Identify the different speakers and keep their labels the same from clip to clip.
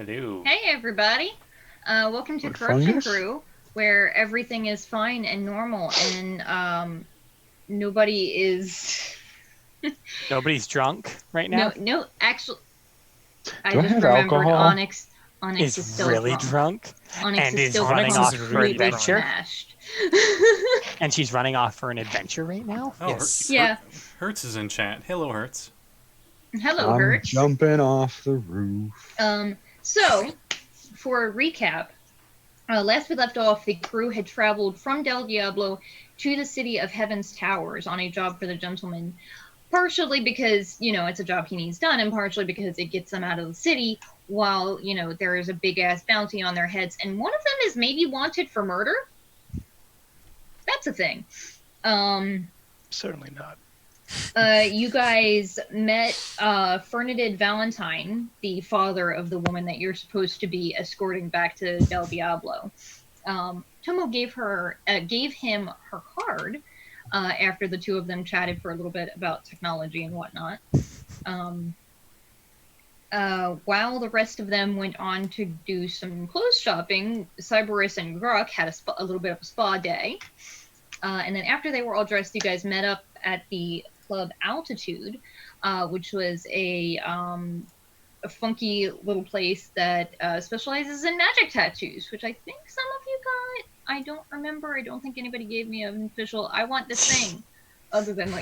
Speaker 1: Hello.
Speaker 2: Hey everybody, welcome to
Speaker 3: What
Speaker 2: Corruption
Speaker 3: fungus?
Speaker 2: Crew, where everything is fine and normal, and nobody is.
Speaker 1: Nobody's drunk right now.
Speaker 2: No, actually, I
Speaker 3: Do I
Speaker 2: just
Speaker 3: have
Speaker 2: remembered
Speaker 3: alcohol?
Speaker 2: Onyx is
Speaker 1: Is
Speaker 2: still
Speaker 1: really
Speaker 2: drunk.
Speaker 1: and
Speaker 2: Is
Speaker 1: is
Speaker 2: still
Speaker 1: running off for an
Speaker 2: completely
Speaker 1: adventure.
Speaker 2: smashed.
Speaker 1: And she's running off for an adventure right now.
Speaker 4: Oh,
Speaker 1: Yes.
Speaker 2: Yeah.
Speaker 4: Hertz is in chat. Hello, Hertz.
Speaker 2: Hello,
Speaker 3: I'm
Speaker 2: Hertz.
Speaker 3: jumping off the roof.
Speaker 2: So, for a recap, last we left off, the crew had traveled from Del Diablo to the city of Heaven's Towers on a job for the gentleman, partially because, it's a job he needs done, and partially because it gets them out of the city while, there is a big-ass bounty on their heads, and one of them is maybe wanted for murder? That's a thing.
Speaker 5: Certainly not.
Speaker 2: You guys met Fernandid Valentine, the father of the woman that you're supposed to be escorting back to Del Diablo. Tomo gave him her card after the two of them chatted for a little bit about technology and whatnot. While the rest of them went on to do some clothes shopping, Cyberus and Gurk had a little bit of a spa day. And then after they were all dressed, you guys met up at the club Altitude, which was a funky little place that specializes in magic tattoos, which I think some of you got. I don't remember. I don't think anybody gave me an official, I want this thing, other than,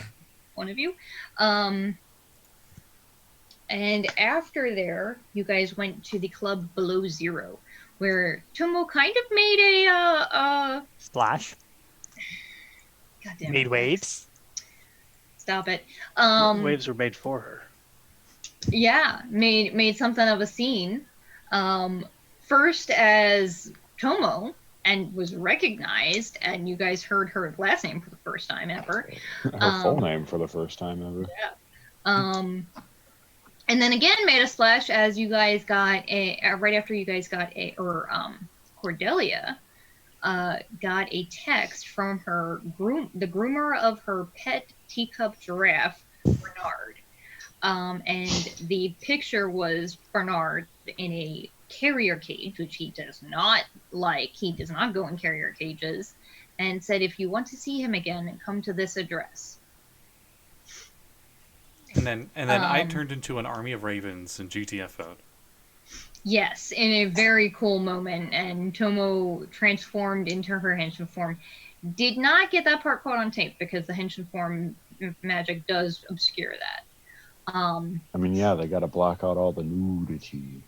Speaker 2: one of you. And after there, you guys went to the club Below Zero, where Tomo kind of made a
Speaker 1: Splash.
Speaker 2: Goddamn
Speaker 1: Made
Speaker 2: it.
Speaker 1: waves.
Speaker 2: Stop it.
Speaker 5: Waves were made for her.
Speaker 2: Yeah, made something of a scene. First as Tomo, and was recognized, and you guys heard her last name for the first time ever.
Speaker 3: Her full name for the first time ever.
Speaker 2: Yeah. And then again made a splash as you guys got right after you guys got Cordelia got a text from her the groomer of her pet teacup giraffe, Bernard. And the picture was Bernard in a carrier cage, which he does not like. He does not go in carrier cages, and said, if you want to see him again, come to this address.
Speaker 4: And then I turned into an army of ravens and GTFO'd.
Speaker 2: Yes, in a very cool moment, and Tomo transformed into her Henshin form. Did not get that part caught on tape because the Henshin form magic does obscure that.
Speaker 3: I mean, yeah, they got to block out all the nudity.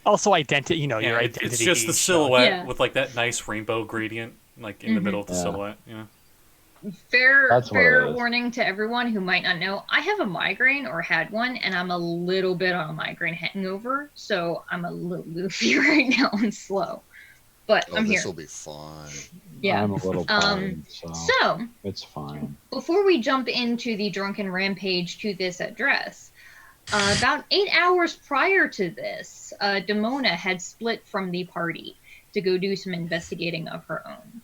Speaker 1: Also, identity. Your identity.
Speaker 4: It's just the silhouette with that nice rainbow gradient, in the middle of the silhouette. Yeah.
Speaker 2: Fair warning to everyone who might not know. I have a migraine or had one, and I'm a little bit on a migraine hangover, so I'm a little goofy right now and slow. But I'm here.
Speaker 6: This will be fun.
Speaker 2: Yeah.
Speaker 3: I'm a little tired,
Speaker 2: so
Speaker 3: it's fine.
Speaker 2: Before we jump into the drunken rampage to this address, about 8 hours prior to this, Demona had split from the party to go do some investigating of her own.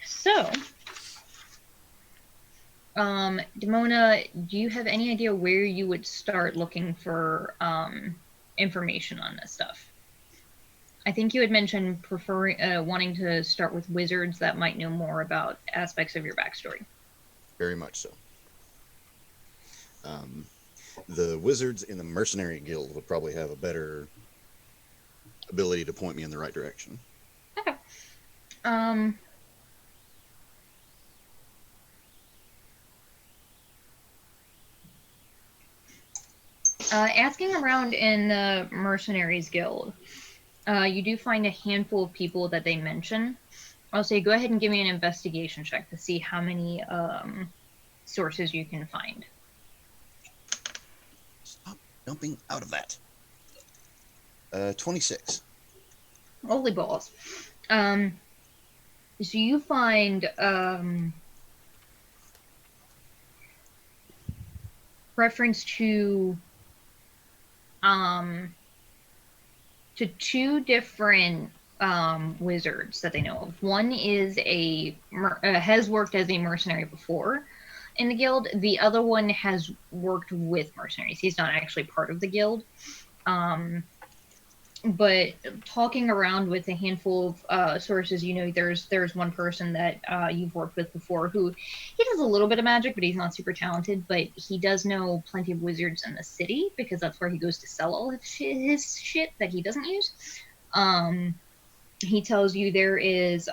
Speaker 2: So, Demona, do you have any idea where you would start looking for information on this stuff? I think you had mentioned wanting to start with wizards that might know more about aspects of your backstory.
Speaker 6: Very much so. The wizards in the mercenary guild would probably have a better ability to point me in the right direction.
Speaker 2: Okay. Asking around in the Mercenaries Guild, you do find a handful of people that they mention. I'll say go ahead and give me an investigation check to see how many sources you can find.
Speaker 6: Stop jumping out of that. 26.
Speaker 2: Holy balls. So you find reference to two different wizards that they know of. One is has worked as a mercenary before, in the guild. The other one has worked with mercenaries. He's not actually part of the guild. But talking around with a handful of sources, you know, there's one person that you've worked with before who he does a little bit of magic, but he's not super talented. But he does know plenty of wizards in the city because that's where he goes to sell all his shit that he doesn't use. He tells you there is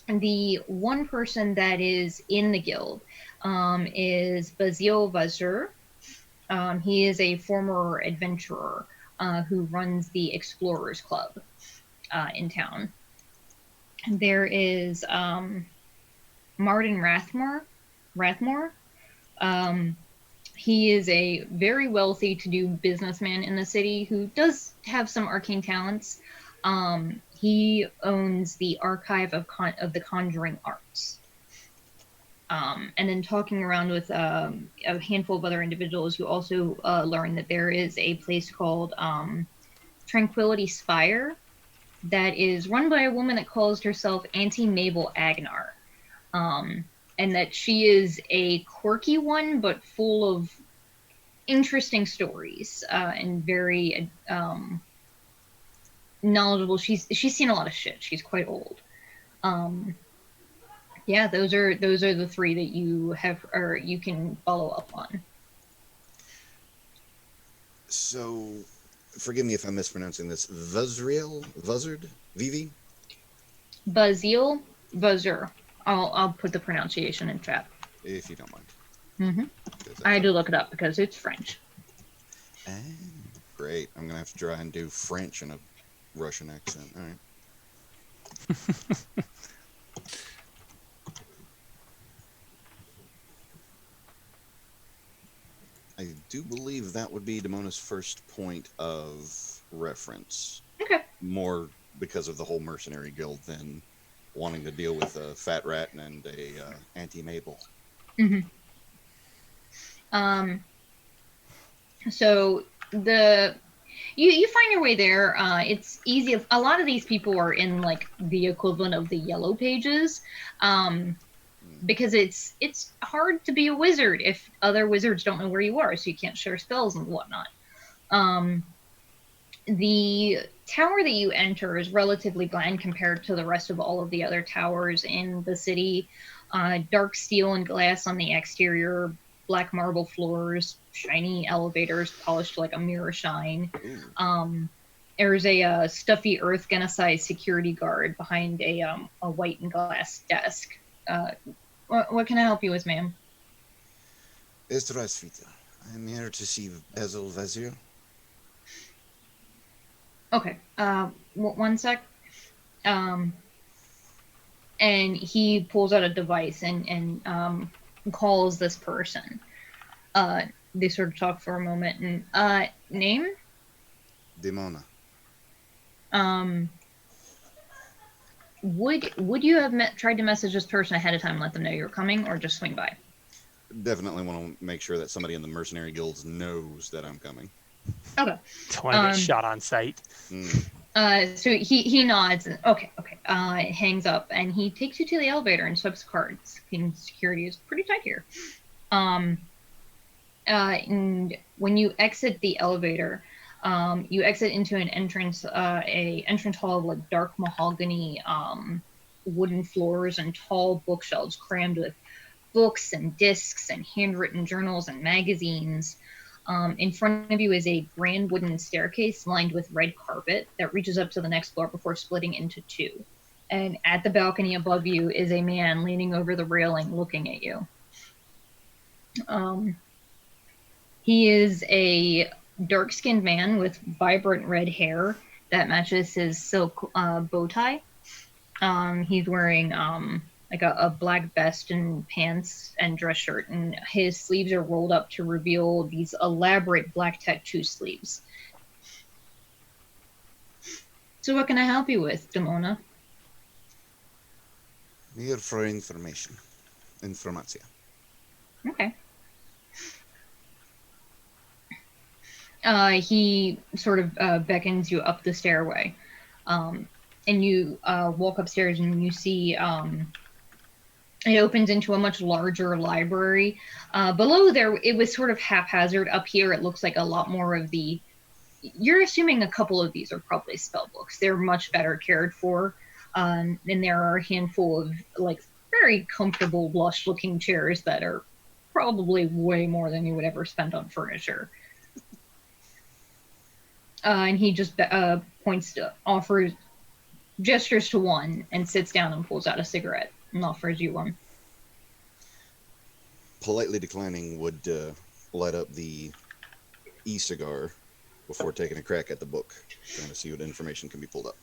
Speaker 2: the one person that is in the guild is Bazil Vazur. He is a former adventurer. Who runs the Explorers Club in town. There is Martin Rathmore. He is a very wealthy to-do businessman in the city who does have some arcane talents. He owns the Archive of the Conjuring Arts. And then talking around with a handful of other individuals, you also learn that there is a place called Tranquility Spire that is run by a woman that calls herself Auntie Mabel Agnar. And that she is a quirky one, but full of interesting stories and very knowledgeable. She's seen a lot of shit. She's quite old. Yeah, those are the three that you have, or you can follow up on.
Speaker 6: So, forgive me if I'm mispronouncing this. Buzzard, Vivi?
Speaker 2: Bazil Vazur. I'll put the pronunciation in chat.
Speaker 6: If you don't mind.
Speaker 2: Mm-hmm. I had to look it up because it's French.
Speaker 6: Great. I'm gonna have to try and do French in a Russian accent. All right. I do believe that would be Demona's first point of reference.
Speaker 2: Okay.
Speaker 6: More because of the whole mercenary guild than wanting to deal with a fat rat and a Auntie Mabel.
Speaker 2: Mm-hmm. So you find your way there. It's easy. A lot of these people are in like the equivalent of the yellow pages. Because it's hard to be a wizard if other wizards don't know where you are, so you can't share spells and whatnot. The tower that you enter is relatively bland compared to the rest of all of the other towers in the city. Dark steel and glass on the exterior, black marble floors, shiny elevators polished like a mirror shine. There's a stuffy earth genocide security guard behind a white and glass desk. What can I help you with, ma'am?
Speaker 6: I'm here to see Basil Vazir.
Speaker 2: Okay. One sec. And he pulls out a device and calls this person. They sort of talk for a moment. And name?
Speaker 6: Demona.
Speaker 2: Would you have tried to message this person ahead of time and let them know you're coming, or just swing by?
Speaker 6: Definitely want to make sure that somebody in the mercenary guilds knows that I'm coming.
Speaker 2: Okay.
Speaker 1: Don't want to get shot on sight.
Speaker 2: So he nods. And, okay. Hangs up, and he takes you to the elevator and swipes cards. Security is pretty tight here. And when you exit the elevator, you exit into an entrance hall of like dark mahogany wooden floors and tall bookshelves crammed with books and discs and handwritten journals and magazines. In front of you is a grand wooden staircase lined with red carpet that reaches up to the next floor before splitting into two. And at the balcony above you is a man leaning over the railing looking at you. He is a dark-skinned man with vibrant red hair that matches his silk bow tie. He's wearing like a black vest and pants and dress shirt, and his sleeves are rolled up to reveal these elaborate black tattoo sleeves. So what can I help you with, Demona?
Speaker 6: Here for information.
Speaker 2: Okay. He sort of beckons you up the stairway. And you walk upstairs and you see It opens into a much larger library. Below there, it was sort of haphazard. Up here, it looks like a lot more of the... You're assuming a couple of these are probably spell books. They're much better cared for. And there are a handful of, like, very comfortable, lush-looking chairs that are probably way more than you would ever spend on furniture. And he just gestures to one and sits down and pulls out a cigarette and offers you one.
Speaker 6: Politely declining would light up the e-cigar before taking a crack at the book, trying to see what information can be pulled up.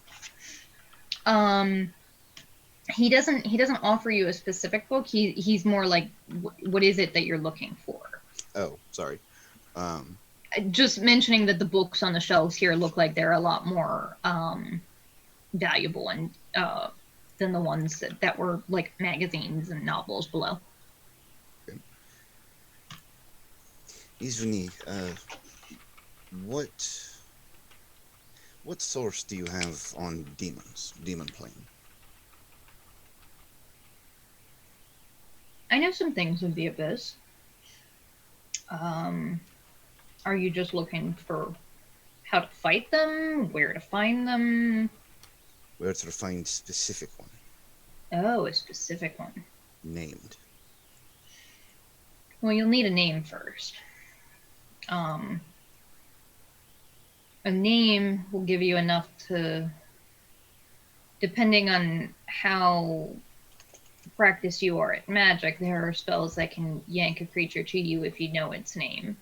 Speaker 2: He doesn't offer you a specific book. He's more like, what is it that you're looking for?
Speaker 6: Oh, sorry.
Speaker 2: Just mentioning that the books on the shelves here look like they're a lot more valuable and than the ones that were like magazines and novels below.
Speaker 6: Okay. Izvini, what source do you have on demons, demon plane?
Speaker 2: I know some things of the Abyss. Are you just looking for how to fight them? Where to find them?
Speaker 6: Where to find specific one?
Speaker 2: Oh, a specific one.
Speaker 6: Named.
Speaker 2: Well, you'll need a name first. A name will give you enough to, depending on how practiced you are at magic, there are spells that can yank a creature to you if you know its name.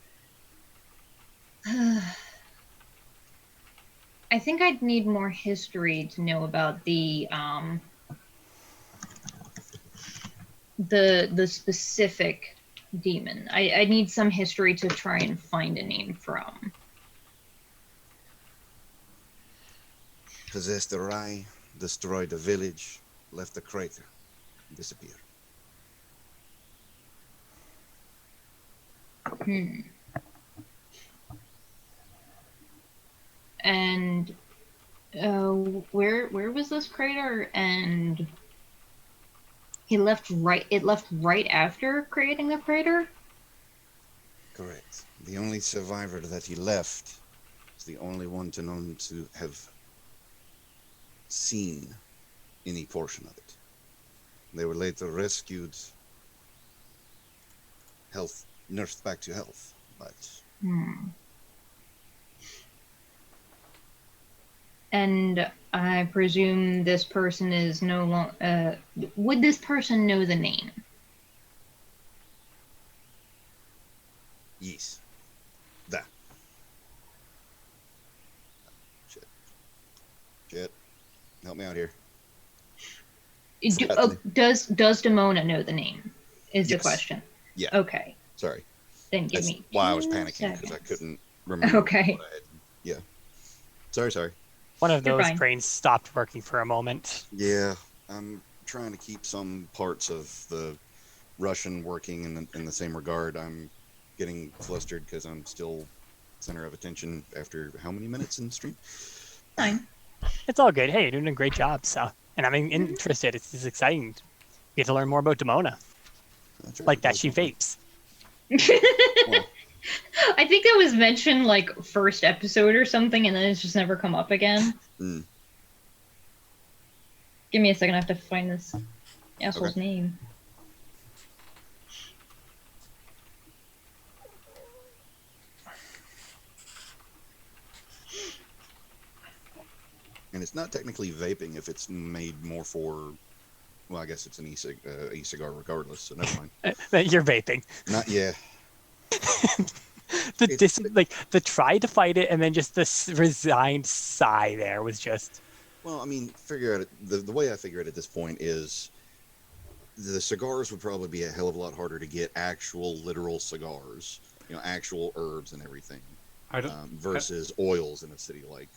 Speaker 2: I think I'd need more history to know about the specific demon. I need some history to try and find a name from.
Speaker 6: Possessed the rye, destroyed the village, left the crater, disappeared.
Speaker 2: And where was this crater? And it left right after creating the crater?
Speaker 6: Correct. The only survivor that he left is the only one known to have seen any portion of it. They were later rescued, nursed back to health, but...
Speaker 2: And I presume this person is no longer... would this person know the name?
Speaker 6: Yes. That. Shit. Help me out here.
Speaker 2: Does Demona know the name? Is
Speaker 6: Yes.
Speaker 2: the question.
Speaker 6: Yeah.
Speaker 2: Okay.
Speaker 6: Sorry.
Speaker 2: Then give
Speaker 6: That's
Speaker 2: me
Speaker 6: why I was
Speaker 2: 2
Speaker 6: panicking, because I
Speaker 2: seconds.
Speaker 6: couldn't remember.
Speaker 2: Okay.
Speaker 6: What I had. Yeah. Sorry.
Speaker 1: One of
Speaker 2: You're
Speaker 1: those
Speaker 2: fine.
Speaker 1: brains stopped working for a moment.
Speaker 6: Yeah. I'm trying to keep some parts of the Russian working in the same regard. I'm getting flustered because I'm still center of attention after how many minutes in the stream?
Speaker 2: Fine.
Speaker 1: It's all good. Hey, you're doing a great job. So, and I'm interested. It's exciting. You get to learn more about Demona.
Speaker 6: That's right.
Speaker 1: Like that she vapes.
Speaker 6: Well,
Speaker 2: I think that was mentioned like first episode or something, and then it's just never come up again. Give me a second. I have to find this asshole's name.
Speaker 6: and it's not technically vaping if it's made more for. Well, I guess it's an e-cigar regardless, so never mind.
Speaker 1: You're vaping.
Speaker 6: Not yeah.
Speaker 1: The try to fight it and then just the resigned sigh there was just.
Speaker 6: Well, I mean, figure out it. The way I figure it at this point is the cigars would probably be a hell of a lot harder to get actual literal cigars, actual herbs and everything, versus oils in a city like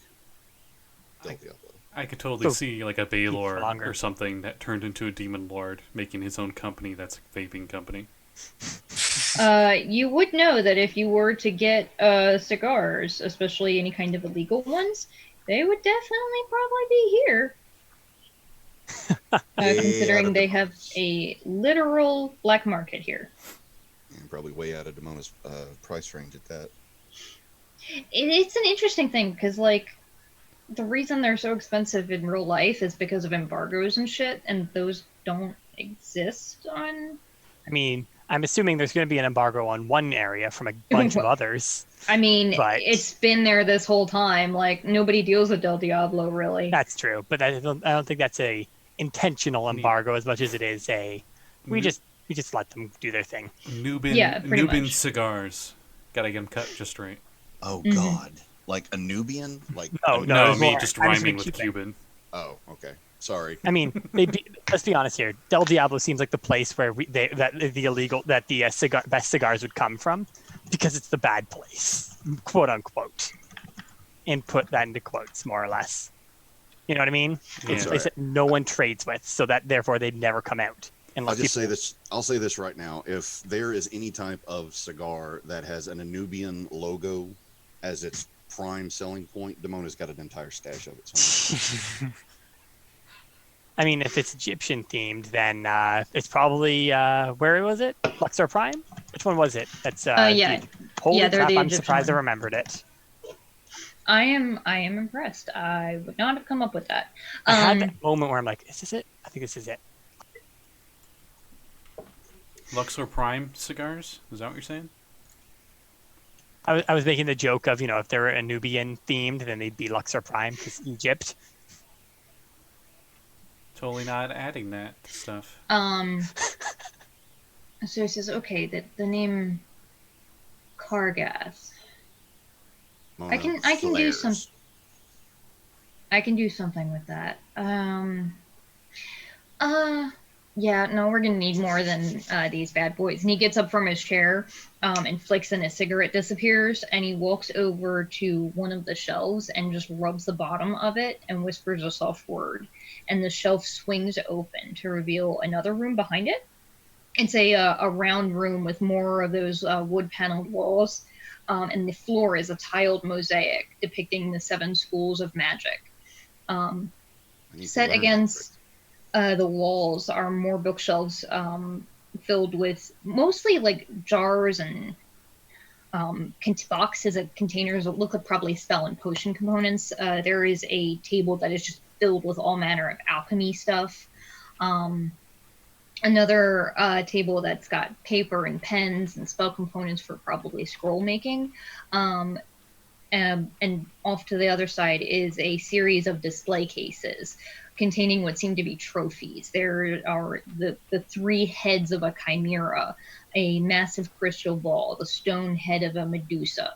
Speaker 6: Del Diablo.
Speaker 4: I could totally see like a Baylor
Speaker 1: longer.
Speaker 4: or something that turned into a demon lord making his own company that's a vaping company.
Speaker 2: You would know that if you were to get cigars, especially any kind of illegal ones, they would definitely probably be here. Considering they have a literal black market here.
Speaker 6: And probably way out of Demona's price range at that.
Speaker 2: It's an interesting thing, because, like, the reason they're so expensive in real life is because of embargoes and shit, and those don't exist on...
Speaker 1: I mean, I'm assuming there's going to be an embargo on one area from a bunch of others.
Speaker 2: I mean,
Speaker 1: but
Speaker 2: it's been there this whole time. Like, nobody deals with Del Diablo, really.
Speaker 1: That's true, but I don't think that's a intentional embargo as much as it is a... We just let them do their thing.
Speaker 4: Nubian cigars. Gotta get them cut just right.
Speaker 6: Oh, God. Like a Nubian? Like
Speaker 4: no, me just rhyming with Cuban.
Speaker 6: Oh, okay. Sorry.
Speaker 1: I mean, let's be honest here. Del Diablo seems like the place where the best cigars would come from, because it's the bad place, quote unquote, and put that into quotes more or less. You know what I mean?
Speaker 4: Yeah.
Speaker 1: It's a place that no one trades with, so that therefore they'd never come out.
Speaker 6: I'll say this right now. If there is any type of cigar that has an Anubian logo as its prime selling point, Demona's got an entire stash of it somewhere.
Speaker 1: I mean, if it's Egyptian themed, then it's probably where was it? Luxor Prime? Which one was it? That's
Speaker 2: yeah.
Speaker 1: Holy
Speaker 2: they're
Speaker 1: crap!
Speaker 2: the
Speaker 1: I'm
Speaker 2: Egyptian
Speaker 1: surprised I
Speaker 2: one.
Speaker 1: remembered it.
Speaker 2: I am impressed. I would not have come up with that.
Speaker 1: I had that moment where I'm like, "Is this it? I think this is it."
Speaker 4: Luxor Prime cigars? Is that what you're saying?
Speaker 1: I was making the joke of, if they were Nubian themed, then they'd be Luxor Prime because Egypt.
Speaker 4: Totally not adding that to stuff.
Speaker 2: So it says, okay, the name Kargath. I can do some. I can do something with that. Yeah, no, we're gonna need more than these bad boys. And he gets up from his chair, and flicks, and his cigarette disappears, and he walks over to one of the shelves and just rubs the bottom of it and whispers a soft word. And the shelf swings open to reveal another room behind it. It's a round room with more of those wood-paneled walls, and the floor is a tiled mosaic depicting the 7 schools of magic. Set against the walls are more bookshelves filled with mostly like jars and boxes of containers that look like probably spell and potion components. There is a table that is just filled with all manner of alchemy stuff. Another table that's got paper and pens and spell components for probably scroll making. And off to the other side is a series of display cases containing what seem to be trophies. There are the 3 heads of a chimera, a massive crystal ball, the stone head of a Medusa.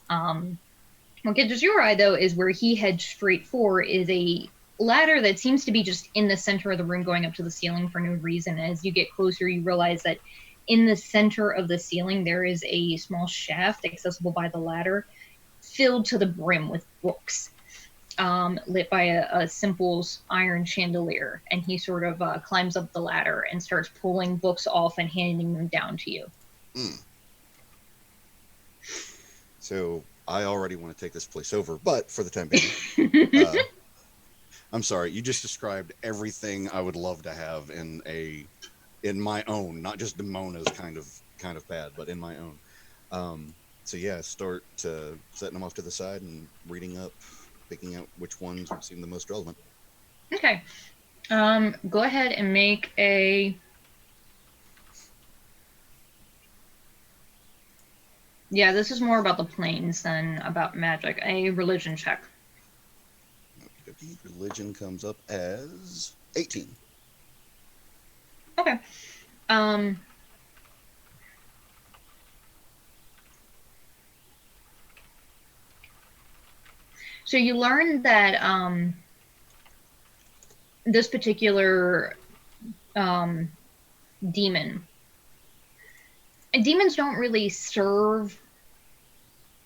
Speaker 2: What catches your eye, though, is where he heads straight for is a ladder that seems to be just in the center of the room going up to the ceiling for no reason. As you get closer, you realize that in the center of the ceiling there is a small shaft accessible by the ladder, filled to the brim with books, lit by a simple iron chandelier. And he sort of climbs up the ladder and starts pulling books off and handing them down to you.
Speaker 6: So I already want to take this place over, but for the time being, I'm sorry, you just described everything I would love to have in my own, not just Demona's kind of bad, but in my own. So yeah, start setting them off to the side and reading up, picking out which ones would seem the most relevant.
Speaker 2: Okay. Go ahead and make a... Yeah, this is more about the planes than about magic. A religion check.
Speaker 6: Okay, religion comes up as 18.
Speaker 2: Okay. So you learn that this particular demon... And demons don't really serve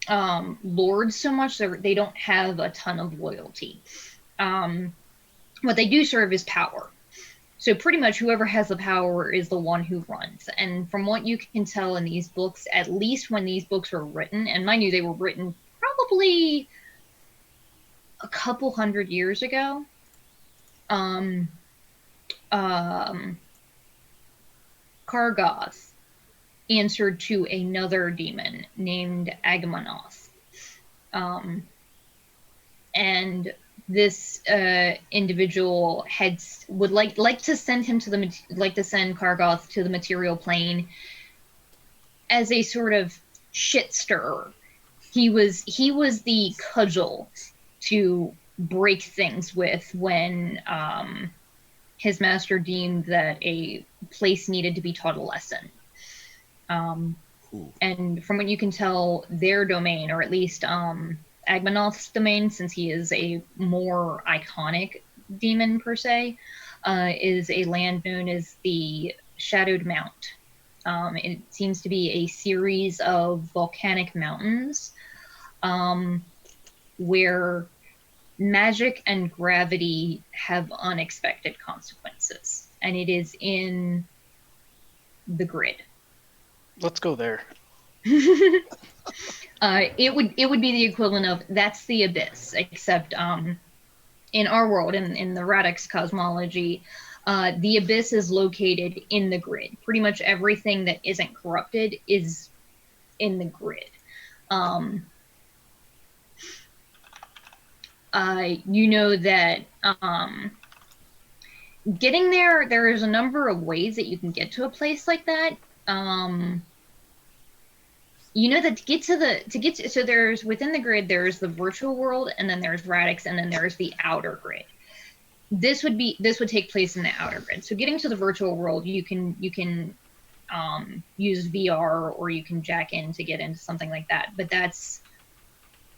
Speaker 2: lords so much. They don't have a ton of loyalty. What they do serve is power. So pretty much whoever has the power is the one who runs. And from what you can tell in these books, at least when these books were written, and mind you, they were written probably a couple hundred years ago, Kargoth answered to another demon named Agamothoth. And this individual would like to send him to send Kargoth to the material plane as a sort of shit stirrer. He was the cudgel to break things with when his master deemed that a place needed to be taught a lesson. And from what you can tell, their domain, or at least Agmanoth's domain, since he is a more iconic demon per se, is a land known as the Shadowed Mount. It seems to be a series of volcanic mountains where magic and gravity have unexpected consequences, and it is in the grid.
Speaker 5: Let's go there.
Speaker 2: It would be the equivalent of that's the abyss, except in our world, in the Radix cosmology, the abyss is located in the grid. Pretty much everything that isn't corrupted is in the grid. You know that getting there is a number of ways that you can get to a place like that. You know that so there's within the grid, there's the virtual world, and then there's Radix, and then there's the outer grid. This would take place in the outer grid. So getting to the virtual world, you can use VR, or you can jack in to get into something like that. But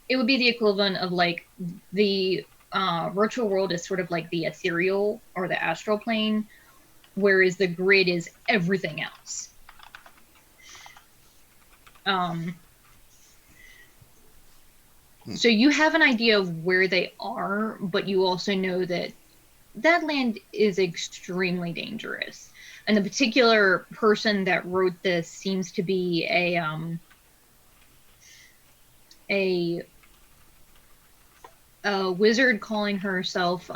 Speaker 2: it would be the equivalent of like the virtual world is sort of like the ethereal or the astral plane, whereas the grid is everything else. So you have an idea of where they are, but you also know that land is extremely dangerous. And the particular person that wrote this seems to be a wizard calling herself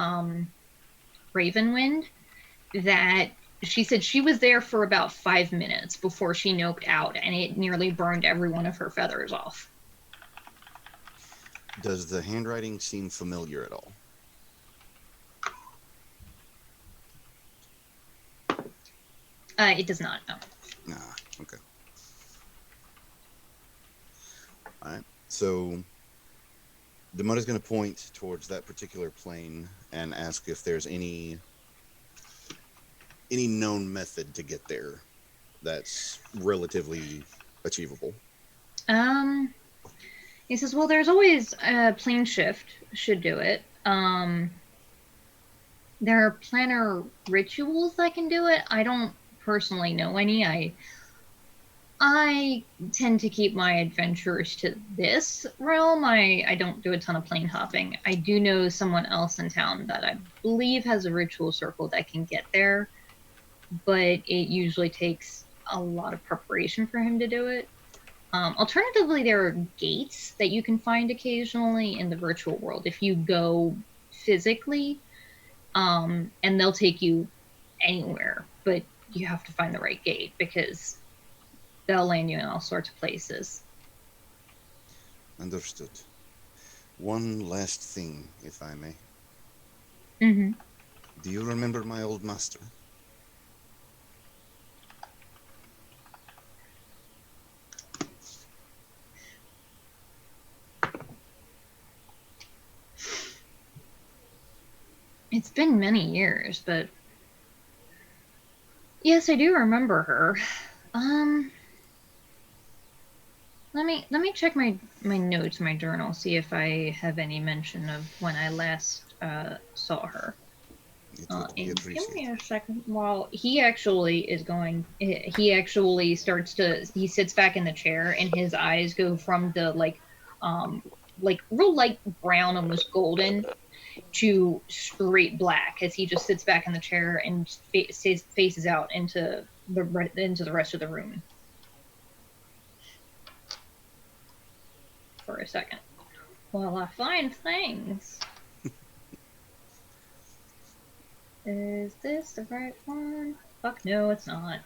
Speaker 2: Ravenwind, that she said she was there for about 5 minutes before she noped out, and it nearly burned every one of her feathers off.
Speaker 6: Does the handwriting seem familiar at all?
Speaker 2: It does not, no.
Speaker 6: Nah, okay. Alright, so Demona's going to point towards that particular plane and ask if there's any known method to get there that's relatively achievable.
Speaker 2: He says, well, there's always a plane shift should do it. There are planar rituals that can do it. I don't personally know any. I tend to keep my adventures to this realm. I don't do a ton of plane hopping. I do know someone else in town that I believe has a ritual circle that can get there, but it usually takes a lot of preparation for him to do it. Alternatively, there are gates that you can find occasionally in the virtual world if you go physically, and they'll take you anywhere, but you have to find the right gate because they'll land you in all sorts of places.
Speaker 6: Understood. One last thing, if I may.
Speaker 2: Mm-hmm.
Speaker 6: Do you remember my old master?
Speaker 2: It's been many years, but yes, I do remember her. Let me check my notes, my journal, see if I have any mention of when I last saw her. And give me a second. While he actually sits back in the chair, and his eyes go from the like real light brown, almost golden, to straight black as he just sits back in the chair and faces out into the rest of the room for a second while I find things. Is this the right one? Fuck no, it's not.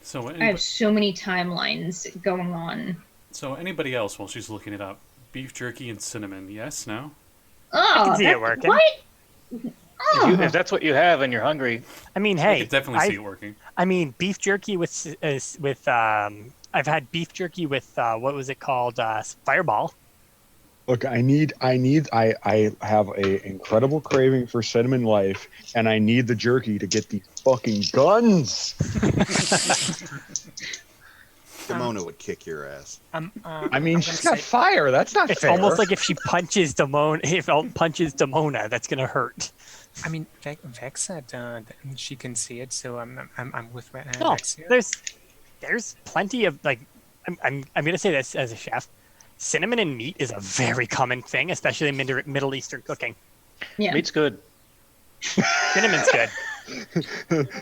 Speaker 4: So
Speaker 2: I have so many timelines going on.
Speaker 4: So anybody else while she's looking it up? Beef jerky and cinnamon, yes, no?
Speaker 2: Oh,
Speaker 1: I can see it working.
Speaker 2: What?
Speaker 5: If that's what you have and you're hungry.
Speaker 1: I mean,
Speaker 4: I
Speaker 1: hey,
Speaker 4: could definitely see it working.
Speaker 1: I mean, beef jerky with I've had beef jerky with what was it called? Fireball.
Speaker 3: Look, I have a incredible craving for cinnamon life, and I need the jerky to get these fucking guns.
Speaker 6: Demona would kick your ass.
Speaker 3: I mean, she's got fire. That's not
Speaker 1: It's
Speaker 3: fair.
Speaker 1: almost like if she punches Demona, that's gonna hurt.
Speaker 7: I mean, Vex said that she can see it, so I'm with
Speaker 1: No,
Speaker 7: Vex here.
Speaker 1: there's plenty of like. I'm gonna say this as a chef. Cinnamon in meat is a very common thing, especially in Middle Eastern cooking.
Speaker 2: Yeah.
Speaker 5: Meat's good.
Speaker 1: Cinnamon's good.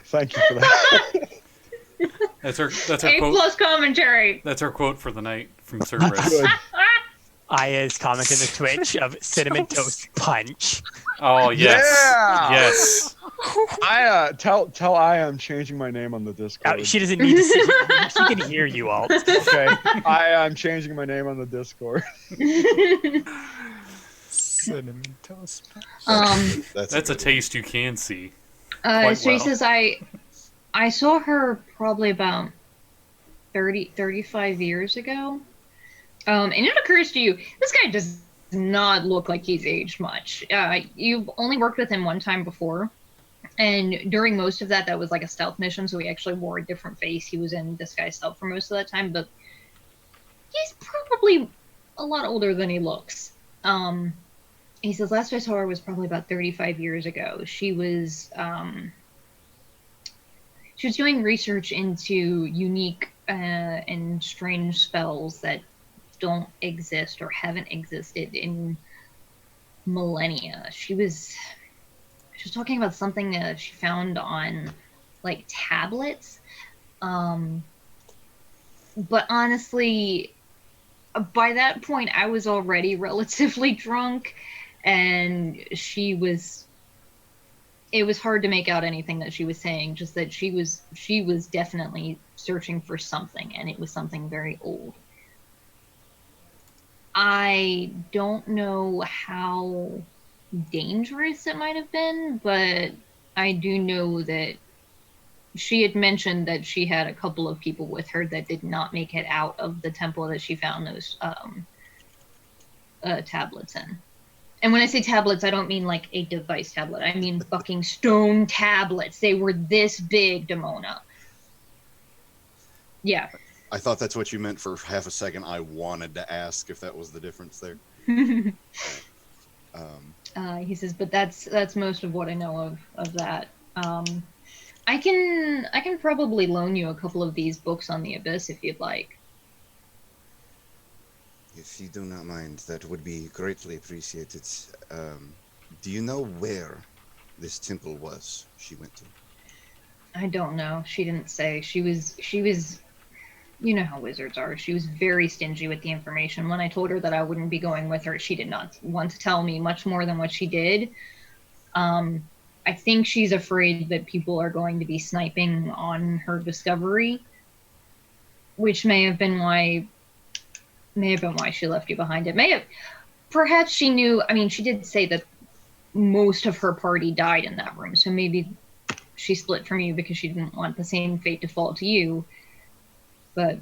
Speaker 3: Thank you for that.
Speaker 4: That's her
Speaker 2: A
Speaker 4: quote.
Speaker 2: plus commentary.
Speaker 4: That's our quote for the night from Cerberus.
Speaker 3: Good.
Speaker 1: Aya's comment in the Twitch of cinnamon toast punch.
Speaker 4: Oh yes,
Speaker 3: Yeah!
Speaker 4: yes.
Speaker 3: I tell I I'm changing my name on the Discord.
Speaker 1: She doesn't need to see. She can hear you all.
Speaker 3: Okay, I'm changing my name on the Discord.
Speaker 7: Cinnamon toast.
Speaker 4: That's a taste you can see.
Speaker 2: So
Speaker 4: Quite
Speaker 2: he
Speaker 4: well.
Speaker 2: says I saw her probably about 35 years ago. And it occurs to you, this guy does not look like he's aged much. You've only worked with him one time before. And during most of that was like a stealth mission, so he actually wore a different face. He was in disguise stealth for most of that time, but he's probably a lot older than he looks. He says, last I saw her was probably about 35 years ago. She was doing research into unique and strange spells that don't exist or haven't existed in millennia. She was talking about something that she found on like tablets. But honestly, by that point I was already relatively drunk, and it was hard to make out anything that she was saying, just that she was definitely searching for something, and it was something very old. I don't know how dangerous it might have been, but I do know that she had mentioned that she had a couple of people with her that did not make it out of the temple that she found those tablets in. And when I say tablets, I don't mean like a device tablet. I mean fucking stone tablets. They were this big, Demona. Yeah.
Speaker 6: I thought that's what you meant for half a second. I wanted to ask if that was the difference there.
Speaker 2: He says, but that's most of what I know of that. I can probably loan you a couple of these books on the Abyss if you'd like.
Speaker 6: If you do not mind, that would be greatly appreciated. Do you know where this temple was she went to?
Speaker 2: I don't know. She didn't say. She was, you know how wizards are. She was very stingy with the information. When I told her that I wouldn't be going with her, she did not want to tell me much more than what she did. I think she's afraid that people are going to be sniping on her discovery, which may have been why she left you behind. Perhaps she knew. I mean, she did say that most of her party died in that room, so maybe she split from you because she didn't want the same fate to fall to you. But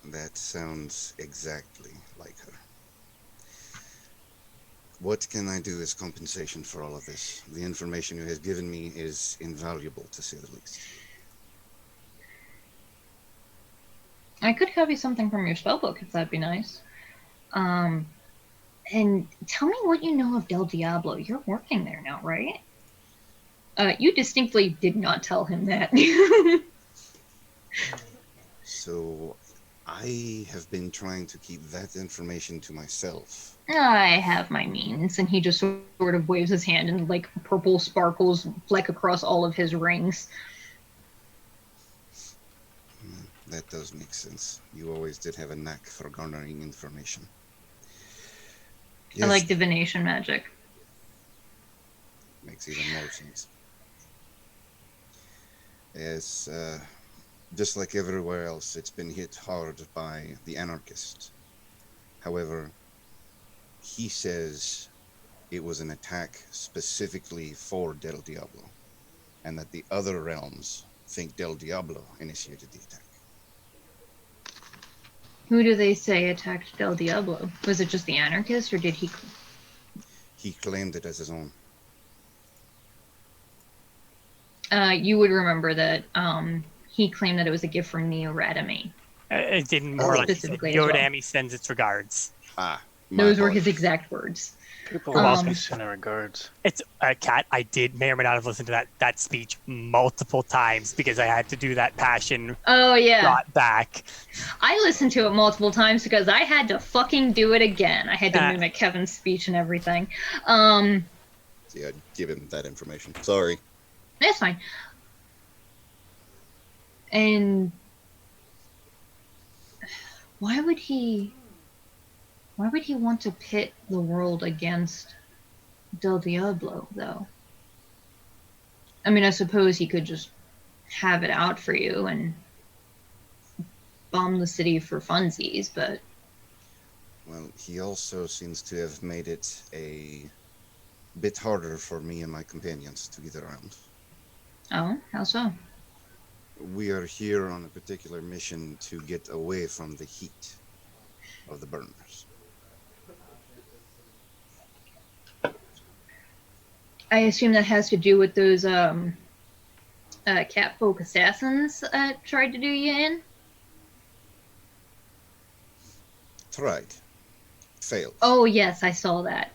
Speaker 6: that sounds exactly like her. What can I do as compensation for all of this? The information you have given me is invaluable, to say the least.
Speaker 2: I could have you something from your spellbook, if that'd be nice. And tell me what you know of Del Diablo. You're working there now, right? You distinctly did not tell him that.
Speaker 6: So, I have been trying to keep that information to myself.
Speaker 2: I have my means. And he just sort of waves his hand and like purple sparkles fleck across all of his rings.
Speaker 6: That does make sense. You always did have a knack for garnering information.
Speaker 2: I like divination magic.
Speaker 6: Makes even more sense. Yes, just like everywhere else, it's been hit hard by the anarchists. However, he says it was an attack specifically for Del Diablo, and that the other realms think Del Diablo initiated the attack.
Speaker 2: Who do they say attacked Del Diablo? Was it just the anarchist, or did he?
Speaker 6: He claimed it as his own.
Speaker 2: You would remember that he claimed that it was a gift from Neo-Radame.
Speaker 1: It didn't more like
Speaker 2: Specifically as well.
Speaker 1: Yodami sends its regards.
Speaker 6: Ah,
Speaker 2: Those were his exact words.
Speaker 5: People always send their regards.
Speaker 1: It's a cat. I may or may not have listened to that speech multiple times because I had to do that passion.
Speaker 2: Oh yeah.
Speaker 1: Got back.
Speaker 2: I listened to it multiple times because I had to fucking do it again. I had to mimic Kevin's speech and everything.
Speaker 6: See, I'd give him that information. Sorry.
Speaker 2: That's fine. And why would he want to pit the world against Del Diablo, though? I mean, I suppose he could just have it out for you and bomb the city for funsies, but...
Speaker 6: Well, he also seems to have made it a bit harder for me and my companions to get around.
Speaker 2: Oh, how so?
Speaker 6: We are here on a particular mission to get away from the heat of the burners.
Speaker 2: I assume that has to do with those catfolk assassins tried to do you in?
Speaker 6: Tried. Failed.
Speaker 2: Oh yes, I saw that.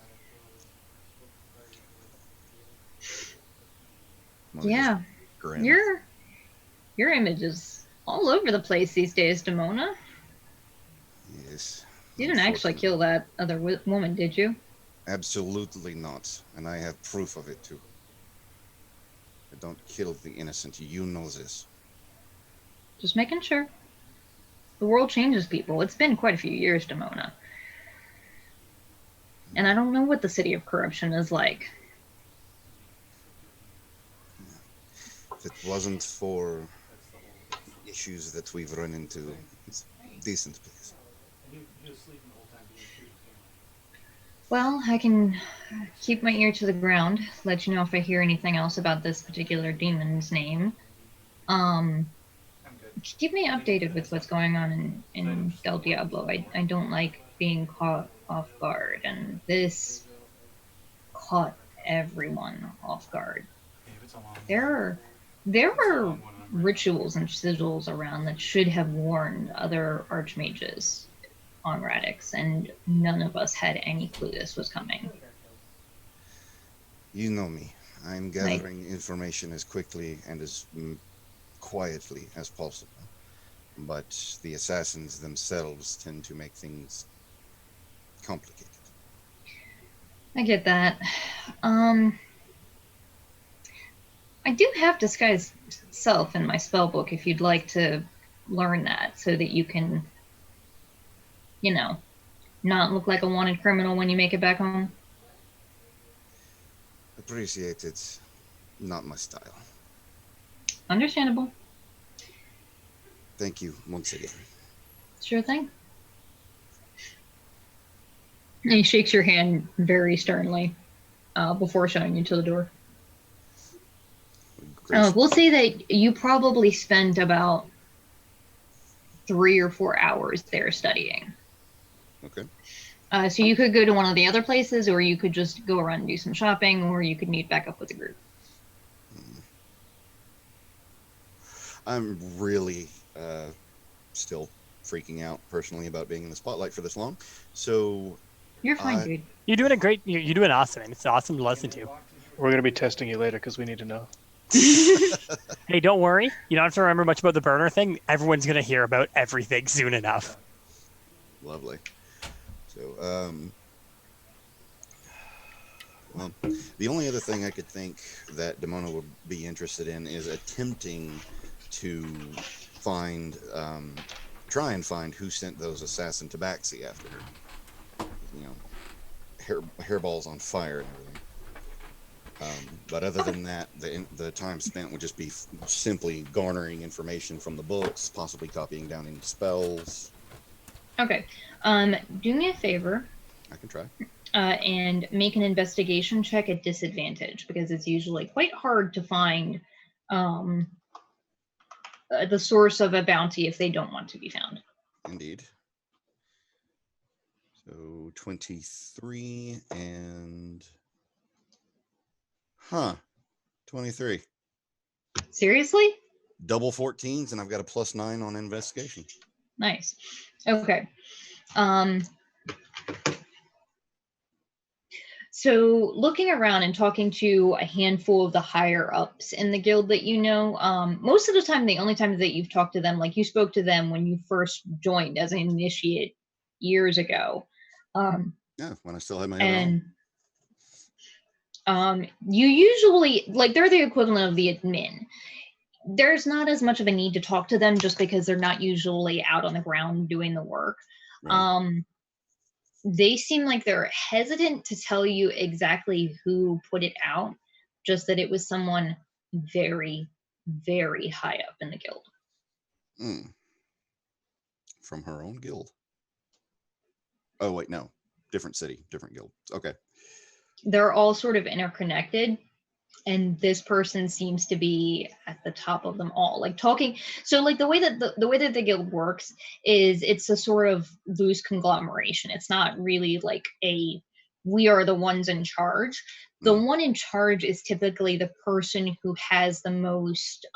Speaker 6: Well,
Speaker 2: Yeah.
Speaker 6: grim.
Speaker 2: Your image is all over the place these days, Demona.
Speaker 6: Yes.
Speaker 2: You didn't actually kill that other woman, did you?
Speaker 6: Absolutely not. And I have proof of it too. I don't kill the innocent. You know this.
Speaker 2: Just making sure. The world changes people. It's been quite a few years, Demona. And I don't know what the city of corruption is like.
Speaker 6: If it wasn't for issues that we've run into, it's a decent place.
Speaker 2: Well, I can keep my ear to the ground, let you know if I hear anything else about this particular demon's name. Keep me updated with what's going on in Del Diablo. I don't like being caught off guard, and this caught everyone off guard. There were rituals and sigils around that should have warned other archmages on Radix, and none of us had any clue this was coming.
Speaker 6: You know me. I'm gathering information as quickly and as quietly as possible. But the assassins themselves tend to make things complicated.
Speaker 2: I get that. I do have Disguise Self in my spellbook if you'd like to learn that, so that you can, you know, not look like a wanted criminal when you make it back home.
Speaker 6: Appreciate it. Not my style.
Speaker 2: Understandable.
Speaker 6: Thank you once again.
Speaker 2: Sure thing. And he shakes your hand very sternly before showing you to the door. We'll say that you probably spent about 3 or 4 hours there studying.
Speaker 6: Okay.
Speaker 2: So you could go to one of the other places, or you could just go around and do some shopping, or you could meet back up with the group.
Speaker 6: I'm really still freaking out personally about being in the spotlight for this long. So
Speaker 2: You're fine, dude.
Speaker 1: You're doing a great. You're doing awesome, and it's awesome to listen to.
Speaker 5: We're going to be testing you later because we need to know.
Speaker 1: Hey, don't worry. You don't have to remember much about the burner thing. Everyone's gonna hear about everything soon enough.
Speaker 6: Lovely. So, well, the only other thing I could think that Demona would be interested in is attempting to find, try and find who sent those assassin tabaxi after her. You know, hairballs on fire and everything. But other than that, the time spent would just be simply garnering information from the books, possibly copying down any spells.
Speaker 2: Okay. Do me a favor.
Speaker 6: I can try.
Speaker 2: And make an investigation check at disadvantage, because it's usually quite hard to find the source of a bounty if they don't want to be found.
Speaker 6: Indeed. So 23 and 23.
Speaker 2: Seriously?
Speaker 6: Double 14s, and I've got a +9 on investigation.
Speaker 2: Nice. Okay. So looking around and talking to a handful of the higher ups in the guild that you know, most of the time, the only time that you've talked to them, like you spoke to them when you first joined as an initiate years ago.
Speaker 6: Yeah, when I still had my head
Speaker 2: on. You usually, like, they're the equivalent of the admin. There's not as much of a need to talk to them just because they're not usually out on the ground doing the work. Right. They seem like they're hesitant to tell you exactly who put it out, just that it was someone very, very high up in the guild.
Speaker 6: From her own guild. Oh, wait, no. Different city, different guild. Okay.
Speaker 2: They're all sort of interconnected, and this person seems to be at the top of them all, like talking. So like the way that the guild works is it's a sort of loose conglomeration. It's not really like we are the ones in charge. The one in charge is typically the person who has the most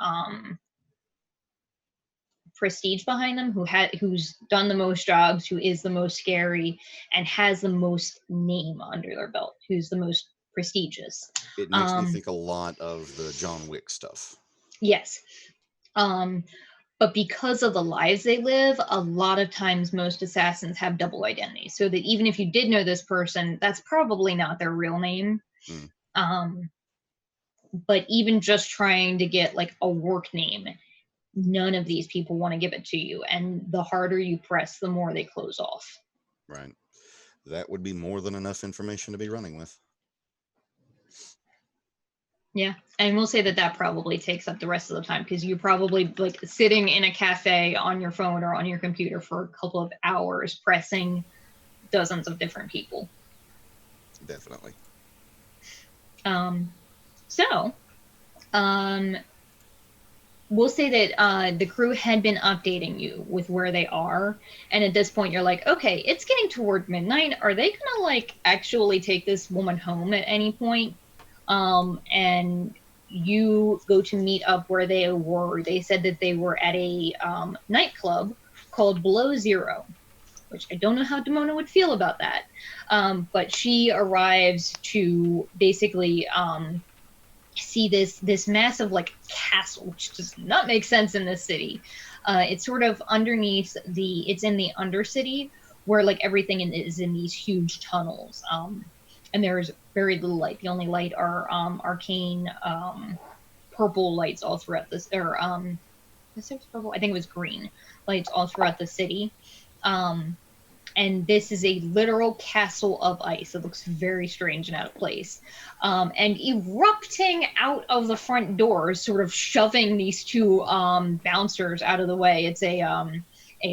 Speaker 2: prestige behind them, who's done the most jobs, who is the most scary, and has the most name under their belt, who's the most prestigious.
Speaker 6: It makes me think a lot of the John Wick stuff.
Speaker 2: Yes. But because of the lives they live, a lot of times most assassins have double identities. So that even if you did know this person, that's probably not their real name. But even just trying to get like a work name, none of these people want to give it to you. And the harder you press, the more they close off.
Speaker 6: Right. That would be more than enough information to be running with.
Speaker 2: Yeah, and we'll say that probably takes up the rest of the time, because you're probably like sitting in a cafe on your phone or on your computer for a couple of hours pressing dozens of different people.
Speaker 6: Definitely.
Speaker 2: We'll say that the crew had been updating you with where they are, and at this point you're like, okay, it's getting toward midnight. Are they gonna like actually take this woman home at any point? And you go to meet up where they were. They said that they were at a nightclub called Below Zero, which I don't know how Demona would feel about that. But she arrives to basically see this massive like castle, which does not make sense in this city. It's sort of underneath it's in the Undercity, where like everything is in these huge tunnels. And there's very little light. The only light are arcane purple lights all throughout this, or is it purple? I think it was green lights all throughout the city. And this is a literal castle of ice. It looks very strange and out of place. And erupting out of the front doors, sort of shoving these two bouncers out of the way. It's a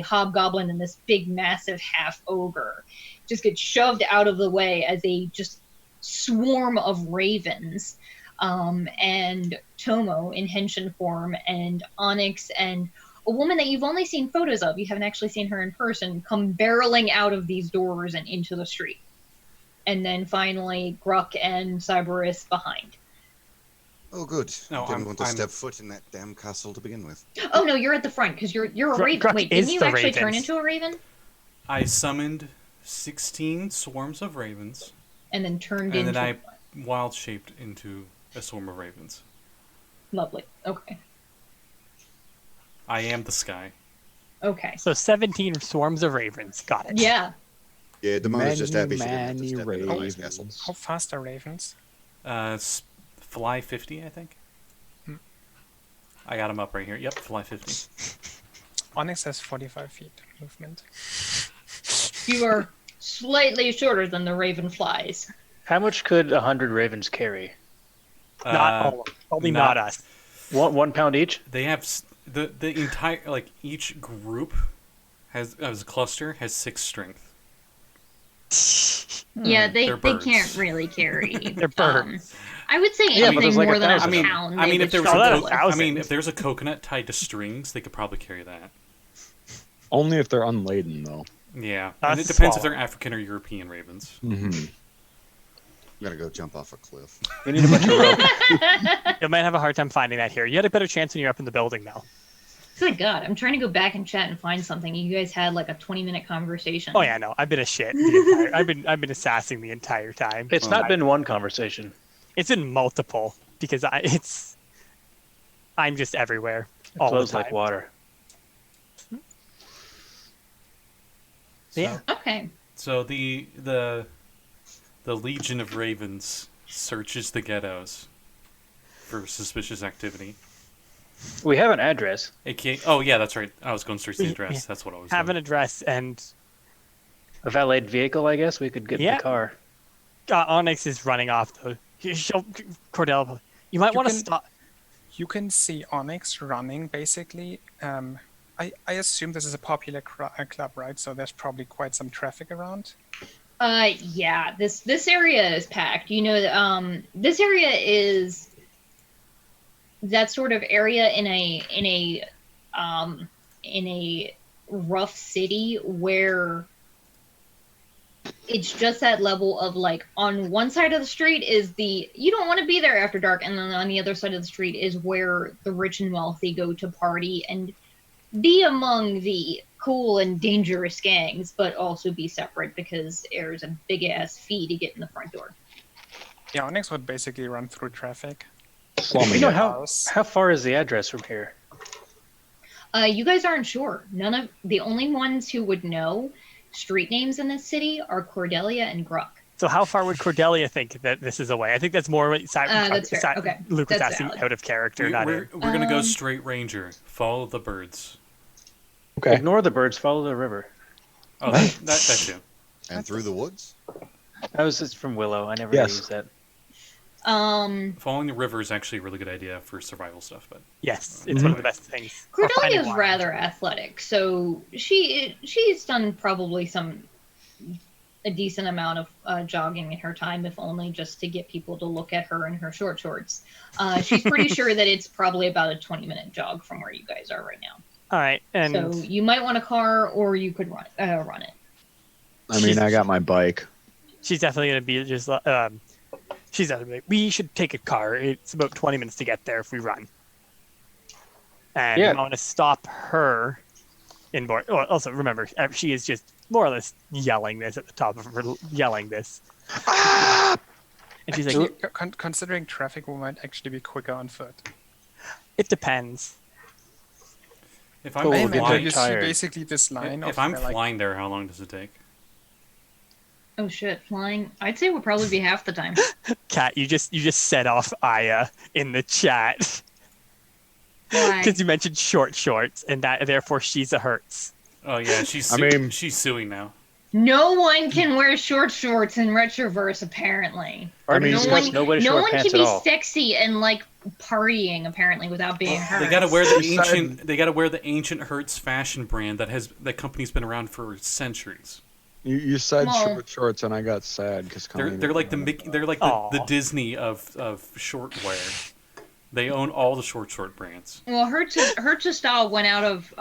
Speaker 2: hobgoblin and this big, massive half ogre. Just get shoved out of the way as a just swarm of ravens, and Tomo in Henshin form, and Onyx, and a woman that you've only seen photos of, you haven't actually seen her in person, come barreling out of these doors and into the street. And then finally Gurk and Cyberus behind.
Speaker 6: Oh, good. No, I didn't want to step foot in that damn castle to begin with.
Speaker 2: Oh no, you're at the front because you're a raven.
Speaker 1: Gurk
Speaker 2: Wait, didn't you actually
Speaker 1: ravens.
Speaker 2: turn into a raven?
Speaker 4: I summoned 16 swarms of ravens.
Speaker 2: And then turned
Speaker 4: into...
Speaker 2: And
Speaker 4: then I wild-shaped into a swarm of ravens.
Speaker 2: Lovely. Okay.
Speaker 4: I am the sky.
Speaker 2: Okay.
Speaker 1: So 17 swarms of ravens. Got it.
Speaker 2: Yeah.
Speaker 6: Yeah, Demona's just happy she didn't have to step into
Speaker 3: ravens.
Speaker 6: the castle.
Speaker 7: How fast are ravens?
Speaker 4: Fly 50, I think. I got them up right here. Yep, fly 50.
Speaker 7: Onyx has 45 feet movement.
Speaker 2: You are slightly shorter than the raven flies.
Speaker 5: How much could 100 ravens carry?
Speaker 1: Not all. Probably not us.
Speaker 5: 1 pound each.
Speaker 4: They have the entire each group has as a cluster has 6 strength.
Speaker 2: Yeah, they
Speaker 4: They're birds.
Speaker 2: can't really carry.
Speaker 1: They're birds.
Speaker 2: I would say
Speaker 5: Yeah, but
Speaker 2: anything
Speaker 5: there's like
Speaker 2: more than a
Speaker 5: 1,000.
Speaker 2: pound.
Speaker 4: I mean,
Speaker 2: they
Speaker 4: if there
Speaker 2: would
Speaker 4: was
Speaker 2: struggle
Speaker 1: a
Speaker 2: with.
Speaker 1: thousand.
Speaker 4: if there's a coconut tied to strings, they could probably carry that.
Speaker 3: Only if they're unladen, though.
Speaker 4: Yeah,
Speaker 1: That's
Speaker 4: and it depends if
Speaker 1: swallow.
Speaker 4: they're African or European ravens.
Speaker 3: Mm-hmm.
Speaker 6: I'm gonna go jump off a cliff.
Speaker 5: We need a bunch of rope.
Speaker 1: You might have a hard time finding that here. You had a better chance when you're up in the building, though.
Speaker 2: Good God, I'm trying to go back and chat and find something. You guys had like a 20-minute conversation.
Speaker 1: Oh yeah, no, I've been a shit. The entire, I've been assassin the entire time.
Speaker 5: It's not been one conversation.
Speaker 1: It's been multiple because I'm just everywhere
Speaker 5: It
Speaker 1: all the
Speaker 5: flows
Speaker 1: time.
Speaker 5: like water.
Speaker 1: Yeah.
Speaker 2: Okay.
Speaker 4: So the Legion of Ravens searches the ghettos for suspicious activity.
Speaker 5: We have an address.
Speaker 4: Oh yeah, that's right. I was going straight to the
Speaker 1: Yeah.
Speaker 4: address. That's what I was
Speaker 1: Have an
Speaker 4: doing.
Speaker 1: address and
Speaker 5: A valeted vehicle, I guess. We could get
Speaker 1: Yeah.
Speaker 5: the car.
Speaker 1: Onyx is running off though. Cordell, you might
Speaker 7: You
Speaker 1: want to
Speaker 7: can-
Speaker 1: stop.
Speaker 7: You can see Onyx running, basically. I assume this is a popular club, right? So there's probably quite some traffic around.
Speaker 2: Yeah, this area is packed. You know, this area is that sort of area in a rough city where it's just that level of like on one side of the street is you don't want to be there after dark, and then on the other side of the street is where the rich and wealthy go to party and be among the cool and dangerous gangs, but also be separate because there's a big ass fee to get in the front door.
Speaker 7: Yeah, Onyx would basically run through traffic.
Speaker 3: Slumming
Speaker 5: You know
Speaker 3: it.
Speaker 5: how far is the address from here?
Speaker 2: You guys aren't sure. None of the only ones who would know street names in this city are Cordelia and Gurk.
Speaker 1: So how far would Cordelia think that this is away? I think that's more what
Speaker 2: That's fair. Okay.
Speaker 1: Luke was
Speaker 2: That's
Speaker 1: asking
Speaker 2: valid.
Speaker 1: out of character, not
Speaker 4: We're
Speaker 1: in.
Speaker 4: gonna go straight ranger. Follow the birds.
Speaker 3: Okay.
Speaker 5: Ignore the birds, follow the river.
Speaker 4: Oh, that too.
Speaker 6: And through the woods.
Speaker 5: That was just from Willow. I never
Speaker 3: Yes.
Speaker 5: used that.
Speaker 4: Following the river is actually a really good idea for survival stuff, but
Speaker 1: Yes, it's one of the best things. Or finding
Speaker 2: Cordelia's
Speaker 1: water.
Speaker 2: rather athletic, so she's done probably a decent amount of jogging in her time, if only just to get people to look at her in her short shorts. She's pretty sure that it's probably about a 20-minute jog from where you guys are right now.
Speaker 1: All right, and
Speaker 2: So you might want a car, or you could run it.
Speaker 3: I mean, I got my bike.
Speaker 1: she's definitely gonna be just. She's definitely like, we should take a car. It's about 20 minutes to get there if we run. And
Speaker 5: Yeah.
Speaker 1: I want to stop her in board. Oh, also, remember, she is just more or less yelling this at the top of her, yelling this. And she's like,
Speaker 7: Considering traffic, we might actually be quicker on foot.
Speaker 1: it depends.
Speaker 4: if
Speaker 5: Cool,
Speaker 4: I'm
Speaker 5: we'll
Speaker 7: I
Speaker 5: get
Speaker 7: imagine
Speaker 4: flying,
Speaker 7: you see
Speaker 5: tired.
Speaker 7: basically this line
Speaker 4: if
Speaker 7: of
Speaker 4: I'm
Speaker 7: like,
Speaker 4: flying there, how long does it take?
Speaker 2: Oh shit, flying! I'd say would probably be half the time.
Speaker 1: Kat, you just set off Aya in the chat
Speaker 2: Why?
Speaker 1: because you mentioned short shorts, and that therefore she's a Hertz.
Speaker 4: Oh yeah, she's
Speaker 3: I mean-
Speaker 4: she's suing now.
Speaker 2: No one can wear short shorts in Retroverse, apparently.
Speaker 3: I mean,
Speaker 2: No
Speaker 3: Scott-
Speaker 2: one,
Speaker 5: no way to
Speaker 2: no
Speaker 5: short
Speaker 2: one
Speaker 5: pants
Speaker 2: can
Speaker 5: at
Speaker 2: be
Speaker 5: all.
Speaker 2: sexy and like partying apparently without being hurt.
Speaker 4: They gotta wear the
Speaker 3: She
Speaker 4: ancient.
Speaker 3: said-
Speaker 4: They gotta wear the ancient Hertz fashion brand that company's been around for centuries.
Speaker 3: You said
Speaker 2: Well-
Speaker 3: short shorts, and I got sad because
Speaker 4: They're like the Disney of shortwear. They own all the short brands.
Speaker 2: Well, Hertz's style went out of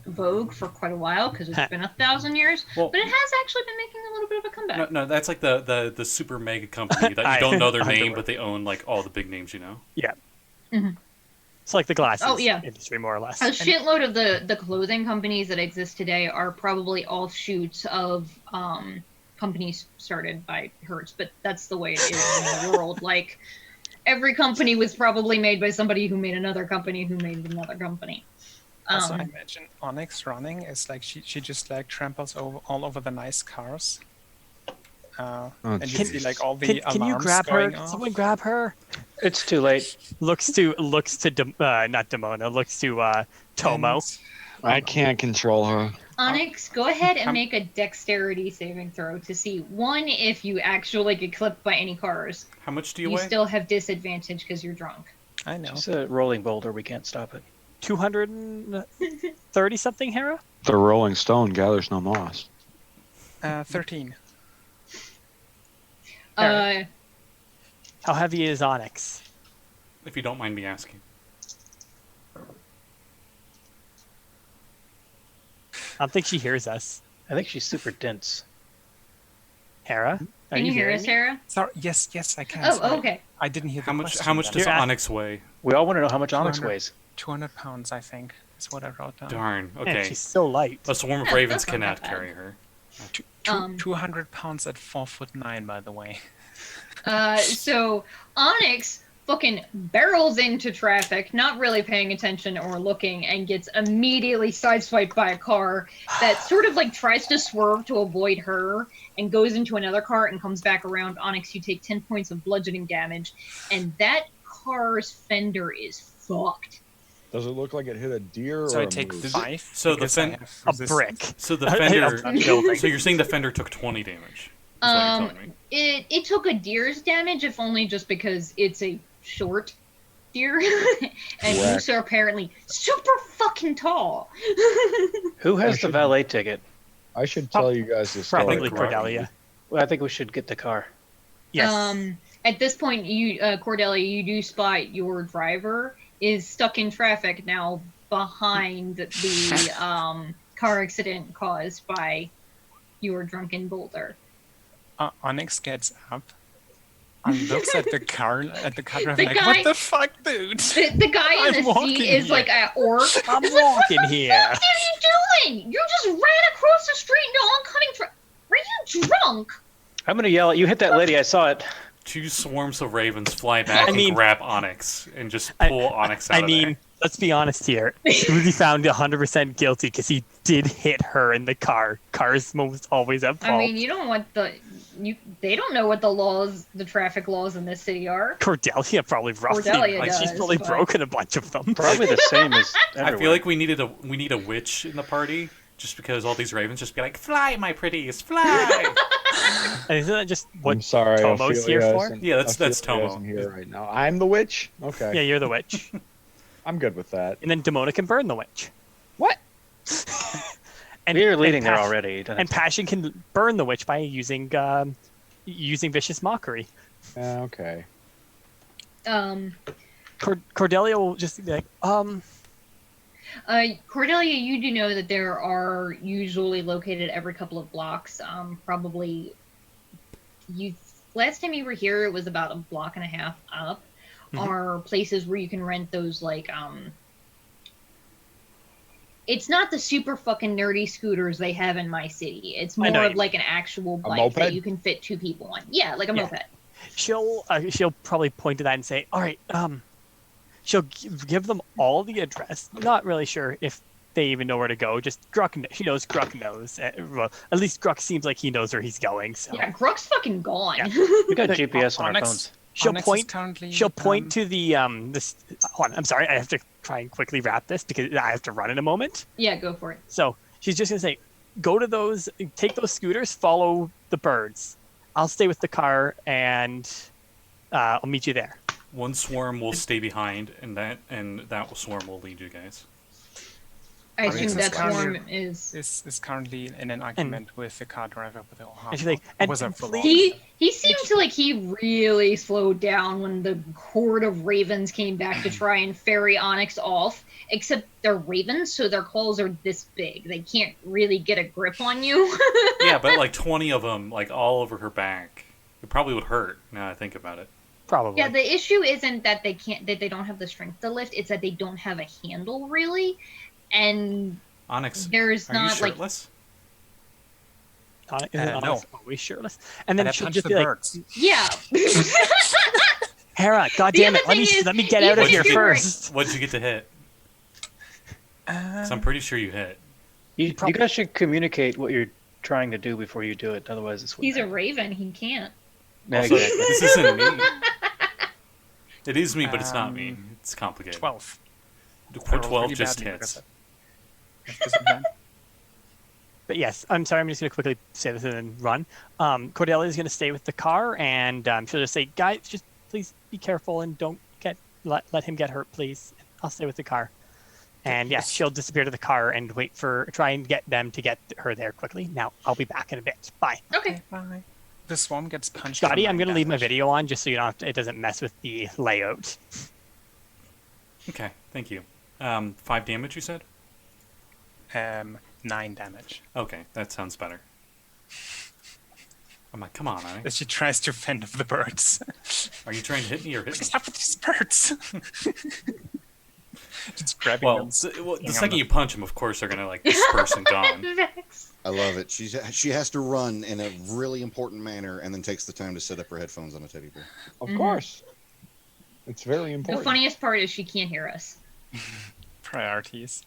Speaker 2: vogue for quite a while because it's been 1,000 years,
Speaker 4: Well-
Speaker 2: but it has actually been making a little bit of a comeback.
Speaker 4: No, that's like the super mega company that you don't know their name, but they own like all the big names, you know.
Speaker 1: Yeah.
Speaker 2: Mhm.
Speaker 1: It's like the glasses
Speaker 2: Oh, yeah.
Speaker 1: industry, more or less.
Speaker 2: A shitload of the clothing companies that exist today are probably offshoots of companies started by Hertz, but that's the way it is in the world. Like, every company was probably made by somebody who made another company who made another company.
Speaker 7: Also, I imagine Onyx running is like she just like tramples all over the nice cars. And you
Speaker 3: jeez.
Speaker 7: see like all the
Speaker 1: Can you
Speaker 7: alarms
Speaker 1: grab her?
Speaker 7: going
Speaker 1: Can
Speaker 7: off.
Speaker 1: someone grab her?
Speaker 5: It's too late.
Speaker 1: Looks to not Demona. Looks to Tomo.
Speaker 7: And
Speaker 3: I can't control her.
Speaker 2: Onyx, go ahead and make a dexterity saving throw to see, one, if you actually get clipped by any cars.
Speaker 4: How much do you
Speaker 2: You
Speaker 4: weigh?
Speaker 2: still have disadvantage because you're drunk.
Speaker 7: I know.
Speaker 5: It's a rolling boulder. We can't stop it.
Speaker 1: 230 something, Hera?
Speaker 3: The Rolling Stone gathers no moss.
Speaker 7: 13.
Speaker 2: Uh,
Speaker 1: How heavy is Onyx?
Speaker 4: If you don't mind me asking.
Speaker 1: I don't think she hears us.
Speaker 5: I think she's super dense.
Speaker 1: Hera? Are
Speaker 2: can you hear
Speaker 1: hearing
Speaker 2: us,
Speaker 1: me?
Speaker 2: Hera?
Speaker 7: Sorry. Yes, I can.
Speaker 2: Oh,
Speaker 7: Sorry.
Speaker 2: okay.
Speaker 7: I didn't hear the
Speaker 4: How much?
Speaker 7: question.
Speaker 4: How much
Speaker 7: then.
Speaker 4: does
Speaker 1: You're at-
Speaker 4: Onyx weigh?
Speaker 5: We all want to know how much Onyx
Speaker 7: 200.
Speaker 5: weighs.
Speaker 7: 200 pounds, I think, is what I wrote down.
Speaker 4: Darn.
Speaker 1: Man,
Speaker 4: Okay.
Speaker 1: she's so light.
Speaker 4: A swarm of
Speaker 2: Yeah,
Speaker 4: ravens
Speaker 2: that's not
Speaker 4: cannot
Speaker 2: that
Speaker 4: carry her.
Speaker 7: 200 pounds at 4'9", by the way.
Speaker 2: So Onyx fucking barrels into traffic, not really paying attention or looking, and gets immediately sideswiped by a car that sort of like tries to swerve to avoid her and goes into another car and comes back around. Onyx, you take 10 points of bludgeoning damage, and that car's fender is fucked.
Speaker 3: Does it look like it hit a deer
Speaker 7: So
Speaker 3: or
Speaker 7: I
Speaker 3: a
Speaker 7: take
Speaker 3: moose?
Speaker 7: 5.
Speaker 4: So the
Speaker 7: because I
Speaker 4: fen-
Speaker 7: have
Speaker 1: A
Speaker 7: resistance.
Speaker 1: brick.
Speaker 4: So the
Speaker 1: A
Speaker 4: fender.
Speaker 1: building.
Speaker 4: So you're saying the fender took 20 damage? Is what you're telling me.
Speaker 2: It took a deer's damage, if only just because it's a short deer, and
Speaker 3: Whack.
Speaker 2: moose are apparently super fucking tall.
Speaker 5: Who has the
Speaker 3: should-
Speaker 5: valet ticket?
Speaker 3: I should tell you guys this story.
Speaker 1: Probably
Speaker 4: Gurk.
Speaker 1: Cordelia.
Speaker 5: Well, I think we should get the car.
Speaker 1: Yes.
Speaker 2: At this point, you Cordelia, you do spot your driver is stuck in traffic now behind the car accident caused by your drunken boulder.
Speaker 7: Onyx gets up and looks at the car driver
Speaker 2: The
Speaker 7: like,
Speaker 2: guy-
Speaker 7: what the fuck, dude?
Speaker 2: The guy in
Speaker 7: I'm
Speaker 2: the
Speaker 7: walking
Speaker 2: seat is
Speaker 7: here.
Speaker 2: like an orc.
Speaker 1: I'm walking here.
Speaker 2: What are you doing? You just ran across the street into oncoming traffic. Were you drunk?
Speaker 5: I'm gonna yell at you. Hit that lady. I saw it.
Speaker 4: 2 swarms of ravens fly back
Speaker 1: I mean-
Speaker 4: and grab Onyx and just pull Onyx out
Speaker 1: I
Speaker 4: of
Speaker 1: mean,
Speaker 4: there.
Speaker 1: let's be honest here. He would be found 100% guilty because he did hit her in the car. Cars most always at fault.
Speaker 2: I mean, you don't want they don't know what the traffic laws in this city are.
Speaker 1: Cordelia probably roughly.
Speaker 2: Cordelia
Speaker 1: Like, she's
Speaker 2: does,
Speaker 1: probably
Speaker 2: but-
Speaker 1: broken a bunch of them.
Speaker 5: Probably the same as
Speaker 4: I
Speaker 5: everywhere.
Speaker 4: feel like we need a witch in the party, just because all these ravens just be like, "Fly, my pretties, fly!"
Speaker 1: And isn't that just what?
Speaker 3: I'm sorry.
Speaker 1: Tomo's
Speaker 3: Ophelia
Speaker 1: here for?
Speaker 3: isn't-
Speaker 4: Yeah, that's
Speaker 3: Ophelia
Speaker 4: Tomo.
Speaker 3: isn't here right now. I'm the witch. Okay,
Speaker 1: Yeah, you're the witch.
Speaker 3: I'm good with that.
Speaker 1: And then Demona can burn the witch.
Speaker 3: What?
Speaker 1: And
Speaker 5: We're leading
Speaker 1: and
Speaker 5: there
Speaker 1: Pas-
Speaker 5: already. You don't
Speaker 1: And
Speaker 5: have to-
Speaker 1: Passion can burn the witch by using vicious mockery.
Speaker 3: Okay.
Speaker 1: Cordelia will just be like,
Speaker 2: Cordelia, you do know that there are usually located every couple of blocks. Probably, last time you were here, it was about a block and a half up. Are places where you can rent those like It's not the super fucking nerdy scooters they have in my city. It's
Speaker 1: I know
Speaker 2: more
Speaker 1: you
Speaker 2: of like an actual bike
Speaker 3: moped?
Speaker 2: that you can fit 2 people on. Yeah, like a
Speaker 1: Yeah.
Speaker 2: moped.
Speaker 1: she'll probably point to that and say, all right, she'll give them all the address. Not really sure if they even know where to go. Just she knows Gurk knows. Well, at least Gurk seems like he knows where he's going. So
Speaker 2: Yeah, Gruk's fucking gone.
Speaker 1: Yeah.
Speaker 5: We got
Speaker 1: Like,
Speaker 5: GPS on our
Speaker 7: Onyx-
Speaker 5: phones.
Speaker 1: she'll
Speaker 7: Onyx is
Speaker 1: point.
Speaker 7: currently,
Speaker 1: She'll point to the this. Hold on, I'm sorry. I have to try and quickly wrap this because I have to run in a moment.
Speaker 2: Yeah, go for it.
Speaker 1: So she's just gonna say, go to those, take those scooters, follow the birds. I'll stay with the car, and I'll meet you there.
Speaker 4: One swarm will stay behind, and that swarm will lead you guys.
Speaker 2: I
Speaker 7: Onyx
Speaker 2: assume
Speaker 7: is
Speaker 2: that
Speaker 7: currently-
Speaker 2: swarm is.
Speaker 7: is currently in an argument with the car driver with the
Speaker 1: And she's like, and
Speaker 7: was a
Speaker 1: please-
Speaker 2: He seemed to like he really slowed down when the horde of ravens came back to try and ferry Onyx off. Except they're ravens, so their claws are this big. They can't really get a grip on you.
Speaker 4: Yeah, but like 20 of them, like all over her back. It probably would hurt. Now I think about it.
Speaker 1: Probably.
Speaker 2: Yeah, the issue isn't that they don't have the strength to lift. It's that they don't have a handle really, and
Speaker 4: Onyx,
Speaker 2: there's
Speaker 4: are you
Speaker 2: not like
Speaker 4: shirtless?
Speaker 1: Isn't
Speaker 7: no.
Speaker 1: Onyx always shirtless? And then
Speaker 7: I
Speaker 1: she'll
Speaker 7: punch
Speaker 1: just
Speaker 7: the
Speaker 1: be like,
Speaker 7: birds.
Speaker 2: yeah.
Speaker 1: Hera,
Speaker 2: The
Speaker 1: goddammit,
Speaker 2: other
Speaker 1: let me
Speaker 2: thing is,
Speaker 1: let me get out of
Speaker 2: even
Speaker 1: here
Speaker 2: if you were-
Speaker 1: first.
Speaker 4: What'd you get to hit? 'Cause I'm pretty sure you hit.
Speaker 5: You
Speaker 1: probably-
Speaker 5: guys should communicate what you're trying to do before you do it. Otherwise, it's
Speaker 2: He's a raven. He can't.
Speaker 5: Yeah,
Speaker 4: Also,
Speaker 5: exactly.
Speaker 4: this isn't me. It is me, but it's not me. It's complicated.
Speaker 7: 12.
Speaker 4: For
Speaker 7: I rolled
Speaker 4: 12
Speaker 7: really
Speaker 4: just
Speaker 7: badly
Speaker 4: hits.
Speaker 7: because of-
Speaker 1: But yes, I'm sorry. I'm just going to quickly say this and then run. Cordelia is going to stay with the car, and she'll just say, "Guys, just please be careful and don't let him get hurt, please. I'll stay with the car." And yes, she'll disappear to the car and try and get them to get her there quickly. Now I'll be back in a bit. Bye.
Speaker 2: Okay.
Speaker 7: Bye. The swarm gets punched.
Speaker 1: Scotty, I'm
Speaker 7: going to
Speaker 1: leave my video on just so you don't have to, it doesn't mess with the layout.
Speaker 4: Okay, thank you. 5 damage, you said?
Speaker 7: 9 damage.
Speaker 4: Okay, that sounds better. I'm like, come on, Onyx.
Speaker 7: As she tries to fend off the birds.
Speaker 4: Are you trying to hit me or hit me?
Speaker 7: Stop with these birds! Just grabbing
Speaker 4: Well,
Speaker 7: them.
Speaker 4: the second you punch them, of course, they're gonna like disperse and gone.
Speaker 2: Vex.
Speaker 6: I love it. She has to run in a really important manner and then takes the time to set up her headphones on a teddy bear.
Speaker 3: Of course. It's very important.
Speaker 2: The funniest part is she can't hear us.
Speaker 7: Priorities.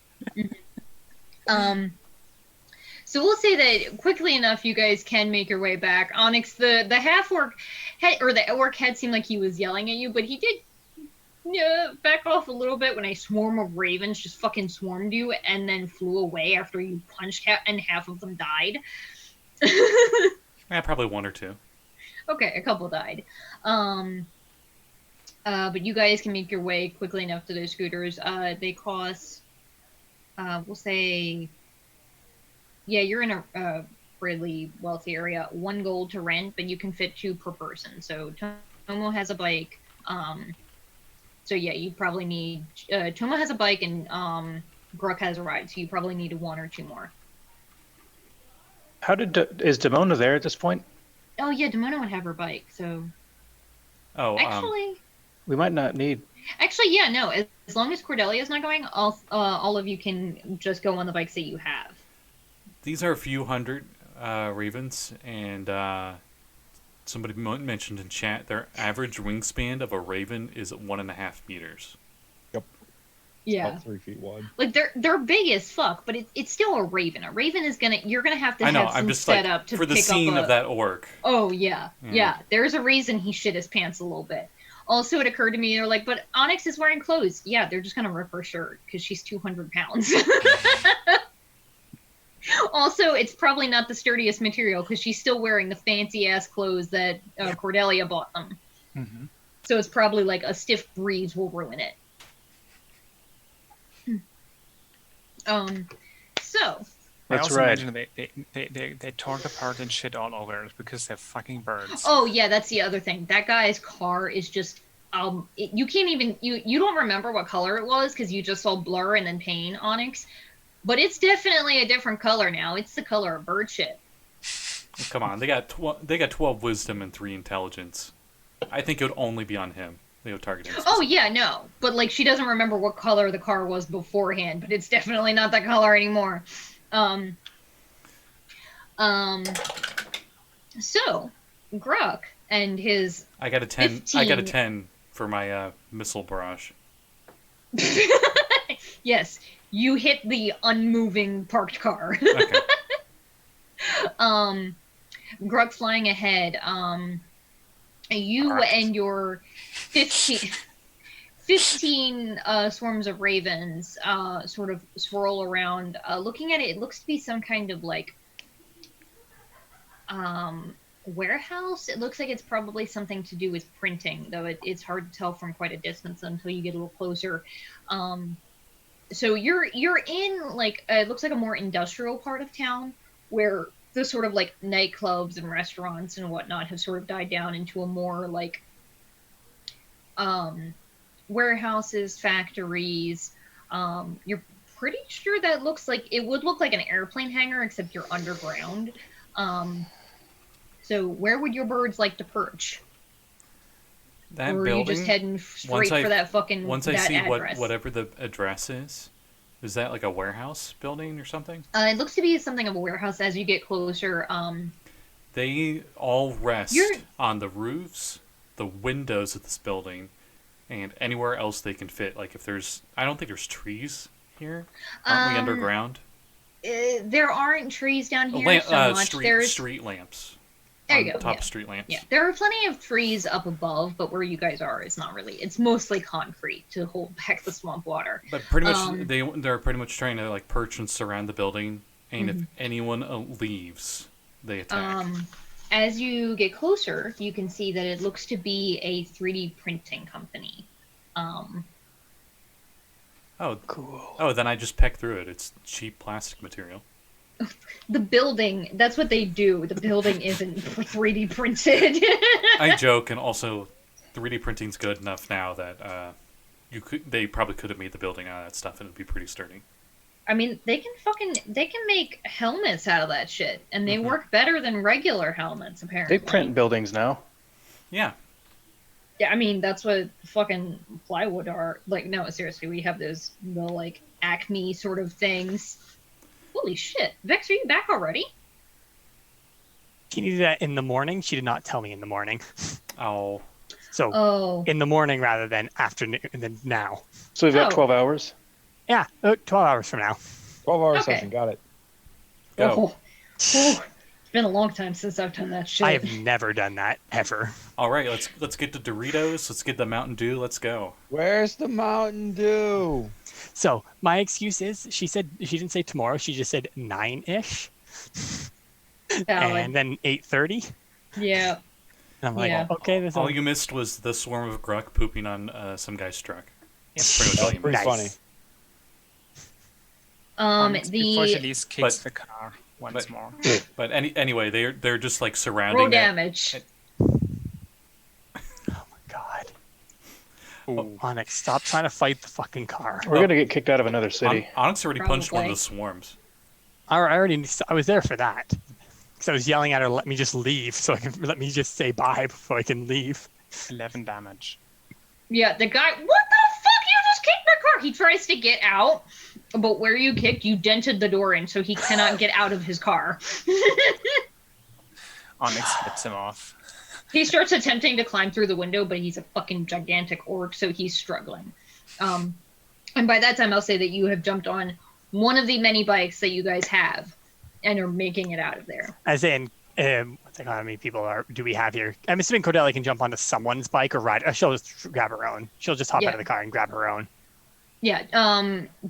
Speaker 2: So we'll say that quickly enough, you guys can make your way back. Onyx, the half orc, the orc head seemed like he was yelling at you, but he did back off a little bit when a swarm of ravens just fucking swarmed you and then flew away after you punched and half of them died.
Speaker 4: Yeah, probably 1 or 2.
Speaker 2: Okay, a couple died. But you guys can make your way quickly enough to those scooters. They cost, we'll say, yeah, you're in a really wealthy area. 1 gold to rent, but you can fit 2 per person. So Tomo has a bike. So yeah, you probably need, Tomo has a bike and Gurk has a ride, so you probably need 1 or 2 more.
Speaker 5: How is Demona there at this point?
Speaker 2: Oh yeah, Demona would have her bike, so...
Speaker 4: Oh,
Speaker 2: Actually...
Speaker 5: We might not need.
Speaker 2: Actually, yeah, no. As long as Cordelia's not going, all of you can just go on the bikes that you have.
Speaker 4: these are a few hundred ravens, and somebody mentioned in chat their average wingspan of a raven is 1.5 meters.
Speaker 2: Yeah,
Speaker 3: about 3 feet wide.
Speaker 2: like they're big as fuck, but it's still a raven. A raven is you're gonna have to
Speaker 4: I know.
Speaker 2: have some
Speaker 4: I'm just
Speaker 2: setup
Speaker 4: like
Speaker 2: to
Speaker 4: for the
Speaker 2: pick
Speaker 4: scene
Speaker 2: up
Speaker 4: of that orc.
Speaker 2: Oh yeah,
Speaker 4: Yeah.
Speaker 2: yeah. There's a reason he shit his pants a little bit. Also, it occurred to me, they're like, but Onyx is wearing clothes. Yeah, they're just gonna rip her shirt because she's 200 pounds. Also, it's probably not the sturdiest material because she's still wearing the fancy ass clothes that Cordelia bought them.
Speaker 7: Mm-hmm.
Speaker 2: So it's probably like a stiff breeze will ruin it. So
Speaker 7: I
Speaker 5: That's
Speaker 7: also
Speaker 5: right.
Speaker 7: imagine they tore it apart and shit all over it because they're fucking birds.
Speaker 2: oh yeah, that's the other thing. That guy's car is just you can't even you don't remember what color it was because you just saw blur and then pain Onyx, but it's definitely a different color now. It's the color of bird shit.
Speaker 4: Come on, they got 12 wisdom and 3 intelligence. I think it would only be on him. They would target him.
Speaker 2: Oh yeah, no, but like she doesn't remember what color the car was beforehand, but it's definitely not that color anymore. So Gurk and his
Speaker 4: I got a 10.
Speaker 2: 15.
Speaker 4: I got a 10 for my missile barrage.
Speaker 2: yes, you hit the unmoving parked car.
Speaker 4: Okay.
Speaker 2: Gurk flying ahead. You
Speaker 7: Correct.
Speaker 2: and your 15 swarms of ravens sort of swirl around. Looking at it, it looks to be some kind of like warehouse. It looks like it's probably something to do with printing, though it's hard to tell from quite a distance until you get a little closer. So you're in like it looks like a more industrial part of town where the sort of like nightclubs and restaurants and whatnot have sort of died down into a more like warehouses, factories. You're pretty sure that looks like it would look like an airplane hangar, except you're underground. So where would your birds like to perch?
Speaker 4: That
Speaker 2: or are
Speaker 4: building.
Speaker 2: you just heading straight for that fucking
Speaker 4: Once I
Speaker 2: that
Speaker 4: see
Speaker 2: address?
Speaker 4: whatever the address is that like a warehouse building or something?
Speaker 2: It looks to be something of a warehouse as you get closer.
Speaker 4: They all rest
Speaker 2: You're-
Speaker 4: on the roofs, the windows of this building, and anywhere else they can fit. Like if there's, I don't think there's trees here. Aren't we underground?
Speaker 2: There aren't trees down here so much.
Speaker 4: Street lamps.
Speaker 2: There you go,
Speaker 4: Top
Speaker 2: yeah.
Speaker 4: street lamps.
Speaker 2: Yeah, there are plenty of trees up above, but where you guys are, it's not really. It's mostly concrete to hold back the swamp water.
Speaker 4: But pretty much they're pretty much trying to like perch and surround the building And if anyone leaves, they attack.
Speaker 2: As you get closer, you can see that it looks to be a 3D printing company.
Speaker 4: Oh,
Speaker 5: Cool.
Speaker 4: oh, then I just peck through it. It's cheap plastic material.
Speaker 2: The building, that's what they do. The building isn't 3D printed.
Speaker 4: I joke, and also 3D printing's good enough now that they probably could have made the building out of that stuff and it'd be pretty sturdy.
Speaker 2: I mean, they can make helmets out of that shit, and they work better than regular helmets, apparently.
Speaker 5: They print buildings now.
Speaker 4: Yeah.
Speaker 2: Yeah, I mean, that's what fucking plywood are. Like, no, seriously, we have the like, Acme sort of things. Holy shit. Vex, are you back already?
Speaker 1: Can you do that in the morning? She did not tell me in the morning.
Speaker 4: Oh.
Speaker 1: So in the morning rather than afternoon, than now.
Speaker 5: So we've got
Speaker 2: Oh.
Speaker 5: 12 hours.
Speaker 1: Yeah, 12 hours from now.
Speaker 3: 12-hour
Speaker 2: Okay.
Speaker 3: session. Got it.
Speaker 4: Go.
Speaker 2: Oh, it's been a long time since I've done that shit.
Speaker 1: I have never done that ever.
Speaker 4: All right, let's get the Doritos. Let's get the Mountain Dew. Let's go.
Speaker 3: Where's the Mountain Dew?
Speaker 1: So my excuse is, she didn't say tomorrow. She just said 9-ish,
Speaker 2: Valid.
Speaker 1: and then 8:30.
Speaker 2: Yeah.
Speaker 1: And I'm like,
Speaker 2: Yeah.
Speaker 1: okay, this
Speaker 4: All you missed was the swarm of Gurk pooping on some guy's truck. That's pretty much all you
Speaker 3: Pretty
Speaker 4: missed.
Speaker 3: funny.
Speaker 7: Before she
Speaker 2: The
Speaker 7: leaves, kicks
Speaker 4: but-
Speaker 7: the car once
Speaker 4: but-
Speaker 7: more.
Speaker 4: But anyway, they're just like surrounding
Speaker 2: road
Speaker 4: it.
Speaker 2: damage.
Speaker 1: God,
Speaker 7: Ooh.
Speaker 1: Onyx, stop trying to fight the fucking car.
Speaker 5: We're gonna get kicked out of another city.
Speaker 4: Onyx already punched one of
Speaker 2: Probably.
Speaker 4: the swarms.
Speaker 1: I was there for that. Because I was yelling at her, let me just leave, so let me just say bye before I can leave.
Speaker 7: 11 damage.
Speaker 2: Yeah, the guy, what the fuck? You just kicked my car! He tries to get out, but where you kicked, you dented the door in, so he cannot get out of his car.
Speaker 7: Onyx flips him off.
Speaker 2: He starts attempting to climb through the window, but he's a fucking gigantic orc, so he's struggling. And by that time, I'll say that you have jumped on one of the many bikes that you guys have, and are making it out of there.
Speaker 1: As in, what's it called? How many people do we have here? I'm assuming Cordelia can jump onto someone's bike or ride. She'll just grab her own. She'll just hop
Speaker 2: Yeah.
Speaker 1: out of the car and grab her own.
Speaker 2: Yeah,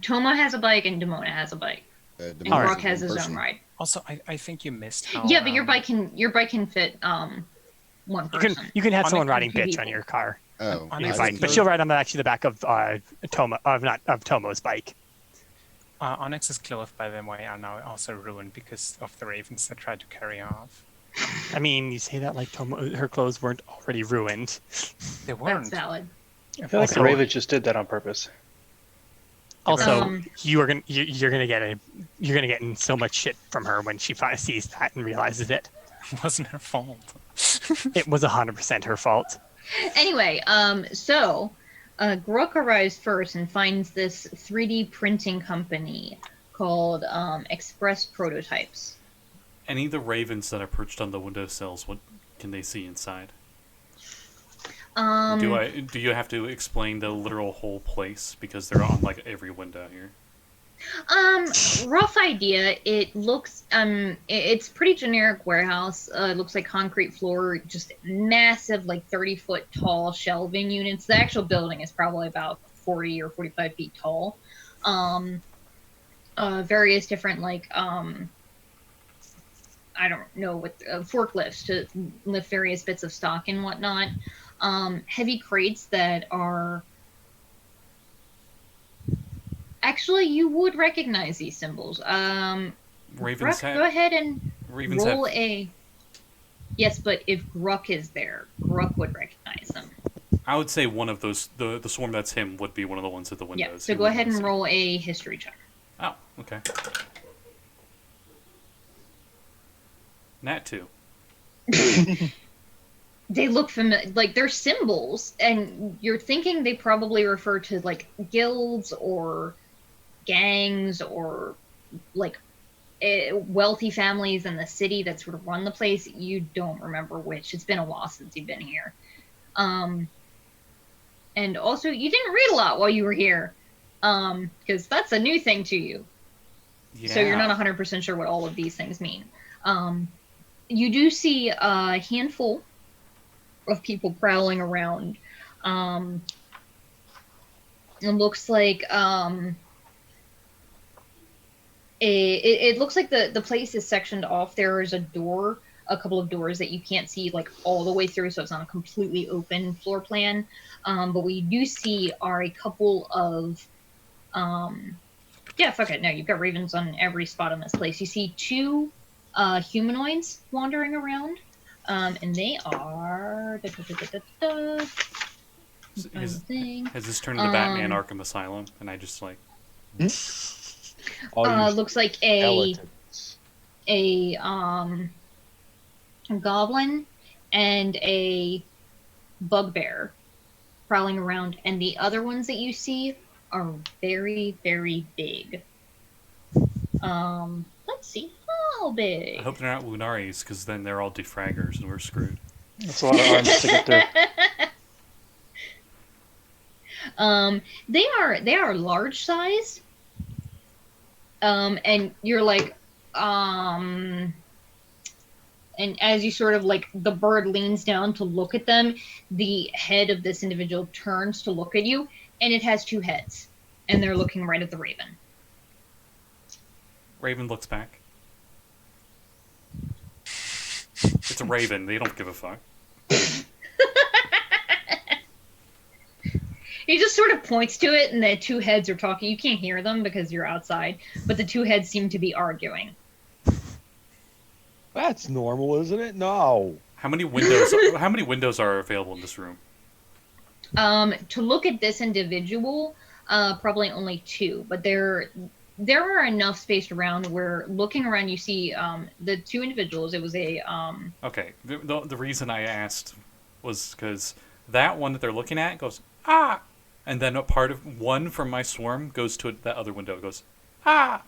Speaker 2: Tomo has a bike and Demona has a bike. And
Speaker 6: Demona's
Speaker 2: Brock
Speaker 6: a
Speaker 2: has his
Speaker 6: person.
Speaker 2: own ride.
Speaker 7: Also, I think you missed how.
Speaker 2: Yeah, but your bike can fit one
Speaker 1: You
Speaker 2: person.
Speaker 1: can have
Speaker 7: Onyx
Speaker 1: someone
Speaker 7: and
Speaker 1: riding
Speaker 2: two
Speaker 1: bitch
Speaker 2: people.
Speaker 1: on your car.
Speaker 6: Oh,
Speaker 7: On
Speaker 1: Your
Speaker 7: Onyx
Speaker 1: bike,
Speaker 7: is
Speaker 1: but she'll ride on actually the back of Tomo's bike.
Speaker 7: Onyx's clothes, by the way, are now also ruined because of the ravens that tried to carry off.
Speaker 1: I mean, you say that like her clothes weren't already ruined.
Speaker 7: They
Speaker 2: That's
Speaker 7: weren't.
Speaker 2: valid.
Speaker 5: I feel like the
Speaker 1: Also-
Speaker 5: Ravens just did that on purpose.
Speaker 1: Also, you're gonna get in so much shit from her when she finally sees that and realizes it.
Speaker 7: It wasn't her fault.
Speaker 1: It was 100% her fault.
Speaker 2: Anyway, so Gurk arrives first and finds this 3D printing company called Express Prototypes.
Speaker 4: Any of the ravens that are perched on the windowsills, what can they see inside? Do you have to explain the literal whole place because they're on like every window here?
Speaker 2: Rough idea. It looks it's pretty generic warehouse. It looks like concrete floor, just massive, like 30-foot tall shelving units. The actual building is probably about 40 or 45 feet tall. Various different like I don't know what forklifts to lift various bits of stock and whatnot. Heavy crates that are. Actually, you would recognize these symbols.
Speaker 4: Ravens
Speaker 2: Gurk,
Speaker 4: have
Speaker 2: go ahead and
Speaker 4: ravens
Speaker 2: roll
Speaker 4: have.
Speaker 2: a. Yes, but if Gurk is there, Gurk would recognize them.
Speaker 4: I would say one of those, the swarm that's him, would be one of the ones at the windows.
Speaker 2: Yeah, so
Speaker 4: He
Speaker 2: go
Speaker 4: would
Speaker 2: ahead
Speaker 4: wanna
Speaker 2: and
Speaker 4: see.
Speaker 2: roll a history check.
Speaker 4: Oh, okay. Nat 2.
Speaker 2: They look familiar, like they're symbols, and you're thinking they probably refer to like guilds or gangs or like wealthy families in the city that sort of run the place. You don't remember which. It's been a while since you've been here. And also, you didn't read a lot while you were here, because that's a new thing to you.
Speaker 4: Yeah.
Speaker 2: So you're not 100% sure what all of these things mean. You do see a handful of people prowling around. It looks like it looks like the place is sectioned off. There is a couple of doors that you can't see like all the way through, so it's not a completely open floor plan. But what you do see are a couple of yeah, fuck it. No, you've got ravens on every spot in this place. You see two humanoids wandering around, and they are.
Speaker 4: Has this turned into Batman Arkham Asylum? And I just like.
Speaker 2: Looks like a goblin and a bugbear prowling around, and the other ones that you see are very, very big. Let's see how big.
Speaker 4: I hope they're not Lunaris, because then they're all De-Fraggers and we're screwed.
Speaker 5: That's a lot of arms to get through.
Speaker 2: They are large sized. And you're like, and as you sort of like, the bird leans down to look at them, the head of this individual turns to look at you, and it has two heads, and they're looking right at the raven.
Speaker 4: Raven looks back. It's a raven. They don't give a fuck.
Speaker 2: He just sort of points to it, and the two heads are talking. You can't hear them because you're outside, but the two heads seem to be arguing.
Speaker 3: That's normal, isn't it? No.
Speaker 4: How many windows are available in this room?
Speaker 2: To look at this individual, probably only two, but there are enough spaced around where looking around you see the two individuals. It was a
Speaker 4: Okay, the reason I asked was because that one that they're looking at goes ah, and then a part of one from my swarm goes to that other window. It goes ah.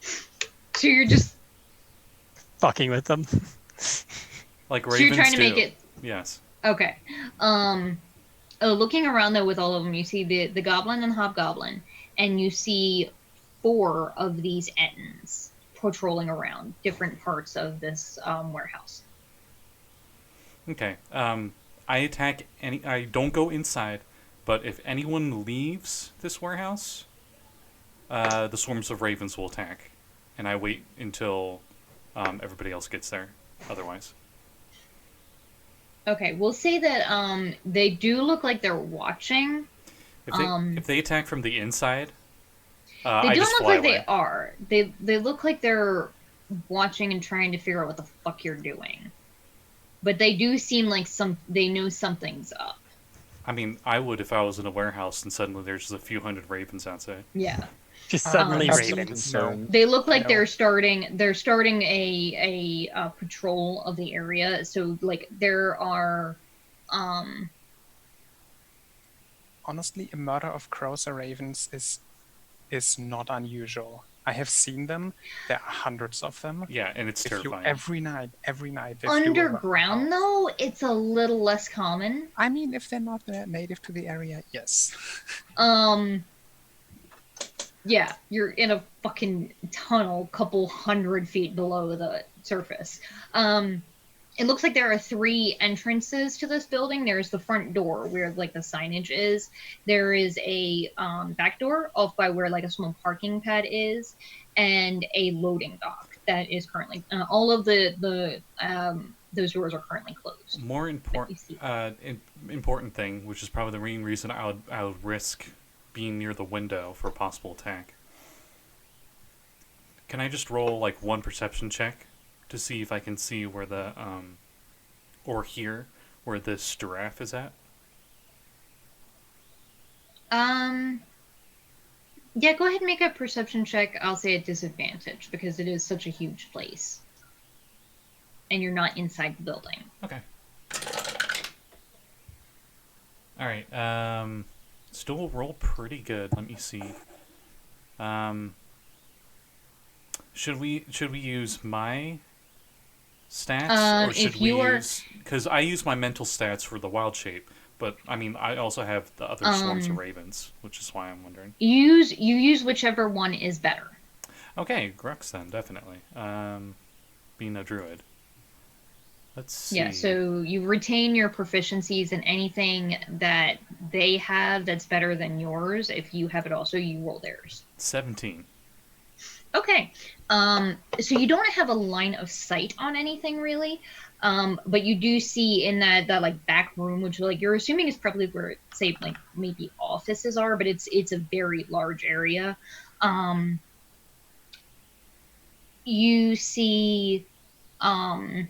Speaker 2: So you're just
Speaker 1: fucking with them.
Speaker 4: Like
Speaker 2: so
Speaker 4: ravens
Speaker 2: you're trying to make
Speaker 4: do.
Speaker 2: it
Speaker 4: Yes.
Speaker 2: okay. Looking around though with all of them, you see the goblin and hobgoblin, and you see 4 of these ettins patrolling around different parts of this warehouse.
Speaker 4: Okay. I attack I don't go inside, but if anyone leaves this warehouse, the swarms of ravens will attack, and I wait until everybody else gets there. Otherwise.
Speaker 2: Okay, we'll say that they do look like they're watching.
Speaker 4: If they attack from the inside,
Speaker 2: they
Speaker 4: I
Speaker 2: don't
Speaker 4: just
Speaker 2: look
Speaker 4: fly
Speaker 2: like
Speaker 4: away.
Speaker 2: they are. They look like they're watching and trying to figure out what the fuck you're doing. But they do seem like they know something's up.
Speaker 4: I mean, I would if I was in a warehouse and suddenly there's just a few hundred ravens outside.
Speaker 2: Yeah.
Speaker 1: Just suddenly
Speaker 7: Absolutely
Speaker 1: ravens.
Speaker 7: no.
Speaker 2: They look like
Speaker 7: No.
Speaker 2: they're starting a patrol of the area. So like there are
Speaker 7: Honestly, a murder of crows or ravens is not unusual. I have seen them. There are hundreds of them.
Speaker 4: Yeah, and it's
Speaker 7: If you,
Speaker 4: terrifying.
Speaker 7: every night. If you
Speaker 2: underground though, it's a little less common.
Speaker 7: I mean, if they're not native to the area, yes.
Speaker 2: Yeah, you're in a fucking tunnel, couple 100 feet below the surface. It looks like there are 3 entrances to this building. There's the front door where like the signage is. There is a back door off by where like a small parking pad is, and a loading dock that is currently all of those doors are currently closed.
Speaker 4: More important thing, which is probably the main reason I would risk being near the window for a possible attack. Can I just roll like one perception check to see if I can see where the or hear where this giraffe is at?
Speaker 2: Yeah, go ahead and make a perception check. I'll say at disadvantage because it is such a huge place. And you're not inside the building.
Speaker 4: Okay. Alright, still roll pretty good. Let me see. Should we use my stats, or should we use? Because I use my mental stats for the wild shape, but I mean I also have the other swarms of ravens, which is why I'm wondering.
Speaker 2: You use whichever one is better.
Speaker 4: Okay, Grux then definitely. Being a druid. Let's see.
Speaker 2: Yeah, so you retain your proficiencies in anything that they have that's better than yours. If you have it also, you roll theirs.
Speaker 4: 17.
Speaker 2: Okay. So you don't have a line of sight on anything really, but you do see in that like back room, which like you're assuming is probably where say like maybe offices are, but it's a very large area. You see a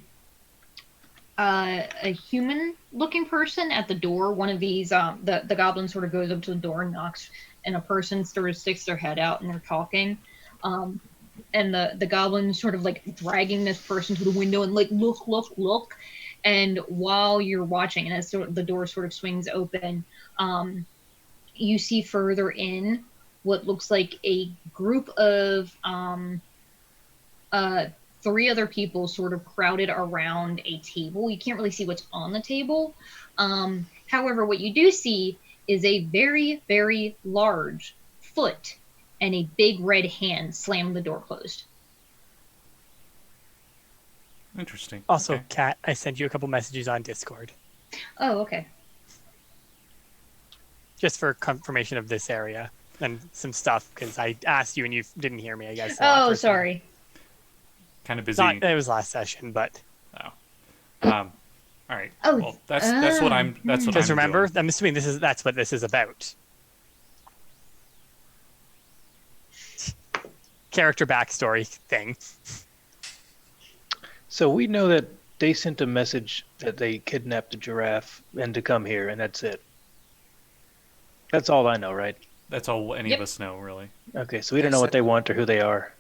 Speaker 2: human-looking person at the door. One of these, the goblin sort of goes up to the door and knocks, and a person sort of sticks their head out and they're talking. And the goblin sort of like dragging this person to the window and like look. And while you're watching, and as the door sort of swings open, you see further in what looks like a group of 3 other people sort of crowded around a table. You can't really see what's on the table. However, what you do see is a very, very large foot and a big red hand slam the door closed.
Speaker 4: Interesting.
Speaker 1: Also,
Speaker 4: Okay.
Speaker 1: Kat, I sent you a couple messages on Discord
Speaker 2: Oh, okay.
Speaker 1: just for confirmation of this area and some stuff because I asked you and you didn't hear me. I guess.
Speaker 2: Oh, sorry.
Speaker 4: Kind of busy.
Speaker 1: It was last session, but
Speaker 4: Oh. All right.
Speaker 2: Oh,
Speaker 4: Well, that's what I'm. That's what
Speaker 1: just
Speaker 4: I'm
Speaker 1: remember,
Speaker 4: doing.
Speaker 1: I'm assuming that's what this is about. Character backstory thing.
Speaker 5: So we know that they sent a message that they kidnapped the giraffe and to come here, and that's it. That's all I know, right?
Speaker 4: That's all any
Speaker 2: Yep.
Speaker 4: of us know, really.
Speaker 5: Okay, so we don't know what they want or who they are.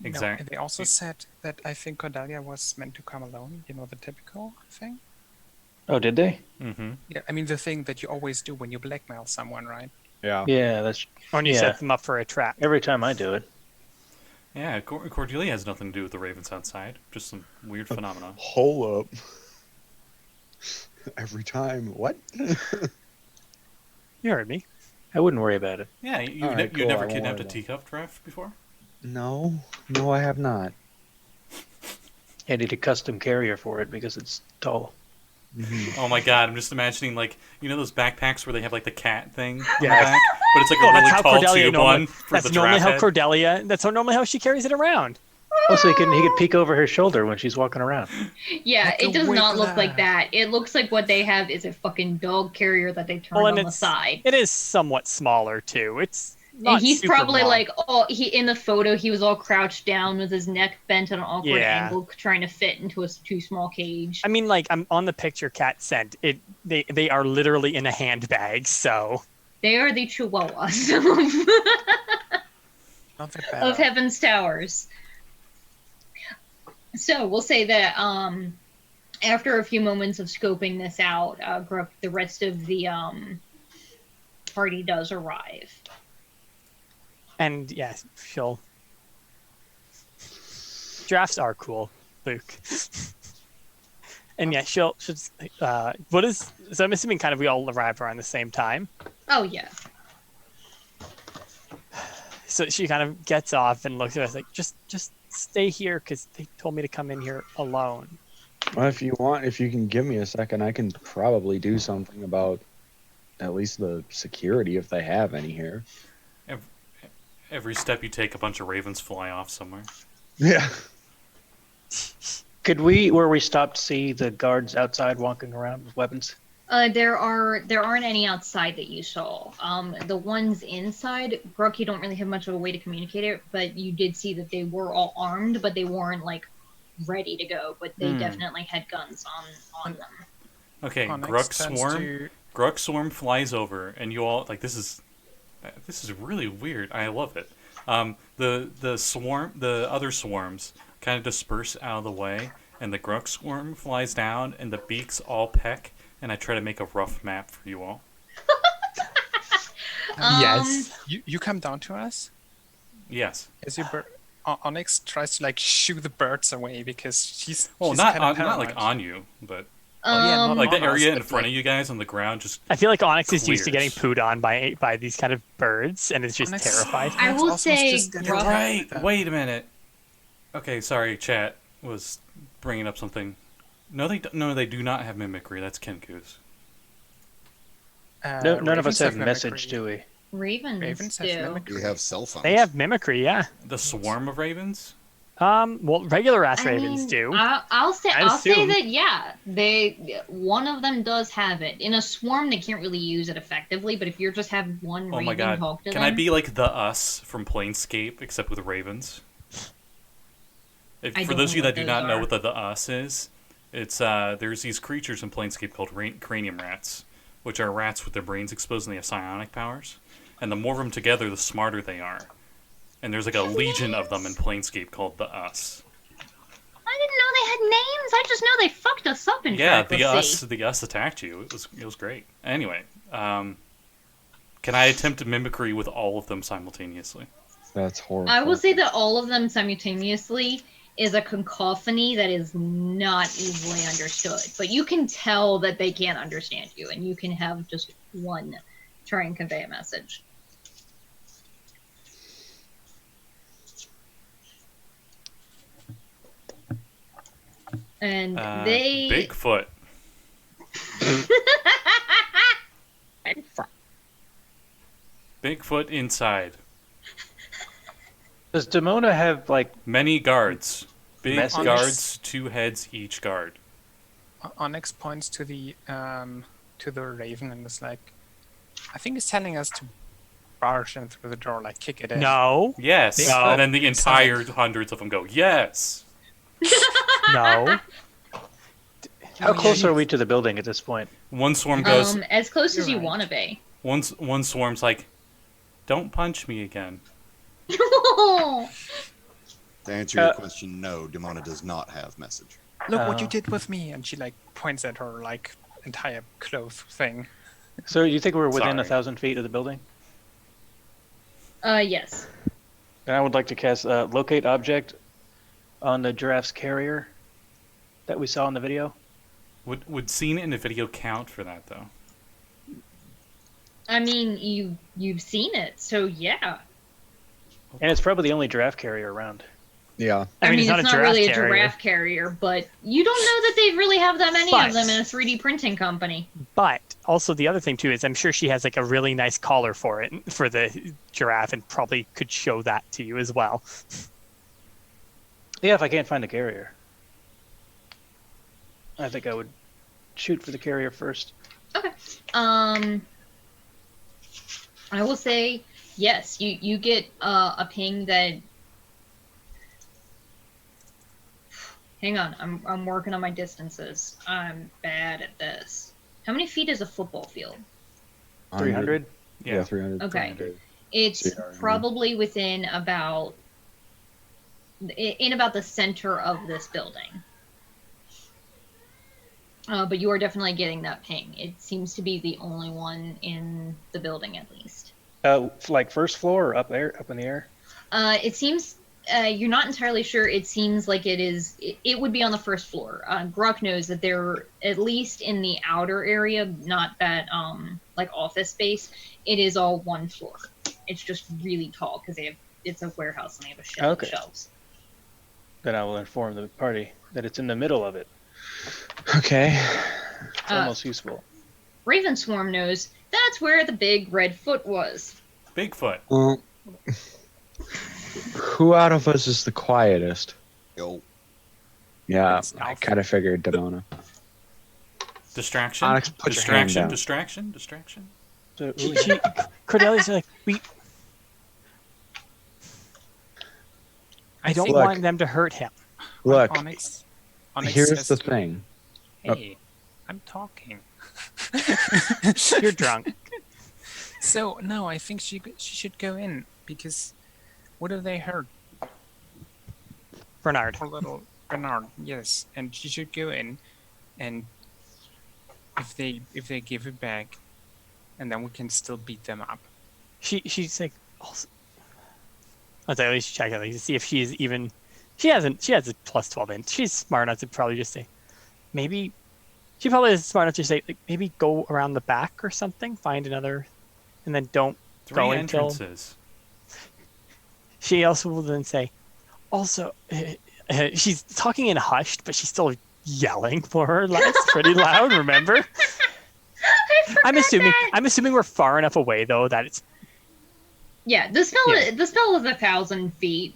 Speaker 7: No,
Speaker 4: Exactly.
Speaker 7: and they also said that I think Cordelia was meant to come alone. You know, the typical thing.
Speaker 5: Oh, did they?
Speaker 4: Mm-hmm.
Speaker 7: Yeah, I mean the thing that you always do when you blackmail someone, right?
Speaker 3: Yeah.
Speaker 5: Yeah, that's
Speaker 1: Or when you
Speaker 5: Yeah.
Speaker 1: set them up for a trap.
Speaker 5: every time I do it.
Speaker 4: Yeah, Cordelia has nothing to do with the ravens outside. Just some weird phenomena.
Speaker 3: Hold up. Every time. What?
Speaker 1: You heard me.
Speaker 5: I wouldn't worry about it.
Speaker 4: Yeah, you
Speaker 3: All right,
Speaker 4: you
Speaker 3: cool, I
Speaker 4: never
Speaker 3: won't
Speaker 4: kidnapped a
Speaker 3: worry about it.
Speaker 4: teacup giraffe before?
Speaker 3: No, I have not.
Speaker 5: I need a custom carrier for it because it's tall.
Speaker 4: Oh my god, I'm just imagining like those backpacks where they have like the cat thing on the
Speaker 1: Yeah.
Speaker 4: back, but it's like
Speaker 1: Well,
Speaker 4: a
Speaker 1: that's
Speaker 4: really
Speaker 1: how
Speaker 4: tall
Speaker 1: Cordelia
Speaker 4: tube
Speaker 1: normally.
Speaker 4: one for
Speaker 1: That's
Speaker 4: the
Speaker 1: normally
Speaker 4: giraffe
Speaker 1: how
Speaker 4: head.
Speaker 1: Cordelia. That's normally how she carries it around.
Speaker 5: Oh, so he could peek over her shoulder when she's walking around.
Speaker 2: Yeah,
Speaker 7: Like
Speaker 2: it
Speaker 7: a
Speaker 2: does not look
Speaker 7: wiggler.
Speaker 2: like that. It looks like what they have is a fucking dog carrier that they turn
Speaker 1: Well,
Speaker 2: on
Speaker 1: and
Speaker 2: the side.
Speaker 1: it is somewhat smaller too. It's
Speaker 2: And
Speaker 1: not
Speaker 2: he's
Speaker 1: super
Speaker 2: probably
Speaker 1: long.
Speaker 2: like, he in the photo he was all crouched down with his neck bent at an awkward
Speaker 1: Yeah.
Speaker 2: angle, trying to fit into a too small cage.
Speaker 1: I mean, like I'm on the picture Kat sent. They are literally in a handbag. So
Speaker 2: They are the chihuahuas
Speaker 7: Not that
Speaker 2: of
Speaker 7: bad.
Speaker 2: Heaven's Towers. So we'll say that after a few moments of scoping this out, Gurk, the rest of the party does arrive.
Speaker 1: and yeah, she'll. Drafts are cool, Luke. And yeah, she'll just. What is? So I'm assuming kind of we all arrive around the same time.
Speaker 2: Oh yeah.
Speaker 1: So she kind of gets off and looks at us like, just stay here because they told me to come in here alone.
Speaker 3: Well, if you can give me a second, I can probably do something about at least the security if they have any here.
Speaker 4: Every step you take, a bunch of ravens fly off somewhere.
Speaker 3: Yeah.
Speaker 5: Could we, where we stopped, see the guards outside walking around with weapons?
Speaker 2: There aren't any outside that you saw. The ones inside, Gurk, you don't really have much of a way to communicate it, but you did see that they were all armed, but they weren't like ready to go. But they definitely had guns on them.
Speaker 4: Okay,
Speaker 7: Onyx
Speaker 4: Gruk
Speaker 7: tends
Speaker 4: swarm.
Speaker 7: to-
Speaker 4: Gruk swarm flies over, and you all like this is really weird. I love it. The other swarms kind of disperse out of the way, and the Gruk swarm flies down, and the beaks all peck. And I try to make a rough map for you all.
Speaker 1: Yes.
Speaker 7: You come down to us
Speaker 4: Yes.
Speaker 7: as your Onyx tries to like shoo the birds away because she's
Speaker 4: Well,
Speaker 7: she's
Speaker 4: not
Speaker 7: kinda
Speaker 4: not like
Speaker 7: paranoid.
Speaker 4: on you, but
Speaker 7: yeah, not
Speaker 4: like the
Speaker 7: on us,
Speaker 4: area in
Speaker 7: but,
Speaker 4: front
Speaker 7: like,
Speaker 4: of you guys on the ground. Just
Speaker 1: I feel like Onyx is used to getting
Speaker 4: Clears.
Speaker 1: pooed on by these kind of birds and is just
Speaker 7: Onyx-
Speaker 1: terrified.
Speaker 2: I
Speaker 7: Onyx
Speaker 2: will
Speaker 7: also
Speaker 2: say
Speaker 7: just get
Speaker 2: Grok-
Speaker 7: attacked
Speaker 4: right.
Speaker 7: with that.
Speaker 4: Wait a minute. Okay, sorry. Chat was bringing up something. No, they do not have mimicry. That's Kenku's.
Speaker 5: No, none of
Speaker 7: Ravens
Speaker 5: us have
Speaker 7: mimicry.
Speaker 5: message, do we?
Speaker 2: Ravens
Speaker 7: have
Speaker 2: do.
Speaker 7: mimicry.
Speaker 6: You have cell phones.
Speaker 1: They have mimicry, yeah.
Speaker 4: The swarm of ravens?
Speaker 1: Well, regular ass
Speaker 2: I
Speaker 1: ravens
Speaker 2: mean,
Speaker 1: do.
Speaker 2: I'll say
Speaker 1: assume.
Speaker 2: that yeah, one of them does have it. In a swarm, they can't really use it effectively. But if you just have one
Speaker 4: Oh my
Speaker 2: raven
Speaker 4: god.
Speaker 2: talk to
Speaker 4: Can
Speaker 2: them,
Speaker 4: I be like the us from Planescape, except with ravens?
Speaker 2: I
Speaker 4: For
Speaker 2: don't
Speaker 4: those of you
Speaker 2: know
Speaker 4: that
Speaker 2: what
Speaker 4: do not
Speaker 2: those
Speaker 4: know
Speaker 2: are.
Speaker 4: what the us is, it's there's these creatures in Planescape called cranium rats, which are rats with their brains exposed and they have psionic powers. And the more of them together, the smarter they are. And there's like a legion of them in Planescape called the us.
Speaker 2: I didn't know they had names. I just know they fucked us up in
Speaker 4: Yeah,
Speaker 2: fact. Let's see.
Speaker 4: the us attacked you. It was great. Anyway, can I attempt mimicry with all of them simultaneously?
Speaker 3: That's horrible.
Speaker 2: I will say that all of them simultaneously is a cacophony that is not easily understood. But you can tell that they can't understand you, and you can have just one try and convey a message. And they...
Speaker 4: Bigfoot. Bigfoot inside.
Speaker 5: Does Demona have like
Speaker 4: Many guards. Big
Speaker 5: Message?
Speaker 4: guards, 2 heads each guard.
Speaker 7: Onyx points to the raven and is like, I think it's telling us to barge in through the door, like kick it in.
Speaker 1: No,
Speaker 4: Yes.
Speaker 1: No.
Speaker 4: And then the entire hundreds of them go, yes.
Speaker 1: no.
Speaker 5: how close are we to the building at this point?
Speaker 4: One swarm goes,
Speaker 2: as close as
Speaker 7: You're
Speaker 2: you
Speaker 7: right.
Speaker 2: want to be.
Speaker 4: one swarm's like, don't punch me again.
Speaker 6: To answer your question, no, Demona does not have message.
Speaker 7: Look what you did with me, and she like points at her like entire cloth thing.
Speaker 5: So you think we're within
Speaker 4: Sorry.
Speaker 5: 1,000 feet of the building?
Speaker 2: Yes.
Speaker 5: And I would like to cast locate object on the giraffe's carrier that we saw in the video.
Speaker 4: Would scene in the video count for that, though?
Speaker 2: I mean, you've seen it, so yeah.
Speaker 5: And it's probably the only giraffe carrier around.
Speaker 3: Yeah.
Speaker 2: I mean,
Speaker 1: it's
Speaker 2: it's not really a
Speaker 1: carrier.
Speaker 2: giraffe carrier, but you don't know that they really have that many
Speaker 1: But-
Speaker 2: of them in a 3D printing company.
Speaker 1: But also the other thing too is I'm sure she has like a really nice collar for it, for the giraffe, and probably could show that to you as well.
Speaker 5: Yeah, if I can't find the carrier. I think I would shoot for the carrier first.
Speaker 2: Okay. I will say yes. You get a ping that. Hang on, I'm working on my distances. I'm bad at this. How many feet is a football field?
Speaker 5: 300?
Speaker 3: Yeah, 300.
Speaker 2: Okay.
Speaker 3: 300.
Speaker 2: It's
Speaker 3: Yeah,
Speaker 2: probably within about the center of this building. But you are definitely getting that ping. It seems to be the only one in the building, at least.
Speaker 5: Like first floor or up there, up in the air?
Speaker 2: It seems you're not entirely sure. It seems like it is. It would be on the first floor. Gurk knows that they're at least in the outer area, not that like office space. It is all one floor. It's just really tall because it's a warehouse and they have a shit ton of
Speaker 5: Okay.
Speaker 2: shelves.
Speaker 5: Then I will inform the party that it's in the middle of it.
Speaker 3: Okay.
Speaker 5: It's almost useful.
Speaker 2: Raven Swarm knows that's where the big red foot was.
Speaker 4: Bigfoot.
Speaker 3: Well, who out of us is the quietest?
Speaker 6: Yo,
Speaker 3: Yeah,
Speaker 7: It's
Speaker 3: I
Speaker 7: Alpha.
Speaker 3: kind of figured Demona.
Speaker 4: Distraction.
Speaker 3: Onyx, put your hand
Speaker 4: distraction.
Speaker 3: down.
Speaker 4: Distraction. Distraction.
Speaker 5: So,
Speaker 1: Cordelia's like, I don't
Speaker 3: Look.
Speaker 1: want them to hurt him.
Speaker 3: Look,
Speaker 7: Onyx
Speaker 3: here's
Speaker 7: says
Speaker 3: the
Speaker 7: to-
Speaker 3: thing.
Speaker 7: Hey, I'm talking.
Speaker 1: You're drunk.
Speaker 7: So no, I think she should go in because what have they heard?
Speaker 1: Bernard.
Speaker 7: Poor little Bernard, yes, and she should go in, and if they give it back, and then we can still beat them up.
Speaker 1: She's like, also, let's at least check it to see if she's even. She has a plus 12 in. She's smart enough to probably just say, maybe. She probably is smart enough to say, like, maybe go around the back or something, find another, and then don't
Speaker 4: 3
Speaker 1: go until.
Speaker 4: entrances.
Speaker 1: She also will then say, also, she's talking in hushed, but she's still yelling more or less, pretty loud. Remember?
Speaker 2: I forgot
Speaker 1: I'm assuming.
Speaker 2: that.
Speaker 1: I'm assuming we're far enough away though that it's
Speaker 2: Yeah, the spell
Speaker 1: Yeah.
Speaker 2: the spell is 1,000 feet.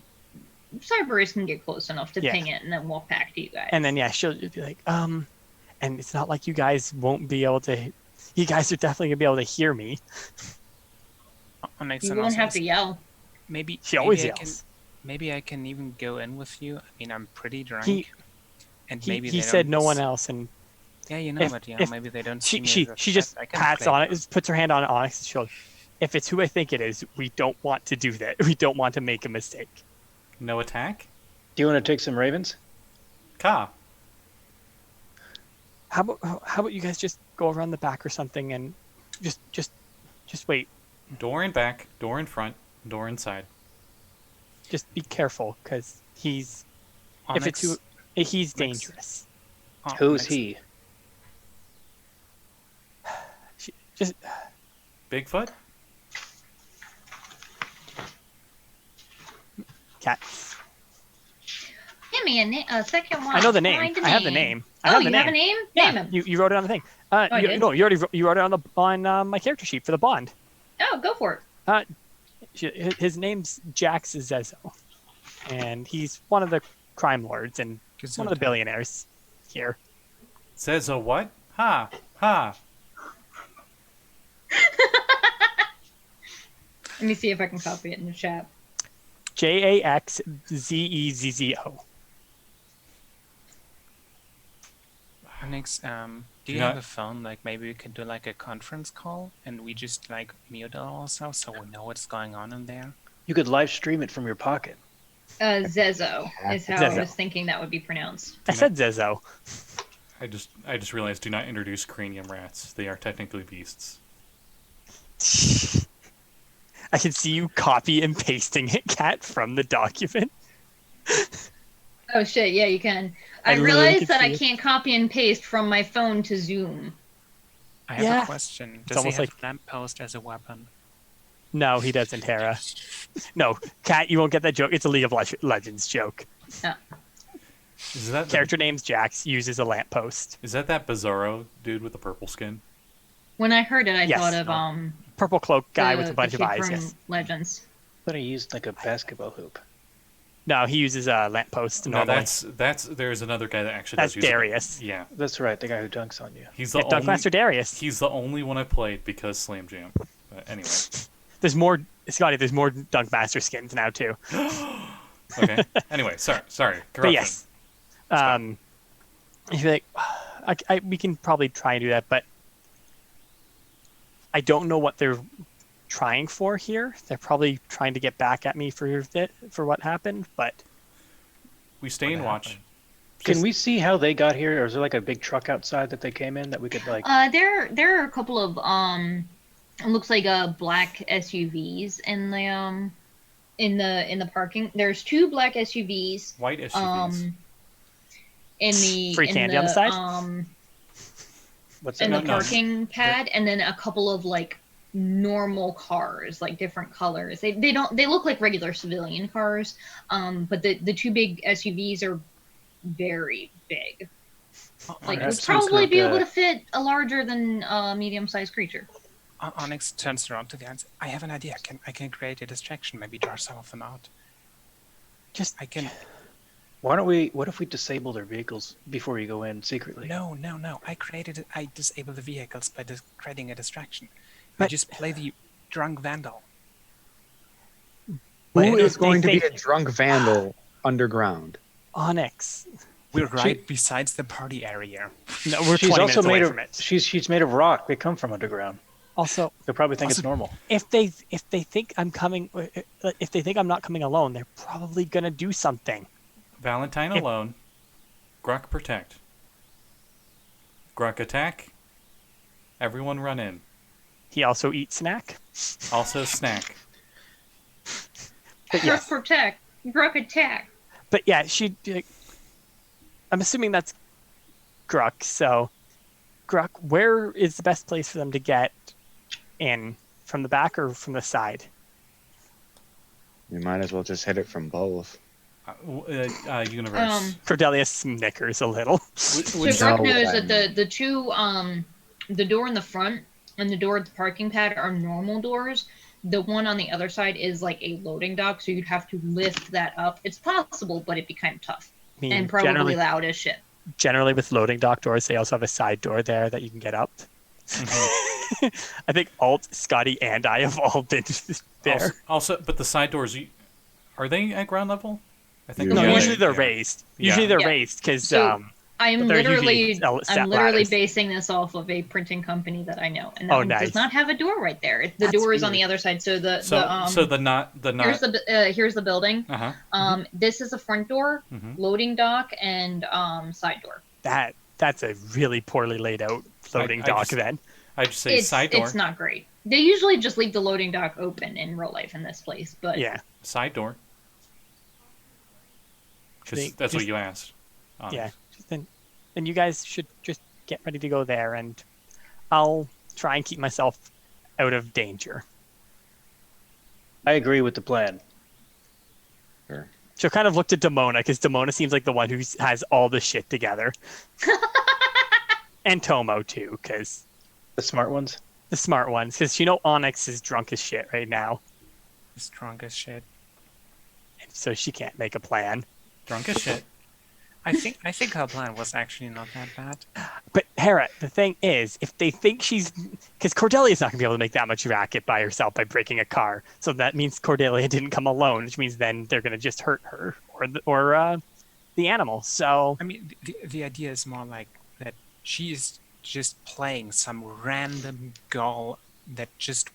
Speaker 2: Cyberus can get close enough to
Speaker 1: Yeah.
Speaker 2: ping it and then walk back to you guys.
Speaker 1: And then yeah, she'll just be like, and it's not like you guys won't be able to. You guys are definitely gonna be able to hear me.
Speaker 7: Onyx
Speaker 2: you
Speaker 7: and
Speaker 2: won't
Speaker 7: also
Speaker 2: have to yell.
Speaker 7: maybe
Speaker 1: She always
Speaker 7: maybe I
Speaker 1: yells.
Speaker 7: maybe I can even go in with you. I mean, I'm pretty drunk, and
Speaker 1: He,
Speaker 7: maybe
Speaker 1: he
Speaker 7: they
Speaker 1: said
Speaker 7: don't
Speaker 1: no one
Speaker 7: s-
Speaker 1: else, and
Speaker 7: Yeah, you know,
Speaker 1: if-
Speaker 7: but
Speaker 1: if
Speaker 7: maybe they don't
Speaker 1: she
Speaker 7: see me
Speaker 1: she
Speaker 7: as a
Speaker 1: she just
Speaker 7: threat. I can
Speaker 1: pats
Speaker 7: play
Speaker 1: on
Speaker 7: it.
Speaker 1: it, puts her hand on Onyx's shoulder. If it's who I think it is, we don't want to do that. We don't want to make a mistake.
Speaker 4: No attack?
Speaker 5: Do you want to take some ravens?
Speaker 4: Ka.
Speaker 1: How about you guys just go around the back or something and just wait.
Speaker 4: Door in back, door in front, door inside.
Speaker 1: Just be careful, because he's if it's who
Speaker 7: Onyx,
Speaker 1: he's dangerous.
Speaker 5: Who's
Speaker 7: Onyx,
Speaker 5: he?
Speaker 1: Just
Speaker 4: Bigfoot?
Speaker 1: cats.
Speaker 2: Give me a second one.
Speaker 1: I know the name.
Speaker 2: Find a
Speaker 1: I have the name. I
Speaker 2: Oh,
Speaker 1: have
Speaker 2: you
Speaker 1: the
Speaker 2: have a
Speaker 1: name.
Speaker 2: name?
Speaker 1: Yeah,
Speaker 2: Name him.
Speaker 1: you wrote it on the thing.
Speaker 2: I did?
Speaker 1: No, you wrote it on my character sheet for the bond.
Speaker 2: Oh, go for it.
Speaker 1: His name's Jax Zezo, and he's one of the crime lords and one of the billionaires here.
Speaker 4: Says a what? Ha. Ha.
Speaker 2: Let me see if I can copy it in the chat.
Speaker 1: JAXZEZZO.
Speaker 7: Onyx, do you
Speaker 4: Yeah.
Speaker 7: have a phone? Like maybe we could do like a conference call, and we just like mute ourselves so we know what's going on in there.
Speaker 5: You could live stream it from your pocket.
Speaker 2: Zezo is how
Speaker 1: Zezo.
Speaker 2: I was thinking that would be pronounced.
Speaker 1: I said Zezo.
Speaker 4: I just realized do not introduce cranium rats. They are technically beasts.
Speaker 1: I can see you copy and pasting it, Kat, from the document.
Speaker 2: Oh shit, yeah, you can.
Speaker 1: I
Speaker 2: I
Speaker 1: literally
Speaker 2: realized
Speaker 1: could
Speaker 2: that
Speaker 1: see
Speaker 2: I
Speaker 1: it.
Speaker 2: can't copy and paste from my phone to Zoom.
Speaker 7: I have
Speaker 1: Yeah.
Speaker 7: a question.
Speaker 1: It's
Speaker 7: Does he
Speaker 1: almost
Speaker 7: have
Speaker 1: like-
Speaker 7: a lamppost as a weapon?
Speaker 1: No, he doesn't, Hera. No, Kat, you won't get that joke. It's a League of Legends joke.
Speaker 4: Is that
Speaker 1: Character name's Jax, uses a lamppost.
Speaker 4: Is that Bizarro dude with the purple skin?
Speaker 2: When I heard it, I
Speaker 1: Yes.
Speaker 2: thought of
Speaker 1: Purple cloak guy
Speaker 2: the-
Speaker 1: with a bunch
Speaker 2: the
Speaker 1: of
Speaker 2: kid
Speaker 1: eyes,
Speaker 2: from
Speaker 1: yes.
Speaker 2: Legends.
Speaker 5: But he used like a basketball hoop.
Speaker 1: No, he uses a lamppost
Speaker 4: No,
Speaker 1: normally.
Speaker 4: that's there's another guy that actually
Speaker 1: That's
Speaker 4: does use it.
Speaker 1: Darius.
Speaker 4: Yeah,
Speaker 5: That's right, the guy who dunks on you.
Speaker 4: he's the
Speaker 1: Yeah,
Speaker 4: only
Speaker 1: Dunkmaster Darius.
Speaker 4: he's the only one I played because Slam Jam. But anyway,
Speaker 1: There's more, Scotty, there's more Dunkmaster skins now, too.
Speaker 4: okay. Anyway, sorry. Corruption.
Speaker 1: But yes. If you're like, we can probably try and do that, but I don't know what they're trying for here. They're probably trying to get back at me for what happened, but
Speaker 4: We stay and watch.
Speaker 5: Can we see how they got here, or is there like a big truck outside that they came in that we could like?
Speaker 2: There are a couple of it looks like black SUVs in the parking. There's 2 black SUVs.
Speaker 4: White SUVs.
Speaker 2: In the
Speaker 1: Free
Speaker 2: in
Speaker 1: candy
Speaker 2: the,
Speaker 1: on the side?
Speaker 5: What's
Speaker 2: in
Speaker 5: that?
Speaker 2: the parking pad, and then a couple of like normal cars, like different colors. They look like regular civilian cars, but the 2 big SUVs are very big. Like
Speaker 5: that
Speaker 2: would
Speaker 5: seems
Speaker 2: probably
Speaker 5: like,
Speaker 2: be able to fit a larger than medium-sized creature.
Speaker 7: Onyx turns around to the answer. I have an idea. I can create a distraction. Maybe draw some of them out.
Speaker 1: just
Speaker 7: I can.
Speaker 5: Why don't we? What if we disable their vehicles before you go in secretly?
Speaker 7: No. I disable the vehicles by creating a distraction. I
Speaker 1: But-
Speaker 7: just play the drunk vandal.
Speaker 1: But
Speaker 3: Who is going to be
Speaker 1: they-
Speaker 3: a drunk vandal underground?
Speaker 1: Onyx.
Speaker 7: We're right besides the party area.
Speaker 1: No, we're
Speaker 5: She's
Speaker 1: 20
Speaker 5: also
Speaker 1: minutes away
Speaker 5: made
Speaker 1: from
Speaker 5: of.
Speaker 1: it.
Speaker 5: She's made of rock. They come from underground.
Speaker 1: Also,
Speaker 5: They'll probably think it's normal.
Speaker 1: if they think I'm coming, if they think I'm not coming alone, they're probably gonna do something.
Speaker 4: Valentine
Speaker 1: If-
Speaker 4: alone. Grok protect. Grok attack. Everyone run in.
Speaker 1: He also eats snack.
Speaker 4: Also snack.
Speaker 1: But yes.
Speaker 2: Gruck protect, Gruck attack.
Speaker 1: But yeah, I'm assuming that's Gurk. So, Gurk, where is the best place for them to get in? From the back or from the side?
Speaker 3: We might as well just hit it from both.
Speaker 4: Universe.
Speaker 1: Cordelius snickers a little.
Speaker 2: So
Speaker 3: No
Speaker 2: Gruck knows
Speaker 3: way.
Speaker 2: that the 2 the door in the front and the door at the parking pad are normal doors. The one on the other side is like a loading dock, so you'd have to lift that up. It's possible, but it'd be kind of tough
Speaker 1: I mean,
Speaker 2: and probably
Speaker 1: generally,
Speaker 2: loud as shit.
Speaker 1: generally with loading dock doors, they also have a side door there that you can get up. I think Alt, Scotty, and I have all been there.
Speaker 4: Also, but the side doors, are they at ground level? I think
Speaker 3: No,
Speaker 1: No,
Speaker 3: Yeah,
Speaker 1: usually they're
Speaker 4: yeah.
Speaker 1: raised.
Speaker 4: Yeah.
Speaker 1: Usually they're
Speaker 2: Yeah.
Speaker 1: raised because
Speaker 2: So, I'm
Speaker 1: they're usually
Speaker 2: literally
Speaker 1: ladders.
Speaker 2: basing this off of a printing company that I know, and that
Speaker 1: Oh,
Speaker 2: one
Speaker 1: nice.
Speaker 2: does not have a door right there. The
Speaker 1: That's
Speaker 2: door is on
Speaker 1: weird.
Speaker 2: the other side. So the
Speaker 4: not.
Speaker 2: here's the building.
Speaker 4: Uh-huh.
Speaker 2: This is a front door,
Speaker 4: Mhm.
Speaker 2: loading dock, and side door.
Speaker 1: that's a really poorly laid out loading
Speaker 4: I
Speaker 1: dock.
Speaker 4: just-
Speaker 1: Then
Speaker 4: I just say side door.
Speaker 2: It's not great. They usually just leave the loading dock open in real life in this place, but
Speaker 1: yeah,
Speaker 4: Side door.
Speaker 1: They-
Speaker 4: That's what
Speaker 1: just-
Speaker 4: you asked.
Speaker 1: yeah. Then you guys should just get ready to go there, and I'll try and keep myself out of danger.
Speaker 5: I agree with the plan.
Speaker 1: She'll kind of look to Demona because Demona seems like the one who has all the shit together, and Tomo too, because
Speaker 5: The smart ones.
Speaker 1: the smart ones. Because Onyx is drunk as shit right now,
Speaker 7: Strong as shit.
Speaker 1: so she can't make a plan.
Speaker 4: Drunk as shit.
Speaker 7: I think her plan was actually not that bad.
Speaker 1: But Hera, the thing is, if they think she's, because Cordelia's not gonna be able to make that much racket by herself by breaking a car, so that means Cordelia didn't come alone, which means then they're gonna just hurt her or the animal. So
Speaker 7: I mean, the idea is more like that she is just playing some random girl that just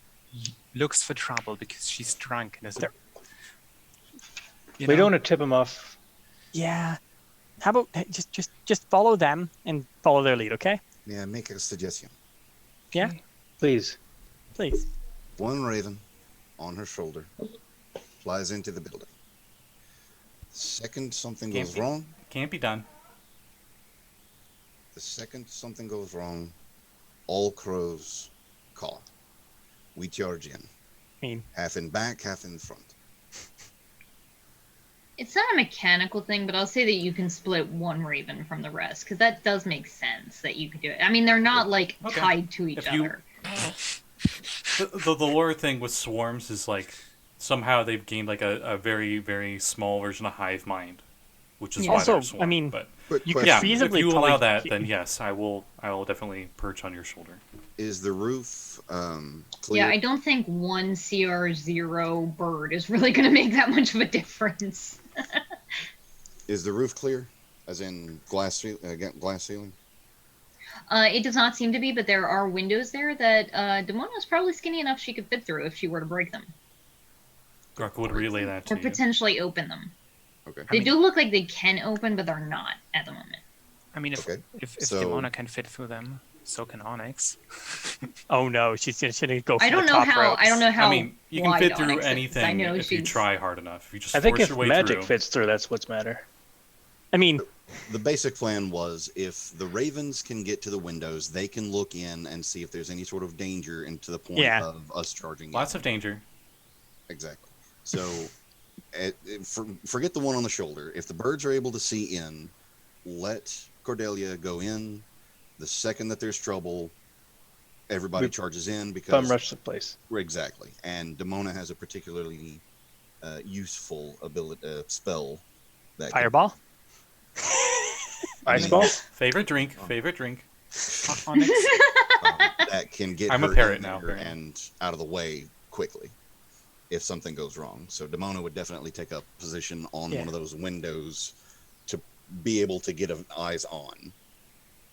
Speaker 7: looks for trouble because she's drunk and is.
Speaker 5: We don't want to tip them off.
Speaker 1: yeah, how about just follow them and follow their lead, okay?
Speaker 6: Yeah, make a suggestion.
Speaker 1: Yeah,
Speaker 5: Please.
Speaker 1: please.
Speaker 6: One raven on her shoulder flies into the building. Second something
Speaker 4: Can't
Speaker 6: goes
Speaker 4: be-
Speaker 6: wrong.
Speaker 4: Can't be done.
Speaker 6: The second something goes wrong, all crows caw. We charge in.
Speaker 1: I mean,
Speaker 6: Half in back, half in front.
Speaker 2: it's not a mechanical thing. But I'll say that you can split one raven from the rest because that does make sense that you could do it. I mean, they're not like
Speaker 4: Okay.
Speaker 2: tied to each
Speaker 4: If you-
Speaker 2: other.
Speaker 4: The lore thing with swarms is like somehow they've gained like a very, very small version of hive mind, which is
Speaker 2: Yeah.
Speaker 4: why
Speaker 1: Also,
Speaker 4: they're swarm.
Speaker 1: I mean,
Speaker 4: but
Speaker 6: Quick
Speaker 1: You could
Speaker 6: question.
Speaker 4: yeah,
Speaker 1: feasibly
Speaker 4: if you allow
Speaker 1: probably-
Speaker 4: that, then yes, I will definitely perch on your shoulder.
Speaker 6: Is the roof clear?
Speaker 2: Yeah, I don't think one CR0 bird is really going to make that much of a difference.
Speaker 6: Is the roof clear? As in glass ceiling?
Speaker 2: It does not seem to be, but there are windows there that Demona is probably skinny enough she could fit through if she were to break them.
Speaker 4: Gurk would relay that
Speaker 2: Or
Speaker 4: to you.
Speaker 2: potentially open them.
Speaker 6: Okay.
Speaker 2: They do look like they can open, but they're not at the moment.
Speaker 7: I mean, if
Speaker 6: Okay,
Speaker 7: if
Speaker 6: so-
Speaker 7: Demona can fit through them, so can Onyx.
Speaker 1: oh no, she's gonna go. For
Speaker 2: I don't
Speaker 1: the
Speaker 2: know
Speaker 1: top
Speaker 2: how.
Speaker 1: ropes.
Speaker 2: I don't know how.
Speaker 4: I mean, you can
Speaker 2: wide
Speaker 4: fit through
Speaker 2: Onyx is. I
Speaker 4: anything
Speaker 2: know
Speaker 4: if you
Speaker 2: she's-
Speaker 4: try hard enough. If you just
Speaker 5: I think
Speaker 4: force
Speaker 5: if
Speaker 4: your way
Speaker 5: magic
Speaker 4: through.
Speaker 5: fits through, that's what's matter.
Speaker 1: I mean,
Speaker 6: The basic plan was if the ravens can get to the windows, they can look in and see if there's any sort of danger and to the point
Speaker 1: Yeah.
Speaker 6: of us charging
Speaker 4: Lots
Speaker 6: in.
Speaker 4: of danger.
Speaker 6: Exactly. So forget the one on the shoulder. If the birds are able to see in, let Cordelia go in. The second that there's trouble, everybody
Speaker 5: We
Speaker 6: charges in because
Speaker 5: Bum rush the place.
Speaker 6: exactly. And Demona has a particularly useful spell that can-
Speaker 1: fireball.
Speaker 5: Ice ball?
Speaker 4: Favorite drink. Favorite drink.
Speaker 7: Onyx.
Speaker 6: that can get
Speaker 4: I'm a
Speaker 6: her
Speaker 4: parrot
Speaker 6: in
Speaker 4: now,
Speaker 6: there
Speaker 4: Barry.
Speaker 6: and out of the way quickly if something goes wrong. So Demona would definitely take up position on
Speaker 1: Yeah.
Speaker 6: one of those windows to be able to get eyes on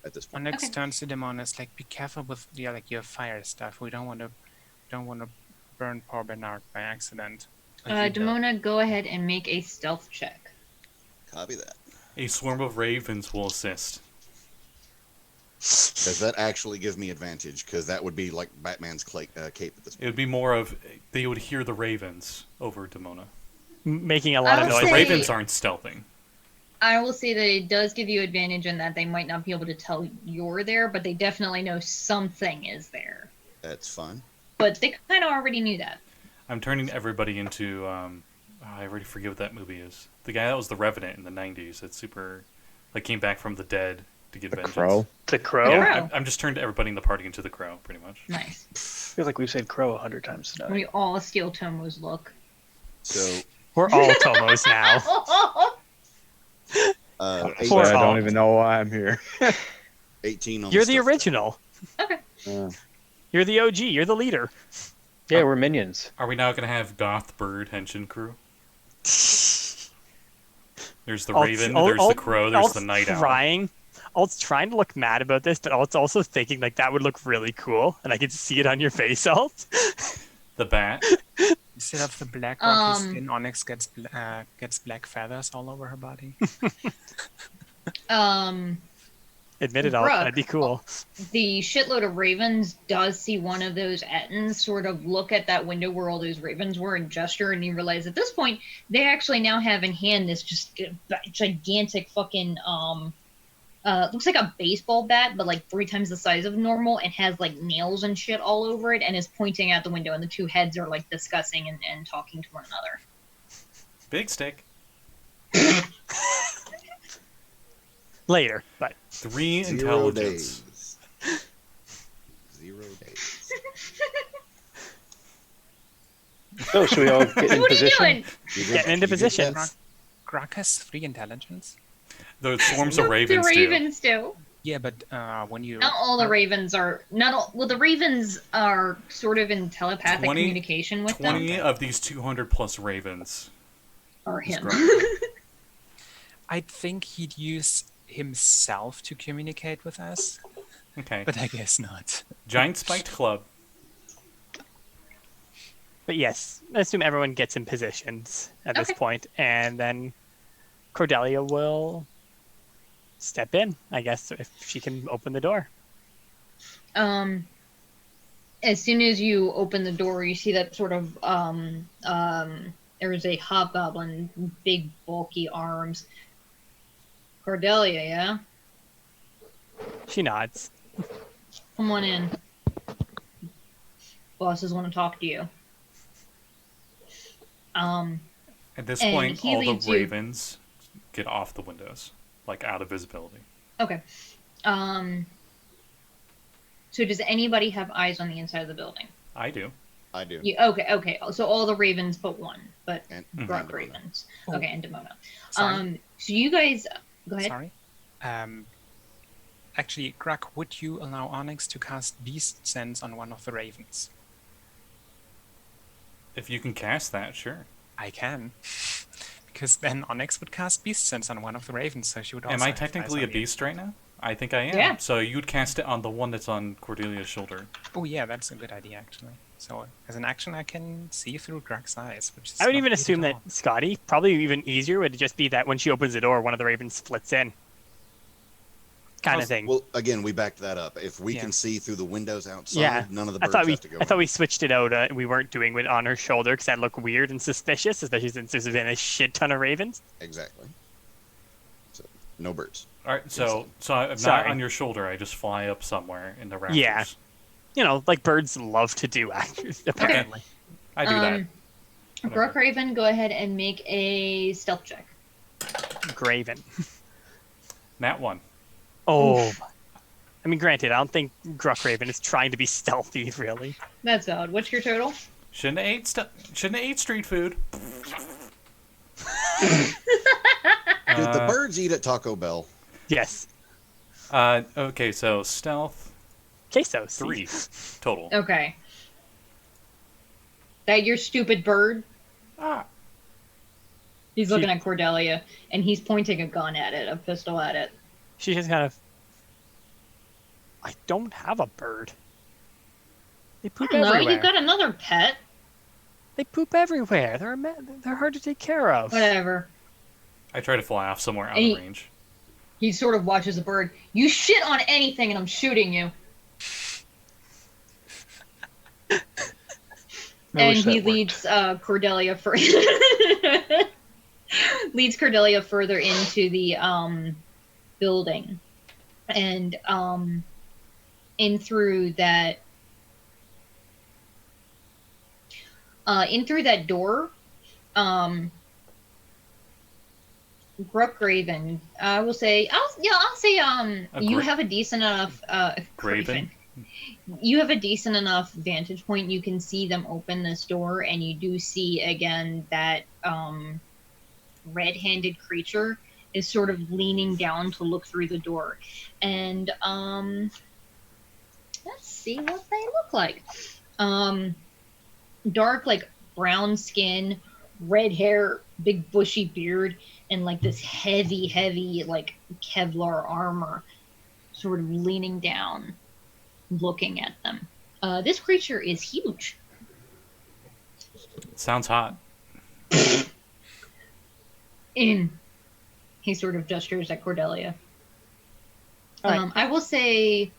Speaker 6: at this point.
Speaker 7: Onyx
Speaker 2: Okay.
Speaker 7: turns to Demona. It's like, be careful with your fire stuff. We don't want to burn poor Bernard by accident.
Speaker 2: Demona, go ahead and make a stealth check.
Speaker 6: Copy that.
Speaker 4: A swarm of ravens will assist.
Speaker 6: Does that actually give me advantage? Because that would be like Batman's cape at this
Speaker 4: It
Speaker 6: point.
Speaker 4: would be more of they would hear the ravens over Demona.
Speaker 1: Making a lot
Speaker 2: I
Speaker 1: of
Speaker 2: will
Speaker 1: noise.
Speaker 4: The
Speaker 2: say-
Speaker 4: ravens aren't stealthing.
Speaker 2: I will say that it does give you advantage in that they might not be able to tell you're there, but they definitely know something is there.
Speaker 6: That's fine.
Speaker 2: But they kind of already knew that.
Speaker 4: I'm turning everybody into. I already forget what that movie is. The guy that was the Revenant in the '90s. That's super. Like came back from the dead to get
Speaker 3: The
Speaker 4: vengeance.
Speaker 3: crow.
Speaker 5: The crow?
Speaker 4: Yeah,
Speaker 2: Crow.
Speaker 4: I'm just turned everybody in the party into the crow, pretty much.
Speaker 2: Nice.
Speaker 5: I feel like we've said crow 100 times tonight.
Speaker 2: We all steal Tomo's look.
Speaker 6: So,
Speaker 1: We're all Tomos now.
Speaker 3: Honestly,
Speaker 6: 18,
Speaker 3: I don't even know why I'm here.
Speaker 6: 18 on
Speaker 1: You're the
Speaker 6: stealth check.
Speaker 1: original. You're the OG. You're the leader.
Speaker 5: Yeah, we're minions.
Speaker 4: Are we now going to have Goth Bird Henshin crew? There's the Raven, there's the Crow, there's the Night Owl.
Speaker 1: Alt's trying to look mad about this, but Alt's also thinking like that would look really cool, and I can see it on your face, Alt.
Speaker 4: The Bat.
Speaker 7: Instead of the black rocky skin, Onyx gets black feathers all over her body.
Speaker 1: Admit it, Alt.
Speaker 2: Brooke.
Speaker 1: That'd be cool.
Speaker 2: The shitload of ravens does see one of those Ettins sort of look at that window where all those ravens were and gesture, and you realize at this point they actually now have in hand this just gigantic fucking looks like a baseball bat, but like 3 times the size of normal, and has like nails and shit all over it, and is pointing out the window, and the two heads are like discussing and talking to one another.
Speaker 4: Big stick.
Speaker 1: Later, but
Speaker 4: 3
Speaker 6: 0
Speaker 4: intelligence.
Speaker 6: days. 0 days.
Speaker 5: So, should we all get in
Speaker 2: What are you
Speaker 5: position?
Speaker 2: doing?
Speaker 1: getting into position.
Speaker 7: Grok has 3 intelligence.
Speaker 4: The swarms of
Speaker 2: The
Speaker 4: ravens do.
Speaker 2: ravens do.
Speaker 7: Yeah, but when you
Speaker 2: Not all the ravens are. Not all. Well, the ravens are sort of in telepathic
Speaker 4: 20
Speaker 2: communication with
Speaker 4: 20
Speaker 2: them.
Speaker 4: of these 200 plus ravens.
Speaker 2: Or him.
Speaker 7: I think he'd use himself to communicate with us,
Speaker 4: Okay.
Speaker 7: but I guess not.
Speaker 4: Giant spiked club.
Speaker 1: But yes, I assume everyone gets in positions at this
Speaker 2: Okay.
Speaker 1: point, and then Cordelia will step in, I guess, if she can open the door.
Speaker 2: As soon as you open the door, you see that sort of there is a hobgoblin, big bulky arms. Cordelia, yeah?
Speaker 1: She nods.
Speaker 2: Come on in. Bosses want to talk to you.
Speaker 4: At this
Speaker 2: And
Speaker 4: point,
Speaker 2: he
Speaker 4: all the
Speaker 2: leads you-
Speaker 4: ravens get off the windows, like out of visibility.
Speaker 2: Okay. So does anybody have eyes on the inside of the building?
Speaker 4: I do.
Speaker 6: I do.
Speaker 2: Okay. So all the ravens but one, but
Speaker 6: And
Speaker 2: Grok
Speaker 6: Demona.
Speaker 2: ravens.
Speaker 7: Oh.
Speaker 2: Okay, and Demona.
Speaker 7: Sorry.
Speaker 2: So you guys, go ahead.
Speaker 7: Sorry. Actually, Grok, would you allow Onyx to cast Beast Sense on one of the ravens?
Speaker 4: If you can cast that, sure.
Speaker 7: I can. Because then Onyx would cast Beast Sense on one of the ravens, so she would also
Speaker 4: Am I
Speaker 7: have
Speaker 4: technically
Speaker 7: eyes
Speaker 4: a
Speaker 7: on you.
Speaker 4: beast right now? I think I am.
Speaker 2: Yeah.
Speaker 4: So you'd cast it on the one that's on Cordelia's shoulder.
Speaker 7: Oh yeah, that's a good idea actually. So as an action, I can see through Grok's eyes, which is
Speaker 1: I would
Speaker 7: not
Speaker 1: even
Speaker 7: weird
Speaker 1: assume
Speaker 7: at
Speaker 1: that
Speaker 7: all.
Speaker 1: Scotty, probably even easier, would just be that when she opens the door, one of the ravens splits in. Kind of thing.
Speaker 6: Well, again, we backed that up. If we
Speaker 7: Yeah.
Speaker 6: can see through the windows outside,
Speaker 1: Yeah.
Speaker 6: none of the
Speaker 1: I
Speaker 6: birds
Speaker 1: thought we
Speaker 6: have to go.
Speaker 1: I thought
Speaker 6: in.
Speaker 1: we switched it out. We weren't doing it on her shoulder because that looked weird and suspicious, especially since there's been a shit ton of ravens.
Speaker 6: Exactly. So, no birds.
Speaker 4: All right, so I'm not
Speaker 1: Sorry.
Speaker 4: on your shoulder. I just fly up somewhere in the rafters.
Speaker 1: Yeah. You know, like birds love to do, actually, apparently.
Speaker 4: I do that. Whatever.
Speaker 2: Grok Raven, go ahead and make a stealth check.
Speaker 1: Graven.
Speaker 4: Nat 1.
Speaker 1: Oh. I mean, granted, I don't think Grok Raven is trying to be stealthy, really.
Speaker 2: That's odd. What's your total?
Speaker 4: Shouldn't have ate street food.
Speaker 6: Did the birds eat at Taco Bell?
Speaker 1: Yes.
Speaker 4: Okay, so stealth
Speaker 1: Queso.
Speaker 4: 3 total.
Speaker 2: Okay. That your stupid bird?
Speaker 4: Ah.
Speaker 2: He's looking at Cordelia, and he's pointing a gun at it, a pistol at it.
Speaker 1: She just kind of. I don't have a bird. They
Speaker 2: I
Speaker 1: poop
Speaker 2: don't know,
Speaker 1: everywhere.
Speaker 2: you've got another pet.
Speaker 1: They poop everywhere. They're hard to take care of.
Speaker 2: Whatever.
Speaker 4: I try to fly off somewhere out
Speaker 2: Hey.
Speaker 4: of range.
Speaker 2: He sort of watches the bird. You shit on anything and I'm shooting you.
Speaker 5: I
Speaker 2: And
Speaker 5: wish
Speaker 2: he
Speaker 5: that worked.
Speaker 2: leads Cordelia leads Cordelia further into the building. And in through that door, Gurk Graven. I will say, I'll say, you have a decent enough,
Speaker 4: Graven?
Speaker 2: You have a decent enough vantage point. You can see them open this door, and you do see again that red-handed creature is sort of leaning down to look through the door, and let's see what they look like. Dark, like brown skin, red hair, big bushy beard, and like this heavy like Kevlar armor, sort of leaning down, looking at them. This creature is huge.
Speaker 4: Sounds hot.
Speaker 2: He sort of gestures at Cordelia.
Speaker 1: All right.
Speaker 2: I will say,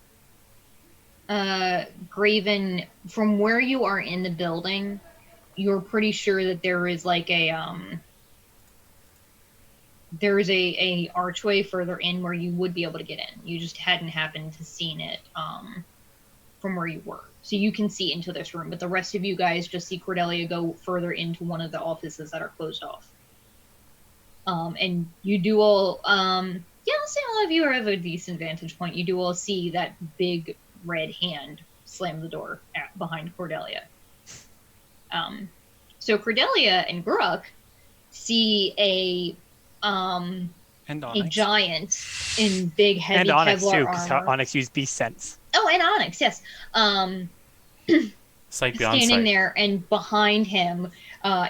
Speaker 2: Graven, from where you are in the building, you're pretty sure that there is like there is a archway further in where you would be able to get in. You just hadn't happened to seen it from where you were. So you can see into this room, but the rest of you guys just see Cordelia go further into one of the offices that are closed off. And you do all, I'll say all of you have a decent vantage point. You do all see that big red hand slam the door behind Cordelia. So Cordelia and Gurk see a giant in big heavy
Speaker 1: And Onyx
Speaker 2: Kevlar
Speaker 1: too, because
Speaker 2: armor.
Speaker 1: Onyx used beast sense.
Speaker 2: Oh, and Onyx, yes.
Speaker 4: Sight beyond
Speaker 2: Standing
Speaker 4: sight.
Speaker 2: there, and behind him,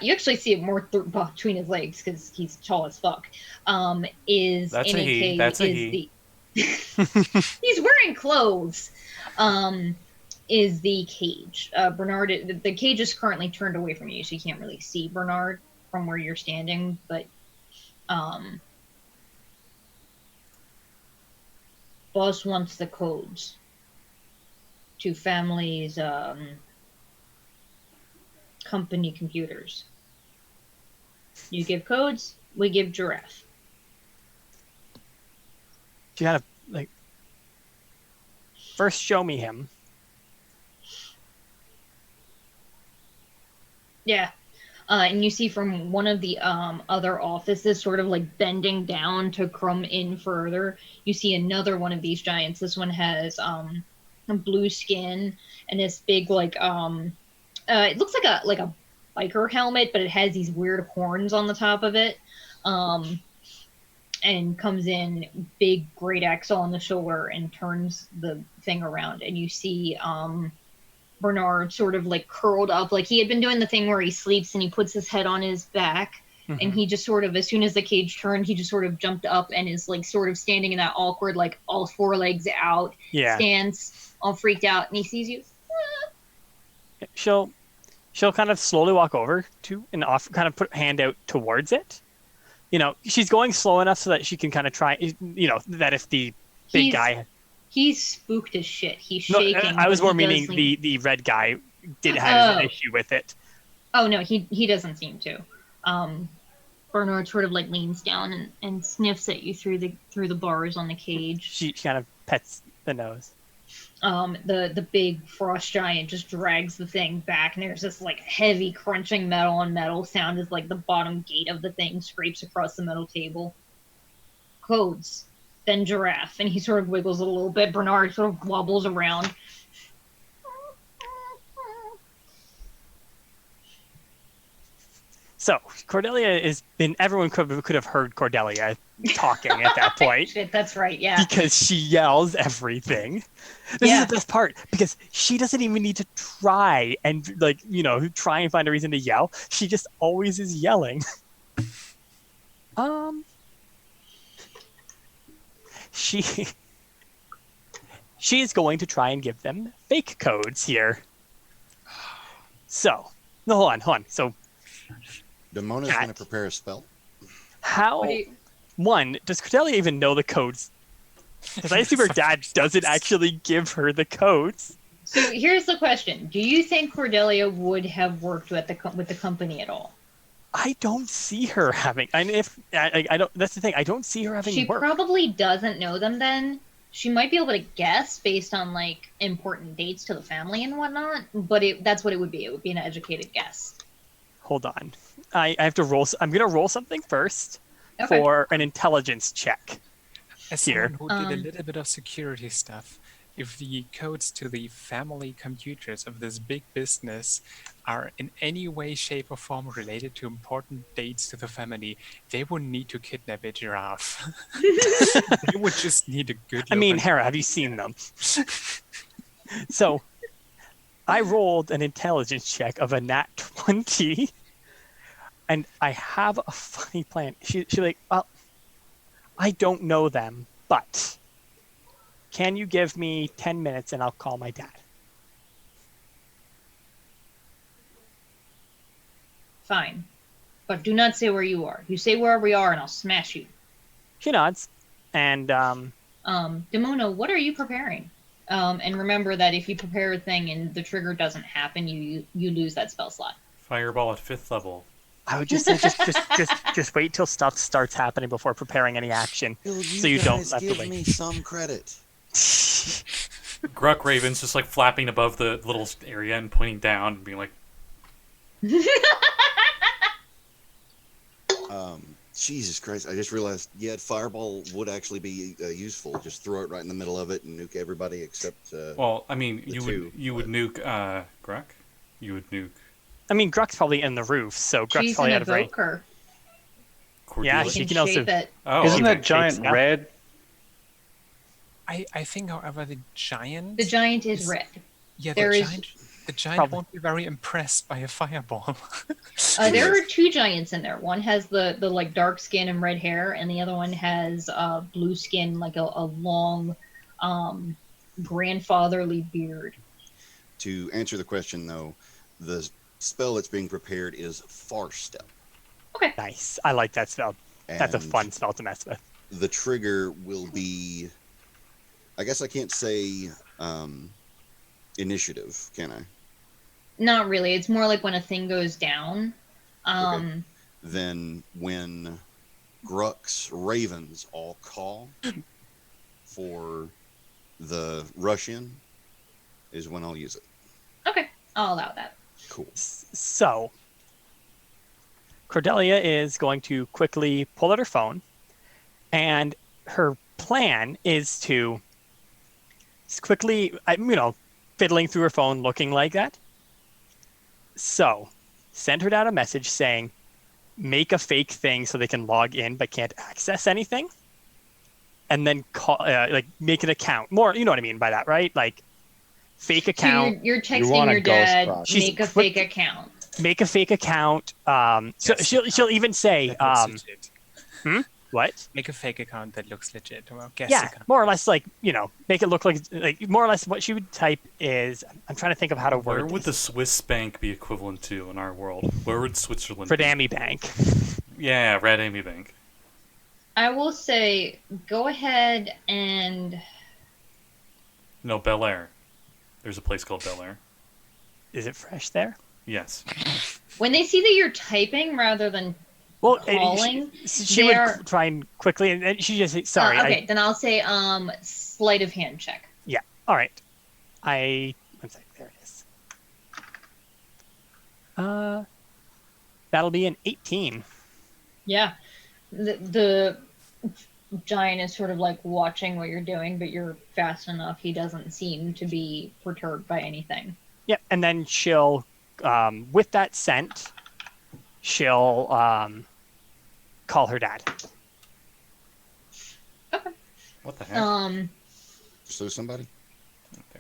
Speaker 2: you actually see it more between his legs because he's tall as fuck. Is
Speaker 4: That's
Speaker 2: in
Speaker 4: a
Speaker 2: a
Speaker 4: he.
Speaker 2: cage.
Speaker 4: That's a
Speaker 2: is
Speaker 4: he.
Speaker 2: He's wearing clothes. Is the cage. Bernard, the cage is currently turned away from you, so you can't really see Bernard from where you're standing, but boss wants the codes to family's company computers. You give codes, we give giraffe.
Speaker 1: You kind of like first show me him.
Speaker 2: Yeah. And you see from one of the other offices, sort of like bending down to crumb in further, you see another one of these giants. This one has blue skin and this big like it looks like a biker helmet, but it has these weird horns on the top of it. And comes in, big great axe on the shoulder, and turns the thing around, and you see Bernard sort of like curled up, like he had been doing the thing where he sleeps and he puts his head on his back, and he just sort of, as soon as the cage turned, he just sort of jumped up and is like sort of standing in that awkward, like all four legs out, stands all freaked out, and he sees you.
Speaker 1: She'll kind of slowly walk over to and off, kind of put hand out towards it. You know, she's going slow enough so that she can kind of try, you know, that if the big guy...
Speaker 2: He's spooked as shit. He's shaking.
Speaker 1: No, I was more meaning the red guy did have an issue with it.
Speaker 2: Oh, no, he doesn't seem to. Bernard sort of like leans down and sniffs at you through the bars on the cage.
Speaker 1: She kind of pets the nose.
Speaker 2: The big frost giant just drags the thing back, and there's this like heavy crunching metal on metal sound as like the bottom gate of the thing scrapes across the metal table. Codes, then giraffe, and he sort of wiggles a little bit. Bernard sort of wobbles around.
Speaker 1: So Cordelia has been. Everyone could have heard Cordelia talking at that point.
Speaker 2: Shit, that's right. Yeah.
Speaker 1: Because she yells everything. This is the best part, because she doesn't even need to try and try and find a reason to yell. She just always is yelling. She is going to try and give them fake codes here. So, no, hold on. So,
Speaker 6: Demona's going to prepare a spell.
Speaker 1: How? One, does Cordelia even know the codes? Because I assume her dad doesn't actually give her the codes.
Speaker 2: So here's the question: do you think Cordelia would have worked with the company at all?
Speaker 1: I don't see her having. I don't. That's the thing. I don't see her having.
Speaker 2: She
Speaker 1: work.
Speaker 2: probably doesn't know them. Then she might be able to guess based on like important dates to the family and whatnot. But that's what it would be. It would be an educated guess.
Speaker 1: Hold on. I have to roll. I'm gonna roll something first
Speaker 2: Okay.
Speaker 1: for an intelligence check.
Speaker 7: As
Speaker 1: Here.
Speaker 7: someone who did a little bit of security stuff, if the codes to the family computers of this big business are in any way, shape, or form related to important dates to the family, they wouldn't need to kidnap a giraffe. They would just need a good
Speaker 1: I mean,
Speaker 7: look
Speaker 1: Hera, have you seen them? So, I rolled an intelligence check of a nat 20, and I have a funny plan. She's like, well, I don't know them, but can you give me 10 minutes and I'll call my dad?
Speaker 2: Fine. But do not say where you are. You say where we are and I'll smash you.
Speaker 1: She nods, and
Speaker 2: Demona, what are you preparing? And remember that if you prepare a thing and the trigger doesn't happen, you lose that spell slot.
Speaker 4: Fireball at 5th level.
Speaker 1: I would just say just wait till stuff starts happening before preparing any action, so you don't have to
Speaker 6: give
Speaker 1: wait.
Speaker 6: me some credit.
Speaker 4: Gurk Raven's just like flapping above the little area and pointing down and being like,
Speaker 6: Jesus Christ! I just realized, yeah, fireball would actually be useful. Just throw it right in the middle of it and nuke everybody except.
Speaker 4: well, I mean,
Speaker 6: the
Speaker 4: you
Speaker 6: two,
Speaker 4: would nuke Gurk. You would nuke.
Speaker 1: I mean, Gruck's probably in the roof, so Gruck's
Speaker 2: She's
Speaker 1: probably
Speaker 2: an
Speaker 1: out of range.
Speaker 2: evoker.
Speaker 1: Yeah,
Speaker 4: Cordelia.
Speaker 1: she
Speaker 2: You
Speaker 1: can
Speaker 2: can
Speaker 1: also.
Speaker 2: shape it.
Speaker 4: Oh,
Speaker 5: Isn't
Speaker 4: okay.
Speaker 5: that giant
Speaker 1: Yeah.
Speaker 5: red?
Speaker 7: I think, however, the giant.
Speaker 2: The giant is red.
Speaker 7: Yeah,
Speaker 2: there
Speaker 7: the
Speaker 2: is-
Speaker 7: giant. The giant
Speaker 1: Probably.
Speaker 7: won't be very impressed by a fireball.
Speaker 2: There are two giants in there. One has the like dark skin and red hair, and the other one has blue skin, like a long grandfatherly beard.
Speaker 6: To answer the question, though, the spell that's being prepared is Far Step.
Speaker 2: Okay.
Speaker 1: Nice. I like that spell. That's a
Speaker 6: And
Speaker 1: fun spell to mess with.
Speaker 6: The trigger will be. I guess I can't say initiative, can I?
Speaker 2: Not really. It's more like when a thing goes down.
Speaker 6: Okay. Then when Gruk's ravens all call for the rush in is when I'll use it.
Speaker 2: Okay, I'll allow that.
Speaker 6: Cool.
Speaker 1: So, Cordelia is going to quickly pull out her phone, and her plan is to quickly, fiddling through her phone looking like that. So, send her dad a message saying, make a fake thing so they can log in but can't access anything. And then call, make an account. More, you know what I mean by that, right? Like, fake account.
Speaker 2: So you're texting
Speaker 3: want a
Speaker 2: your
Speaker 3: ghost
Speaker 2: dad,
Speaker 3: project.
Speaker 2: make a fake account.
Speaker 1: Make a fake account. So
Speaker 7: Yes.
Speaker 1: she'll even say,
Speaker 7: That looks legit.
Speaker 1: what?
Speaker 7: Make a fake account that looks legit. Well, guess
Speaker 1: Yeah,
Speaker 7: account.
Speaker 1: more or less make it look like more or less what she would type is. I'm trying to think of how to
Speaker 4: Where
Speaker 1: word
Speaker 4: would the
Speaker 1: this.
Speaker 4: Swiss bank be equivalent to in our world? Where would Switzerland
Speaker 1: For
Speaker 4: be?
Speaker 1: Dammy Bank.
Speaker 4: Yeah, Red Amy Bank.
Speaker 2: I will say, go ahead and
Speaker 4: No, Bel Air. There's a place called Bel Air.
Speaker 1: Is it fresh there?
Speaker 4: Yes.
Speaker 2: when they see that you're typing rather than
Speaker 1: Well,
Speaker 2: calling,
Speaker 1: she
Speaker 2: they're-
Speaker 1: would try and quickly, and she just sorry.
Speaker 2: okay, then I'll say sleight of hand check.
Speaker 1: All right. One sec. There it is. That'll be an 18.
Speaker 2: Yeah, the giant is sort of like watching what you're doing, but you're fast enough. He doesn't seem to be perturbed by anything.
Speaker 1: Yep, and then she'll, with that sent, she'll call her dad.
Speaker 4: What the heck?
Speaker 6: So somebody?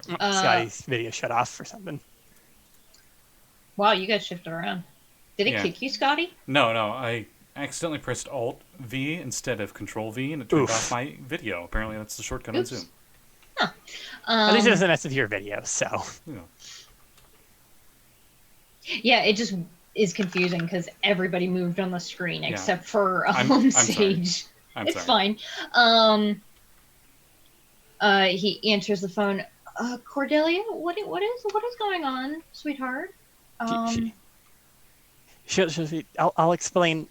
Speaker 1: Scotty's video shut off or something.
Speaker 2: Wow, you guys shifted around. Did it
Speaker 4: Yeah.
Speaker 2: kick you, Scotty?
Speaker 4: No, I accidentally pressed Alt V instead of Control V, and it turned
Speaker 1: Oof.
Speaker 4: off my video. Apparently, that's the shortcut on
Speaker 2: Oops.
Speaker 4: Zoom.
Speaker 1: At least it doesn't mess with your video, so.
Speaker 4: You know.
Speaker 2: Yeah, it just is confusing because everybody moved on the screen
Speaker 4: Yeah.
Speaker 2: except for
Speaker 4: I'm sorry.
Speaker 2: Saege.
Speaker 4: I'm
Speaker 2: It's
Speaker 4: sorry.
Speaker 2: fine. He answers the phone. Cordelia, what is going on, sweetheart?
Speaker 1: She'll see, I'll explain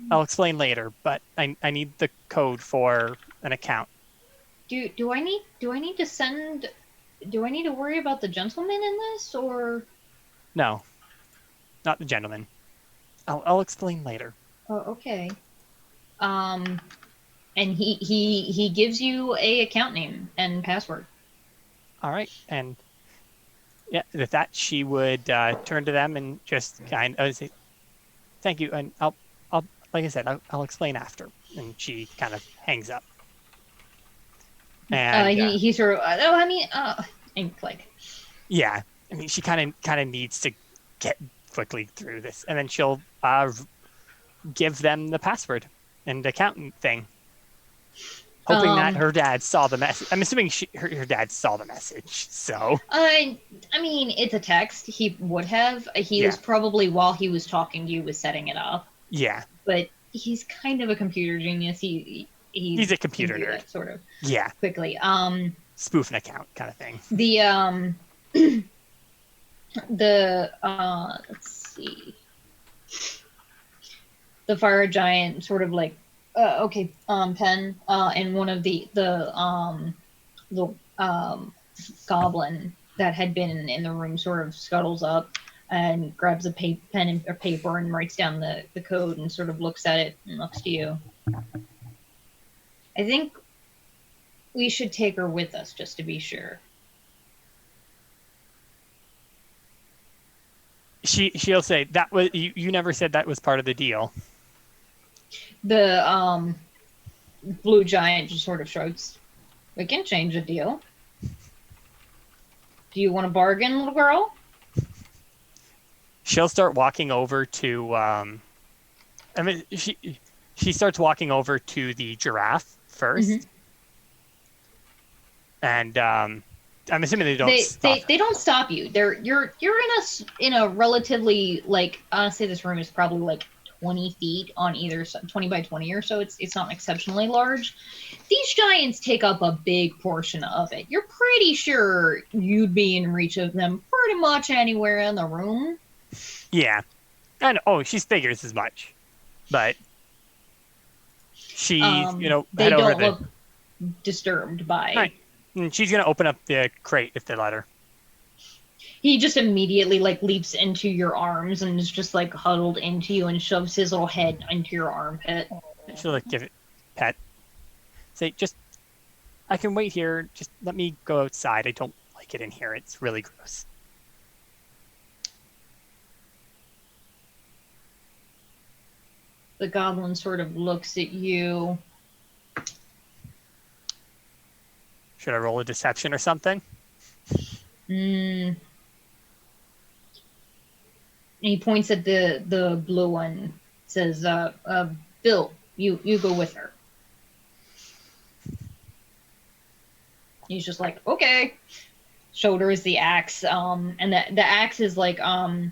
Speaker 1: later, but I need the code for an account.
Speaker 2: Do I need to send? Do I need to worry about the gentleman in this, or? And he gives you a account name and password.
Speaker 1: All right, and yeah, with that, she would turn to them and just kind of say, "Thank you," and I'll like I said, I'll explain after. And she kind of hangs up. And
Speaker 2: He sort of and like,
Speaker 1: yeah, I mean, she kind of needs to get quickly through this, and then she'll give them the password and accountant thing, hoping that her dad saw the message. I'm assuming her dad saw the message. So
Speaker 2: I mean, it's a text. He would have. He was probably, while he was talking to you, was setting it up.
Speaker 1: Yeah,
Speaker 2: but he's kind of a computer genius. He's
Speaker 1: a computer nerd,
Speaker 2: that, sort of.
Speaker 1: Yeah,
Speaker 2: quickly.
Speaker 1: Spoof an account kind of thing.
Speaker 2: Let's see. The fire giant sort of like, pen, and one of the goblin that had been in the room sort of scuttles up and grabs a pen or paper and writes down the code and sort of looks at it and looks to you. I think we should take her with us just to be sure.
Speaker 1: She'll say that was you never said that was part of the deal.
Speaker 2: The blue giant just sort of shrugs. We can change the deal. Do you want to bargain, little girl?
Speaker 1: She'll start walking over to she starts walking over to the giraffe first.
Speaker 2: Mm-hmm.
Speaker 1: And I'm assuming they don't stop.
Speaker 2: They don't stop you. You're in a relatively, like, honestly, this room is probably like 20 feet on either side, 20 by 20 or so. It's not exceptionally large. These giants take up a big portion of it. You're pretty sure you'd be in reach of them pretty much anywhere in the room.
Speaker 1: Yeah. And she figures as much. But she,
Speaker 2: they
Speaker 1: head over
Speaker 2: don't look disturbed by.
Speaker 1: Right. And she's gonna open up the crate if they let her.
Speaker 2: He just immediately leaps into your arms and is just huddled into you and shoves his little head into your armpit.
Speaker 1: She'll give it pet. Say, I can wait here. Just let me go outside. I don't like it in here. It's really gross.
Speaker 2: The goblin sort of looks at you.
Speaker 1: Should I roll a deception or something?
Speaker 2: And he points at the blue one. Says, Bill, you go with her. He's just like, okay. Shoulders the axe. And the axe is like a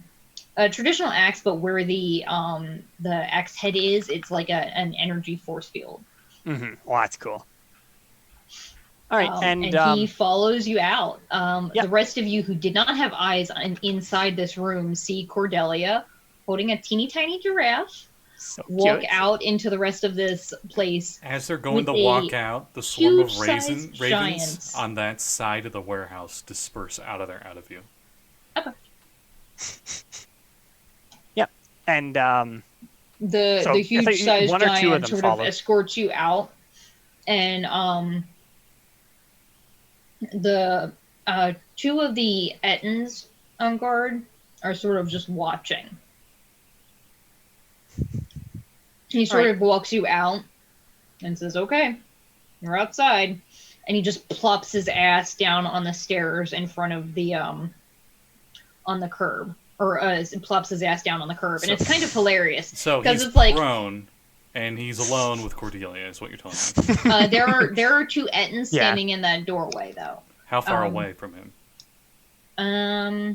Speaker 2: traditional axe, but where the axe head is, it's like an energy force field.
Speaker 1: Mm-hmm. Well, that's cool. All right,
Speaker 2: and he follows you out. The rest of you who did not have eyes inside this room see Cordelia holding a teeny tiny giraffe walk out into the rest of this place.
Speaker 4: As they're going to walk out, the swarm of ravens on that side of the warehouse disperse out of view.
Speaker 2: Okay.
Speaker 1: Yep, and
Speaker 2: the huge-sized giant sort of escorts you out, and the two of the Ettins on guard are sort of just watching. He sort of walks you out and says, okay, you're outside. And he just plops his ass down on the stairs in front of the, on the curb. Or plops his ass down on the curb. And it's kind of hilarious.
Speaker 4: So he's prone, and he's alone with Cordelia, is what you're telling me.
Speaker 2: There are two Ettins standing in that doorway, though.
Speaker 4: How far away from him?
Speaker 7: I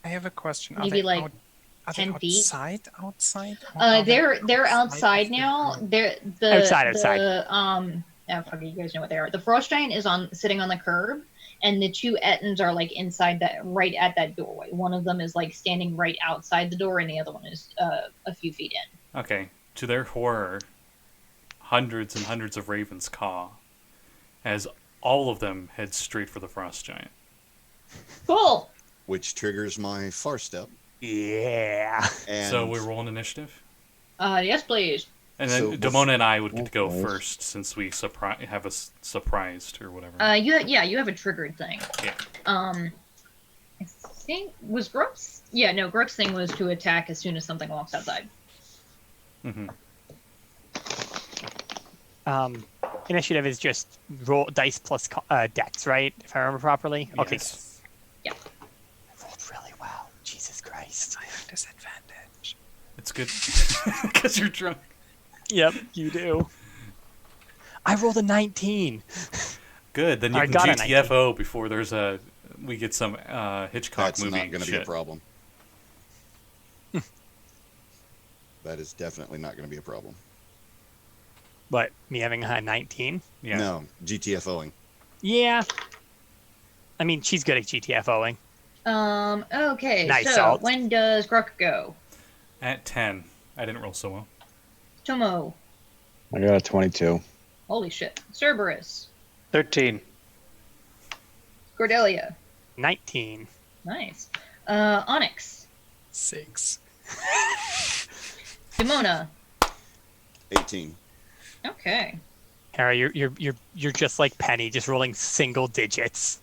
Speaker 7: have a question.
Speaker 2: Maybe
Speaker 7: are
Speaker 2: 10
Speaker 7: they
Speaker 2: feet.
Speaker 7: Outside?
Speaker 2: They're outside now.
Speaker 1: Outside.
Speaker 2: You guys know what they are. The frost giant is sitting on the curb, and the two Ettins are inside that, right at that doorway. One of them is standing right outside the door, and the other one is a few feet in.
Speaker 4: Okay. To their horror, hundreds and hundreds of ravens caw, as all of them head straight for the frost giant.
Speaker 2: Cool.
Speaker 6: Which triggers my far step.
Speaker 1: Yeah.
Speaker 6: And
Speaker 4: so we roll an initiative?
Speaker 2: Yes, please.
Speaker 4: And then
Speaker 6: So
Speaker 4: Demona and I would get to go
Speaker 3: Nice.
Speaker 4: first since we have us surprised or whatever.
Speaker 2: You have a triggered thing.
Speaker 4: Yeah.
Speaker 2: I think was Grook's. Yeah, no, Grook's thing was to attack as soon as something walks outside.
Speaker 4: hmm
Speaker 1: Initiative is just roll dice plus dex, right? If I remember properly. Okay.
Speaker 4: Yes.
Speaker 2: Yeah.
Speaker 1: I rolled really well. Jesus Christ.
Speaker 7: I have disadvantage.
Speaker 4: It's good because you're drunk.
Speaker 1: Yep, you do. I rolled a 19.
Speaker 4: Good. Then you
Speaker 1: I
Speaker 4: can
Speaker 1: got a
Speaker 4: GTFO before we get some Hitchcock
Speaker 6: That's
Speaker 4: movie
Speaker 6: not going to be a
Speaker 4: shit.
Speaker 6: problem. That is definitely not going to be a problem.
Speaker 1: But me having a 19?
Speaker 4: Yeah.
Speaker 6: No, GTFOing.
Speaker 1: Yeah. I mean, she's good at GTFOing.
Speaker 2: Okay,
Speaker 1: Nice,
Speaker 2: so
Speaker 1: Salt.
Speaker 2: when does Grook go?
Speaker 4: At 10. I didn't roll so well.
Speaker 2: Tomo.
Speaker 3: I got a 22.
Speaker 2: Holy shit. Cerberus.
Speaker 5: 13.
Speaker 2: Cordelia.
Speaker 1: 19.
Speaker 2: Nice. Onyx.
Speaker 7: 6.
Speaker 2: Demona.
Speaker 6: 18.
Speaker 2: Okay.
Speaker 1: Hera, you're just like Penny, just rolling single digits.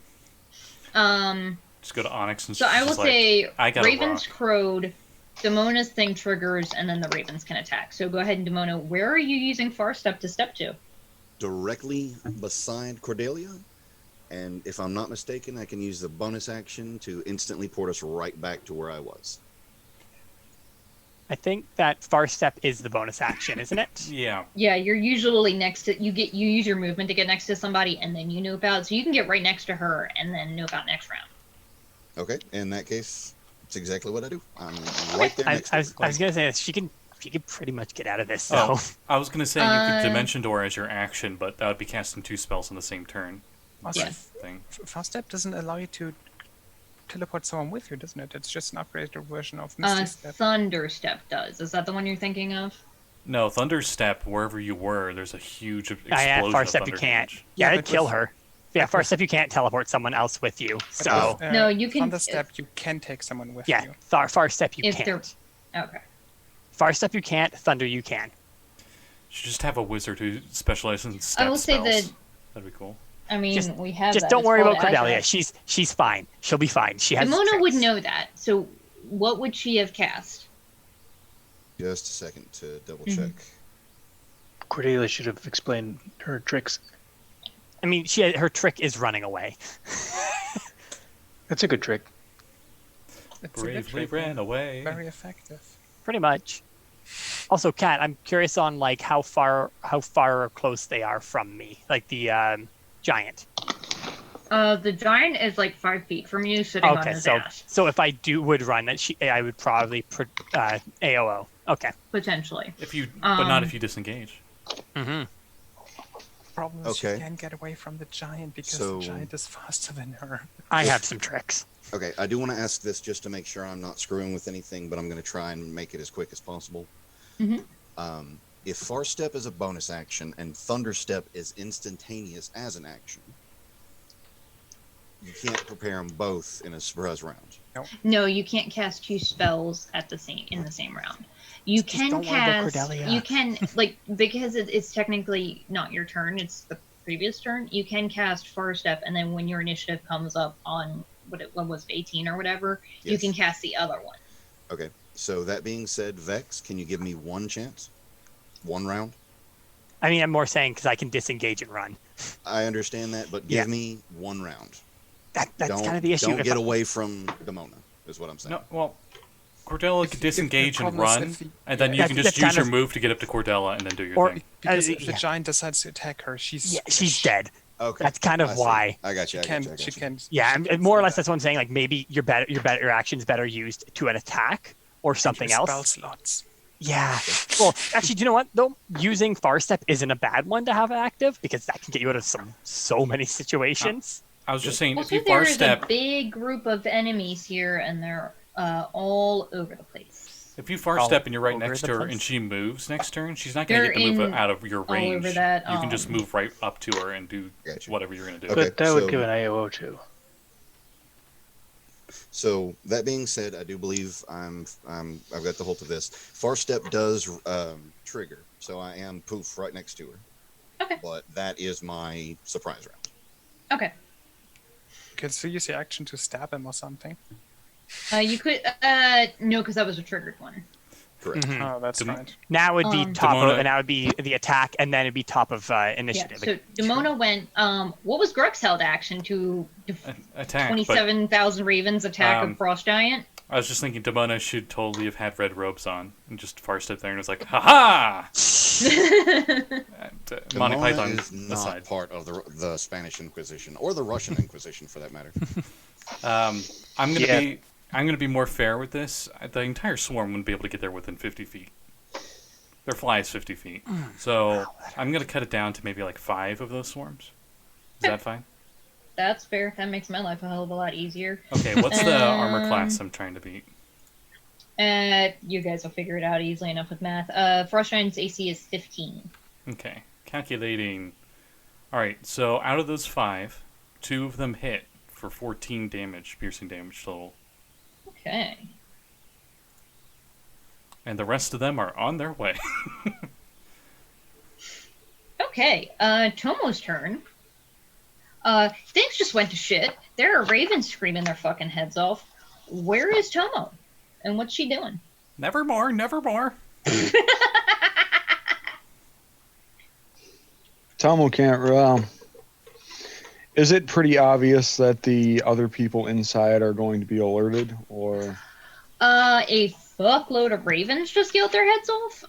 Speaker 4: Just go to Onyx and
Speaker 2: So I will
Speaker 4: just like,
Speaker 2: say
Speaker 4: I got a
Speaker 2: Ravens
Speaker 4: rock.
Speaker 2: crowed, Demona's thing triggers, and then the Ravens can attack. So go ahead and Demona, where are you using Far Step to step to?
Speaker 6: Directly beside Cordelia. And if I'm not mistaken, I can use the bonus action to instantly port us right back to where I was.
Speaker 1: I think that far step is the bonus action, isn't it?
Speaker 4: Yeah.
Speaker 2: Yeah, you're usually next to you use your movement to get next to somebody and then you nope out. So you can get right next to her and then nope out next round.
Speaker 6: Okay, in that case, it's exactly what I do. I'm right there next
Speaker 1: I
Speaker 6: to
Speaker 1: was gonna say she can pretty much get out of this. So
Speaker 4: Oh, I was gonna say you could Dimension Door as your action, but that would be casting 2 spells on the same turn.
Speaker 7: Also,
Speaker 2: Yeah.
Speaker 4: Thing.
Speaker 7: Fast Step doesn't allow you to teleport someone with you, doesn't it? It's just an upgraded version of Misty Step.
Speaker 2: Thunder Step does. Is that the one you're thinking of?
Speaker 4: No, Thunder Step. Wherever you were, there's a huge explosion
Speaker 1: yeah, far
Speaker 4: of
Speaker 1: step you
Speaker 4: thunder
Speaker 1: can't.
Speaker 4: damage.
Speaker 1: Yeah,
Speaker 7: Yeah,
Speaker 1: it'd
Speaker 7: but
Speaker 1: kill
Speaker 7: with-
Speaker 1: her. Yeah,
Speaker 7: but
Speaker 1: far
Speaker 7: with-
Speaker 1: step you can't teleport someone else with you.
Speaker 7: But
Speaker 1: So
Speaker 7: with,
Speaker 2: No, you can-
Speaker 7: Thunder Step, you can take someone with
Speaker 1: yeah,
Speaker 7: you.
Speaker 1: far step you
Speaker 2: If they're
Speaker 1: can't.
Speaker 2: okay.
Speaker 1: Far step you can't. Thunder you can.
Speaker 4: Should just have a wizard who specializes in step
Speaker 2: I will say
Speaker 4: spells.
Speaker 2: that
Speaker 4: That'd be cool.
Speaker 2: I mean
Speaker 1: Just-
Speaker 2: we have
Speaker 1: Just
Speaker 2: that.
Speaker 1: don't
Speaker 2: It's
Speaker 1: worry
Speaker 2: called
Speaker 1: about Cordelia.
Speaker 2: Agile.
Speaker 1: She's fine. She'll be fine. She has.
Speaker 2: Demona would
Speaker 1: tricks.
Speaker 2: know that. So what would she have cast?
Speaker 6: Just a second to double
Speaker 2: Mhm.
Speaker 6: check.
Speaker 5: Cordelia should have explained her tricks.
Speaker 1: I mean, her trick is running away.
Speaker 5: That's a good trick.
Speaker 7: It's
Speaker 4: Bravely
Speaker 7: literally
Speaker 4: ran away.
Speaker 7: very effective.
Speaker 1: Pretty much. Also, Kat, I'm curious on like how far or close they are from me, like the giant.
Speaker 2: The giant is like 5 feet from you, sitting on
Speaker 1: Okay,
Speaker 2: his
Speaker 1: so
Speaker 2: ass,
Speaker 1: so if I would run that, I would probably AOO. Okay.
Speaker 2: potentially.
Speaker 4: If you, but not
Speaker 2: Um,
Speaker 4: if you disengage.
Speaker 1: Mm-hmm.
Speaker 7: Problem is
Speaker 6: Okay.
Speaker 7: she can't get away from the giant because
Speaker 6: So-
Speaker 7: the giant is faster than her.
Speaker 1: I have some tricks.
Speaker 6: Okay, I do want to ask this just to make sure I'm not screwing with anything, but I'm going to try and make it as quick as possible.
Speaker 2: Mhm.
Speaker 6: If Far Step is a bonus action and Thunder Step is instantaneous as an action, you can't prepare them both in a surprise round.
Speaker 2: No, you can't cast 2 spells in the same round. You
Speaker 1: Just
Speaker 2: can
Speaker 1: don't worry about
Speaker 2: cast.
Speaker 1: Cordelia.
Speaker 2: You can because it's technically not your turn. It's the previous turn. You can cast Far Step, and then when your initiative comes up on what was it, 18 or whatever, you
Speaker 6: Yes.
Speaker 2: can cast the other one.
Speaker 6: Okay, so that being said, Vex, can you give me one chance? One round?
Speaker 1: I mean, I'm more saying because I can disengage and run.
Speaker 6: I understand that, but
Speaker 1: Yeah.
Speaker 6: give me one round.
Speaker 1: That's
Speaker 6: Don't,
Speaker 1: kind of the issue.
Speaker 6: Don't
Speaker 1: If
Speaker 6: get
Speaker 1: I-
Speaker 6: away from Demona, is what I'm saying.
Speaker 4: No, well, Cordelia could disengage and
Speaker 7: problem is
Speaker 4: run,
Speaker 7: if the-
Speaker 4: and then you
Speaker 1: That's-
Speaker 4: can just
Speaker 1: that's
Speaker 4: use
Speaker 1: kind
Speaker 4: your
Speaker 1: of-
Speaker 4: move to get up to Cordelia and then do your
Speaker 1: Or-
Speaker 4: thing.
Speaker 7: Because
Speaker 1: Uh,
Speaker 7: if the
Speaker 1: yeah.
Speaker 7: giant decides to attack her, she's
Speaker 1: she's dead.
Speaker 6: Okay.
Speaker 1: That's kind of
Speaker 6: I see.
Speaker 1: why.
Speaker 6: I got you. I got you. I got
Speaker 7: She
Speaker 6: you.
Speaker 7: can.
Speaker 1: Yeah,
Speaker 7: she can
Speaker 1: more or
Speaker 7: say
Speaker 1: less
Speaker 7: that.
Speaker 1: that's what I'm saying. Like maybe your action's better used to an attack or something
Speaker 7: Your
Speaker 1: else.
Speaker 7: Spell slots.
Speaker 1: Yeah. Well, actually, do you know what though? Using Far Step isn't a bad one to have active because that can get you out of so many situations.
Speaker 4: I was just saying, if
Speaker 2: Also,
Speaker 4: you
Speaker 2: there
Speaker 4: far
Speaker 2: is a
Speaker 4: step,
Speaker 2: big group of enemies here, and they're all over the place.
Speaker 4: if you far
Speaker 1: All
Speaker 4: step and you're right
Speaker 1: over
Speaker 4: next
Speaker 1: the
Speaker 4: to her
Speaker 1: place?
Speaker 4: and she moves next turn, she's not going to
Speaker 2: They're
Speaker 4: get to move
Speaker 2: in
Speaker 4: out of your
Speaker 2: all
Speaker 4: range.
Speaker 2: over that,
Speaker 4: You can just
Speaker 2: um,
Speaker 4: move right up to her and do
Speaker 6: Gotcha.
Speaker 4: whatever you're going to do.
Speaker 6: Okay,
Speaker 5: But that
Speaker 6: so-
Speaker 5: would give an AOO too.
Speaker 6: So that being said, I do believe I've got the hold of this. Far step does trigger, so I am poof right next to her.
Speaker 2: Okay.
Speaker 6: But that is my surprise round.
Speaker 2: Okay.
Speaker 7: You could still use your action to stab him or something.
Speaker 2: You could no, because that was a triggered one.
Speaker 6: Correct.
Speaker 1: Mhm.
Speaker 7: Oh, that's
Speaker 4: Dem-
Speaker 7: right.
Speaker 1: Now it would be top
Speaker 4: Demona-
Speaker 1: of, and now it would be the attack, and then it'd be top of initiative.
Speaker 2: Yeah. So Demona went. What was Gurk's held action to
Speaker 4: Attack. But
Speaker 2: 27,000 ravens attack
Speaker 4: Um,
Speaker 2: of frost giant?
Speaker 4: I was just thinking Demona should totally have had red robes on and just far step there and was like, ha Monty
Speaker 6: Demona
Speaker 4: Python
Speaker 6: is not
Speaker 4: aside.
Speaker 6: part of the Spanish Inquisition or the Russian Inquisition, for that matter.
Speaker 4: I'm gonna be more fair with this. The entire swarm wouldn't be able to get there within 50 feet. Their fly is 50 feet, so I'm gonna cut it down to maybe like 5 of those swarms. Is that fine?
Speaker 2: That's fair. That makes my life a hell of a lot easier.
Speaker 4: Okay, what's the armor class I'm trying to beat?
Speaker 2: You guys will figure it out easily enough with math. Frost giant's AC is 15.
Speaker 4: Okay, calculating. All right, so out of those 5, 2 of them hit for 14 damage, piercing damage total,
Speaker 2: Okay.
Speaker 4: and the rest of them are on their way.
Speaker 2: Okay. Tomo's turn. Things just went to shit. There are ravens screaming their fucking heads off. Where is Tomo? And what's she doing?
Speaker 4: Nevermore, nevermore.
Speaker 3: Tomo can't. Is it pretty obvious that the other people inside are going to be alerted, or?
Speaker 2: A fuckload of ravens just yelled their heads off.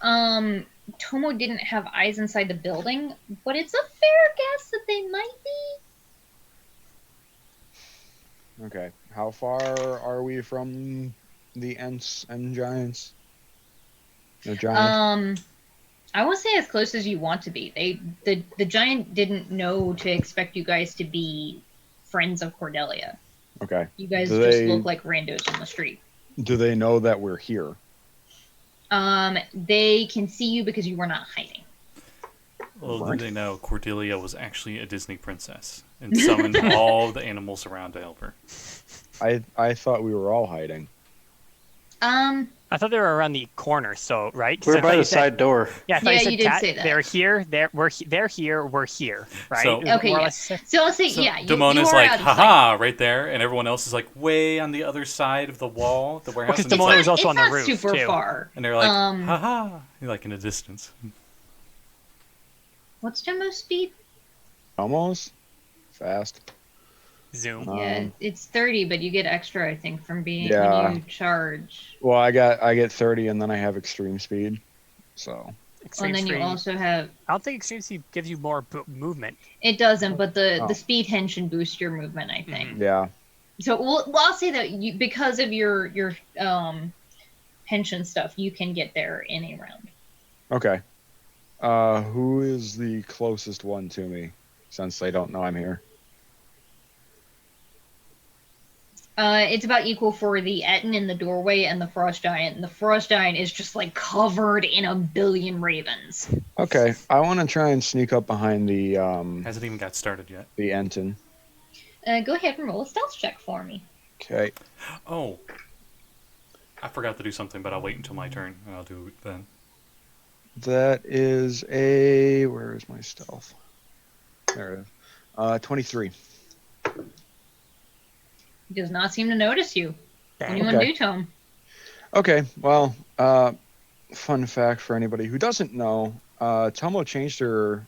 Speaker 2: Tomo didn't have eyes inside the building, but it's a fair guess that they might be.
Speaker 3: Okay. How far are we from the Ents and Giants? The giant.
Speaker 2: I won't say as close as you want to be. The giant didn't know to expect you guys to be friends of Cordelia.
Speaker 3: Okay.
Speaker 2: You guys
Speaker 3: Do
Speaker 2: just
Speaker 3: they-
Speaker 2: look like randos on the street.
Speaker 3: Do they know that we're here?
Speaker 2: They can see you because you were not hiding.
Speaker 4: Little
Speaker 3: Right.
Speaker 4: did they know, Cordelia was actually a Disney princess and summoned all the animals around to help her.
Speaker 3: I thought we were all hiding.
Speaker 1: I thought they were around the corner, so right? 'Cause
Speaker 5: We're
Speaker 1: I thought
Speaker 5: by
Speaker 1: you
Speaker 5: the
Speaker 1: said-
Speaker 5: side door.
Speaker 1: Yeah, I thought
Speaker 2: Yeah,
Speaker 1: you said
Speaker 2: you did
Speaker 1: cat,
Speaker 2: say that.
Speaker 1: they're here. They're here. We're here. Right?
Speaker 4: So-
Speaker 1: Is it
Speaker 2: Okay,
Speaker 1: more or
Speaker 2: yeah.
Speaker 1: less-
Speaker 2: So I'll say,
Speaker 4: So
Speaker 2: yeah. You
Speaker 4: Demona's
Speaker 2: are
Speaker 4: like,
Speaker 2: out of sight.
Speaker 4: haha, right there, and everyone else is like way on the other side of the wall, the warehouse.
Speaker 1: because
Speaker 4: and it's
Speaker 1: Demona
Speaker 4: like-
Speaker 1: was also
Speaker 2: it's
Speaker 1: on the
Speaker 2: not
Speaker 1: roof
Speaker 2: super
Speaker 1: too.
Speaker 2: far.
Speaker 4: and they're like,
Speaker 2: Um,
Speaker 4: haha, like in a distance.
Speaker 2: What's Tomo's speed?
Speaker 3: Almost. Fast.
Speaker 1: Zoom.
Speaker 2: Yeah, it's 30, but you get extra, I think, from being
Speaker 3: Yeah.
Speaker 2: when you charge.
Speaker 3: Well, I get 30, and then I have extreme speed. So.
Speaker 1: Extreme
Speaker 2: And then you
Speaker 1: speed.
Speaker 2: also have
Speaker 1: I don't think extreme speed gives you more movement.
Speaker 2: it doesn't, but the
Speaker 3: Oh.
Speaker 2: speed henshin boosts your movement, I think.
Speaker 3: Yeah.
Speaker 2: So well, I'll say that you, because of your henshin stuff, you can get there in a round.
Speaker 3: Okay. Who is the closest one to me? Since they don't know I'm here.
Speaker 2: It's about equal for the Etten in the doorway and the Frost Giant. And the Frost Giant is just like covered in a billion ravens.
Speaker 3: Okay. I want to try and sneak up behind the
Speaker 4: Hasn't even got started yet.
Speaker 3: Enten.
Speaker 2: Go ahead and roll a stealth check for me.
Speaker 3: Okay.
Speaker 4: Oh, I forgot to do something, but I'll wait until my turn, and I'll do it then.
Speaker 3: That is a. Where is my stealth? There it is. 23.
Speaker 2: He does not seem to notice you. What do you
Speaker 1: Dang.
Speaker 2: want to
Speaker 3: Okay.
Speaker 2: do to him?
Speaker 3: Okay. Well, fun fact for anybody who doesn't know, Tomo changed her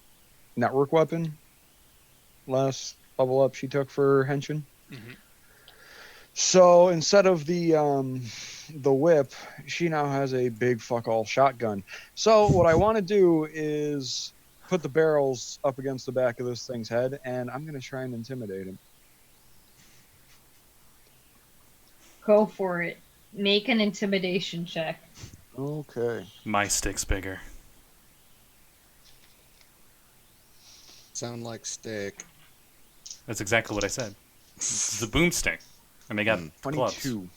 Speaker 3: network weapon last level up she took for Henshin.
Speaker 1: Mhm.
Speaker 3: So instead of the whip, she now has a big fuck all shotgun. So what I want to do is put the barrels up against the back of this thing's head, and I'm gonna try and intimidate him.
Speaker 2: Go for it. Make an intimidation check.
Speaker 3: Okay.
Speaker 4: My stick's bigger.
Speaker 6: Sound like stick.
Speaker 4: That's exactly what I said. It's the boomstick. And they got clubs.
Speaker 3: 22.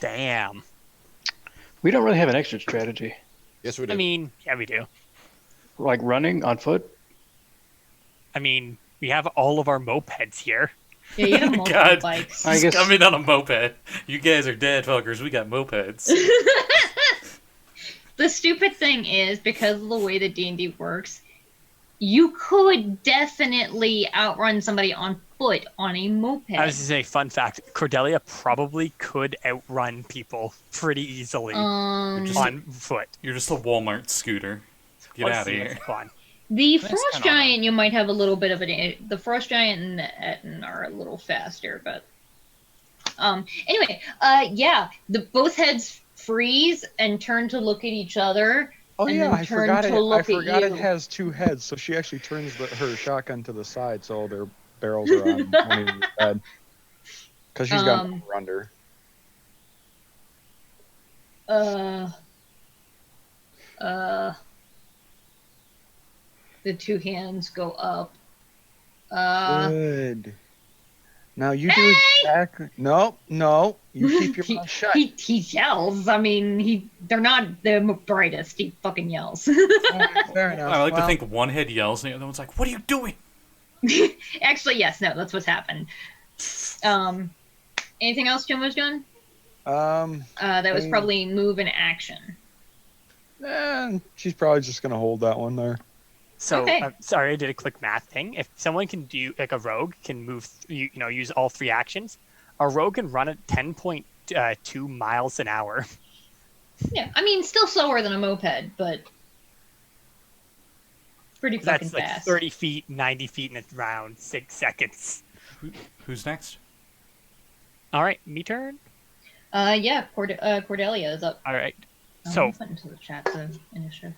Speaker 1: Damn.
Speaker 5: We don't really have an exit strategy.
Speaker 6: Yes, we do.
Speaker 1: I mean, yeah, we do.
Speaker 5: Like running on foot.
Speaker 1: I mean, we have all of our mopeds here.
Speaker 2: Yeah, you have multiple
Speaker 4: God,
Speaker 2: bikes.
Speaker 5: I
Speaker 4: he's
Speaker 5: guess-
Speaker 4: coming on a moped. You guys are dead, fuckers. We got mopeds.
Speaker 2: The stupid thing is, because of the way that D&D works, you could definitely outrun somebody on foot on a moped.
Speaker 1: I was going to say, fun fact, Cordelia probably could outrun people pretty easily on foot.
Speaker 4: You're just a Walmart scooter. Get
Speaker 1: Let's
Speaker 4: out of
Speaker 1: see,
Speaker 4: here.
Speaker 1: it's fun.
Speaker 2: The
Speaker 7: That's
Speaker 2: Frost
Speaker 7: kinda
Speaker 2: Giant, you might have a little bit of the Frost Giant and the Etten are a little faster, but anyway, yeah, both heads freeze and turn to look at each other.
Speaker 3: Oh
Speaker 2: and
Speaker 3: yeah,
Speaker 2: then
Speaker 3: I
Speaker 2: turn
Speaker 3: forgot
Speaker 2: to
Speaker 3: it. I
Speaker 2: look at
Speaker 3: forgot it
Speaker 2: you.
Speaker 3: has two heads, so she actually turns her shotgun to the side, so their barrels are on one of the head. Because she's got more under.
Speaker 2: The two hands go up.
Speaker 3: Good. Now you do exactly. No, you keep your mouth shut.
Speaker 2: He yells. I mean, they're not the brightest. He fucking yells.
Speaker 3: Fair enough.
Speaker 4: I like to
Speaker 3: Well,
Speaker 4: think one head yells and the other one's like, "What are you doing?"
Speaker 2: Actually, yes, no, that's what's happened. Anything else Jim was doing? That was probably move and action.
Speaker 3: She's probably just gonna hold that one there.
Speaker 1: So,
Speaker 2: Okay.
Speaker 1: sorry, I did a quick math thing. If someone can do, like a rogue can move, use all 3 actions, a rogue can run at 10.2 miles an hour.
Speaker 2: Yeah, I mean, still slower than a moped, but pretty fucking
Speaker 1: That's like
Speaker 2: fast.
Speaker 1: 30 feet, 90 feet in around 6 seconds.
Speaker 4: Who's next?
Speaker 1: All right, me turn.
Speaker 2: Yeah, Cordelia is up.
Speaker 1: All right.
Speaker 2: I'll
Speaker 1: So,
Speaker 2: put into the chat the initiative.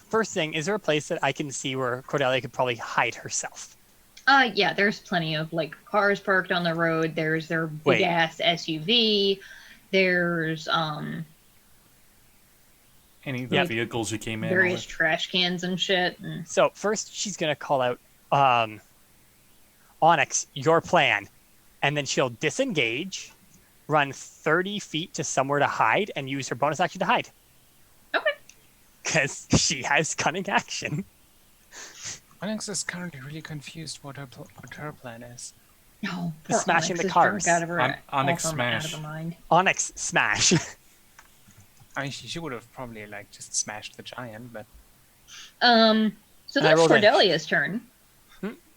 Speaker 1: first thing, is there a place that I can see where Cordelia could probably hide herself?
Speaker 2: Yeah, there's plenty of like cars parked on the road. There's their big ass SUV. There's
Speaker 4: Any of the vehicles you came in
Speaker 2: various
Speaker 4: with?
Speaker 2: trash cans and shit. And...
Speaker 1: So first, she's gonna call out, Onyx, your plan, and then she'll disengage, run 30 feet to somewhere to hide, and use her bonus action to hide.
Speaker 2: Okay.
Speaker 1: Because she has cunning action.
Speaker 7: Onyx is currently really confused what her plan is.
Speaker 2: No,
Speaker 1: The
Speaker 2: poor
Speaker 1: smashing
Speaker 2: Onyx
Speaker 1: the
Speaker 2: is
Speaker 1: cars.
Speaker 2: drunk out of her,
Speaker 4: Onyx
Speaker 2: off her- out of
Speaker 4: smash.
Speaker 2: her mind.
Speaker 1: Onyx smash.
Speaker 7: I mean, she would have probably like just smashed the giant, but
Speaker 2: So
Speaker 1: And I
Speaker 2: that's
Speaker 1: rolled a-
Speaker 2: Cordelia's turn.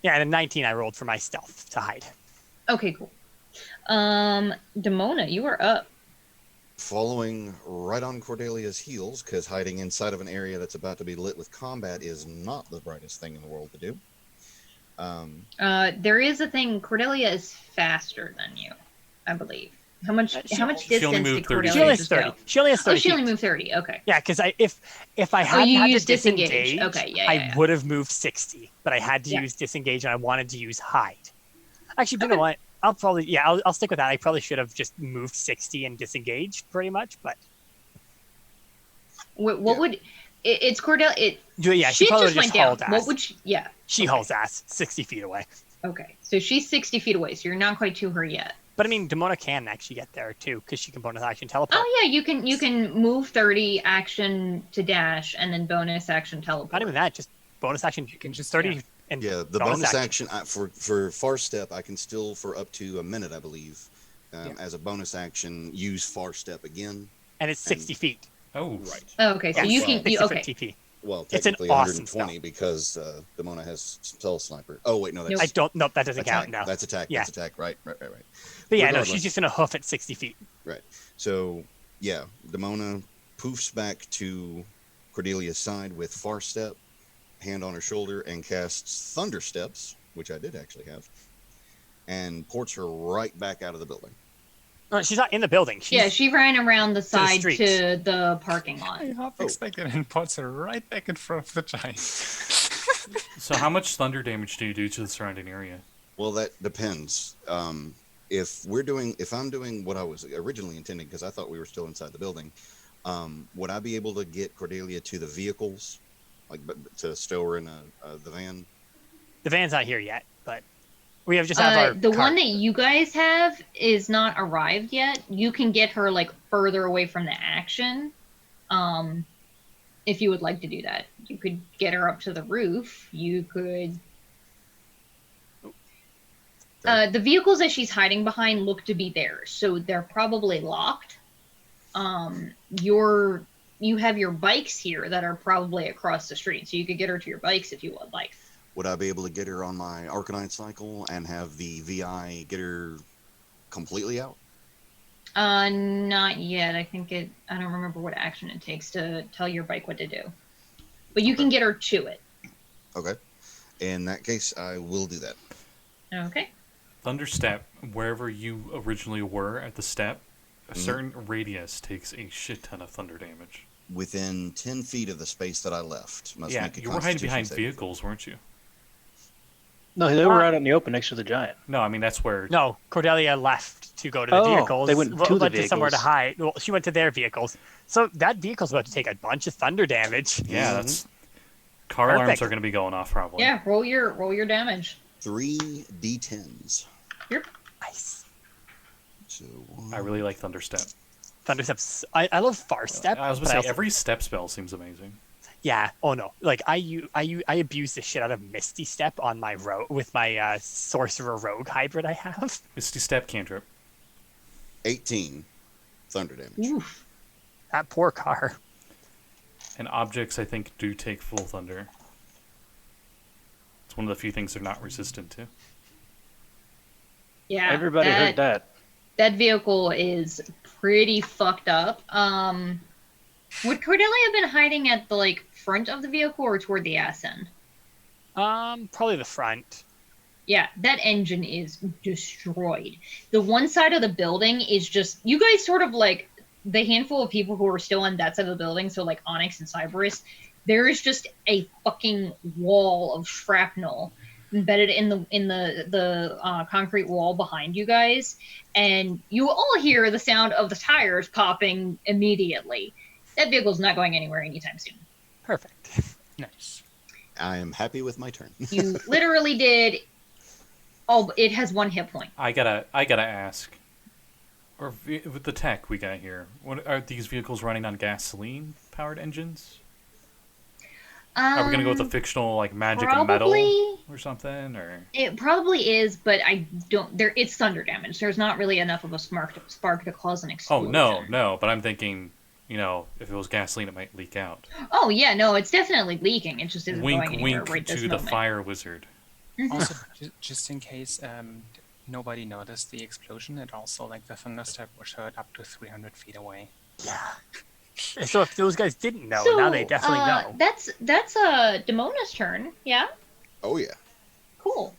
Speaker 1: Yeah, and a 19 I rolled for my stealth to hide.
Speaker 2: Okay, cool. Demona, you are up.
Speaker 6: Following right on Cordelia's heels, because hiding inside of an area that's about to be lit with combat is not the brightest thing in the world to do.
Speaker 2: There is a thing. Cordelia is faster than you, I believe. How much
Speaker 4: she only
Speaker 2: distance did
Speaker 4: moved 30
Speaker 2: Cordelia
Speaker 1: She only has
Speaker 2: just
Speaker 1: 30.
Speaker 2: go?
Speaker 1: She only has 30
Speaker 2: Oh, she only
Speaker 1: feet.
Speaker 2: moved 30. Okay.
Speaker 1: Yeah, because if I hadn't
Speaker 2: you
Speaker 1: had to
Speaker 2: used disengage.
Speaker 1: disengage,
Speaker 2: Okay, yeah,
Speaker 1: I
Speaker 2: yeah.
Speaker 1: would have moved 60, but I had to
Speaker 2: Yeah.
Speaker 1: use disengage and I wanted to use hide. Actually, you know what? I'll stick with that. I probably should have just moved 60 and disengaged pretty much, but
Speaker 2: What
Speaker 6: Yeah.
Speaker 2: would it's Cordelia?
Speaker 1: yeah, she
Speaker 2: She
Speaker 1: probably
Speaker 2: just went
Speaker 1: just
Speaker 2: down.
Speaker 1: hauled ass.
Speaker 2: What would she? Yeah.
Speaker 1: She hauls ass 60 feet away.
Speaker 2: Okay, so she's 60 feet away, so you're not quite to her yet.
Speaker 1: But I mean, Demona can actually get there too, because she can bonus action teleport.
Speaker 2: Oh yeah, you can move 30, action to dash, and then bonus action teleport.
Speaker 1: Not even that, just bonus action.
Speaker 7: you can just
Speaker 1: 30 and
Speaker 6: Yeah, the bonus action for far step, I can still for up to a minute, I believe, as a bonus action use far step again.
Speaker 1: and it's 60 feet.
Speaker 4: Oh,
Speaker 6: Right.
Speaker 2: Oh, okay, so
Speaker 1: Yeah,
Speaker 2: you
Speaker 6: well,
Speaker 2: can.
Speaker 1: 60
Speaker 2: You,
Speaker 1: foot
Speaker 2: okay.
Speaker 1: TP.
Speaker 6: Well,
Speaker 1: It's an
Speaker 6: technically
Speaker 1: awesome
Speaker 6: 120 because Demona has stealth sniper. Oh wait, no, that's
Speaker 2: Nope.
Speaker 1: I don't. Nope, that doesn't
Speaker 6: attack.
Speaker 1: count. No.
Speaker 6: That's attack.
Speaker 1: Yeah.
Speaker 6: That's attack. Right.
Speaker 1: But yeah, no,
Speaker 6: Regardless.
Speaker 1: she's just gonna hoof at 60 feet.
Speaker 6: Right. So yeah, Demona poofs back to Cordelia's side with far step, hand on her shoulder, and casts thunder steps, which I did actually have, and ports her right back out of the building.
Speaker 1: No, she's not in the building. She's,
Speaker 2: Yeah, she ran around the side
Speaker 1: streets.
Speaker 2: to the parking lot.
Speaker 7: I half expected and puts her right back in front of the giant.
Speaker 4: so how much thunder damage do you do to the surrounding area?
Speaker 6: Well, that depends. If I'm doing what I was originally intending, because I thought we were still inside the building, would I be able to get Cordelia to the vehicles, like to stow her in the van?
Speaker 1: the van's not here yet, but we have just have our
Speaker 2: The
Speaker 1: cart.
Speaker 2: one that you guys have is not arrived yet. You can get her like further away from the action. If you would like to do that, you could get her up to the roof. You could The vehicles that she's hiding behind look to be theirs, so they're probably locked. You have your bikes here that are probably across the street, so you could get her to your bikes if you would like.
Speaker 6: Would I be able to get her on my Arcanine cycle and have the VI get her completely out?
Speaker 2: Not yet. I don't remember what action it takes to tell your bike what to do. But you can get her to it.
Speaker 6: Okay. In that case, I will do that.
Speaker 2: Okay.
Speaker 4: Thunderstep, wherever you originally were at the step, a certain radius takes a shit ton of thunder damage.
Speaker 6: Within 10 feet of the space that I left. Must
Speaker 4: Yeah,
Speaker 6: make a
Speaker 4: you were hiding
Speaker 6: Constitution
Speaker 4: behind
Speaker 6: saving
Speaker 4: vehicles, weren't you?
Speaker 5: No, they were out in the open next to the giant.
Speaker 4: No, I mean, that's where...
Speaker 1: No, Cordelia left to go to the
Speaker 5: Oh,
Speaker 1: vehicles.
Speaker 5: they went to the
Speaker 1: to somewhere to
Speaker 5: vehicles.
Speaker 1: hide. Well, she went to their vehicles. So that vehicle's about to take a bunch of thunder damage.
Speaker 4: Yeah, that's... Car alarms
Speaker 1: Perfect.
Speaker 4: are going to be going off, probably.
Speaker 2: Yeah, roll your damage.
Speaker 6: 3 D10s.
Speaker 1: Nice.
Speaker 6: So
Speaker 4: I really like Thunderstep.
Speaker 1: Thunderstep's. I love Far Step.
Speaker 4: I was going
Speaker 1: but
Speaker 4: to say,
Speaker 1: also-
Speaker 4: every step spell seems amazing.
Speaker 1: Yeah. Oh no. Like I abuse the shit out of Misty Step on my with my Sorcerer Rogue hybrid I have.
Speaker 4: Misty Step cantrip.
Speaker 6: 18 thunder damage.
Speaker 2: Oof.
Speaker 1: That poor car.
Speaker 4: And objects, I think, do take full thunder. It's one of the few things they're not resistant to.
Speaker 2: Yeah.
Speaker 5: Everybody heard that.
Speaker 2: That vehicle is pretty fucked up. Would Cordelia have been hiding at the front of the vehicle or toward the ass end?
Speaker 1: Probably the front.
Speaker 2: Yeah, that engine is destroyed. The one side of the building is just, you guys sort of the handful of people who are still on that side of the building, so Onyx and Cyberus, there is just a fucking wall of shrapnel embedded in the concrete wall behind you guys, and you all hear the sound of the tires popping immediately. That vehicle's not going anywhere anytime soon.
Speaker 1: Perfect.
Speaker 7: Nice.
Speaker 6: I am happy with my turn.
Speaker 2: You literally did. Oh, it has 1 hit point.
Speaker 4: I gotta ask. With the tech we got here, what are these vehicles running on gasoline-powered engines? Are we gonna go with a fictional magic and metal
Speaker 2: probably.
Speaker 4: or something, or?
Speaker 2: It probably is, but I don't. It's thunder damage. There's not really enough of a spark to cause an
Speaker 4: Oh
Speaker 2: explosion.
Speaker 4: no! But I'm thinking, if it was gasoline, it might leak out.
Speaker 2: Oh yeah, no, it's definitely leaking. It just isn't
Speaker 4: Wink,
Speaker 2: going anywhere
Speaker 4: wink
Speaker 2: right
Speaker 4: to
Speaker 2: this
Speaker 4: the
Speaker 2: moment.
Speaker 4: fire wizard.
Speaker 7: Also, just in case nobody noticed the explosion, and also the thunderstep was heard up to 300 feet away.
Speaker 1: Yeah. So if those guys didn't know, now they definitely know.
Speaker 2: That's Demona's turn. Yeah.
Speaker 6: Oh yeah.
Speaker 2: Cool.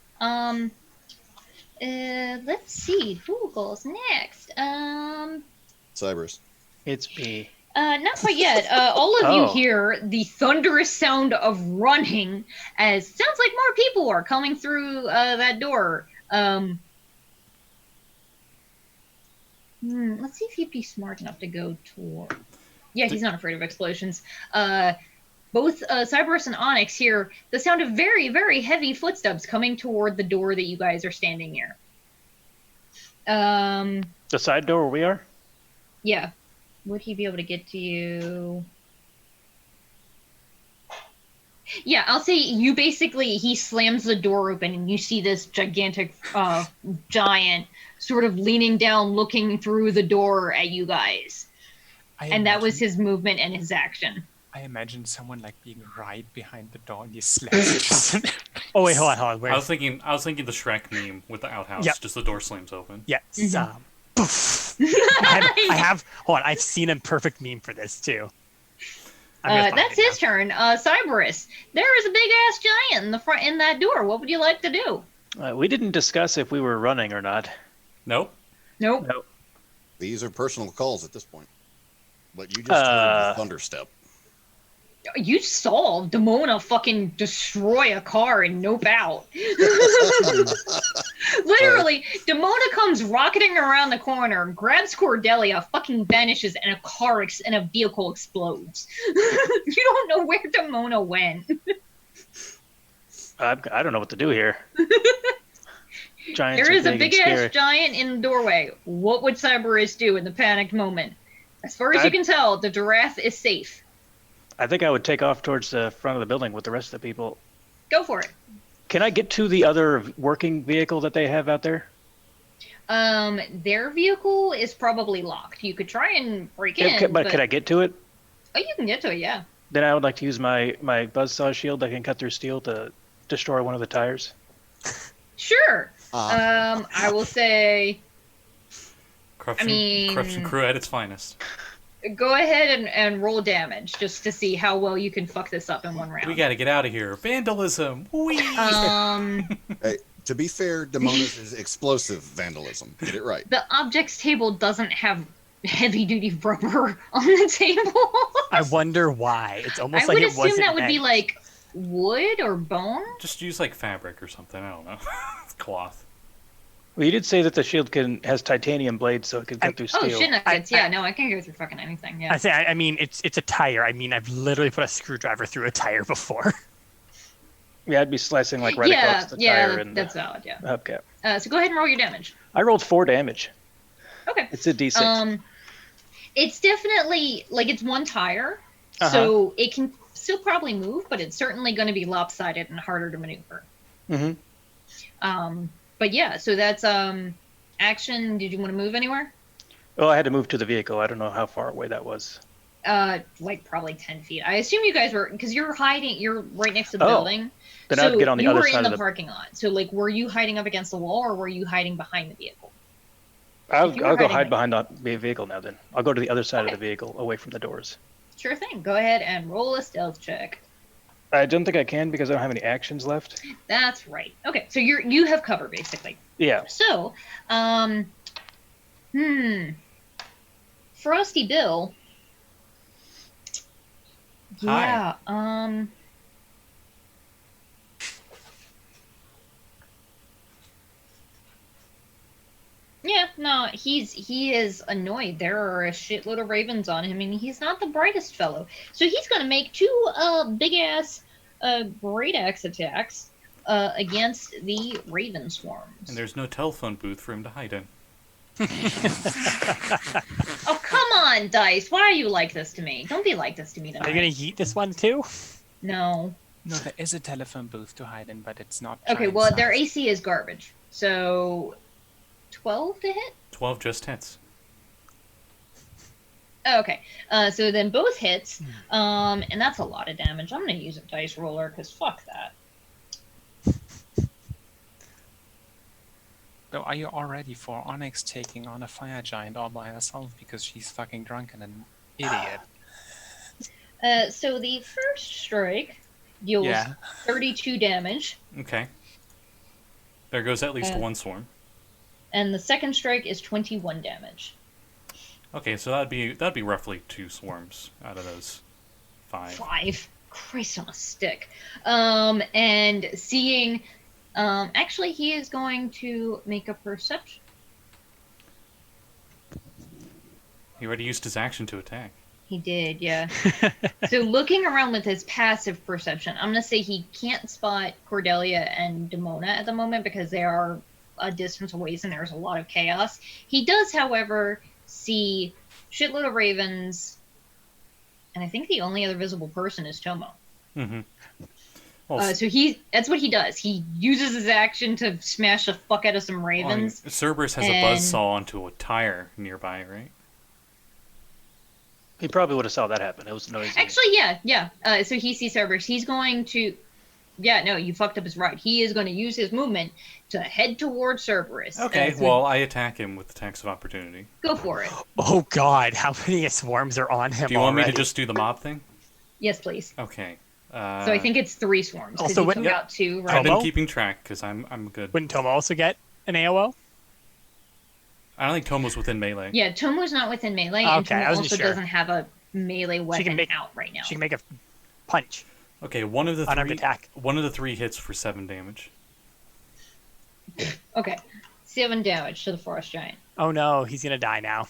Speaker 2: Let's see who goes next.
Speaker 6: Cyberus.
Speaker 5: It's me.
Speaker 2: Not quite yet. All of you
Speaker 5: Oh.
Speaker 2: hear the thunderous sound of running as sounds like more people are coming through that door. Let's see if he'd be smart enough to go toward. Yeah, he's not afraid of explosions. Both Cyberus and Onyx hear the sound of very, very heavy footsteps coming toward the door that you guys are standing near.
Speaker 5: The side door where we are?
Speaker 2: Yeah. Would he be able to get to you? Yeah, I'll say he slams the door open and you see this gigantic giant sort of leaning down, looking through the door at you guys. And that was his movement and his action.
Speaker 7: I imagine someone being right behind the door and he slams it.
Speaker 1: Oh wait, hold on.
Speaker 4: I was thinking the Shrek meme with the outhouse.
Speaker 1: Yep.
Speaker 4: Just the door slams open.
Speaker 1: Yes.
Speaker 2: Mm-hmm.
Speaker 1: Poof. I have. Hold on. I've seen a perfect meme for this too.
Speaker 2: That's his turn. Cyberus, there is a big ass giant in the front in that door. What would you like to do?
Speaker 5: We didn't discuss if we were running or not.
Speaker 4: Nope.
Speaker 2: Nope.
Speaker 6: These are personal calls at this point. But you just heard the thunderstep.
Speaker 2: You saw Demona fucking destroy a car and nope out. Literally, Demona comes rocketing around the corner, grabs Cordelia, fucking vanishes, and a vehicle explodes. You don't know where Demona went.
Speaker 5: I don't know what to do here. Giants
Speaker 2: There
Speaker 5: are
Speaker 2: is a
Speaker 5: big
Speaker 2: big
Speaker 5: and
Speaker 2: ass
Speaker 5: scary.
Speaker 2: giant in the doorway. What would Cyberus do in the panicked moment? As far as you can tell, the giraffe is safe.
Speaker 5: I think I would take off towards the front of the building with the rest of the people.
Speaker 2: Go for it.
Speaker 5: Can I get to the other working vehicle that they have out there?
Speaker 2: Their vehicle is probably locked. You could try and break in,
Speaker 5: But could I get to it?
Speaker 2: Oh, you can get to it, yeah.
Speaker 5: Then I would like to use my buzzsaw shield that can cut through steel to destroy one of the tires.
Speaker 2: Sure. I will say,
Speaker 4: Corruption crew at its finest.
Speaker 2: go ahead and roll damage just to see how well you can fuck this up in one round.
Speaker 4: We gotta get out of here. Vandalism. Whee!
Speaker 6: Hey, to be fair, Demona's is explosive vandalism. Get it right.
Speaker 2: The objects table doesn't have heavy-duty rubber on the table.
Speaker 1: I wonder why. It's almost
Speaker 2: I
Speaker 1: like
Speaker 2: would
Speaker 1: it
Speaker 2: assume
Speaker 1: wasn't
Speaker 2: that would be
Speaker 1: meant.
Speaker 2: like wood or bone.
Speaker 4: Just use like fabric or something. I don't know. Cloth.
Speaker 5: Well, you did say that the shield has titanium blades, so it can cut through
Speaker 2: Oh
Speaker 5: steel.
Speaker 2: shit nuggets! Yeah, no, I can go through fucking anything. Yeah.
Speaker 1: I mean, it's a tire. I mean, I've literally put a screwdriver through a tire before.
Speaker 5: Yeah, I'd be slicing like right across the tire. And
Speaker 2: that's valid. Yeah.
Speaker 5: Okay.
Speaker 2: So go ahead and roll your damage.
Speaker 5: I rolled 4 damage.
Speaker 2: Okay.
Speaker 5: It's a D6.
Speaker 2: It's definitely like it's one tire, so it can still probably move, but it's certainly going to be lopsided and harder to maneuver.
Speaker 5: Mm-hmm.
Speaker 2: But yeah, so that's action. Did you want to move anywhere?
Speaker 5: Well, I had to move to the vehicle. I don't know how far away that was.
Speaker 2: Like probably 10 feet. I assume you guys were, because you're hiding. You're right next to the building.
Speaker 5: Then
Speaker 2: so
Speaker 5: I'd get on the other
Speaker 2: you were
Speaker 5: side
Speaker 2: in
Speaker 5: of
Speaker 2: the
Speaker 5: the
Speaker 2: parking lot. So like, were you hiding up against the wall, or were you hiding behind the vehicle?
Speaker 5: I'll
Speaker 2: you were
Speaker 5: go
Speaker 2: hiding
Speaker 5: hide behind the vehicle now. Then I'll go to the other side of the vehicle, away from the doors.
Speaker 2: Sure thing. Go ahead and roll a stealth check.
Speaker 5: I don't think I can because I don't have any actions left.
Speaker 2: That's right. Okay, so you have cover basically.
Speaker 5: Yeah.
Speaker 2: So, Frosty Bill. Yeah. Yeah, no, he is annoyed. There are a shitload of ravens on him, and he's not the brightest fellow. So he's gonna make 2 big ass great axe attacks against the raven swarms.
Speaker 4: And there's no telephone booth for him to hide in.
Speaker 2: Oh, come on, Dice. Why are you like this to me? Don't be like this to me tonight.
Speaker 1: Are you gonna yeet this one too?
Speaker 2: No.
Speaker 7: No, there is a telephone booth to hide in, but it's not.
Speaker 2: Okay,
Speaker 7: giant
Speaker 2: well,
Speaker 7: size.
Speaker 2: their AC is garbage. So, 12 to hit?
Speaker 4: 12 just hits.
Speaker 2: Oh, okay. So then both hits, and that's a lot of damage. I'm gonna use a dice roller, because fuck that.
Speaker 7: So are you all ready for Onyx taking on a fire giant all by herself because she's fucking drunk and an idiot?
Speaker 2: So the first strike deals 32 damage,
Speaker 4: Okay. There goes at least one swarm.
Speaker 2: and the second strike is 21 damage.
Speaker 4: Okay, so that'd be roughly 2 swarms out of those 5.
Speaker 2: 5. Christ on a stick. And seeing... actually, he is going to make a perception.
Speaker 4: He already used his action to attack.
Speaker 2: He did, yeah. So looking around with his passive perception, I'm going to say he can't spot Cordelia and Demona at the moment because they are a distance away and there's a lot of chaos. He does, however, see shitload of ravens, and I think the only other visible person is Tomo.
Speaker 4: Mm-hmm. Well,
Speaker 2: So that's what he does. He uses his action to smash the fuck out of some ravens.
Speaker 4: Cerberus has a
Speaker 2: and-
Speaker 4: buzzsaw onto a tire nearby, right?
Speaker 5: He probably would have saw that happen. It was noisy.
Speaker 2: Actually, yeah. So he sees Cerberus. He's going to... Yeah, no, you fucked up his right. He is going to use his movement to head towards Cerberus.
Speaker 4: Okay,
Speaker 2: So
Speaker 4: well, I attack him with attacks of opportunity.
Speaker 2: go for it.
Speaker 1: Oh God, how many swarms are on him?
Speaker 4: Do you want me
Speaker 1: already?
Speaker 4: to just do the mob thing?
Speaker 2: Yes, please.
Speaker 4: Okay.
Speaker 2: So I think it's 3 swarms.
Speaker 1: Also,
Speaker 2: Also,
Speaker 1: when-
Speaker 2: took out 2, right?
Speaker 4: I've been
Speaker 1: Tomo?
Speaker 4: keeping track because I'm good.
Speaker 1: Wouldn't Tomo also get an AOO?
Speaker 4: I don't think Tomo's within melee.
Speaker 2: Yeah, Tomo's not within melee,
Speaker 1: Okay,
Speaker 2: and Tomo
Speaker 1: I wasn't
Speaker 2: also
Speaker 1: sure.
Speaker 2: doesn't have a melee weapon
Speaker 1: make-
Speaker 2: out right now.
Speaker 1: She can make a punch.
Speaker 4: Okay, one of the
Speaker 1: Unarmed
Speaker 4: 3
Speaker 1: attack.
Speaker 4: One of the 3 hits for 7 damage.
Speaker 2: Okay, 7 damage to the forest giant.
Speaker 1: Oh no, he's gonna die now.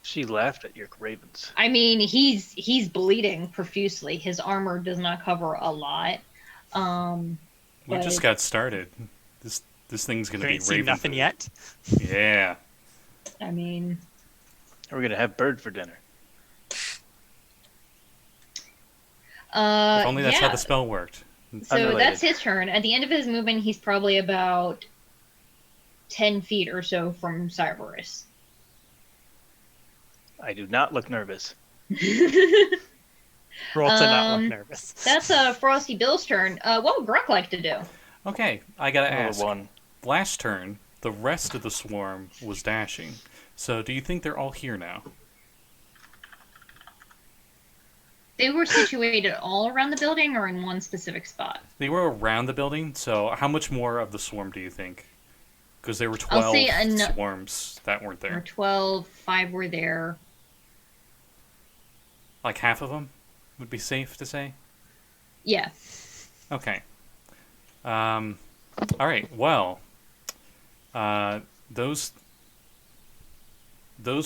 Speaker 5: She laughed at your ravens.
Speaker 2: I mean, he's bleeding profusely. His armor does not cover a lot.
Speaker 4: We just
Speaker 2: But-
Speaker 4: got started. This thing's gonna
Speaker 1: You
Speaker 4: be
Speaker 1: ain't seen
Speaker 4: raven
Speaker 1: nothing
Speaker 4: food.
Speaker 1: yet.
Speaker 4: Yeah.
Speaker 2: I mean,
Speaker 5: We're gonna have bird for dinner.
Speaker 4: If only that's how
Speaker 2: yeah.
Speaker 4: the spell worked.
Speaker 2: So
Speaker 5: Unrelated.
Speaker 2: that's his turn. At the end of his movement, he's probably about 10 feet or so from Cyberus.
Speaker 5: I do not look nervous.
Speaker 1: Roll to not look
Speaker 2: Um,
Speaker 1: nervous.
Speaker 2: That's Frosty Bill's turn. What would Gurk like to do?
Speaker 4: Okay, I gotta
Speaker 5: Roll a
Speaker 4: ask.
Speaker 5: 1.
Speaker 4: Last turn, the rest of the swarm was dashing. So do you think they're all here now?
Speaker 2: They were situated all around the building or in one specific spot?
Speaker 4: They were around the building, so how much more of the swarm do you think? Because there were
Speaker 2: I'll
Speaker 4: 12
Speaker 2: say
Speaker 4: swarms that weren't
Speaker 2: There were
Speaker 4: there.
Speaker 2: 12, 5 were there.
Speaker 4: Like half of them would be safe to say?
Speaker 2: Yeah.
Speaker 4: Okay. All right. Well, those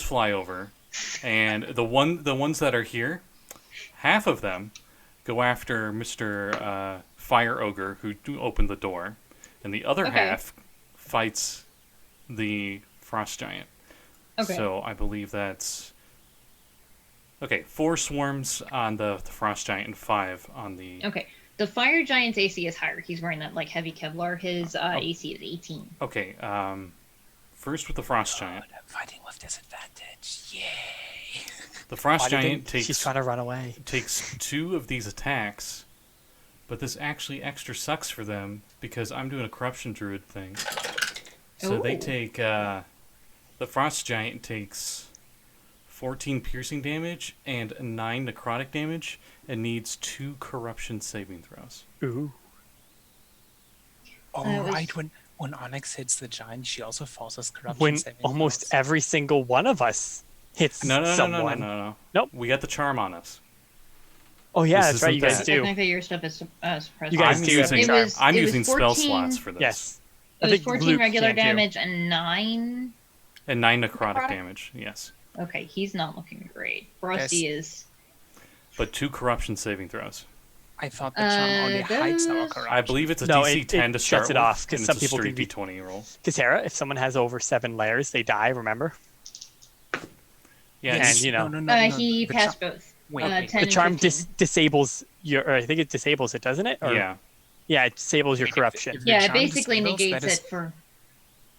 Speaker 4: fly over, and the ones that are here, half of them go after Mr. Fire Ogre who opened the door, and the other
Speaker 2: Okay.
Speaker 4: half fights the Frost Giant.
Speaker 2: Okay.
Speaker 4: So I believe that's 4 swarms on the Frost Giant and 5 on the.
Speaker 2: Okay. The Fire Giant's AC is higher. He's wearing that like heavy Kevlar. His AC is 18.
Speaker 4: Okay. First with the Frost Giant.
Speaker 7: I'm fighting with disadvantage. Yay!
Speaker 4: The Frost
Speaker 1: Why did
Speaker 4: Giant
Speaker 1: they- she's trying to run away.
Speaker 4: takes 2 of these attacks, but this actually extra sucks for them because I'm doing a Corruption Druid thing. So they
Speaker 2: Ooh.
Speaker 4: take the Frost Giant takes 14 piercing damage and 9 necrotic damage and needs 2 corruption saving throws.
Speaker 1: Ooh.
Speaker 7: Oh,
Speaker 2: was-
Speaker 7: right. When Onyx hits the giant, she also forces corruption
Speaker 1: When
Speaker 7: saving
Speaker 1: almost
Speaker 7: throws.
Speaker 1: every single one of us hits
Speaker 4: No,
Speaker 1: someone.
Speaker 4: no.
Speaker 1: Nope.
Speaker 4: We got the charm on us.
Speaker 1: Oh yeah,
Speaker 4: This
Speaker 1: that's right. You
Speaker 4: isn't
Speaker 1: guys
Speaker 4: that.
Speaker 1: do.
Speaker 2: Technically, your stuff is suppressed.
Speaker 1: You guys
Speaker 4: I'm
Speaker 1: do
Speaker 4: using,
Speaker 1: have
Speaker 2: It was-
Speaker 4: I'm
Speaker 2: it was
Speaker 4: using spell
Speaker 2: 14
Speaker 4: slots for this.
Speaker 1: Yes.
Speaker 2: It
Speaker 1: I
Speaker 2: was
Speaker 1: think
Speaker 2: 14
Speaker 1: Luke
Speaker 2: regular
Speaker 1: can, too.
Speaker 2: damage and 9.
Speaker 4: And 9 necrotic
Speaker 2: Necrotic?
Speaker 4: damage, yes.
Speaker 2: Okay, he's not looking great. Frosty is.
Speaker 4: But 2 corruption saving throws.
Speaker 7: I thought the charm only hides our
Speaker 2: those-
Speaker 7: corruption.
Speaker 4: I believe it's a
Speaker 1: No,
Speaker 4: DC
Speaker 1: it
Speaker 4: 10 to start
Speaker 1: shuts it
Speaker 4: with,
Speaker 1: off, 'cause
Speaker 4: and
Speaker 1: some
Speaker 4: it's a
Speaker 1: people can
Speaker 4: straight
Speaker 1: be-
Speaker 4: D20 roll.
Speaker 1: Because Hera, if someone has over 7 layers, they die. Remember?
Speaker 4: Yeah,
Speaker 1: And,
Speaker 4: it's-
Speaker 1: you know,
Speaker 2: He
Speaker 7: the
Speaker 2: passed
Speaker 7: char-
Speaker 2: both.
Speaker 7: Wait,
Speaker 2: 10
Speaker 7: wait.
Speaker 1: the
Speaker 2: and
Speaker 1: charm
Speaker 2: 15.
Speaker 1: disables your. Or I think it disables it, doesn't it? Or,
Speaker 4: yeah.
Speaker 1: Yeah, it disables your
Speaker 7: Wait, if-
Speaker 1: corruption.
Speaker 7: if the
Speaker 2: Yeah, it
Speaker 7: charm
Speaker 2: basically
Speaker 7: disables,
Speaker 2: negates
Speaker 7: that is-
Speaker 2: it for.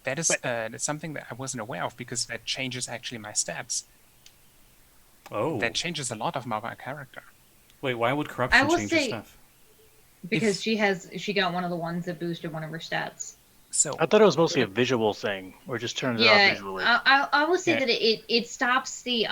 Speaker 7: That is that's something that I wasn't aware of because that changes actually my stats.
Speaker 4: Oh.
Speaker 7: That changes a lot of my character.
Speaker 4: Wait, why would corruption
Speaker 2: will
Speaker 4: change your
Speaker 2: say-
Speaker 4: stuff?
Speaker 2: Because she got one of the ones that boosted one of her stats.
Speaker 7: So
Speaker 5: I thought it was mostly a visual thing, or just turns it off
Speaker 2: Yeah,
Speaker 5: visually.
Speaker 2: I will say
Speaker 4: Yeah.
Speaker 2: that it stops the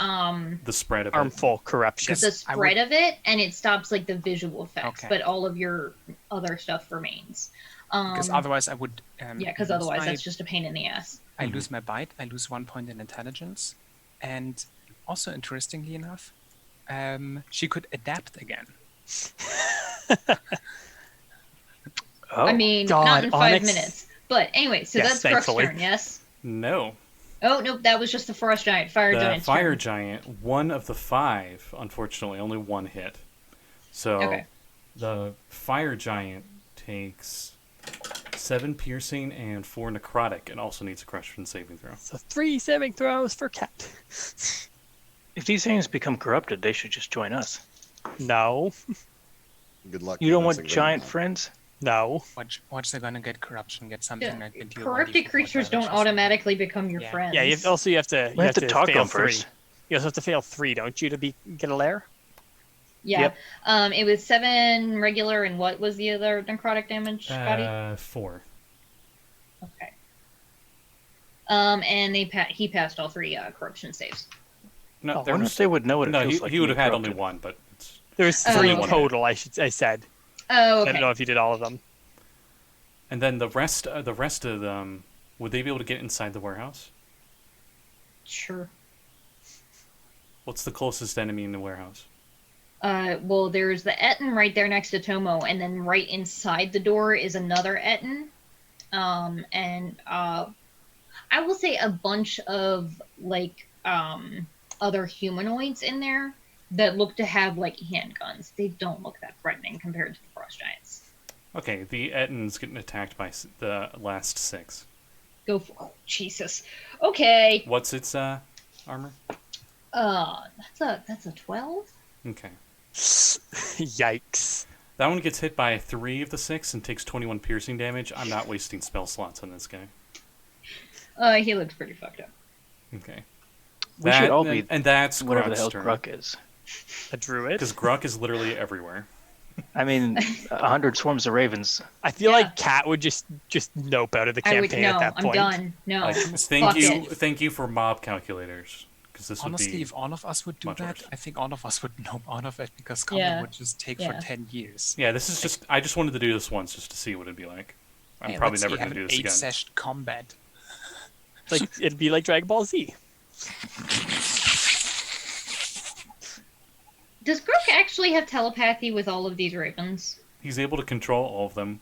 Speaker 4: The spread of it.
Speaker 1: Harmful corruption.
Speaker 2: the
Speaker 7: I
Speaker 2: spread
Speaker 7: would-
Speaker 2: of it, and it stops like the visual effects,
Speaker 7: Okay.
Speaker 2: but all of your other stuff remains.
Speaker 7: because otherwise I would.
Speaker 2: Yeah, because
Speaker 7: lose
Speaker 2: otherwise
Speaker 7: my-
Speaker 2: that's just a pain in the ass.
Speaker 7: I lose my bite. I lose 1 point in intelligence, and also interestingly enough, she could adapt again.
Speaker 5: Oh,
Speaker 2: I mean,
Speaker 1: God,
Speaker 2: not in 5
Speaker 1: Onyx.
Speaker 2: minutes. But anyway, so
Speaker 1: Yes,
Speaker 2: that's Gurk's
Speaker 1: thankfully.
Speaker 2: turn, yes?
Speaker 4: No.
Speaker 2: Oh, nope, that was just the Frost Giant, Fire
Speaker 4: The
Speaker 2: Giant's
Speaker 4: fire
Speaker 2: turn.
Speaker 4: giant, 1 of the 5, unfortunately, only 1 hit. So
Speaker 2: Okay.
Speaker 4: the fire giant takes 7 piercing and 4 necrotic, and also needs a corruption saving throw.
Speaker 1: So 3 saving throws for Cat.
Speaker 5: if these things become corrupted, they should just join us.
Speaker 1: No.
Speaker 6: Good luck.
Speaker 5: You don't want
Speaker 6: convincing
Speaker 5: giant
Speaker 6: them.
Speaker 5: friends?
Speaker 1: No.
Speaker 7: Watch, they're gonna get corruption, get something
Speaker 2: Yeah,
Speaker 7: that can deal
Speaker 2: corrupted
Speaker 7: 1d4
Speaker 2: creatures don't
Speaker 7: damage or something.
Speaker 2: automatically become your
Speaker 7: Yeah.
Speaker 2: friends.
Speaker 1: Yeah. You also you have to.
Speaker 5: We have to talk to
Speaker 1: fail
Speaker 5: them first.
Speaker 1: 3. You also have to fail 3, don't you, to get a lair?
Speaker 2: Yeah.
Speaker 5: Yep.
Speaker 2: It was 7 regular, and what was the other necrotic damage, Scotty?
Speaker 4: 4.
Speaker 2: Okay. And he passed all 3 corruption saves.
Speaker 4: No,
Speaker 1: Oh,
Speaker 5: I
Speaker 4: there
Speaker 5: wonder
Speaker 4: was,
Speaker 5: if they would know what it
Speaker 4: no,
Speaker 5: feels like.
Speaker 4: he would
Speaker 5: to
Speaker 4: have
Speaker 5: be
Speaker 4: had only
Speaker 5: corrupted.
Speaker 4: 1, but it's,
Speaker 1: There's
Speaker 2: Oh,
Speaker 1: 3
Speaker 2: okay.
Speaker 1: total. I said.
Speaker 2: Oh,
Speaker 1: I
Speaker 2: okay.
Speaker 1: don't know if you did all of them.
Speaker 4: and then the rest of them, would they be able to get inside the warehouse?
Speaker 2: Sure.
Speaker 4: What's the closest enemy in the warehouse?
Speaker 2: Well, there's the Etten right there next to Tomo, and then right inside the door is another Etten. I will say a bunch of other humanoids in there that look to have like handguns. They don't look that threatening compared to the Frost Giants.
Speaker 4: Okay, the Etten's getting attacked by the last 6.
Speaker 2: Go for Jesus. Okay.
Speaker 4: What's its armor?
Speaker 2: That's a 12.
Speaker 4: Okay.
Speaker 1: Yikes.
Speaker 4: That one gets hit by 3 of the 6 and takes 21 piercing damage. I'm not wasting spell slots on this guy.
Speaker 2: He looks pretty fucked up.
Speaker 4: Okay.
Speaker 5: We should all be
Speaker 4: and that's
Speaker 5: whatever the
Speaker 4: Grok's
Speaker 5: hell
Speaker 4: turn.
Speaker 5: Gurk is.
Speaker 1: A druid.
Speaker 4: Because Grok is literally everywhere.
Speaker 5: I mean, 100 swarms of ravens.
Speaker 1: I feel
Speaker 2: Yeah.
Speaker 1: like Kat would just nope out of the
Speaker 2: I would
Speaker 1: campaign
Speaker 2: no.
Speaker 1: at that
Speaker 2: I'm
Speaker 1: point.
Speaker 2: done. No.
Speaker 4: Like,
Speaker 2: Fuck it.
Speaker 4: thank you for mob calculators. Because this
Speaker 7: Honestly,
Speaker 4: would be
Speaker 7: if all of us would do
Speaker 4: much
Speaker 7: that,
Speaker 4: worse.
Speaker 7: I think all of us would know all of it because combat
Speaker 2: Yeah.
Speaker 7: would just take
Speaker 2: Yeah.
Speaker 7: for 10 years.
Speaker 4: Yeah, this is just. I just wanted to do this once just to see what it'd be like. I'm
Speaker 7: Yeah,
Speaker 4: probably
Speaker 7: let's
Speaker 4: never
Speaker 7: see,
Speaker 4: going to do
Speaker 7: have
Speaker 4: this
Speaker 7: an
Speaker 4: again.
Speaker 7: 8-session combat.
Speaker 1: Like it'd be like Dragon Ball Z.
Speaker 2: Does Gurk actually have telepathy with all of these ravens?
Speaker 4: He's able to control all of them.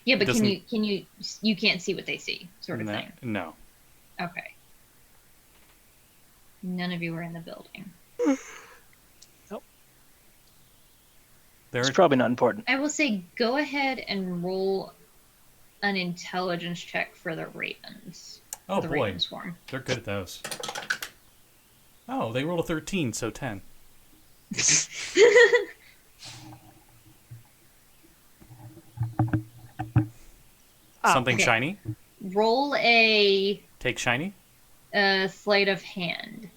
Speaker 2: Yeah, but
Speaker 4: Doesn't-
Speaker 2: can you can't see what they see, sort of
Speaker 4: No,
Speaker 2: thing.
Speaker 4: no.
Speaker 2: Okay. None of you are in the building.
Speaker 5: It's probably not important.
Speaker 2: I will say go ahead and roll an intelligence check for the ravens.
Speaker 4: Oh
Speaker 2: the
Speaker 4: boy,
Speaker 2: Raven swarm.
Speaker 4: they're good at those. Oh, they rolled a 13, so 10. Something
Speaker 2: okay.
Speaker 4: shiny.
Speaker 2: Roll a
Speaker 4: Take shiny.
Speaker 2: sleight of hand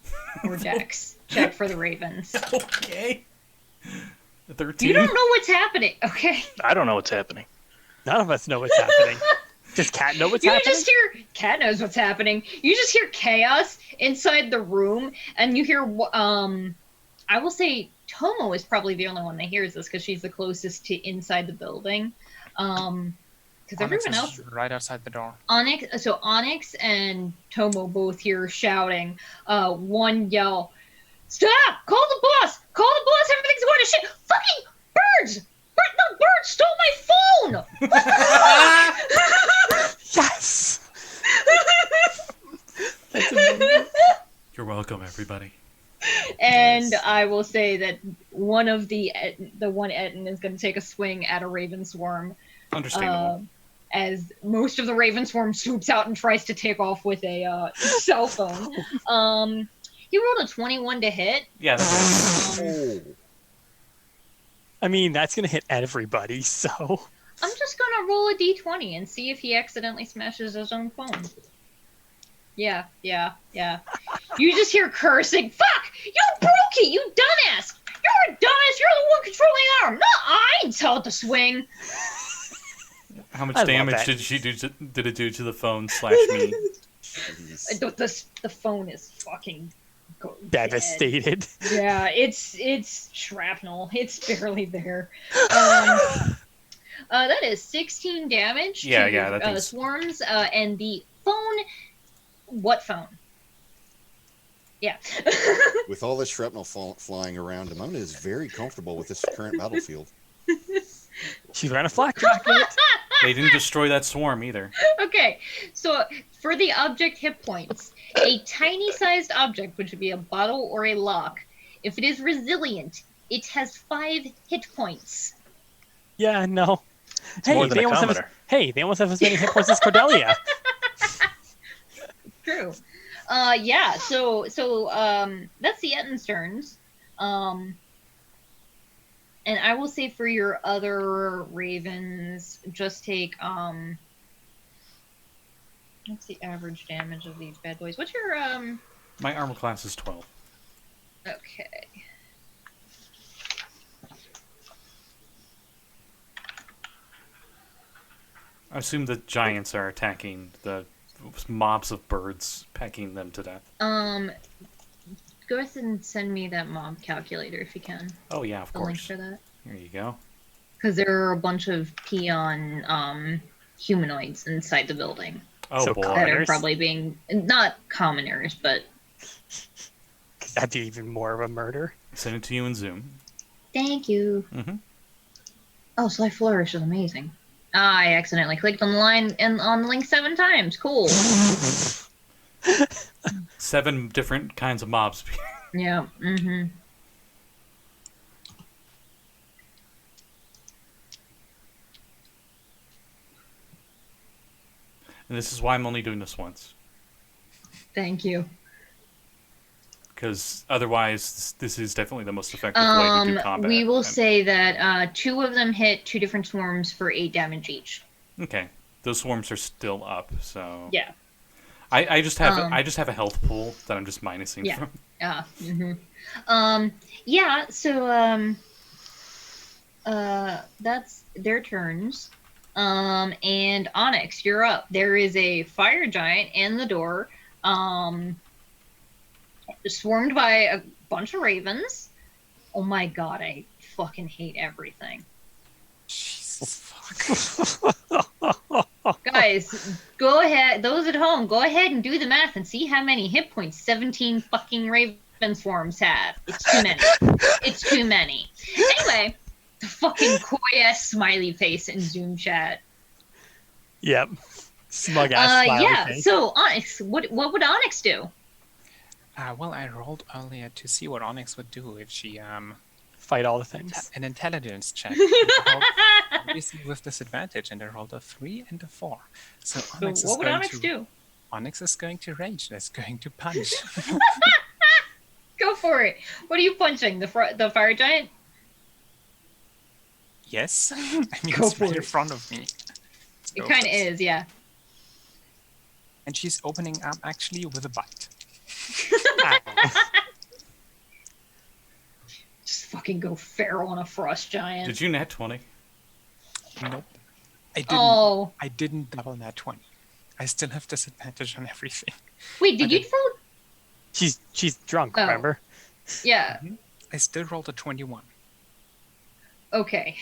Speaker 2: or dex check for the ravens.
Speaker 4: Okay. 13.
Speaker 2: You don't know what's happening, okay?
Speaker 5: I don't know what's happening.
Speaker 1: None of us know what's happening. Does Kat know what's
Speaker 2: You
Speaker 1: happening?
Speaker 2: just hear Cat knows what's happening. You just hear chaos inside the room, and you hear I will say Tomo is probably the only one that hears this because she's the closest to inside the building. Because everyone else,
Speaker 7: right outside the door.
Speaker 2: Onyx and Tomo both hear shouting. One yell, "Stop! Call the boss! Call the boss! Everything's going to shit! Fucking birds! The birds stole my phone! What the hell?"
Speaker 1: Yes. That's amazing.
Speaker 4: You're welcome, everybody.
Speaker 2: And
Speaker 4: Nice.
Speaker 2: I will say that one of the one Etten is going to take a swing at a raven swarm.
Speaker 4: Understandable.
Speaker 2: As most of the raven swarm swoops out and tries to take off with a cell phone. He rolled a 21 to hit.
Speaker 4: Yeah, that's
Speaker 6: Oh,
Speaker 1: I mean, that's gonna hit everybody. So
Speaker 2: I'm just going to roll a d20 and see if he accidentally smashes his own phone. Yeah. You just hear cursing. Fuck! You broke it, you dumbass! You're a dumbass! You're the one controlling the arm! Not I! Tell it to swing!
Speaker 4: How much
Speaker 1: I love
Speaker 4: damage
Speaker 1: that.
Speaker 4: did it do to the phone / me?
Speaker 6: jeez.
Speaker 2: The phone is fucking
Speaker 1: devastated.
Speaker 2: dead. Yeah, it's shrapnel. It's barely there. That is 16 damage
Speaker 4: Yeah,
Speaker 2: to
Speaker 4: yeah, that
Speaker 2: your
Speaker 4: thing's-
Speaker 2: swarms. And the phone... What phone? Yeah.
Speaker 6: With all this shrapnel flying around, Demona is very comfortable with this current battlefield.
Speaker 1: She's wearing a flak jacket.
Speaker 4: They didn't destroy that swarm either.
Speaker 2: Okay, so for the object hit points, a tiny sized object, which would be a bottle or a lock, if it is resilient, it has 5 hit points.
Speaker 1: Yeah, no.
Speaker 5: more than a
Speaker 1: they almost have
Speaker 5: commoner.
Speaker 1: they almost have as many hit points as Cordelia.
Speaker 2: True. Yeah, so that's the Etten's turns. And I will say for your other ravens, just take what's the average damage of these bad boys? What's your
Speaker 4: My armor class is 12.
Speaker 2: okay.
Speaker 4: I assume the giants are attacking the mobs of birds, pecking them to death.
Speaker 2: Go ahead and send me that mob calculator if you can.
Speaker 4: Oh yeah, of
Speaker 2: The link
Speaker 4: course.
Speaker 2: for that.
Speaker 4: Here you go.
Speaker 2: Because there are a bunch of peon humanoids inside the building
Speaker 4: Oh
Speaker 1: So
Speaker 4: boy.
Speaker 2: that are
Speaker 1: Commoners?
Speaker 2: probably being not commoners, but
Speaker 1: That'd be even more of a murder.
Speaker 4: Send it to you in Zoom.
Speaker 2: thank you.
Speaker 4: Mm-hmm.
Speaker 2: Oh, Sly Flourish is amazing. I accidentally clicked on the line and on the link 7 times. Cool.
Speaker 4: 7 different kinds of mobs.
Speaker 2: Yeah. Mm-hmm.
Speaker 4: And this is why I'm only doing this once.
Speaker 2: Thank you.
Speaker 4: Because otherwise, this is definitely the most effective way to do combat.
Speaker 2: We will
Speaker 4: And-
Speaker 2: say that 2 of them hit 2 different swarms for 8 damage each.
Speaker 4: Okay, those swarms are still up, so
Speaker 2: Yeah.
Speaker 4: I just have a health pool that I'm just minusing
Speaker 2: Yeah.
Speaker 4: from.
Speaker 2: Yeah, so that's their turns. And Onyx, you're up. There is a fire giant in the door, swarmed by a bunch of ravens. Oh my god, I fucking hate everything.
Speaker 7: Jesus fuck.
Speaker 2: Guys, go ahead. Those at home, go ahead and do the math and see how many hit points 17 fucking raven swarms have. It's too many. It's too many. Anyway, the fucking coy-ass smiley face in Zoom chat.
Speaker 1: Yep. Smug ass smiley
Speaker 2: Yeah,
Speaker 1: face.
Speaker 2: so Onyx, what would Onyx do?
Speaker 7: Well, I rolled earlier to see what Onyx would do if she
Speaker 1: Fight all the things.
Speaker 7: an intelligence check. I rolled obviously with disadvantage, and I rolled a 3 and a 4. So
Speaker 2: So
Speaker 7: Onyx is
Speaker 2: what would
Speaker 7: going
Speaker 2: Onyx
Speaker 7: to
Speaker 2: do?
Speaker 7: Onyx is going to rage. And is going to punch.
Speaker 2: Go for it. What are you punching? The fire giant?
Speaker 7: Yes, I mean,
Speaker 2: Go
Speaker 7: it's
Speaker 2: for
Speaker 7: right in
Speaker 2: it.
Speaker 7: front of me.
Speaker 2: It
Speaker 7: So-
Speaker 2: kind of is, yeah.
Speaker 7: And she's opening up actually with a bite.
Speaker 2: Just fucking go feral on a frost giant.
Speaker 4: Did you nat 20?
Speaker 7: Nope. I didn't.
Speaker 2: Oh,
Speaker 7: I didn't double that 20. I still have disadvantage on everything.
Speaker 2: wait, did you throw?
Speaker 1: She's drunk,
Speaker 2: Oh.
Speaker 1: remember?
Speaker 2: Yeah.
Speaker 7: I still rolled a 21.
Speaker 2: Okay.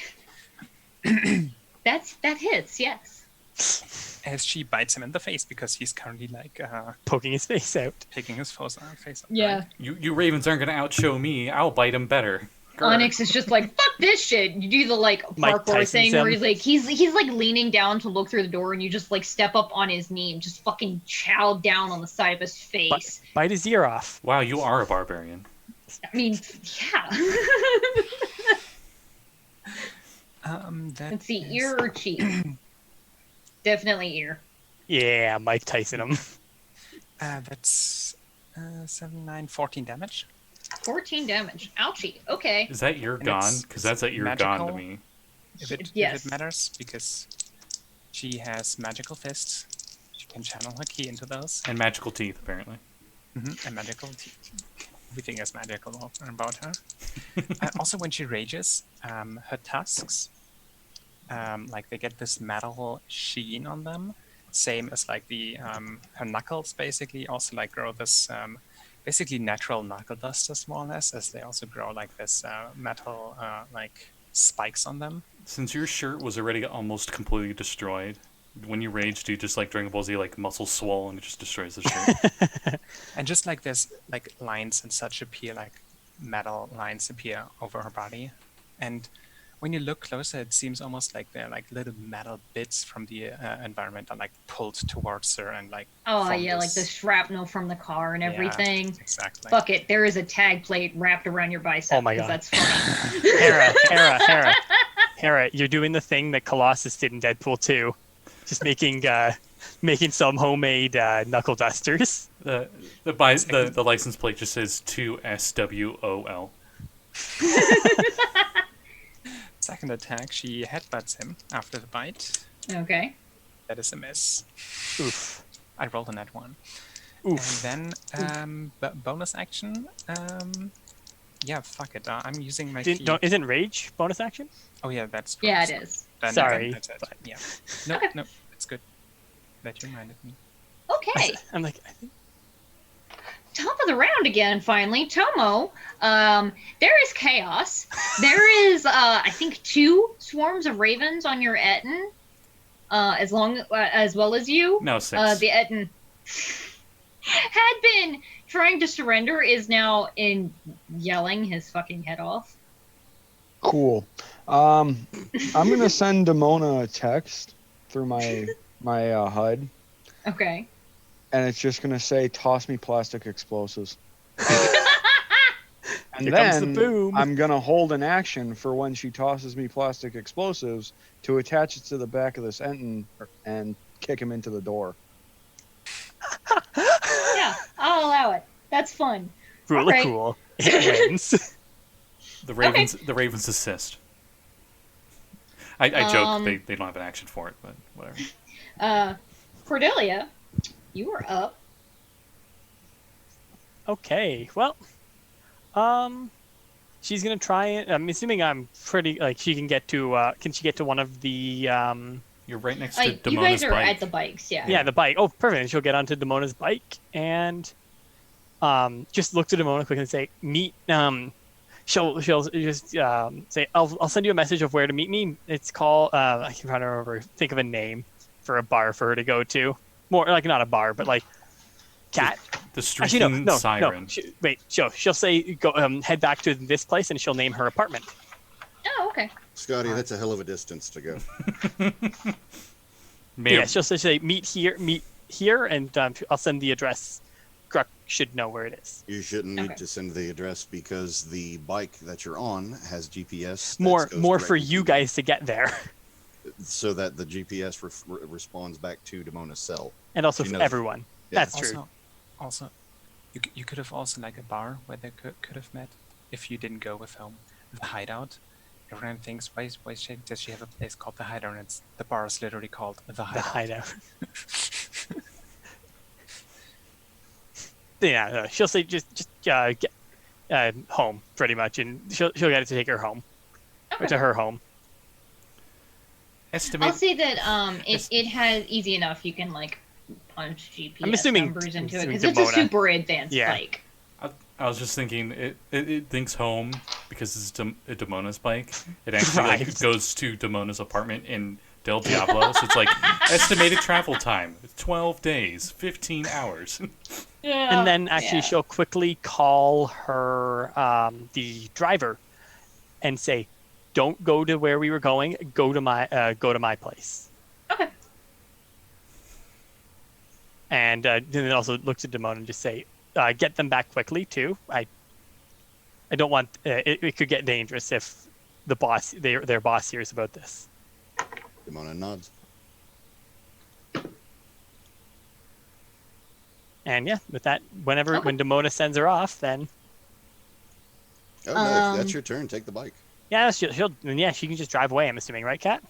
Speaker 2: That hits, yes.
Speaker 7: As she bites him in the face because he's currently like
Speaker 1: Poking his face out.
Speaker 7: taking his face up.
Speaker 2: Yeah.
Speaker 7: right?
Speaker 4: You ravens aren't going to outshow me. I'll bite him better. Grr.
Speaker 2: Onyx is just like, fuck this shit. You do the like
Speaker 1: Mike
Speaker 2: parkour
Speaker 1: Tyson's
Speaker 2: thing where
Speaker 1: him.
Speaker 2: he's like leaning down to look through the door, and you just like step up on his knee and just fucking chow down on the side of his face.
Speaker 1: Bite his ear off.
Speaker 4: Wow, you are a barbarian.
Speaker 2: I mean, yeah.
Speaker 7: That
Speaker 2: Let's see,
Speaker 7: is-
Speaker 2: ear or cheek? Definitely ear.
Speaker 1: Yeah, Mike Tyson him.
Speaker 7: That's 7, 9, 14 damage.
Speaker 2: 14 damage. Ouchie. Okay.
Speaker 4: Is that ear
Speaker 7: And
Speaker 4: gone?
Speaker 7: it's
Speaker 4: Because that's that ear gone to
Speaker 7: magical.
Speaker 4: me.
Speaker 7: If
Speaker 2: Yes.
Speaker 7: it matters, because she has magical fists. She can channel her key into those.
Speaker 4: And magical teeth, apparently.
Speaker 7: And magical teeth. Everything is magical about her. Also, when she rages, her tusks, like they get this metal sheen on them, same as like the her knuckles basically also like grow this basically natural knuckle dusters more or less, as they also grow like this metal like spikes on them.
Speaker 4: Since your shirt was already almost completely destroyed, when you rage, do you just like Dragon Ball Z, like muscle swole, and it just destroys the shirt?
Speaker 7: And just like there's like lines and such appear, like metal lines appear over her body. And when you look closer, it seems almost like they're like little metal bits from the environment are like pulled towards her and like.
Speaker 2: Oh,
Speaker 7: from
Speaker 2: yeah, like the
Speaker 7: this-
Speaker 2: shrapnel from the car and
Speaker 7: Yeah,
Speaker 2: everything.
Speaker 7: Exactly.
Speaker 2: Fuck it. There is a tag plate wrapped around your bicep.
Speaker 1: Oh my
Speaker 2: 'cause
Speaker 1: God.
Speaker 2: That's funny.
Speaker 1: Hera, you're doing the thing that Colossus did in Deadpool 2. Just making some homemade knuckle dusters.
Speaker 4: The license plate just says 2SWOL.
Speaker 7: Second attack, she headbutts him after the bite.
Speaker 2: Okay.
Speaker 7: That is a miss.
Speaker 1: Oof.
Speaker 7: I rolled a nat 1.
Speaker 1: Oof.
Speaker 7: And then bonus action. Yeah, fuck it. I'm using my key.
Speaker 1: Isn't rage bonus action?
Speaker 7: Oh yeah, that's.
Speaker 2: Yeah, it
Speaker 7: bonus.
Speaker 2: is.
Speaker 7: Then,
Speaker 1: Sorry,
Speaker 7: that's it. Yeah. No,
Speaker 2: Okay.
Speaker 7: no, it's good. That you reminded me.
Speaker 2: Okay.
Speaker 1: I'm like, I think
Speaker 2: Top of the round again, finally. Tomo. There is chaos. There is, I think, 2 swarms of ravens on your Etten. As well as you.
Speaker 4: No, 6.
Speaker 2: The Etten had been trying to surrender, is now yelling his fucking head off.
Speaker 3: Cool. I'm gonna send Demona a text through my HUD,
Speaker 2: Okay.
Speaker 3: and it's just gonna say, "Toss me plastic explosives." And
Speaker 1: Here comes the
Speaker 3: then
Speaker 1: boom.
Speaker 3: I'm gonna hold an action for when she tosses me plastic explosives to attach it to the back of this Enton and kick him into the door.
Speaker 2: Yeah, I'll allow it. That's fun.
Speaker 1: Rule
Speaker 2: Alright.
Speaker 1: of cool. It wins.
Speaker 4: The Ravens assist. I joke they don't have an action for it, but whatever.
Speaker 2: Cordelia, you are up.
Speaker 1: Okay, well, she's gonna try it. I'm assuming I'm pretty like she can get to. Can she get to one of the?
Speaker 4: You're right next to
Speaker 2: You
Speaker 4: Demona's
Speaker 2: guys are
Speaker 4: bike.
Speaker 2: at the bikes, yeah.
Speaker 1: Yeah, the bike. Oh, perfect. And she'll get onto Demona's bike and just look to Demona quickly and say, "Meet." She'll just say, "I'll send you a message of where to meet me." It's called. I can try to remember. Think of a name for a bar for her to go to. More like not a bar, but like cat.
Speaker 4: The streaking siren.
Speaker 1: She'll say, "Go head back to this place," and she'll name her apartment.
Speaker 2: Oh, okay.
Speaker 6: Scotty, that's a hell of a distance to go.
Speaker 1: Yeah, she'll say, "Meet here," and I'll send the address. Gurk should know where it is.
Speaker 6: You shouldn't need to send the address because the bike that you're on has GPS.
Speaker 1: More for
Speaker 6: directly
Speaker 1: you
Speaker 6: to
Speaker 1: guys to get there,
Speaker 6: so that the GPS responds back to Demona's cell.
Speaker 1: and also
Speaker 6: She
Speaker 1: for
Speaker 6: knows.
Speaker 1: everyone.
Speaker 6: Yeah.
Speaker 1: That's true.
Speaker 7: Also, you could have also like a bar where they could have met if you didn't go with home. The hideout. Everyone thinks, why does she have a place called the hideout? And the bar is literally called the hideout.
Speaker 1: The hideout. Yeah, she'll say just get home pretty much, and she'll get it to take her home, or to her home.
Speaker 4: Estimate.
Speaker 2: I'll say that it has easy enough. You can like punch GPS
Speaker 1: I'm assuming-
Speaker 2: numbers into it
Speaker 1: assuming
Speaker 2: because it's a
Speaker 1: Demona.
Speaker 2: super advanced
Speaker 1: Yeah.
Speaker 2: bike.
Speaker 4: I was just thinking, it thinks home because it's Demona's bike. It actually
Speaker 1: Right.
Speaker 4: goes to Demona's apartment in Del Diablo, so it's like estimated travel time: 12 days, 15 hours.
Speaker 2: Yeah.
Speaker 1: And then actually she'll quickly call her the driver and say, "Don't go to where we were going. Go to my place."
Speaker 2: Okay.
Speaker 1: And then also looks at Demona and just say, "Get them back quickly too. I don't want it could get dangerous if the boss their boss hears about this."
Speaker 6: Demona nods.
Speaker 1: And yeah, with that, when Demona sends her off, then
Speaker 6: Oh no, if that's your turn. Take the bike.
Speaker 1: yeah, she can just drive away. I'm assuming, right, Kat?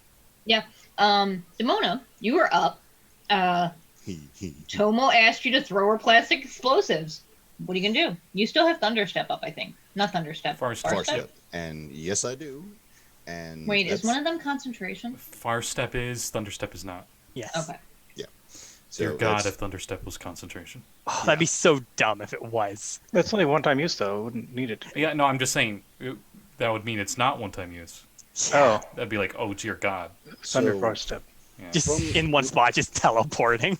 Speaker 2: Yeah. Demona, you are up. Tomo asked you to throw her plastic explosives. What are you gonna do? You still have Thunderstep up, I think. Not Thunderstep.
Speaker 4: Far
Speaker 6: Farstep. And yes, I do. And
Speaker 2: Wait, is
Speaker 6: that's-
Speaker 2: one of them concentration?
Speaker 4: Far step is, Thunderstep is not.
Speaker 1: Yes.
Speaker 2: Okay.
Speaker 4: Dear
Speaker 6: so
Speaker 4: God,
Speaker 6: that's-
Speaker 4: if Thunderstep was concentration.
Speaker 1: Oh, that'd be so dumb if it was.
Speaker 5: That's only one-time use, though. I wouldn't need it.
Speaker 4: Yeah, no, I'm just saying that would mean it's not one-time use.
Speaker 5: Oh,
Speaker 4: That'd be like, oh dear God.
Speaker 5: Thunder
Speaker 6: So-
Speaker 5: Far Step.
Speaker 4: Yeah.
Speaker 1: Just
Speaker 6: From-
Speaker 1: in one spot, just teleporting.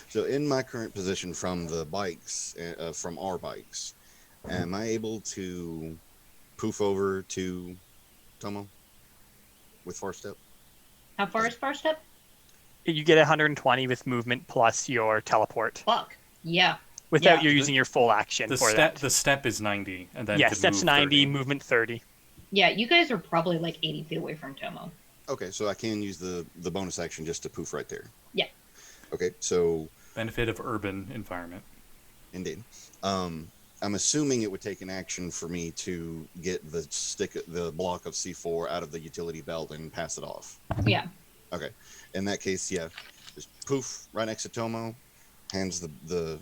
Speaker 6: So in my current position from the bikes, from our bikes, am I able to poof over to Tomo with Farstep?
Speaker 2: How far is Farstep?
Speaker 1: You get 120 with movement plus your teleport,
Speaker 2: Fuck. Yeah.
Speaker 1: without
Speaker 2: Yeah.
Speaker 1: you using your full action
Speaker 4: The
Speaker 1: for
Speaker 4: step
Speaker 1: that.
Speaker 4: the step is 90, and then
Speaker 1: Yeah,
Speaker 4: could
Speaker 1: steps
Speaker 4: move
Speaker 1: 90,
Speaker 4: 30.
Speaker 1: movement 30.
Speaker 2: Yeah, you guys are probably like 80 feet away from Tomo.
Speaker 6: Okay, so I can use the bonus action just to poof right there.
Speaker 2: Yeah.
Speaker 6: Okay, so
Speaker 4: Benefit of urban environment.
Speaker 6: indeed. I'm assuming it would take an action for me to get the block of C4 out of the utility belt and pass it off.
Speaker 2: Yeah.
Speaker 6: Okay. In that case, yeah, just poof right next to Tomo, hands the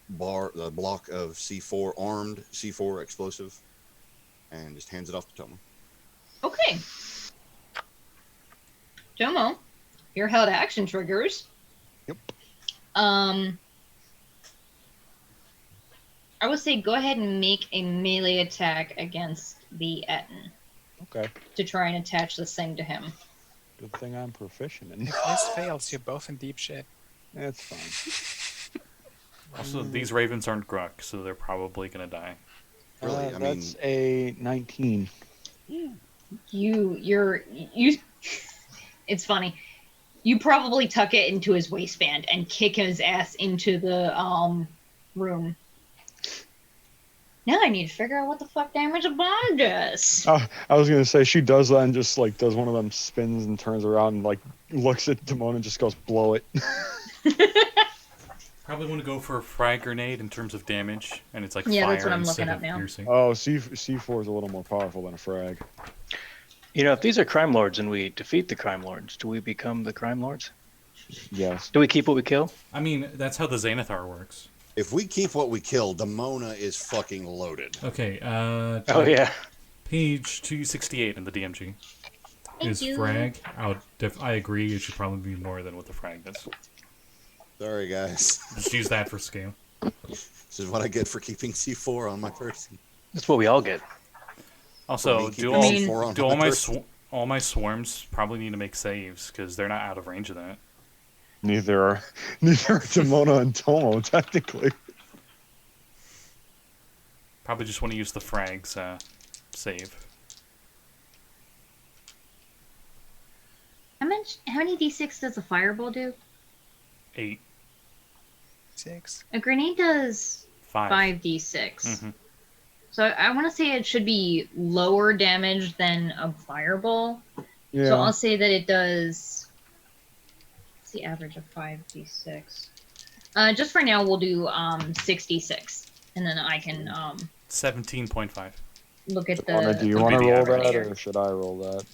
Speaker 6: block of C4 armed C4 explosive, and just hands it off to Tomo.
Speaker 2: Okay. Tomo, your held action triggers.
Speaker 3: Yep.
Speaker 2: I would say go ahead and make a melee attack against the Etten
Speaker 3: Okay.
Speaker 2: to try and attach this thing to him.
Speaker 3: Good thing I'm proficient in.
Speaker 7: If this fails, you're both in deep shit.
Speaker 3: That's fine.
Speaker 4: Also, these ravens aren't Gurk, so they're probably gonna die.
Speaker 6: Really, I mean,
Speaker 3: That's a 19.
Speaker 2: You. It's funny. You probably tuck it into his waistband and kick his ass into the room. Now I need to figure out what the fuck damage a bomb does.
Speaker 3: I was gonna say she does that and just like does one of them spins and turns around and like looks at Demona and just goes blow it.
Speaker 4: Probably want to go for a frag grenade in terms of damage, and it's like
Speaker 2: Yeah,
Speaker 4: fire
Speaker 2: that's what I'm
Speaker 4: instead
Speaker 2: looking
Speaker 4: of
Speaker 2: up now.
Speaker 4: piercing.
Speaker 3: Oh, C4 is a little more powerful than a frag.
Speaker 5: You know, if these are crime lords and we defeat the crime lords, do we become the crime lords?
Speaker 3: Yes.
Speaker 5: Do we keep what we kill?
Speaker 4: I mean, that's how the Xanathar works.
Speaker 6: If we keep what we kill, Demona is fucking loaded.
Speaker 4: Okay,
Speaker 5: Oh yeah.
Speaker 4: page 268 in the DMG
Speaker 2: Thank
Speaker 4: is
Speaker 2: you.
Speaker 4: frag. I agree, it should probably be more than what the frag does.
Speaker 6: Sorry, guys.
Speaker 4: Just use that for scale.
Speaker 6: This is what I get for keeping C4 on my person.
Speaker 5: That's what we all get.
Speaker 4: Also,
Speaker 6: Me
Speaker 4: do
Speaker 6: keeping
Speaker 4: all,
Speaker 6: C4 on
Speaker 4: do all my
Speaker 6: person.
Speaker 4: all my swarms probably need to make saves because they're not out of range of that.
Speaker 3: Neither are Demona and Tomo, technically.
Speaker 4: Probably just want to use the frags save.
Speaker 2: How many d6 does a fireball do?
Speaker 4: 8,
Speaker 7: 6.
Speaker 2: A grenade does
Speaker 4: 5.
Speaker 2: 5d6.
Speaker 4: Mhm.
Speaker 2: So I want to say it should be lower damage than a fireball.
Speaker 3: Yeah.
Speaker 2: So I'll say that it does. What's the average of 5d6? Just for now, we'll do 66, and then I can
Speaker 4: 17.5.
Speaker 2: look at
Speaker 3: Demona,
Speaker 2: the.
Speaker 3: do you
Speaker 4: would
Speaker 3: want to
Speaker 4: be the
Speaker 3: roll
Speaker 4: average.
Speaker 3: that, or should I roll that?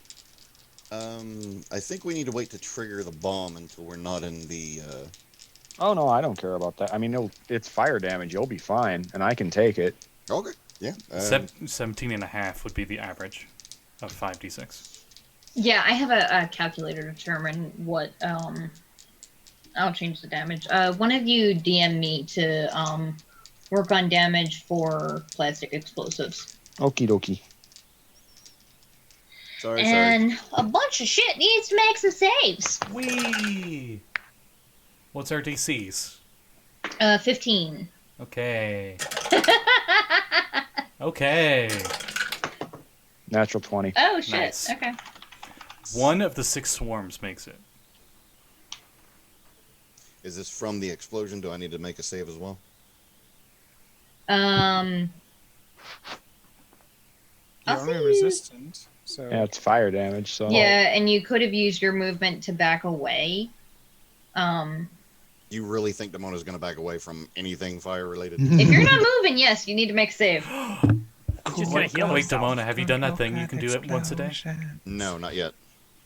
Speaker 6: I think we need to wait to trigger the bomb until we're not in the.
Speaker 3: Oh no, I don't care about that. I mean, it's fire damage. You'll be fine, and I can take it.
Speaker 6: Okay. Yeah.
Speaker 4: 17.5 would be the average of 5d6.
Speaker 2: Yeah, I have a calculator to determine what. I'll change the damage. One of you DM me to work on damage for plastic explosives.
Speaker 3: Okie dokie.
Speaker 6: Sorry.
Speaker 2: And a bunch of shit needs to make some saves.
Speaker 4: Whee! What's our DCs?
Speaker 2: 15.
Speaker 4: Okay. Okay.
Speaker 3: Natural 20.
Speaker 2: Oh shit.
Speaker 4: Nice.
Speaker 2: Okay.
Speaker 4: One of the 6 swarms makes it.
Speaker 6: Is this from the explosion? Do I need to make a save as well?
Speaker 7: You're
Speaker 2: I'll
Speaker 7: only
Speaker 2: see you-
Speaker 7: resistant, so
Speaker 3: Yeah, it's fire damage. So
Speaker 2: Yeah, and you could have used your movement to back away.
Speaker 6: You really think Demona's going to back away from anything fire related?
Speaker 2: If you're not moving, yes, you need to make a save.
Speaker 1: She's gonna heal
Speaker 4: Wait,
Speaker 1: herself.
Speaker 4: Demona, have you done that thing you can do it once a day?
Speaker 6: No, not yet.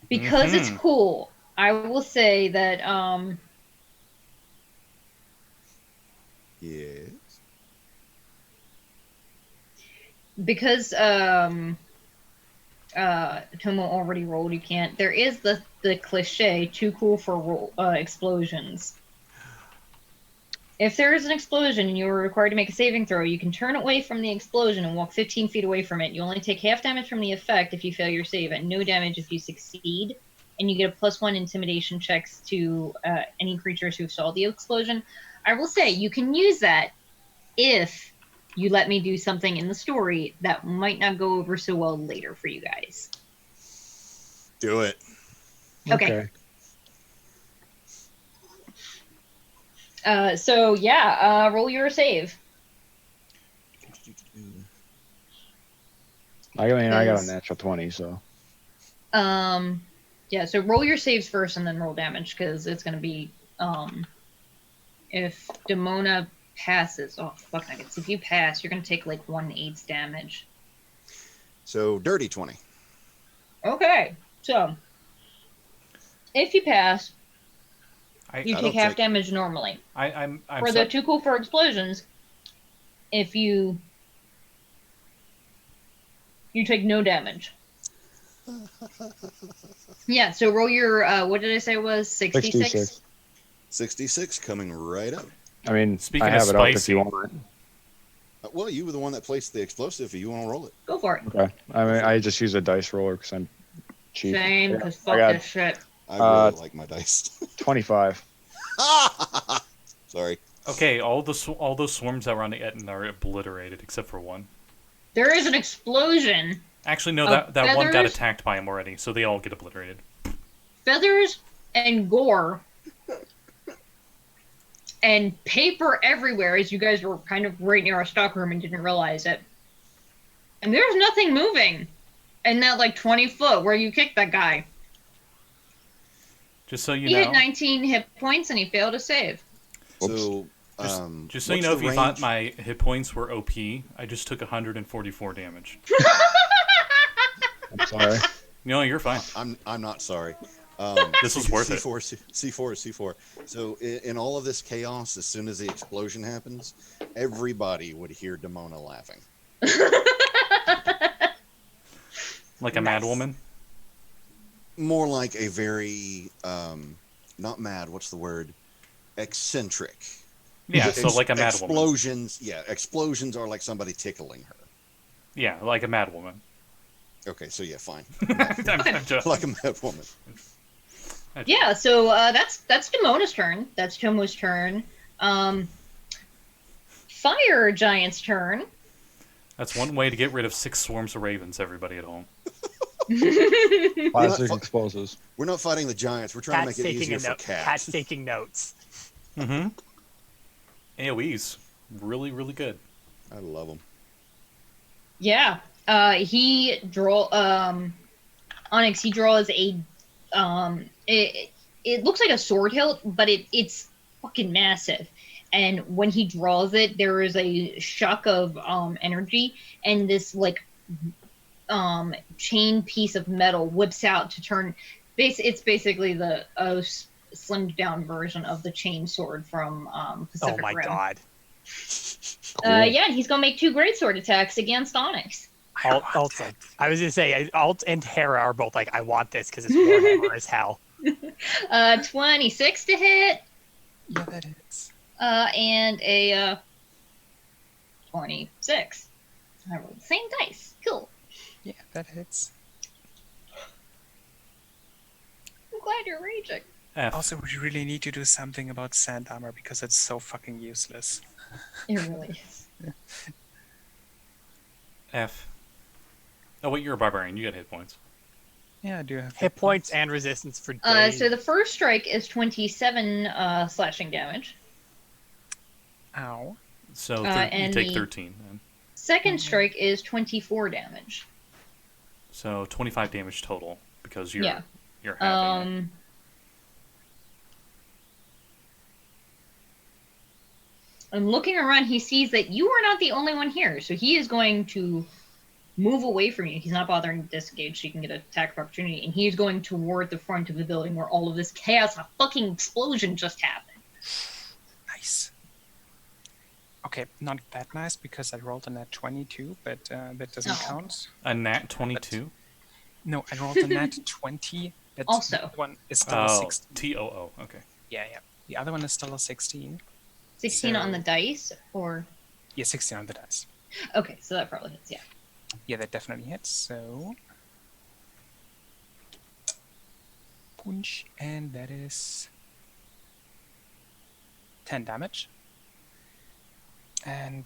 Speaker 2: Because it's
Speaker 4: Mhm.
Speaker 2: cool, I will say that
Speaker 6: Yes.
Speaker 2: because Tomo already rolled, you can't. There is the cliche, too cool for explosions. If there is an explosion and you are required to make a saving throw, you can turn away from the explosion and walk 15 feet away from it. You only take half damage from the effect if you fail your save, and no damage if you succeed. And you get a +1 intimidation checks to any creatures who saw the explosion. I will say, you can use that if you let me do something in the story that might not go over so well later for you guys.
Speaker 6: Do it.
Speaker 2: Okay. So yeah, roll your save.
Speaker 3: I mean, I got a natural 20, so.
Speaker 2: Yeah, so roll your saves first and then roll damage, because it's going to be, if Demona passes, oh, fuck nuggets, if you pass, you're going to take, like, 1/8 damage.
Speaker 6: So, dirty 20.
Speaker 2: Okay, so, if you pass, you
Speaker 6: I
Speaker 2: take
Speaker 6: don't
Speaker 2: half
Speaker 6: take-
Speaker 2: damage normally.
Speaker 4: I'm
Speaker 2: For the too cool for explosions, if you take no damage. Yeah, so roll your, what did I say it was? 66?
Speaker 3: 66.
Speaker 6: 66 coming right up.
Speaker 3: I mean,
Speaker 4: Speaking
Speaker 3: I
Speaker 4: of
Speaker 3: have it up if
Speaker 4: spicy.
Speaker 3: you want.
Speaker 6: Well, you were the one that placed the explosive. If you want to roll it.
Speaker 2: Go for it.
Speaker 3: Okay. I mean, I just use a dice roller because I'm cheap.
Speaker 2: Same, because
Speaker 3: I
Speaker 2: fuck
Speaker 3: got
Speaker 2: this shit.
Speaker 6: I really like my dice.
Speaker 3: 25.
Speaker 6: Sorry.
Speaker 4: Okay, all those swarms that were on the Etten are obliterated except for one.
Speaker 2: There is an explosion.
Speaker 4: Actually, no,
Speaker 2: Of
Speaker 4: that one got
Speaker 2: feathers?
Speaker 4: attacked by him already, so they all get obliterated.
Speaker 2: Feathers and gore. And paper everywhere, as you guys were kind of right near our stockroom and didn't realize it. And there's nothing moving in that, like, 20 foot where you kicked that guy.
Speaker 4: Just so you
Speaker 2: He
Speaker 4: know.
Speaker 2: had 19 hit points and he failed to save.
Speaker 6: So
Speaker 4: Just so you
Speaker 6: what's
Speaker 4: know,
Speaker 6: the
Speaker 4: if you thought
Speaker 6: range?
Speaker 4: my hit points were OP, I just took 144 damage.
Speaker 3: I'm sorry.
Speaker 4: No, you're fine.
Speaker 6: I'm not sorry.
Speaker 4: This was worth it.
Speaker 6: C4. So in all of this chaos, as soon as the explosion happens, everybody would hear Demona laughing.
Speaker 4: Like a mad woman.
Speaker 6: More like a very, not mad, what's the word? Eccentric.
Speaker 4: Yeah, so like a mad woman.
Speaker 6: Explosions, yeah, explosions are like somebody tickling her.
Speaker 4: Yeah, like a mad woman.
Speaker 6: Okay, so yeah, fine.
Speaker 4: I'm just,
Speaker 6: Like a mad woman.
Speaker 2: Yeah, so that's Demona's turn. That's Tomo's turn. Fire Giant's turn.
Speaker 4: That's one way to get rid of 6 swarms of ravens, everybody at home.
Speaker 3: Classic exposes.
Speaker 6: We're not fighting the giants. We're trying
Speaker 1: Cat's
Speaker 6: to make it
Speaker 1: taking
Speaker 6: easier for cats.
Speaker 1: Cat's taking notes.
Speaker 4: Mm-hmm. AoE's really, really good.
Speaker 6: I love them.
Speaker 2: Yeah. He Onyx, he draws a it looks like a sword hilt, but it's fucking massive. And when he draws it, there is a shock of energy, and this like chain piece of metal whips out to turn. It's basically the slimmed down version of the chain sword from Pacific
Speaker 1: Oh my
Speaker 2: Rim.
Speaker 1: god.
Speaker 2: Yeah, and he's gonna make 2 greatsword attacks against Onyx.
Speaker 1: Alt, I was gonna say Alt and Hera are both like, I want this because it's Warhammer as hell.
Speaker 2: 26 to hit,
Speaker 7: Yeah, that hits.
Speaker 2: and a 26. I rolled the same dice. Cool.
Speaker 7: Yeah, that hits.
Speaker 2: I'm glad you're raging.
Speaker 4: F.
Speaker 7: Also, we really need to do something about sand armor because it's so fucking useless.
Speaker 2: It really is.
Speaker 4: F. Oh, wait, you're a barbarian. You get hit points.
Speaker 7: Yeah, I do have
Speaker 1: Hit points and resistance for days.
Speaker 2: So the first strike is 27 slashing damage.
Speaker 7: Ow.
Speaker 4: So you
Speaker 2: and
Speaker 4: take
Speaker 2: the-
Speaker 4: 13 then.
Speaker 2: Second strike is 24 damage.
Speaker 4: So 25 damage total because you're
Speaker 2: Yeah.
Speaker 4: you're having it.
Speaker 2: And looking around, he sees that you are not the only one here, so he is going to move away from you. He's not bothering to disengage, so you can get an attack of opportunity, and he is going toward the front of the building where all of this chaos, a fucking explosion just happened.
Speaker 7: Nice. Okay, not that nice because I rolled a nat 22, but that doesn't
Speaker 2: Oh.
Speaker 7: count.
Speaker 4: A nat 22?
Speaker 7: No, I rolled a nat 20. But
Speaker 2: Also.
Speaker 7: the one is still a
Speaker 4: Oh,
Speaker 7: 16.
Speaker 4: TOO. Okay.
Speaker 7: Yeah. The other one is still a 16.
Speaker 2: 16
Speaker 7: So-
Speaker 2: on the dice, or...
Speaker 7: Yeah, 16 on the dice.
Speaker 2: Okay, so that probably hits, yeah.
Speaker 7: Yeah, that definitely hits. So, punch, and that is 10 damage. And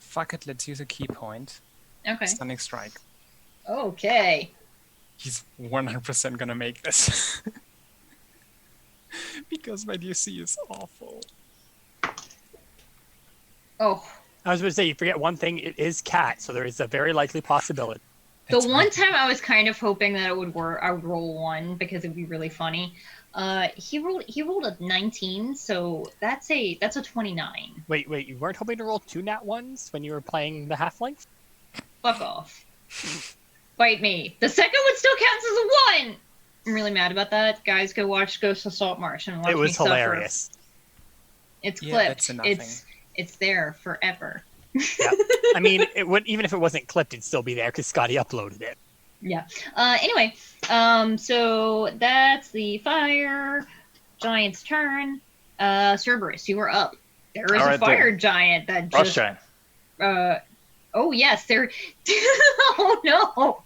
Speaker 7: fuck it, let's use a key point.
Speaker 2: Okay.
Speaker 7: Stunning strike.
Speaker 2: Okay.
Speaker 7: He's 100% gonna make this. Because my DC is awful.
Speaker 2: Oh.
Speaker 1: I was going to say, you forget one thing, it is Cat, so there is a very likely possibility.
Speaker 2: The
Speaker 7: It's
Speaker 2: one
Speaker 7: my-
Speaker 2: time I was kind of hoping that it would work, I would roll 1 because it'd be really funny. He rolled a 19, so that's a 29.
Speaker 1: Wait, you weren't hoping to roll 2 nat 1s when you were playing the half-length?
Speaker 2: Fuck off. Bite me. The second one still counts as a 1! I'm really mad about that. Guys, go watch Ghost of Salt Marsh and watch
Speaker 1: It
Speaker 2: me
Speaker 1: was
Speaker 2: suffer.
Speaker 1: hilarious.
Speaker 2: It's
Speaker 7: Yeah,
Speaker 2: clipped.
Speaker 7: that's a nothing.
Speaker 2: It's there forever.
Speaker 1: Yeah. I mean, it would, even if it wasn't clipped, it'd still be there because Scotty uploaded it.
Speaker 2: Yeah. Anyway, so that's the fire giant's turn. Cerberus, you are up. There is
Speaker 5: All
Speaker 2: a
Speaker 5: right,
Speaker 2: fire giant that
Speaker 5: Frost
Speaker 2: just
Speaker 5: giant.
Speaker 2: oh yes, there oh no.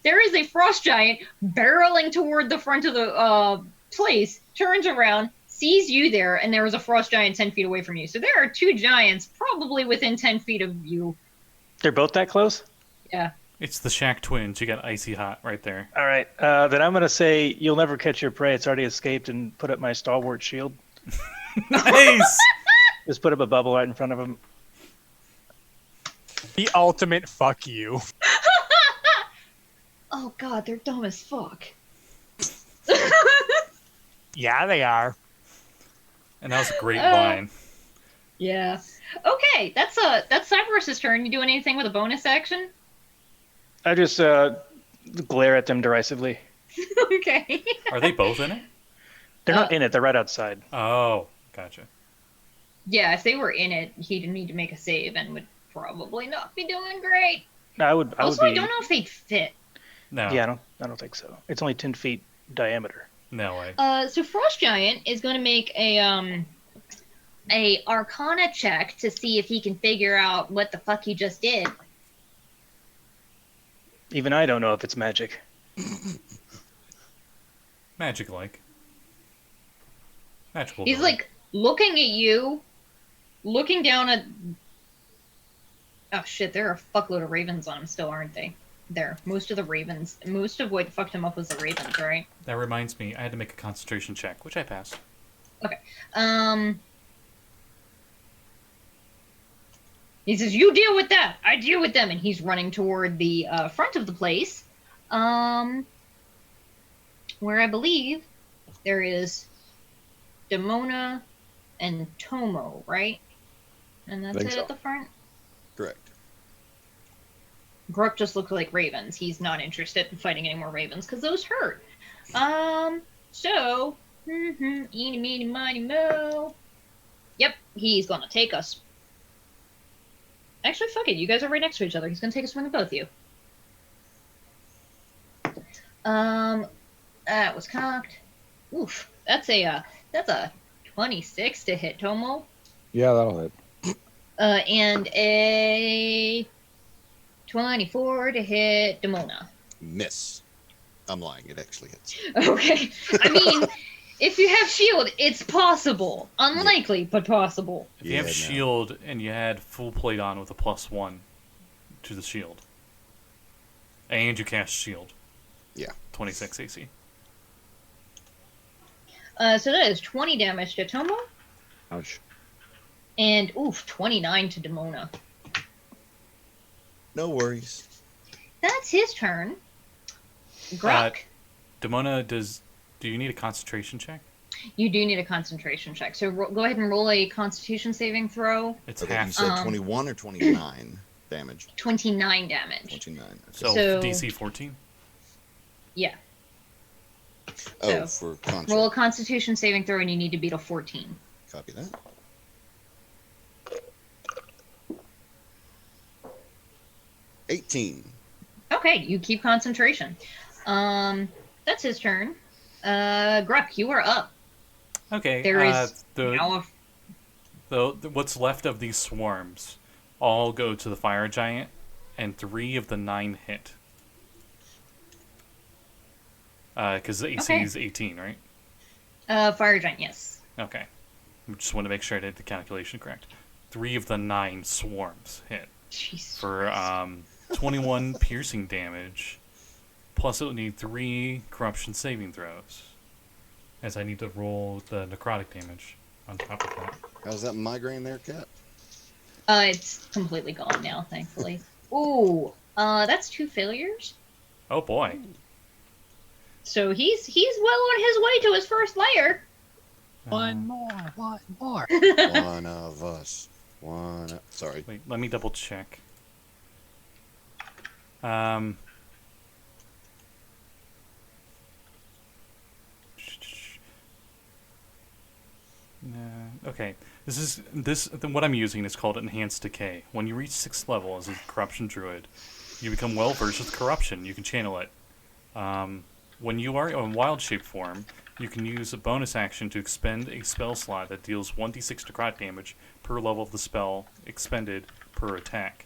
Speaker 2: There is a frost giant barreling toward the front of the place, turns around, sees you there, and there is a frost giant 10 feet away from you. So there are 2 giants probably within 10 feet of you.
Speaker 5: They're both that close?
Speaker 2: Yeah.
Speaker 4: It's the Shack twins. You got icy hot right there.
Speaker 5: All right. Then I'm going to say, you'll never catch your prey. It's already escaped, and put up my stalwart shield.
Speaker 4: Nice!
Speaker 5: Just put up a bubble right in front of him.
Speaker 1: The ultimate fuck you.
Speaker 2: Oh god, they're dumb as fuck.
Speaker 1: Yeah, they are.
Speaker 4: And that was a great
Speaker 2: Uh,
Speaker 4: line.
Speaker 2: Yeah. Okay, that's Cyberus's turn. You doing anything with a bonus action?
Speaker 5: I just glare at them derisively.
Speaker 2: Okay.
Speaker 4: Are they both in it?
Speaker 5: They're not in it. They're right outside.
Speaker 4: Oh, gotcha.
Speaker 2: Yeah, if they were in it, he'd need to make a save and would probably not be doing great.
Speaker 5: I would
Speaker 2: Also,
Speaker 5: be.
Speaker 2: I don't know if they'd fit.
Speaker 4: No.
Speaker 5: Yeah, I don't think so. It's only 10 feet diameter.
Speaker 4: No way.
Speaker 2: So Frost Giant is going to make a Arcana check to see if he can figure out what the fuck he just did.
Speaker 5: Even I don't know if it's magic.
Speaker 4: Magic-like. Magical.
Speaker 2: He's
Speaker 4: ability.
Speaker 2: like looking at you, looking down at. Oh shit! There are a fuckload of ravens on him still, aren't they? There, most of the ravens. Most of what fucked him up was the ravens, right?
Speaker 4: That reminds me, I had to make a concentration check, which I passed.
Speaker 2: Okay. He says, "You deal with that. I deal with them," and he's running toward the front of the place, where I believe there is Demona and Tomo, right? And that's
Speaker 3: Think
Speaker 2: it
Speaker 3: so.
Speaker 2: at the front.
Speaker 6: Correct.
Speaker 2: Gurk just looks like ravens. He's not interested in fighting any more ravens because those hurt. So, eeny, meeny, miny, mo. Yep, he's gonna take us. Actually, fuck it. You guys are right next to each other. He's gonna take a swing at both of you. That was cocked. Oof, that's a 26 to hit Tomo.
Speaker 3: Yeah, that'll hit.
Speaker 2: And a 24 to hit Demona.
Speaker 6: Miss. I'm lying. It actually hits.
Speaker 2: Okay. I mean, if you have shield, it's possible. Unlikely, but possible.
Speaker 4: If you have shield and you had full plate on with a +1 to the shield, and you cast shield, 26 AC.
Speaker 2: So that is 20 damage to Tomo,
Speaker 3: Ouch.
Speaker 2: and 29 to Demona.
Speaker 6: No worries.
Speaker 2: That's his turn. Grok,
Speaker 4: Demona, do you need a concentration check?
Speaker 2: you do need a concentration check. So go ahead and roll a Constitution saving throw.
Speaker 4: It's
Speaker 6: Okay,
Speaker 4: half.
Speaker 6: you said 21 or 29 damage?
Speaker 2: 29 damage.
Speaker 6: 29. Okay.
Speaker 4: So DC 14?
Speaker 2: Yeah.
Speaker 6: Oh,
Speaker 2: so
Speaker 6: for contract.
Speaker 2: Roll a Constitution saving throw, and you need to beat a 14.
Speaker 6: Copy that. $18.
Speaker 2: Okay, you keep concentration. That's his turn. Gruk, you are up.
Speaker 4: Okay.
Speaker 2: There is now
Speaker 4: what's left of these swarms all go to the fire giant, and 3 of the 9 hit. Because the AC is 18, right?
Speaker 2: Fire giant, yes.
Speaker 4: Okay. I just want to make sure I did the calculation correct. 3 of the 9 swarms hit
Speaker 2: Jesus.
Speaker 4: for 21 piercing damage. Plus, it would need 3 corruption saving throws, as I need to roll the necrotic damage on top of that.
Speaker 6: How's that migraine there, Cat?
Speaker 2: It's completely gone now, thankfully. Ooh, that's 2 failures.
Speaker 4: Oh boy.
Speaker 2: So he's well on his way to his first layer.
Speaker 7: One more.
Speaker 6: One of us. Sorry.
Speaker 4: Wait, let me double check. Okay. What I'm using is called Enhanced Decay. When you reach 6th level as a Corruption Druid, you become well versed with Corruption. You can channel it. When you are in Wild Shape form, you can use a bonus action to expend a spell slot that deals 1d6 necrotic damage per level of the spell expended per attack.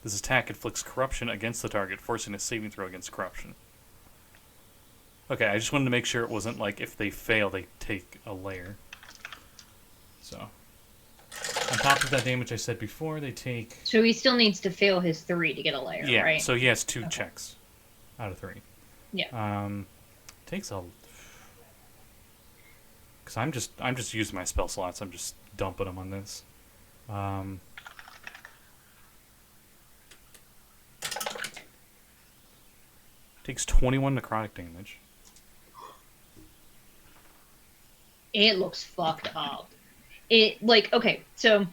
Speaker 4: This attack inflicts corruption against the target, forcing a saving throw against corruption. Okay, I just wanted to make sure it wasn't like if they fail, they take a layer. So, on top of that damage I said before, they take...
Speaker 2: So he still needs to fail his 3 to get a layer,
Speaker 4: Yeah,
Speaker 2: right?
Speaker 4: so he has 2 checks out of 3.
Speaker 2: Yeah.
Speaker 4: Takes a... Because I'm just using my spell slots. I'm just dumping them on this. Takes 21 necrotic damage.
Speaker 2: It looks fucked up. So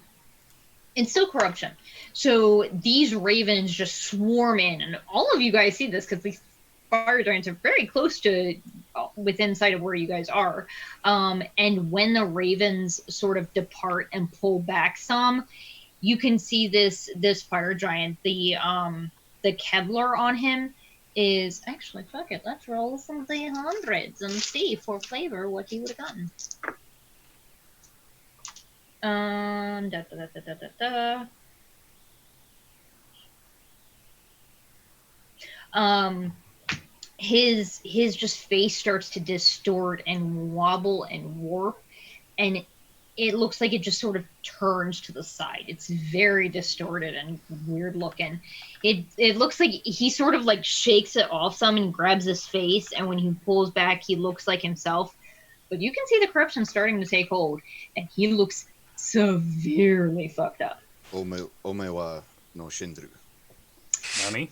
Speaker 2: it's still corruption. So these ravens just swarm in, and all of you guys see this because these fire giants are very close to within sight of where you guys are. And when the ravens sort of depart and pull back some, you can see this fire giant. The Kevlar on him is actually, fuck it. Let's roll some D100s and see for flavor what he would have gotten. His just face starts to distort and wobble and warp, and it looks like it just sort of turns to the side. It's very distorted and weird looking. It looks like he sort of like shakes it off some and grabs his face, and when he pulls back, he looks like himself. But you can see the corruption starting to take hold, and he looks severely fucked up.
Speaker 6: Omewa no Shindru.
Speaker 4: Nani?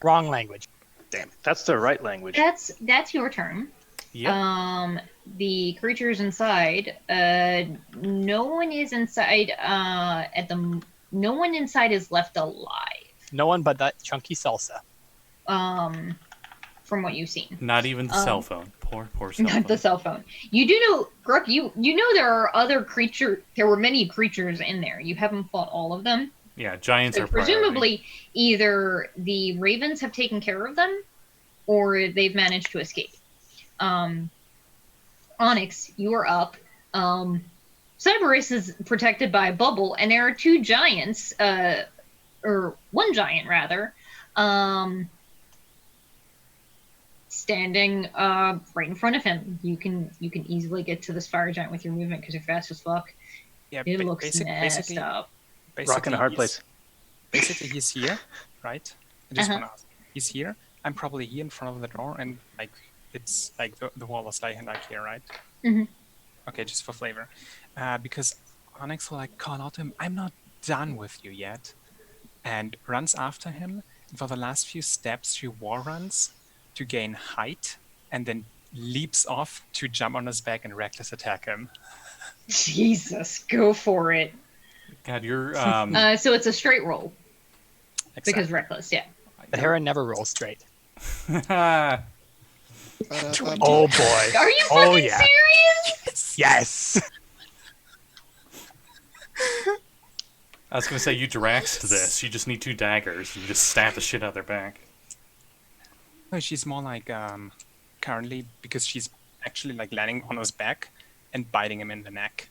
Speaker 1: Wrong language.
Speaker 6: Damn it.
Speaker 5: That's the right language.
Speaker 2: That's your turn.
Speaker 4: Yep.
Speaker 2: The creatures inside. No one is inside. No one inside is left alive.
Speaker 1: No one but that chunky salsa.
Speaker 2: From what you've seen.
Speaker 4: Not even the cell phone. Poor cell phone.
Speaker 2: Not the cell phone. You do know, Gurk, you know there are other creatures. There were many creatures in there. You haven't fought all of them.
Speaker 4: Yeah, giants
Speaker 2: So
Speaker 4: are priority.
Speaker 2: presumably either the ravens have taken care of them, or they've managed to escape. Onyx, you are up. Cyberus is protected by a bubble, and there are two giants, or one giant rather, standing right in front of him. You can easily get to this fire giant with your movement because you're fast as fuck.
Speaker 7: Yeah,
Speaker 2: It looks messed up.
Speaker 5: Rock in a hard place.
Speaker 7: Basically, he's here, right? I just want to ask. He's here. I'm probably here in front of the door, and like it's like the wall is like here, right?
Speaker 2: Mhm.
Speaker 7: Okay, just for flavor, because Onyx will like call out to him, "I'm not done with you yet," and runs after him. And for the last few steps, she war runs to gain height, and then leaps off to jump on his back and reckless attack him.
Speaker 2: Jesus, go for it.
Speaker 4: God, you're
Speaker 2: So it's a straight roll
Speaker 7: Exactly.
Speaker 2: because reckless, yeah.
Speaker 1: The Hera never rolls straight.
Speaker 4: Ah,
Speaker 1: Oh boy.
Speaker 2: Are you
Speaker 1: Oh,
Speaker 2: fucking
Speaker 1: yeah.
Speaker 2: serious?
Speaker 1: Yes.
Speaker 4: I was gonna say you Draxed this. You just need 2 daggers. You just stab the shit out of their back.
Speaker 7: No, she's more like currently because she's actually like landing on his back and biting him in the neck.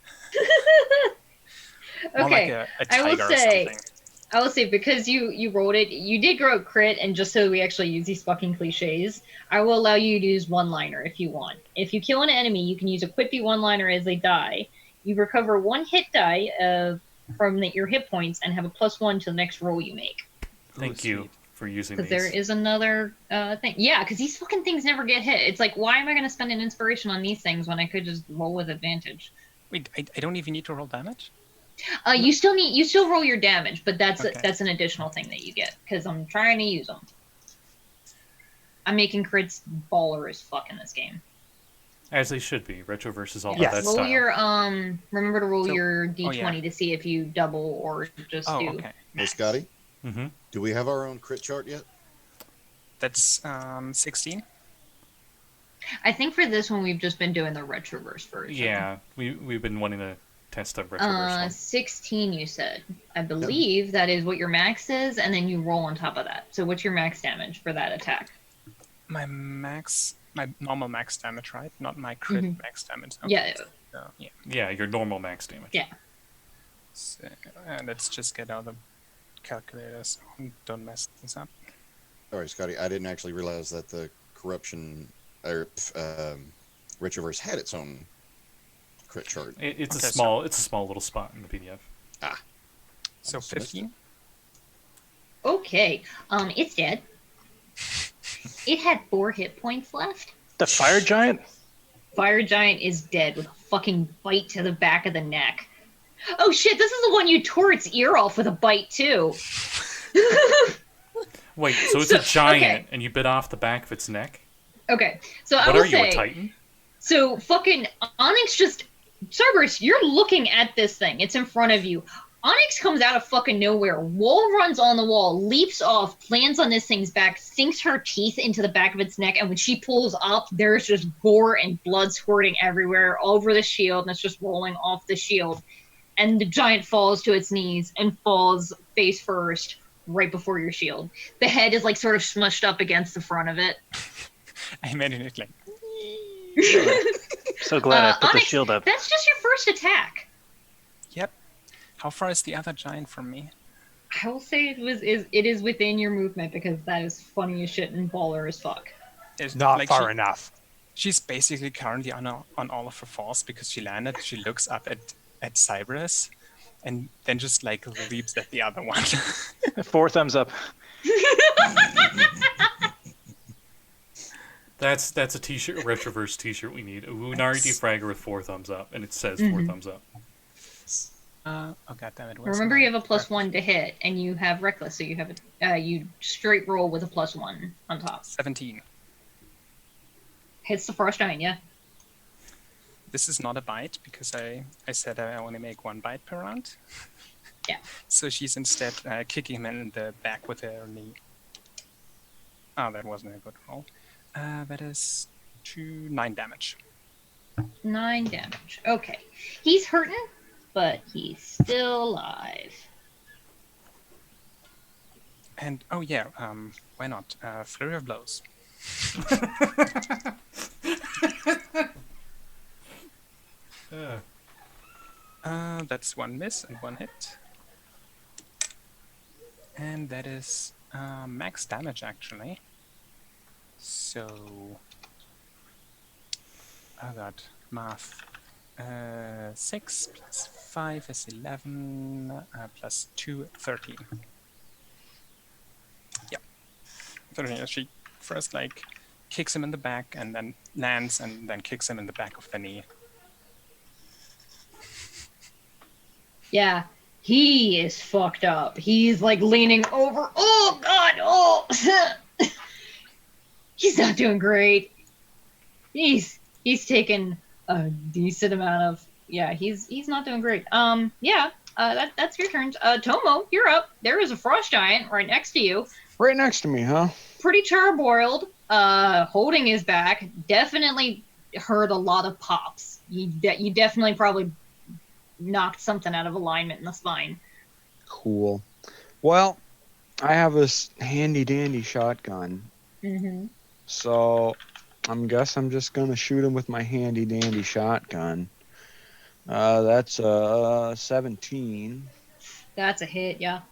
Speaker 7: More like
Speaker 2: Okay,
Speaker 7: a
Speaker 2: I will
Speaker 7: tiger or
Speaker 2: say-
Speaker 7: something.
Speaker 2: I will say, because you rolled it, you did grow a crit, and just so we actually use these fucking cliches, I will allow you to use one-liner if you want. If you kill an enemy, you can use a quippy one-liner as they die. You recover 1 hit die from your hit points and have a +1 to the next roll you make.
Speaker 4: Thank
Speaker 7: Ooh,
Speaker 4: you
Speaker 7: sweet.
Speaker 4: for using
Speaker 2: Because
Speaker 4: these.
Speaker 2: there is another thing. Yeah, because these fucking things never get hit. It's like, why am I going to spend an inspiration on these things when I could just roll with advantage?
Speaker 7: Wait, I don't even need to roll damage?
Speaker 2: You still roll your damage, but that's
Speaker 7: Okay.
Speaker 2: that's an additional thing that you get because I'm trying to use them. I'm making crits baller as fuck in this game.
Speaker 4: As they should be. Retroverse is all about
Speaker 1: Yes.
Speaker 4: that
Speaker 2: Roll
Speaker 4: style.
Speaker 2: your remember to roll
Speaker 7: So-
Speaker 2: your
Speaker 7: oh,
Speaker 2: d20
Speaker 7: yeah.
Speaker 2: to see if you double or just
Speaker 7: Oh,
Speaker 2: do.
Speaker 7: okay.
Speaker 6: Hey, Scotty,
Speaker 4: Mm-hmm.
Speaker 6: do we have our own crit chart yet?
Speaker 7: That's 16.
Speaker 2: I think for this one we've just been doing the retroverse version.
Speaker 4: Yeah, we've been wanting to test the Retroverse one.
Speaker 2: 16 you said. I believe that is what your max is, and then you roll on top of that. So what's your max damage for that attack?
Speaker 7: My normal max damage, right? Not my crit
Speaker 2: Mhm.
Speaker 7: max damage.
Speaker 2: Yeah.
Speaker 7: So, yeah.
Speaker 4: Yeah, your normal max damage.
Speaker 2: Yeah.
Speaker 7: So, let's just get out the calculators. Don't mess this up.
Speaker 6: Sorry, Scotty, I didn't actually realize that the corruption or Retroverse had its own crit chart.
Speaker 4: It's
Speaker 7: Okay,
Speaker 4: a small little spot in the PDF.
Speaker 7: So
Speaker 6: Must have missed
Speaker 7: 15.
Speaker 2: Okay. It's dead. It had 4 hit points left.
Speaker 5: The fire giant?
Speaker 2: Fire giant is dead with a fucking bite to the back of the neck. Oh shit, this is the one you tore its ear off with a bite too.
Speaker 4: Wait, so it's
Speaker 2: So-
Speaker 4: a giant,
Speaker 2: okay.
Speaker 4: and you bit off the back of its neck?
Speaker 2: Okay, so I
Speaker 4: What
Speaker 2: will
Speaker 4: are you,
Speaker 2: say,
Speaker 4: a titan?
Speaker 2: So fucking Onyx just Cerberus, you're looking at this thing. It's in front of you. Onyx comes out of fucking nowhere. Wall runs on the wall, leaps off, lands on this thing's back, sinks her teeth into the back of its neck, and when she pulls up, there's just gore and blood squirting everywhere all over the shield, and it's just rolling off the shield. And the giant falls to its knees and falls face first right before your shield. The head is like sort of smushed up against the front of it.
Speaker 7: I imagine it like.
Speaker 5: So glad I put the
Speaker 2: Onyx,
Speaker 5: shield up.
Speaker 2: That's just your first attack.
Speaker 7: Yep. How far is the other giant from me?
Speaker 2: I will say it is within your movement because that is funny as shit and baller as fuck.
Speaker 7: It's
Speaker 1: Not far enough.
Speaker 7: She's basically currently on all of her falls because she landed. She looks up at Cyberus, and then just like leaps at the other one.
Speaker 5: 4 thumbs up.
Speaker 4: That's a t-shirt, a Retroverse t-shirt we need. A Unari De-Fragger with 4 thumbs up, and it says 4 thumbs up.
Speaker 7: Oh goddammit!
Speaker 2: Remember, you have a +1 to hit, and you have reckless, so you have you straight roll with a +1 on top.
Speaker 7: 17.
Speaker 2: Hits the frost giant, yeah.
Speaker 7: This is not a bite because I said I only make 1 bite per round.
Speaker 2: Yeah.
Speaker 7: So she's instead kicking him in the back with her knee. Oh, that wasn't a good roll. That is 9 damage.
Speaker 2: 9 damage. Okay, he's hurting, but he's still alive.
Speaker 7: And oh yeah, why not? Flurry of blows. That's 1 miss and 1 hit. And that is max damage actually. So, oh god, math. 6 plus 5 is 11, plus 2, 13. Yeah. 13, she first like kicks him in the back and then lands and then kicks him in the back of the knee.
Speaker 2: Yeah, he is fucked up. He's like leaning over. Oh god, oh! He's not doing great. He's taken a decent amount of he's not doing great. That's your turn. Tomo, you're up. There is a frost giant right next to you.
Speaker 3: Right next to me, huh?
Speaker 2: Pretty charbroiled, holding his back. Definitely heard a lot of pops. You definitely probably knocked something out of alignment in the spine.
Speaker 3: Cool. Well, I have this handy dandy shotgun.
Speaker 2: Mm-hmm.
Speaker 3: So I'm just gonna shoot him with my handy dandy shotgun. That's 17.
Speaker 2: That's a hit, yeah.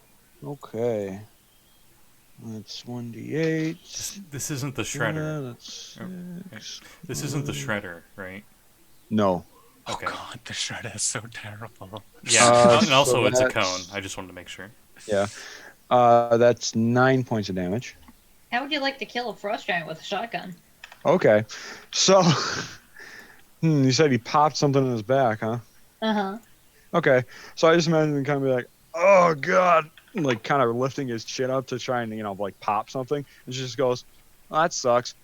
Speaker 3: Okay. That's 1d8.
Speaker 4: This isn't the shredder.
Speaker 3: That's
Speaker 4: Okay. This isn't the shredder, right?
Speaker 3: No.
Speaker 4: Okay.
Speaker 7: Oh god, the shredder is so terrible.
Speaker 4: Yeah, and also
Speaker 3: so
Speaker 4: it's a
Speaker 3: that's-
Speaker 4: cone. I just wanted to make sure.
Speaker 3: Yeah. That's 9 points of damage.
Speaker 2: How would you like to kill a frost giant with a shotgun?
Speaker 3: Okay. So, you said he popped something in his back, huh?
Speaker 2: Uh-huh.
Speaker 3: Okay. So I just imagine him kind of be like, oh, God. Like, kind of lifting his chin up to try and, like, pop something. And she just goes, oh, that sucks.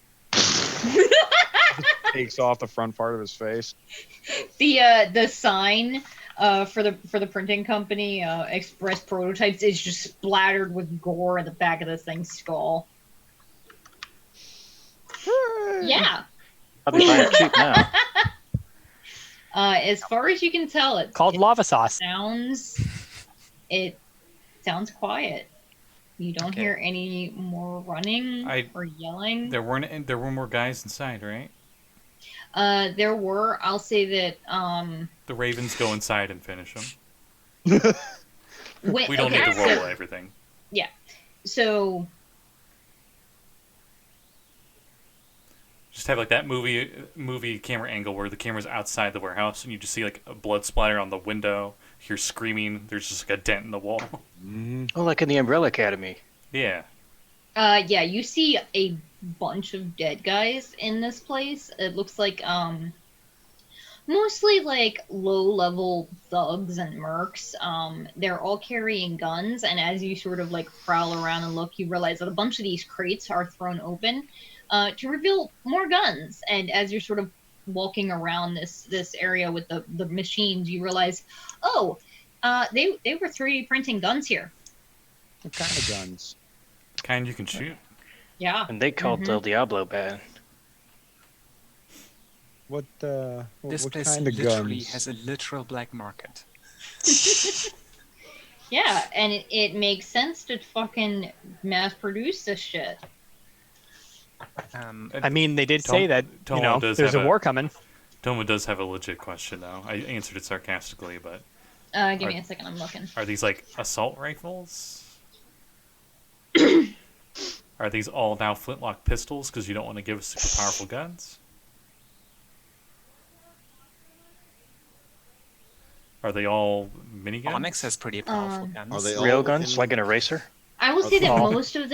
Speaker 3: Takes off the front part of his face.
Speaker 2: The sign for the printing company, Express Prototypes, is just splattered with gore in the back of this thing's skull. Yeah.
Speaker 5: I'll be buying it cheap now.
Speaker 2: As far as you can tell,
Speaker 1: Called lava sauce.
Speaker 2: It sounds quiet. You don't
Speaker 7: Okay.
Speaker 2: hear any more running or yelling.
Speaker 4: There were more guys inside, right?
Speaker 2: There were. I'll say that.
Speaker 4: The Ravens go inside and finish them.
Speaker 2: We
Speaker 4: We don't need to roll everything.
Speaker 2: So
Speaker 4: Just have like that movie camera angle where the camera's outside the warehouse and you just see like a blood splatter on the window. You're screaming. There's just like a dent in the wall.
Speaker 5: Oh, like in the Umbrella Academy.
Speaker 4: Yeah.
Speaker 2: you see a bunch of dead guys in this place. It looks like mostly like low-level thugs and mercs. They're all carrying guns, and as you sort of like prowl around and look, you realize that a bunch of these crates are thrown open to reveal more guns. And as you're sort of walking around this area with the machines, you realize, they were 3D printing guns here.
Speaker 3: What kind of guns?
Speaker 4: Kind you can shoot.
Speaker 2: Yeah.
Speaker 5: And they called El Diablo bad.
Speaker 3: What
Speaker 7: This
Speaker 3: what
Speaker 7: place
Speaker 3: kind of
Speaker 7: literally
Speaker 3: guns?
Speaker 7: has a literal black market.
Speaker 2: Yeah, and it makes sense to fucking mass produce this shit.
Speaker 1: I mean, they did say that,
Speaker 4: Tomo does
Speaker 1: there's
Speaker 4: have
Speaker 1: a war coming.
Speaker 4: Tomo does have a legit question, though. I answered it sarcastically, but
Speaker 2: Give me a second, I'm looking.
Speaker 4: are these like assault rifles? Are these all now flintlock pistols because you don't want to give us super powerful guns? Are they all miniguns?
Speaker 7: Onyx has pretty powerful guns.
Speaker 6: Are they all
Speaker 5: Real guns,
Speaker 6: within-
Speaker 5: like an eraser?
Speaker 2: I will say that
Speaker 5: Oh.
Speaker 2: most of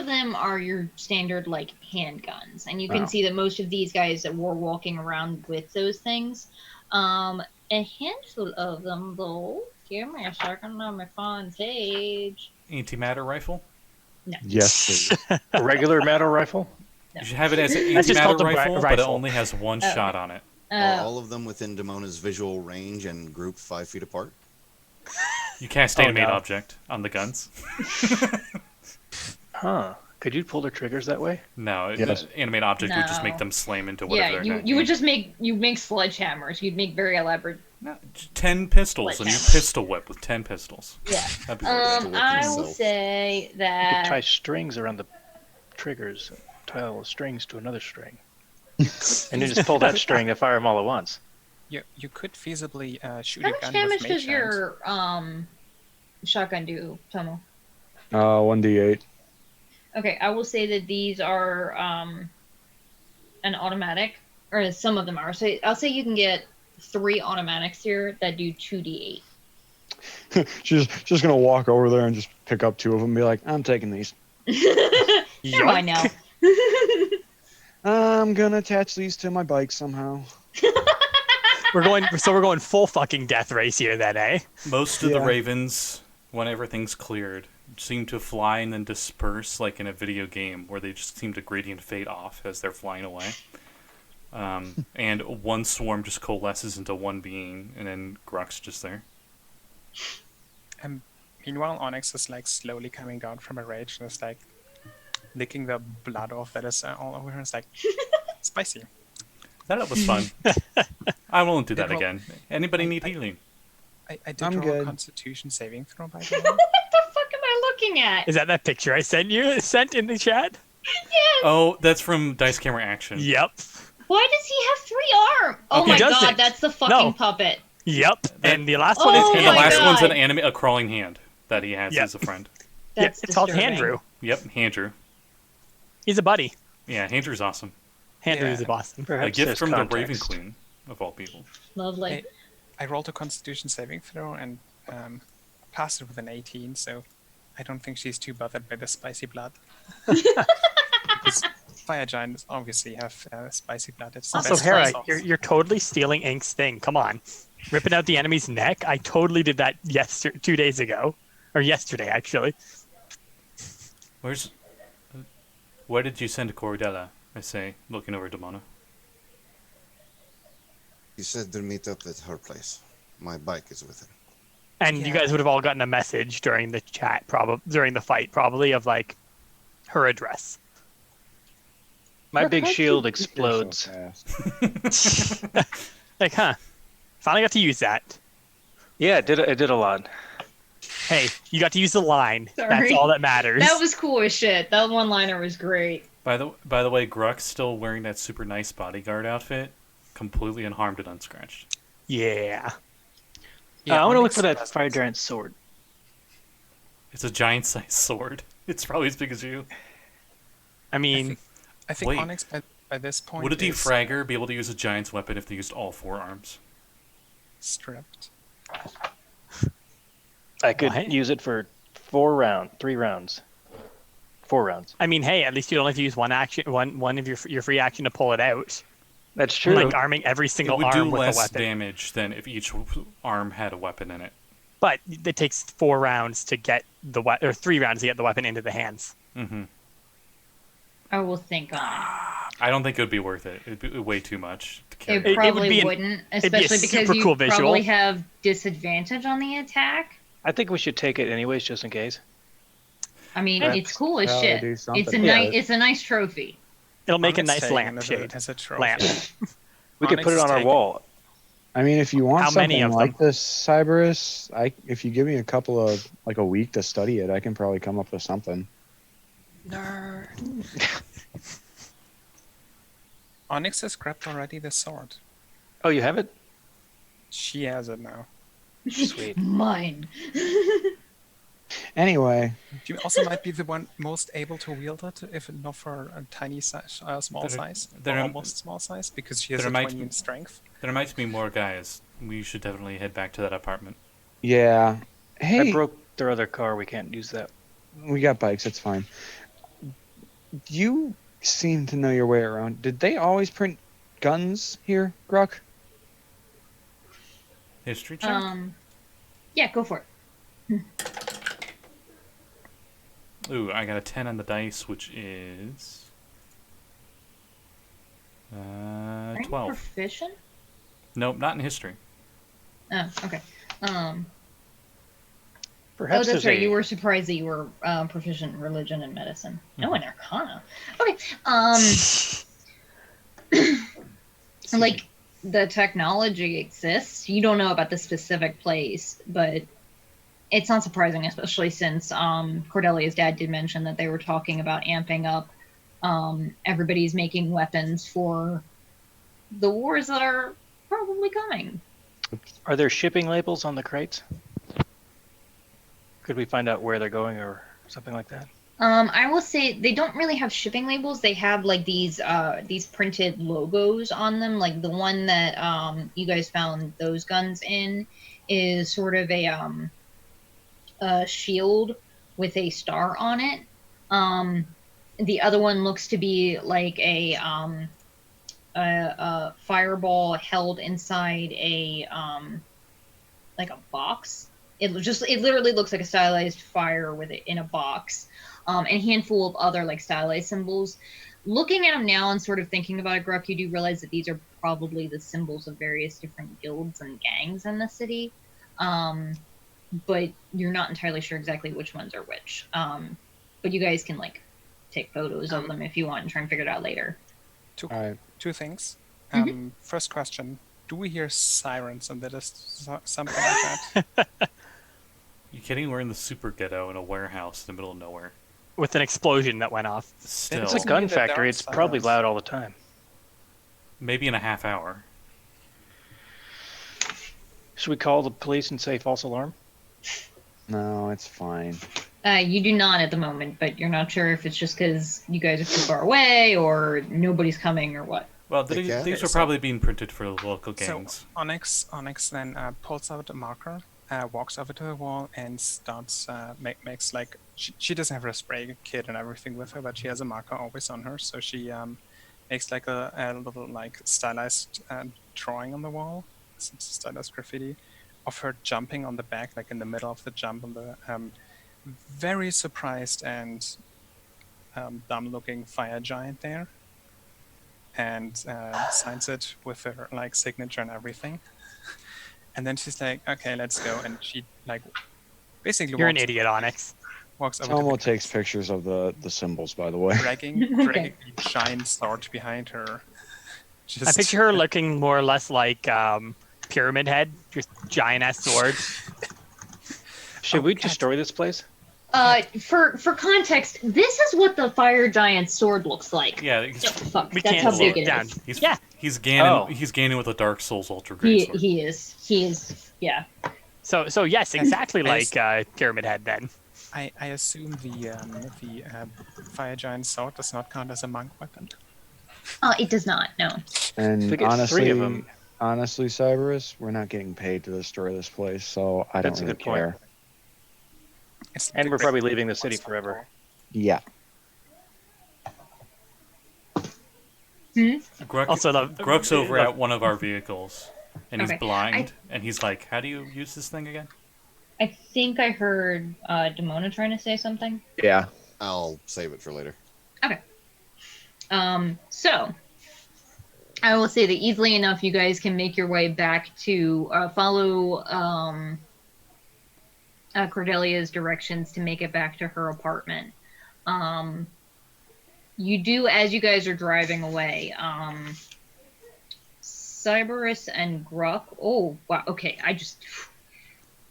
Speaker 2: them are your standard like handguns, and you can
Speaker 5: Oh.
Speaker 2: see that most of these guys that were walking around with those things. A handful of them, though. Give me a second on my phone page.
Speaker 4: Antimatter rifle?
Speaker 3: Yes, please.
Speaker 5: A regular metal rifle?
Speaker 4: You should have it as an
Speaker 1: That's just called
Speaker 4: antimatter
Speaker 1: the
Speaker 4: rifle, but it
Speaker 1: rifle.
Speaker 4: only has one shot on it.
Speaker 6: Are
Speaker 2: Uh,
Speaker 6: all of them within Demona's visual range and grouped 5 feet apart?
Speaker 4: You cast
Speaker 1: Oh,
Speaker 4: animate
Speaker 1: no.
Speaker 4: object on the guns.
Speaker 5: Huh. Could you pull their triggers that way?
Speaker 4: No,
Speaker 3: Yes.
Speaker 4: animate object would just make
Speaker 2: No.
Speaker 4: them slam into whatever
Speaker 2: yeah,
Speaker 4: they're
Speaker 2: you
Speaker 4: attacking.
Speaker 2: would just make sledgehammers. You'd make very elaborate.
Speaker 4: No, 10 pistols, and you
Speaker 2: Sledgehammer.
Speaker 4: pistol whip with 10 pistols.
Speaker 2: Yeah.
Speaker 4: That'd be worth it.
Speaker 2: I will
Speaker 6: himself.
Speaker 2: say
Speaker 5: You could
Speaker 2: that
Speaker 5: tie strings around the triggers, tie all the strings to another string. And you just pull that string and fire them all at once.
Speaker 7: You could feasibly shoot
Speaker 2: how
Speaker 7: a
Speaker 2: much
Speaker 7: gun
Speaker 2: damage
Speaker 7: with
Speaker 2: does
Speaker 7: mage hand.
Speaker 2: your shotgun do, Tomo?
Speaker 3: 1d8.
Speaker 2: Okay, I will say that these are an automatic, or some of them are. So I'll say you can get 3 automatics here that do 2d8.
Speaker 3: She's just gonna walk over there and just pick up 2 of them and be like, I'm taking these.
Speaker 2: Never mind now.
Speaker 3: I'm gonna attach these to my bike somehow.
Speaker 1: We're going full fucking death race here then, eh?
Speaker 4: Most of the
Speaker 3: Yeah.
Speaker 4: ravens, when everything's cleared, seem to fly and then disperse like in a video game where they just seem to gradient fade off as they're flying away. And one swarm just coalesces into one being, and then Gurk's just there.
Speaker 7: Meanwhile, Onyx is like slowly coming down from a rage and is like licking the blood off that is all over her. It's like spicy.
Speaker 4: That was fun. I won't do that
Speaker 7: Well,
Speaker 4: again. Anybody need healing?
Speaker 7: I did
Speaker 3: I'm
Speaker 7: roll
Speaker 3: good.
Speaker 7: a Constitution saving throw by the way.
Speaker 2: What the fuck am I looking at?
Speaker 1: Is that picture I sent in the chat?
Speaker 2: Yes.
Speaker 4: Oh, that's from Dice Camera Action.
Speaker 1: Yep.
Speaker 2: Why does he have 3 arms? Oh
Speaker 1: Okay,
Speaker 2: my
Speaker 1: does
Speaker 2: god,
Speaker 1: it?
Speaker 2: that's the fucking
Speaker 1: No.
Speaker 2: puppet.
Speaker 1: Yep. And the last one is
Speaker 2: Oh
Speaker 4: And the
Speaker 2: my
Speaker 4: last one's
Speaker 2: God.
Speaker 4: a crawling hand that he has
Speaker 1: Yeah.
Speaker 4: as a friend.
Speaker 2: That's
Speaker 1: it's called
Speaker 2: disturbing.
Speaker 1: Handrew.
Speaker 4: Yep, Andrew.
Speaker 1: He's a buddy.
Speaker 4: Yeah, Andrew's awesome.
Speaker 1: Handrew
Speaker 7: Yeah.
Speaker 1: is a Boston.
Speaker 4: A
Speaker 5: Perhaps
Speaker 4: gift
Speaker 5: there's
Speaker 4: from the
Speaker 5: context.
Speaker 4: Raven Queen, of all people.
Speaker 2: Lovely.
Speaker 7: Hey. I rolled a Constitution saving throw and passed it with an 18, so I don't think she's too bothered by the spicy blood. Because fire giants obviously have spicy blood. It's the
Speaker 1: Also,
Speaker 7: best
Speaker 1: Hera,
Speaker 7: sauce.
Speaker 1: you're totally stealing Ink's thing. Come on. Ripping out the enemy's neck? I totally did that 2 days ago. Or yesterday, actually.
Speaker 4: Where did you send Cordella? I say, looking over Demona.
Speaker 6: He said to meet up at her place. My bike is with her.
Speaker 1: And you
Speaker 7: Yeah.
Speaker 1: guys would have all gotten a message during the chat, during the fight, probably, of like her address.
Speaker 5: My big
Speaker 3: How did
Speaker 5: shield
Speaker 3: you get there
Speaker 5: explodes.
Speaker 3: so fast?
Speaker 1: Like, huh? Finally got to use that.
Speaker 5: Yeah, it did a lot.
Speaker 1: Hey, you got to use the line. That's
Speaker 2: Sorry.
Speaker 1: all that matters.
Speaker 2: That was cool as shit. That one-liner was great.
Speaker 4: By the way, Gurk's still wearing that super nice bodyguard outfit, completely unharmed and unscratched.
Speaker 1: Yeah.
Speaker 5: I want to look
Speaker 7: Onyx
Speaker 5: for that
Speaker 7: has-
Speaker 5: fire giant sword.
Speaker 4: It's a giant-sized sword. It's probably as big as you.
Speaker 1: I mean,
Speaker 7: I think
Speaker 4: Wait.
Speaker 7: Onyx by this point
Speaker 4: Would a
Speaker 7: is
Speaker 4: De-Fragger be able to use a giant's weapon if they used all 4 arms?
Speaker 7: stripped.
Speaker 5: I could
Speaker 1: What?
Speaker 5: use it for 3 rounds. 4 rounds.
Speaker 1: I mean, hey, at least you don't have to use one of your free action to pull it out.
Speaker 5: That's true.
Speaker 1: Like arming every single
Speaker 4: It would do
Speaker 1: arm with a
Speaker 4: less
Speaker 1: weapon.
Speaker 4: damage than if each arm had a weapon in it.
Speaker 1: But it takes 4 rounds to get the or 3 rounds to get the weapon into the hands.
Speaker 4: Mm-hmm.
Speaker 2: I will think on it.
Speaker 4: I don't think it would be worth it. It'd be way too much to carry.
Speaker 2: It probably
Speaker 1: be
Speaker 2: wouldn't,
Speaker 1: it'd be a
Speaker 2: especially because
Speaker 1: super
Speaker 2: you
Speaker 1: cool visual.
Speaker 2: probably have disadvantage on the attack.
Speaker 5: I think we should take it anyways, just in case.
Speaker 2: I mean,
Speaker 3: That's
Speaker 2: it's cool as
Speaker 3: how they
Speaker 2: shit.
Speaker 3: do something.
Speaker 2: It's a
Speaker 3: Yeah.
Speaker 2: It's a nice trophy.
Speaker 1: It'll make a
Speaker 7: I'm
Speaker 1: nice
Speaker 7: saying
Speaker 1: lampshade.
Speaker 7: as a trophy.
Speaker 1: Lamp.
Speaker 5: We could
Speaker 7: Onyx
Speaker 5: put it
Speaker 7: is
Speaker 5: on our
Speaker 7: taken.
Speaker 5: wall.
Speaker 3: I mean, if you want
Speaker 1: How many
Speaker 3: something
Speaker 1: of
Speaker 3: like
Speaker 1: them?
Speaker 3: this, Cyberus, if you give me like a week to study it, I can probably come up with something.
Speaker 7: Nerd. Onyx has grabbed already the sword.
Speaker 5: Oh, you have it?
Speaker 7: She has it now.
Speaker 5: Sweet.
Speaker 2: Mine.
Speaker 3: Anyway,
Speaker 7: She also might be the one most able to wield it, if not for a tiny size, small
Speaker 4: There-
Speaker 7: size,
Speaker 4: there
Speaker 7: or
Speaker 4: are-
Speaker 7: almost small size, because she has
Speaker 4: there
Speaker 7: a
Speaker 4: might
Speaker 7: 20
Speaker 4: be-
Speaker 7: in strength.
Speaker 4: There might be more guys. We should definitely head back to that apartment.
Speaker 3: yeah. Hey,
Speaker 5: I broke their other car. We can't use that.
Speaker 3: we got bikes. It's fine. You seem to know your way around. Did they always print guns here, Gurk?
Speaker 4: History check?
Speaker 2: Yeah, go for it.
Speaker 4: Ooh, I got a 10 on the dice, which is...
Speaker 2: Are you
Speaker 4: 12.
Speaker 2: proficient?
Speaker 4: Nope, not in history.
Speaker 2: Oh, okay.
Speaker 5: Perhaps
Speaker 2: That's
Speaker 5: there's
Speaker 2: right.
Speaker 5: a-
Speaker 2: You were surprised that you were proficient in religion and medicine. No, in Arcana. Okay. Like the technology exists. You don't know about the specific place, but it's not surprising, especially since Cordelia's dad did mention that they were talking about amping up. Everybody's making weapons for the wars that are probably coming.
Speaker 5: Are there shipping labels on the crates? Could we find out where they're going or something like that?
Speaker 2: I will say they don't really have shipping labels. They have like these printed logos on them. Like the one that you guys found those guns in is sort of a shield with a star on it. The other one looks to be like a fireball held inside a like a box. It literally looks like a stylized fire with it in a box, and a handful of other like stylized symbols. Looking at them now and sort of thinking about it, Gurk, you do realize that these are probably the symbols of various different guilds and gangs in the city, but you're not entirely sure exactly which ones are which. But you guys can like take photos of them if you want and try and figure it out later.
Speaker 7: Two,
Speaker 3: All right.
Speaker 7: two things.
Speaker 2: Mhm.
Speaker 7: First question. Do we hear sirens and that is something like that?
Speaker 4: You kidding? We're in the super ghetto in a warehouse in the middle of nowhere.
Speaker 1: With an explosion that went off.
Speaker 4: Still,
Speaker 5: It's a
Speaker 7: Doesn't
Speaker 5: gun
Speaker 7: mean that there
Speaker 5: factory.
Speaker 7: are
Speaker 5: It's probably
Speaker 7: sirens.
Speaker 5: loud all the time.
Speaker 4: maybe in a half hour.
Speaker 5: Should we call the police and say false alarm?
Speaker 3: No, it's fine.
Speaker 2: You do not at the moment, but you're not sure if it's just because you guys are too far away or nobody's coming or what.
Speaker 4: Well,
Speaker 6: The
Speaker 4: these
Speaker 6: cat?
Speaker 4: are probably being printed for the local gangs.
Speaker 7: So Onyx then pulls out a marker, walks over to the wall, and starts makes like she doesn't have her spray kit and everything with her, but she has a marker always on her. So she makes like a little like stylized drawing on the wall, stylized graffiti, of her jumping on the back, like in the middle of the jump on the very surprised and dumb-looking fire giant there. And signs it with her like signature and everything. And then she's like, "Okay, let's go." And she like basically
Speaker 1: You're an idiot, Onyx.
Speaker 7: walks over
Speaker 3: Tomo
Speaker 7: to
Speaker 3: takes pictures of the symbols, by the way.
Speaker 7: dragging
Speaker 2: Okay.
Speaker 7: a giant sword behind her. Just,
Speaker 1: I picture her looking more or less like Pyramid Head, just giant ass sword.
Speaker 5: Should we destroy this place?
Speaker 2: For context, this is what the fire giant's sword looks like.
Speaker 4: Yeah,
Speaker 2: Oh, fuck,
Speaker 1: We
Speaker 2: that's
Speaker 1: can't
Speaker 2: how
Speaker 1: slow
Speaker 2: big
Speaker 1: it
Speaker 2: it
Speaker 1: down.
Speaker 2: is.
Speaker 1: Yeah.
Speaker 4: He's Ganon.
Speaker 5: Oh.
Speaker 4: He's Ganon with a Dark Souls Ultra Greatsword.
Speaker 2: He is. Yeah.
Speaker 1: So yes, exactly
Speaker 7: Yes.
Speaker 1: like Pyramid Head then.
Speaker 7: I assume the fire giant sword does not count as a monk weapon.
Speaker 2: It does not. No.
Speaker 3: And
Speaker 5: If we get
Speaker 3: honestly,
Speaker 5: three of them,
Speaker 3: Cyberus, we're not getting paid to destroy this place, so I
Speaker 5: That's
Speaker 3: don't
Speaker 5: a
Speaker 3: really
Speaker 5: good point.
Speaker 3: care.
Speaker 7: It's
Speaker 5: and
Speaker 7: the
Speaker 5: we're
Speaker 7: great-
Speaker 5: probably leaving the city forever.
Speaker 3: Yeah.
Speaker 4: Gruk,
Speaker 1: Also,
Speaker 4: Gruk's over at one of our vehicles, and he's
Speaker 2: Okay.
Speaker 4: blind, and he's like, "How do you use this thing again?"
Speaker 2: I think I heard Demona trying to say something.
Speaker 3: Yeah.
Speaker 6: I'll save it for later.
Speaker 2: So I will say that easily enough, you guys can make your way back to follow Cordelia's directions to make it back to her apartment. You do, as you guys are driving away, Cyberus and Gurk. Oh, wow. Okay,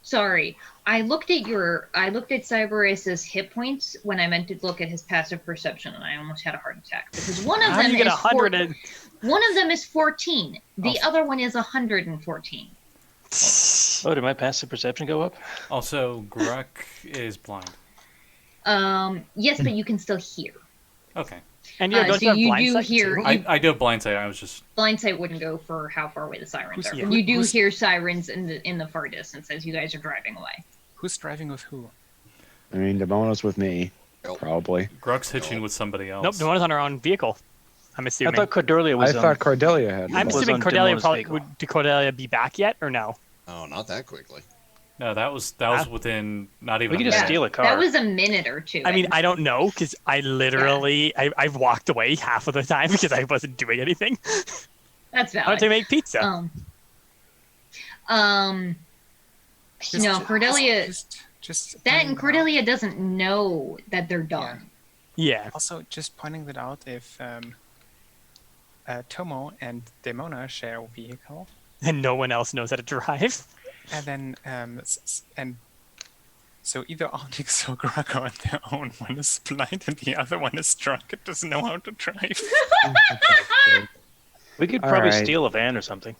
Speaker 2: sorry. I looked at Cyberus's hit points when I meant to look at his passive perception, and I almost had a heart attack because one of
Speaker 1: How do
Speaker 2: them
Speaker 1: you get
Speaker 2: is
Speaker 1: 100
Speaker 2: one of them is 14. The
Speaker 4: Oh.
Speaker 2: other one is 114.
Speaker 5: Oh, did my passive perception go up?
Speaker 4: Also, Gurk is blind.
Speaker 2: Yes, but you can still hear.
Speaker 4: Okay.
Speaker 1: And don't
Speaker 2: So
Speaker 1: you have
Speaker 2: you
Speaker 1: blind
Speaker 2: do
Speaker 1: sight,
Speaker 2: hear.
Speaker 1: too?
Speaker 4: I do have blind sight. I was just
Speaker 2: Blind sight wouldn't go for how far away the sirens
Speaker 1: Who's-
Speaker 2: are,
Speaker 1: yeah,
Speaker 2: but you do
Speaker 7: who's-
Speaker 2: hear sirens in the far distance as you guys are driving away.
Speaker 7: Who's driving with who?
Speaker 3: I mean, Demona's with me,
Speaker 6: Nope.
Speaker 3: probably.
Speaker 4: Gurk's hitching with somebody else.
Speaker 1: Nope, Demona's on her own vehicle. I'm
Speaker 5: I
Speaker 1: assuming.
Speaker 5: thought Cordelia
Speaker 3: I
Speaker 5: was
Speaker 3: thought Cordelia had.
Speaker 1: I'm
Speaker 5: was
Speaker 1: assuming
Speaker 5: on
Speaker 1: Cordelia
Speaker 5: Demona's
Speaker 1: probably
Speaker 5: vehicle.
Speaker 1: would. Did Cordelia be back yet or no?
Speaker 6: Oh, not that quickly.
Speaker 4: No, that was within not even.
Speaker 5: We could
Speaker 4: a
Speaker 5: just
Speaker 4: minute.
Speaker 5: steal a car.
Speaker 2: That was a minute or two.
Speaker 1: I mean, I don't know because I literally I've walked away half of the time because I wasn't doing anything.
Speaker 2: That's
Speaker 1: I went
Speaker 2: valid.
Speaker 1: to make pizza.
Speaker 2: Cordelia.
Speaker 7: Just
Speaker 2: That
Speaker 7: pointing
Speaker 2: and
Speaker 7: out-
Speaker 2: Cordelia doesn't know that they're done.
Speaker 1: Yeah.
Speaker 7: Also, just pointing that out, if Tomo and Demona share a vehicle,
Speaker 1: And no one else knows how to drive.
Speaker 7: and then and so either Onyx or Gurk are on their own. One is blind and the other one is drunk and doesn't know how to drive.
Speaker 5: We could
Speaker 3: All
Speaker 5: probably
Speaker 3: right.
Speaker 5: steal a van or something.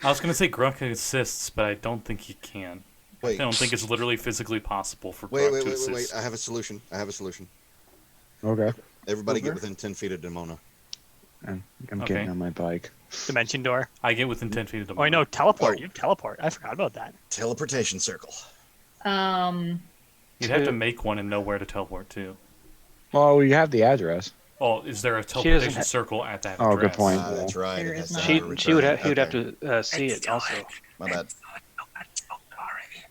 Speaker 4: I was gonna say Gurk assists, but I don't think he can. I
Speaker 6: Wait,
Speaker 4: don't think it's literally physically possible for
Speaker 6: wait,
Speaker 4: Gurk
Speaker 6: wait,
Speaker 4: to
Speaker 6: wait,
Speaker 4: assist.
Speaker 6: wait, wait. I have a solution.
Speaker 3: Okay.
Speaker 6: Everybody get
Speaker 5: Over.
Speaker 6: within 10 feet of Demona.
Speaker 3: I'm
Speaker 4: Okay.
Speaker 3: getting on my bike.
Speaker 1: Dimension door.
Speaker 4: I get within 10 feet of them.
Speaker 1: Oh, I know. Teleport.
Speaker 6: Oh.
Speaker 1: You teleport. I forgot about that.
Speaker 6: Teleportation circle.
Speaker 4: You'd have to make one and know where to teleport to.
Speaker 3: Well, you have the address.
Speaker 4: Oh, is there a
Speaker 5: doesn't
Speaker 4: teleportation
Speaker 5: ha-
Speaker 4: circle at that
Speaker 3: Oh,
Speaker 4: address?
Speaker 3: good point.
Speaker 6: Ah, that's right.
Speaker 2: There
Speaker 6: It
Speaker 2: is
Speaker 6: has to
Speaker 2: not.
Speaker 6: have a
Speaker 5: He would
Speaker 6: return.
Speaker 5: he would have
Speaker 6: Okay,
Speaker 5: to see it also.
Speaker 6: My bad.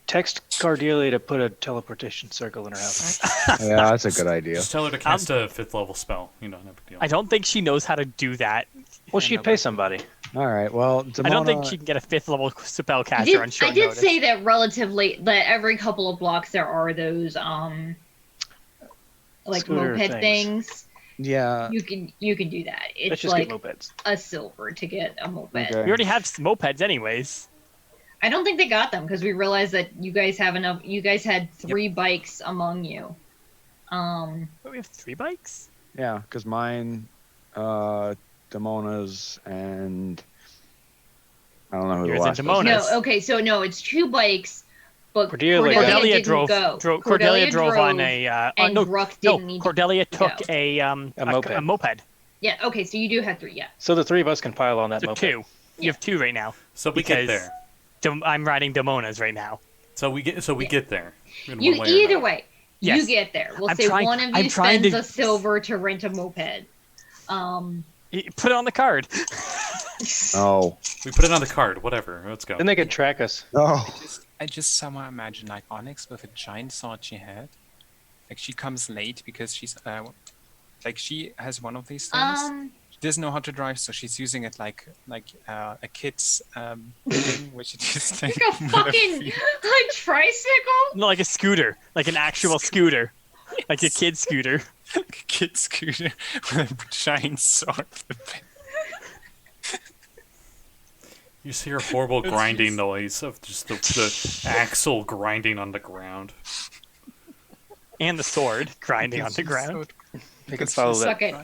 Speaker 5: Text Cordelia to put a teleportation circle in her house.
Speaker 3: Yeah, that's a good idea.
Speaker 4: Just tell her to cast a 5th level spell. You know, no big deal.
Speaker 1: I don't think she knows how to do that.
Speaker 5: Well, she'd pay somebody.
Speaker 3: All right. Well, Demona,
Speaker 1: I don't think she can get a 5th level spell
Speaker 2: I
Speaker 1: caster on short
Speaker 2: did
Speaker 1: notice.
Speaker 2: say that that every couple of blocks there are those like
Speaker 5: Scooter
Speaker 2: moped
Speaker 5: things.
Speaker 2: things.
Speaker 3: Yeah.
Speaker 2: You can do that.
Speaker 5: Let's
Speaker 2: It's
Speaker 5: just
Speaker 2: like
Speaker 5: get mopeds.
Speaker 2: a silver to get a moped.
Speaker 3: Okay.
Speaker 1: We already have mopeds anyways.
Speaker 2: I don't think they got them because we realized that you guys have enough. You guys had 3 bikes among you.
Speaker 1: But we have 3 bikes?
Speaker 3: Yeah, because mine, Demona's, and I don't know who
Speaker 1: Yours
Speaker 3: the
Speaker 1: and
Speaker 3: last
Speaker 1: Demona.
Speaker 3: person is.
Speaker 2: No, okay, so no, it's 2 bikes, but
Speaker 5: Cordelia
Speaker 2: Cordelia, didn't
Speaker 1: drove.
Speaker 2: go.
Speaker 1: Cordelia drove on a.
Speaker 2: and
Speaker 1: no,
Speaker 2: Gurk
Speaker 1: no.
Speaker 2: didn't need to
Speaker 1: Cordelia took
Speaker 2: go.
Speaker 1: a
Speaker 5: moped.
Speaker 1: a moped.
Speaker 2: Yeah, okay, so you do have 3. Yeah.
Speaker 5: So the three of us can pile on that
Speaker 1: So
Speaker 5: moped.
Speaker 1: 2. You have 2 right now.
Speaker 4: So we get
Speaker 1: because-
Speaker 4: there.
Speaker 1: I'm riding Demona's right now.
Speaker 4: So we get there. in
Speaker 2: You
Speaker 4: one way or
Speaker 2: either
Speaker 4: another.
Speaker 2: way,
Speaker 1: Yes.
Speaker 2: you get there. We'll
Speaker 1: I'm
Speaker 2: say
Speaker 1: trying-
Speaker 2: one of
Speaker 1: I'm
Speaker 2: you
Speaker 1: trying
Speaker 2: spends
Speaker 1: to-
Speaker 2: a silver to rent a moped.
Speaker 1: Put it on the card.
Speaker 3: Oh.
Speaker 4: We put it on the card. Whatever. Let's go.
Speaker 5: Then they could track us.
Speaker 3: Oh.
Speaker 7: I just somehow imagine like Onyx with a giant sword she had. Like she comes late because she's like she has one of these things. She doesn't know how to drive, so she's using it like a kid's thing, which it is like
Speaker 2: Like a fucking a tricycle?
Speaker 1: No, like a scooter, like an actual scooter, like a kid scooter.
Speaker 7: like a kid scooter with a giant sword.
Speaker 4: You just hear a horrible grinding noise of just the axle grinding on the ground.
Speaker 1: And the sword grinding on the ground.
Speaker 5: They could follow that.
Speaker 2: Suck it.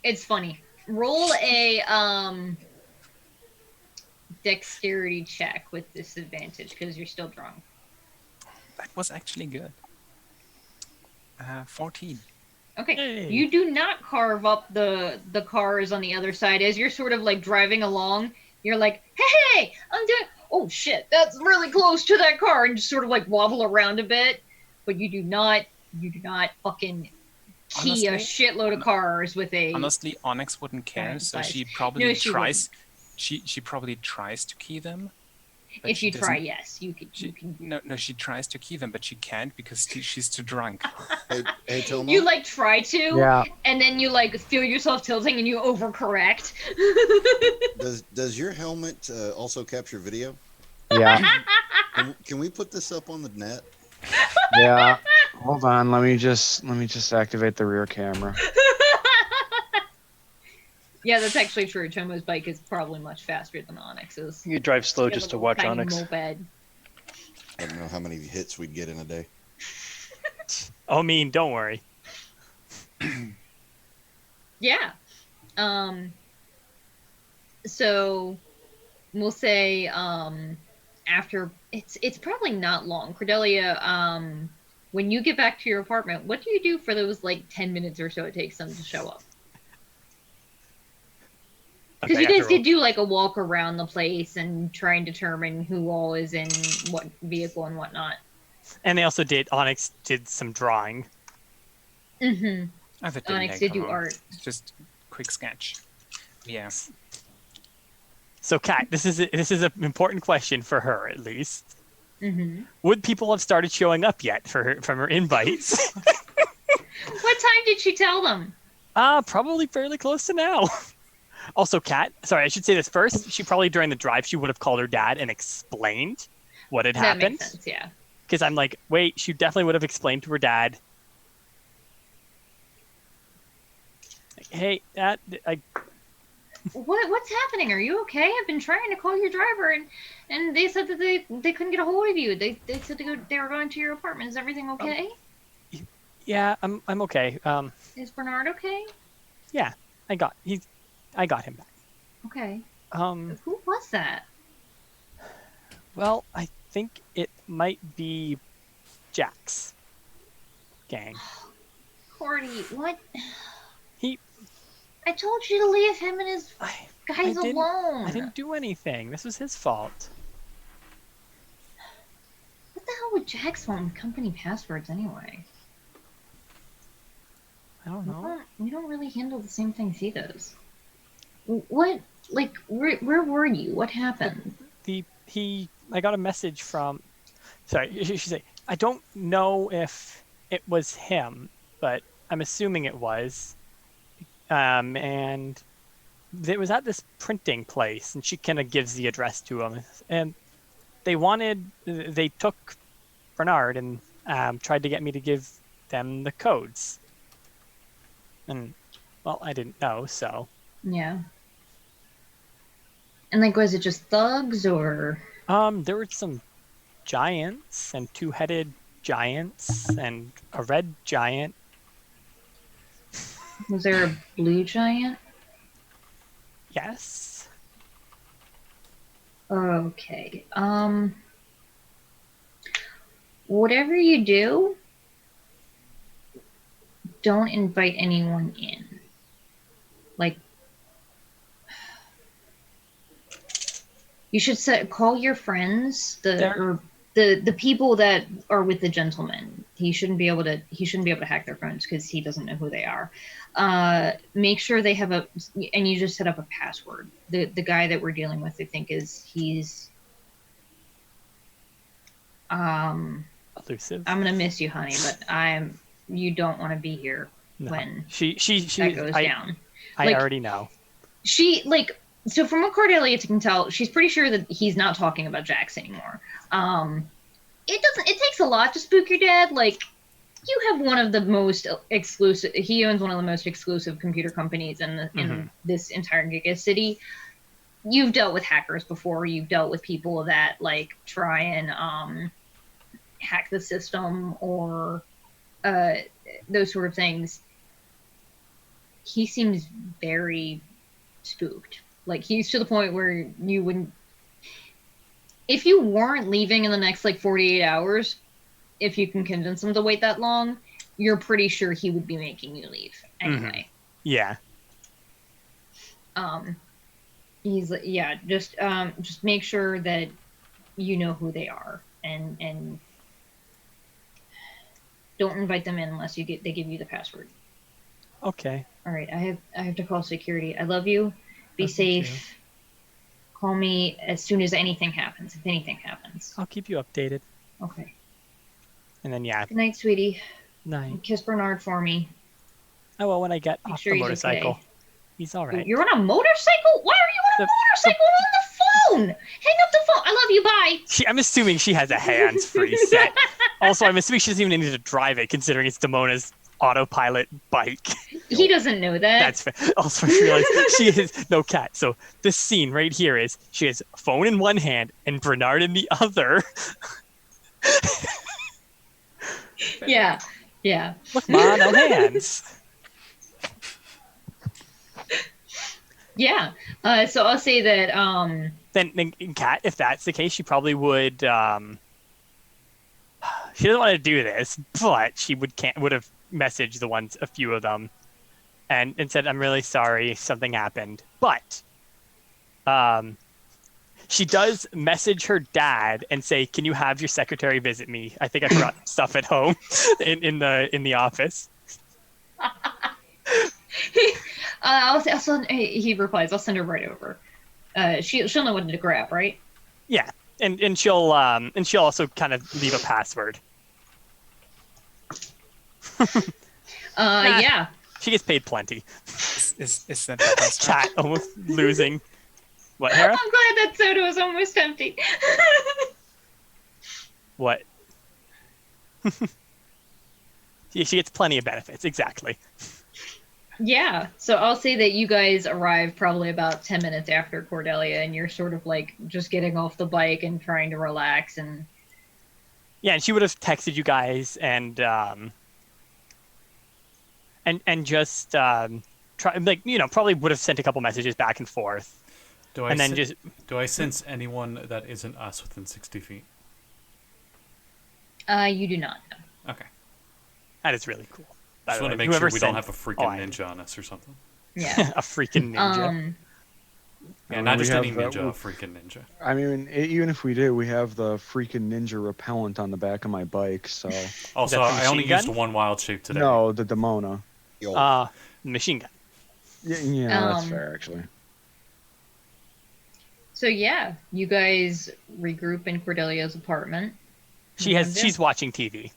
Speaker 2: It's funny. Roll a dexterity check with disadvantage because you're still drunk.
Speaker 7: That was actually good. 14.
Speaker 2: Okay.
Speaker 1: Hey.
Speaker 2: You do not carve up the cars on the other side as you're sort of like driving along. You're like, hey, I'm doing. Oh shit, that's really close to that car, and just sort of like wobble around a bit. But you do not fucking key a
Speaker 7: Honestly,
Speaker 2: shitload of cars with a.
Speaker 7: Honestly, Onyx wouldn't care,
Speaker 2: Yeah,
Speaker 7: so
Speaker 2: nice.
Speaker 7: she probably
Speaker 2: No, she
Speaker 7: tries. She probably tries to key them. But
Speaker 2: If
Speaker 7: she
Speaker 2: you try,
Speaker 7: doesn't-
Speaker 2: yes, you could.
Speaker 7: She,
Speaker 2: You can.
Speaker 7: no, she tries to key them, but she can't because she's too drunk.
Speaker 6: Hey, Tomo.
Speaker 2: You like try to,
Speaker 3: Yeah.
Speaker 2: and then you like feel yourself tilting, and you overcorrect.
Speaker 6: Does your helmet also capture video?
Speaker 3: Yeah.
Speaker 6: Can we put this up on the net?
Speaker 3: Yeah. Hold on. Let me just activate the rear camera.
Speaker 2: Yeah, that's actually true. Tomo's bike is probably much faster than Onyx's.
Speaker 5: You drive slow
Speaker 2: You have
Speaker 5: just
Speaker 2: a
Speaker 5: to
Speaker 2: little
Speaker 5: watch
Speaker 2: tiny
Speaker 5: Onyx.
Speaker 2: Moped.
Speaker 6: I don't know how many hits we'd get in a day.
Speaker 1: Oh, mean, don't worry.
Speaker 2: Yeah. So we'll say after it's probably not long. Cordelia, when you get back to your apartment, what do you do for those like 10 minutes or so it takes them to show up? Because you guys did do like a walk around the place and try and determine who all is in what vehicle and whatnot.
Speaker 1: And they also did. Onyx did some drawing.
Speaker 2: Mm-hmm.
Speaker 7: Oh, that didn't
Speaker 2: Onyx
Speaker 7: take
Speaker 2: did
Speaker 7: how
Speaker 2: do
Speaker 7: long.
Speaker 2: art.
Speaker 7: It's just quick sketch. Yeah.
Speaker 1: So, Kat, this is an important question for her, at least.
Speaker 2: Mm-hmm.
Speaker 1: Would people have started showing up yet from her invites?
Speaker 2: What time did she tell them?
Speaker 1: Probably fairly close to now. Also, Kat, sorry, I should say this first. She probably during the drive she would have called her dad and explained what had
Speaker 2: That
Speaker 1: happened.
Speaker 2: makes sense, yeah.
Speaker 1: Because I'm like, wait, she definitely would have explained to her dad. Like, hey, Dad,
Speaker 2: What's happening? Are you okay? I've been trying to call your driver, and they said that they couldn't get a hold of you. They said they were going to your apartment. Is everything okay?
Speaker 1: yeah, I'm okay.
Speaker 2: Is Bernard okay?
Speaker 1: Yeah, I got him back.
Speaker 2: Okay.
Speaker 1: Who
Speaker 2: was that?
Speaker 1: Well, I think it might be Jack's gang.
Speaker 2: Cordy, what?
Speaker 1: He.
Speaker 2: I told you to leave him and his guys
Speaker 1: I
Speaker 2: alone.
Speaker 1: didn't do anything. This was his fault.
Speaker 2: What the hell would Jax want with company passwords anyway?
Speaker 1: I don't know.
Speaker 2: We don't really handle the same things he does. What? Like, where were you? What happened?
Speaker 1: I got a message from. Sorry, she's like, I don't know if it was him, but I'm assuming it was. And it was at this printing place, and she kind of gives the address to him. And they took Bernard and tried to get me to give them the codes. And, well, I didn't know, so.
Speaker 2: Yeah. And, like, was it just thugs, or?
Speaker 1: There were some giants, and two-headed giants, and a red giant.
Speaker 2: Was there a blue giant?
Speaker 1: Yes.
Speaker 2: Okay. Whatever you do, don't invite anyone in. Like, you should call your friends, the people that are with the gentleman. He shouldn't be able to hack their phones because he doesn't know who they are. Make sure they have and you just set up a password. The guy that we're dealing with, I think, he's
Speaker 1: elusive.
Speaker 2: I'm gonna miss you, honey, but you don't want to be here when
Speaker 1: she
Speaker 2: that goes down.
Speaker 1: I already know.
Speaker 2: So from what Cordelia can tell, she's pretty sure that he's not talking about Jax anymore. It takes a lot to spook your dad. Like, you have one of the most exclusive. He owns one of the most exclusive computer companies in this entire Giga City. You've dealt with hackers before. You've dealt with people that like try and hack the system or those sort of things. He seems very spooked. Like, he's to the point where you wouldn't. If you weren't leaving in the next, 48 hours, if you can convince him to wait that long, you're pretty sure he would be making you leave anyway.
Speaker 1: Yeah.
Speaker 2: Just make sure that you know who they are and don't invite them in unless they give you the password.
Speaker 1: Okay.
Speaker 2: All right, I have to call security. I love you. Be safe. call me as soon as anything happens, if anything happens.
Speaker 1: I'll keep you updated.
Speaker 2: Okay.
Speaker 1: And then yeah,
Speaker 2: Good night, sweetie.
Speaker 1: night.
Speaker 2: Kiss Bernard for me.
Speaker 1: Oh well, when I get
Speaker 2: Make
Speaker 1: off
Speaker 2: sure
Speaker 1: the
Speaker 2: he's
Speaker 1: motorcycle,
Speaker 2: okay.
Speaker 1: he's all right.
Speaker 2: You're on a motorcycle? Why are you on a motorcycle on the phone? Hang up the phone. I love you. Bye.
Speaker 1: I'm assuming she has a hands-free set. Also, I'm assuming she doesn't even need to drive it, considering it's Demona's autopilot bike.
Speaker 2: He doesn't know that.
Speaker 1: That's fair. Also, I realized she is no cat. So this scene right here is she has a phone in one hand and Bernard in the other.
Speaker 2: Yeah. Yeah.
Speaker 1: Look, Ma, no hands.
Speaker 2: Yeah. So I'll say that.
Speaker 1: Then Cat, if that's the case, she probably would. She doesn't want to do this, but she would have messaged a few of them, and said, "I'm really sorry, something happened." But, she does message her dad and say, "Can you have your secretary visit me? I think I forgot stuff at home, in the office."
Speaker 2: He replies, "I'll send her right over." She'll know what to grab, right?
Speaker 1: Yeah, and she'll also kind of leave a password.
Speaker 2: Yeah.
Speaker 1: She gets paid plenty.
Speaker 7: Is that the best
Speaker 1: Cat almost losing. What, Hera?
Speaker 2: I'm glad that soda was almost empty.
Speaker 1: What? She gets plenty of benefits, exactly.
Speaker 2: Yeah, so I'll say that you guys arrive probably about 10 minutes after Cordelia, and you're sort of like just getting off the bike and trying to relax. And
Speaker 1: Yeah, and she would have texted you guys and just probably would have sent a couple messages back and forth.
Speaker 4: Do I sense anyone that isn't us within 60 feet?
Speaker 2: you do not know.
Speaker 4: Okay.
Speaker 1: That is really cool.
Speaker 4: Just want to make sure we don't have a freaking ninja on us or something.
Speaker 2: Yeah.
Speaker 1: A freaking ninja.
Speaker 4: Yeah, not just any ninja, a freaking ninja.
Speaker 3: I mean, even if we did, we have the freaking ninja repellent on the back of my bike, so...
Speaker 4: Also, I only used one wild shape today.
Speaker 3: No, the Demona.
Speaker 1: Machine gun.
Speaker 3: Yeah, that's fair, actually.
Speaker 2: So yeah, you guys regroup in Cordelia's apartment.
Speaker 1: She's watching TV.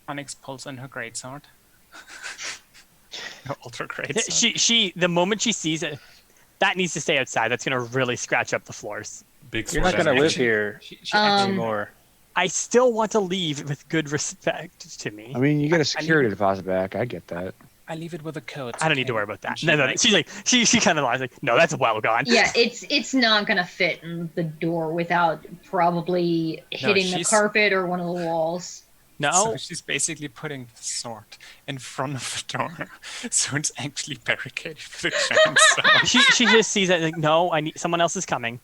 Speaker 7: Onyx pulls in her greatsword. Her ultra greatsword.
Speaker 1: She the moment she sees it, that needs to stay outside. That's gonna really scratch up the floors.
Speaker 5: You're not gonna live here anymore.
Speaker 1: I still want to leave with good respect to me.
Speaker 3: I mean, you get a security deposit back. I get that.
Speaker 7: I leave it with a code.
Speaker 1: I don't need to worry about that. No. She's like, she kind of lies like, no, that's well gone.
Speaker 2: Yeah, it's not gonna fit in the door without probably hitting the carpet or one of the walls.
Speaker 1: No.
Speaker 7: So she's basically putting the sword in front of the door, so it's actually barricaded with a chainsaw.
Speaker 1: she just sees it like, no, someone else is coming.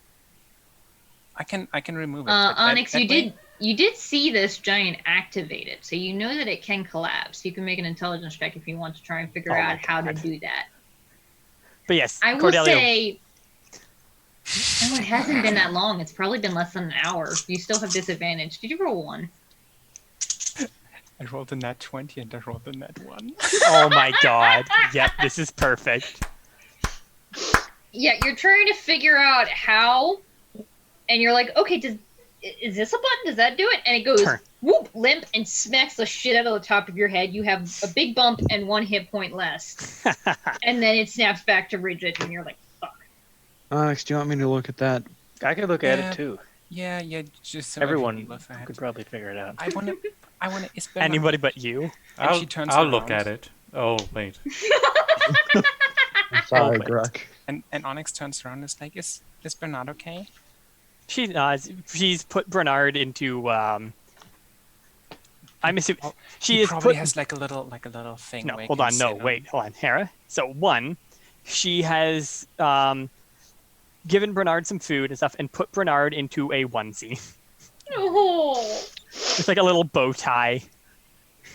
Speaker 7: I can remove it.
Speaker 2: Onyx, you did see this giant activated, so you know that it can collapse. You can make an intelligence check if you want to try and figure out how to do that.
Speaker 1: But yes,
Speaker 2: I will say, it hasn't been that long. It's probably been less than an hour. You still have disadvantage. Did you roll 1?
Speaker 7: I rolled a nat 20 and I rolled a nat 1.
Speaker 1: Oh my god. Yep, this is perfect.
Speaker 2: Yeah, you're trying to figure out how, and you're like, okay, is this a button? Does that do it? And it goes whoop, limp, and smacks the shit out of the top of your head. You have a big bump and 1 hit point less. And then it snaps back to rigid, and you're like, fuck.
Speaker 3: Onyx, do you want me to look at that?
Speaker 5: I can look at it too.
Speaker 7: Yeah, just so
Speaker 5: everyone could probably figure it out.
Speaker 7: I want to.
Speaker 1: Anybody but you.
Speaker 4: I'll look at it. Oh wait.
Speaker 3: I'm sorry, Gurk.
Speaker 7: And Onyx turns around and is like, "Is Bernard okay?"
Speaker 1: She's put Bernard into. I'm assuming
Speaker 7: she probably has like a little thing.
Speaker 1: No, hold on. No, wait, hold on, Hera. So one, she has given Bernard some food and stuff, and put Bernard into a onesie.
Speaker 2: No.
Speaker 1: It's like a little bow tie.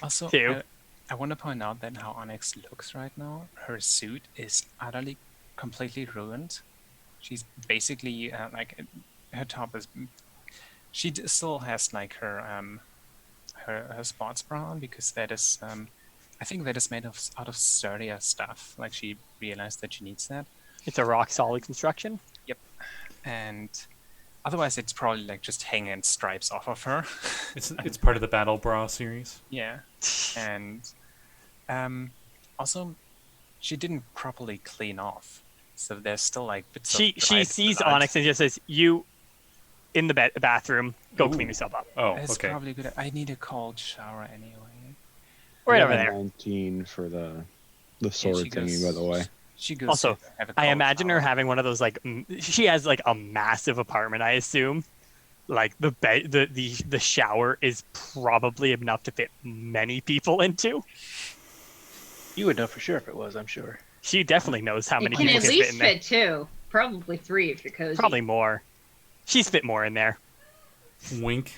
Speaker 7: Also, I want to point out that how Onyx looks right now. Her suit is utterly, completely ruined. She's basically her top is. She still has like her sports bra on because that is I think that is made out of sturdier stuff. Like she realized that she needs that.
Speaker 1: It's a rock solid construction.
Speaker 7: Yep. and otherwise it's probably like just hanging stripes off of her.
Speaker 4: It's part of the Battle Bra series.
Speaker 7: Yeah, and also she didn't properly clean off, so there's still like bits of
Speaker 1: She
Speaker 7: dried
Speaker 1: sees
Speaker 7: blood.
Speaker 1: Onyx and just says, "You in the bathroom. Go clean yourself up."
Speaker 4: Oh,
Speaker 7: It's
Speaker 4: okay.
Speaker 7: probably good. I need a cold shower anyway.
Speaker 1: Right
Speaker 3: I
Speaker 1: over
Speaker 3: got
Speaker 1: there.
Speaker 3: 19 for the
Speaker 7: Yeah,
Speaker 3: sword
Speaker 7: she
Speaker 3: thingy,
Speaker 7: goes-
Speaker 3: by the way.
Speaker 7: She goes.
Speaker 1: Also,
Speaker 7: to have a
Speaker 1: I
Speaker 7: cold
Speaker 1: imagine her
Speaker 7: shower.
Speaker 1: having one of those like she has like a massive apartment. I assume, like the bed, the shower is probably enough to fit many people into.
Speaker 5: You would know for sure if it was, I'm sure.
Speaker 1: She definitely knows how
Speaker 2: It
Speaker 1: many
Speaker 2: can
Speaker 1: people
Speaker 2: at
Speaker 1: can fit
Speaker 2: least
Speaker 1: in there.
Speaker 2: fit 2. Probably 3 if you're cozy.
Speaker 1: Probably more. She's fit more in there.
Speaker 4: Wink.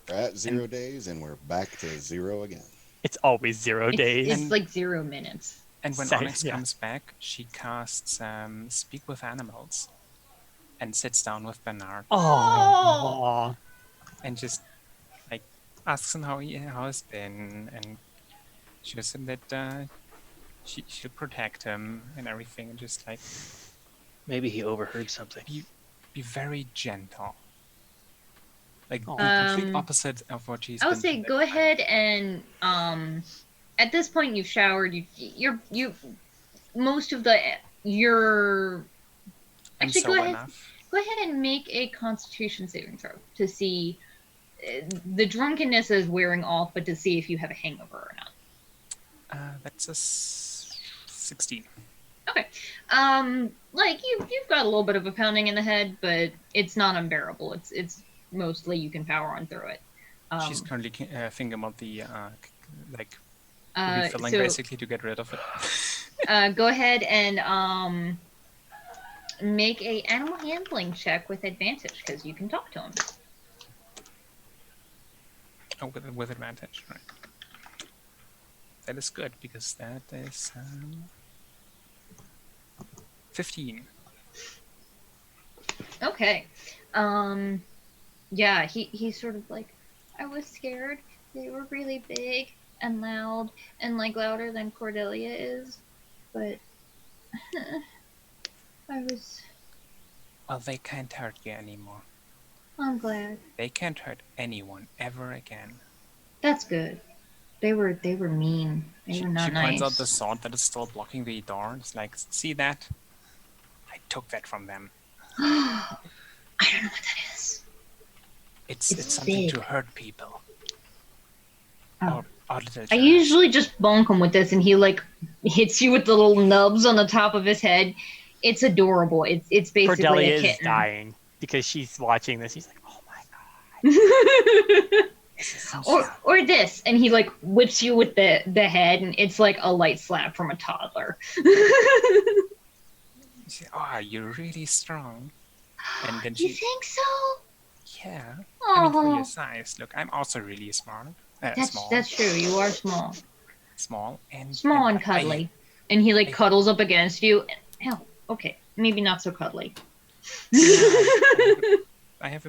Speaker 6: We're at 0 days, and we're back to 0 again.
Speaker 1: It's always 0 days.
Speaker 2: It's like 0 minutes.
Speaker 7: And when
Speaker 1: Same,
Speaker 7: Onyx
Speaker 1: yeah.
Speaker 7: comes back, she casts Speak with Animals, and sits down with Bernard
Speaker 1: Oh.
Speaker 7: and just like asks him how it's been, and shows him that she'll protect him and everything, and just like
Speaker 5: Maybe he overheard something.
Speaker 7: be very gentle. Like the
Speaker 1: Aw.
Speaker 7: complete opposite of what she's.
Speaker 2: I would
Speaker 7: been
Speaker 2: say
Speaker 7: doing.
Speaker 2: go ahead and at this point you've showered. You most of your
Speaker 7: I'm
Speaker 2: actually
Speaker 7: sober
Speaker 2: go ahead.
Speaker 7: enough.
Speaker 2: Go ahead and make a Constitution saving throw to see the drunkenness is wearing off, but to see if you have a hangover or not.
Speaker 7: That's a 16.
Speaker 2: Okay. Like you've got a little bit of a pounding in the head, but it's not unbearable. It's mostly you can power on through it.
Speaker 7: She's currently thinking about the like
Speaker 2: Uh,
Speaker 7: refilling
Speaker 2: so-
Speaker 7: basically to get rid of it.
Speaker 2: Go ahead and make a animal handling check with advantage because you can talk to him.
Speaker 7: Oh, with advantage, right? That is good because that is 15.
Speaker 2: Okay. Yeah, he's sort of like, I was scared. They were really big and loud and like louder than Cordelia is, but I was.
Speaker 7: Well, they can't hurt you anymore.
Speaker 2: I'm glad.
Speaker 7: They can't hurt anyone ever again.
Speaker 2: That's good. They were mean. They were not
Speaker 7: she
Speaker 2: nice.
Speaker 7: points out the sword that is still blocking the door. It's like, see that? I took that from them.
Speaker 2: I don't know what that is.
Speaker 7: It's
Speaker 2: It's
Speaker 7: something
Speaker 2: big.
Speaker 7: to hurt people.
Speaker 2: Oh.
Speaker 7: Or little
Speaker 2: I
Speaker 7: child.
Speaker 2: usually just bonk him with this, and he like hits you with the little nubs on the top of his head. It's adorable. It's basically
Speaker 1: Cordelia
Speaker 2: a
Speaker 1: is
Speaker 2: kitten.
Speaker 1: dying because she's watching this. She's like, "Oh my god!" This is so sad.
Speaker 2: or this, and he like whips you with the head, and it's like a light slap from a toddler.
Speaker 7: You say, oh, you're really strong. And then
Speaker 2: You
Speaker 7: she,
Speaker 2: think so?
Speaker 7: yeah. I mean, for
Speaker 2: Oh,
Speaker 7: your size, look, I'm also really smart. Small.
Speaker 2: that's true. You are small,
Speaker 7: Small and
Speaker 2: and cuddly. And he like
Speaker 7: I-
Speaker 2: cuddles up against you. Hell, okay, maybe not so cuddly.
Speaker 7: I have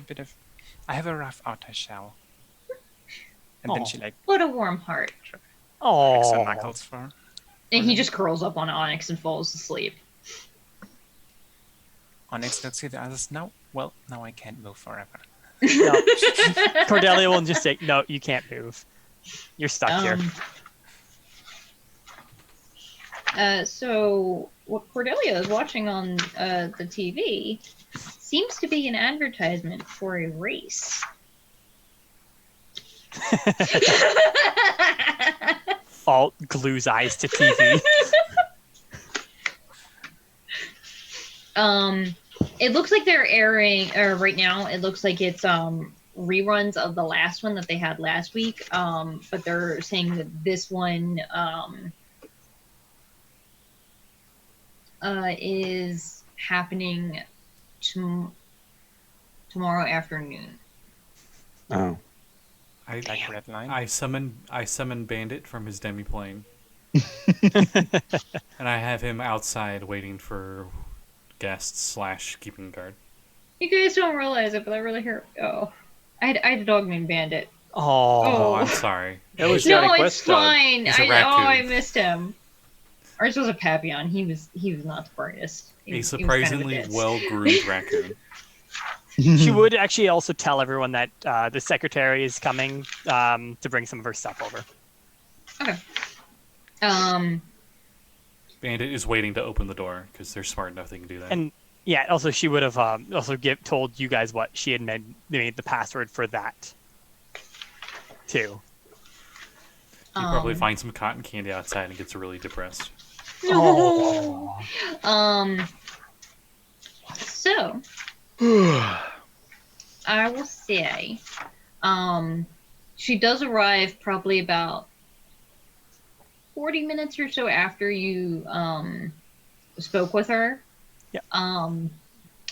Speaker 7: a rough outer shell. And then
Speaker 1: Aw.
Speaker 7: she like
Speaker 2: What a warm heart.
Speaker 7: cracks her
Speaker 1: Oh,
Speaker 7: knuckles for her.
Speaker 2: And he just curls up on Onyx and falls asleep.
Speaker 7: Onyx looks at the others. No, well, now I can't move forever.
Speaker 1: no. Cordelia will just say, "No, you can't move. You're stuck here."
Speaker 2: So what Cordelia is watching on the TV seems to be an advertisement for a race.
Speaker 1: Alt glues eyes to TV.
Speaker 2: It looks like they're airing right now. It looks like it's reruns of the last one that they had last week. But they're saying that this one is happening tomorrow afternoon.
Speaker 3: Oh.
Speaker 4: I
Speaker 7: Like red line.
Speaker 4: I summon Bandit from his demiplane, and I have him outside waiting for guests / keeping guard.
Speaker 2: You guys don't realize it, but I really hear. Oh, I had a dog named Bandit.
Speaker 1: Oh,
Speaker 4: Oh, I'm sorry.
Speaker 5: It was
Speaker 2: No,
Speaker 5: Johnny
Speaker 2: it's
Speaker 5: Quest's dog.
Speaker 2: fine.
Speaker 4: He's a
Speaker 2: I
Speaker 4: raccoon.
Speaker 2: I missed him. Ours was a Papillon. He was not the brightest.
Speaker 4: A
Speaker 2: He was kind of
Speaker 4: surprisingly
Speaker 2: ditz.
Speaker 4: well-groomed raccoon.
Speaker 1: She would actually also tell everyone that the secretary is coming to bring some of her stuff over.
Speaker 2: Okay.
Speaker 4: Bandit is waiting to open the door because they're smart enough they can do that.
Speaker 1: And yeah, also she would have also told you guys what she had made the password for that too.
Speaker 4: He probably finds some cotton candy outside and gets really depressed.
Speaker 2: No. So I will say, she does arrive probably about 40 minutes or so after you spoke with her.
Speaker 1: Yeah.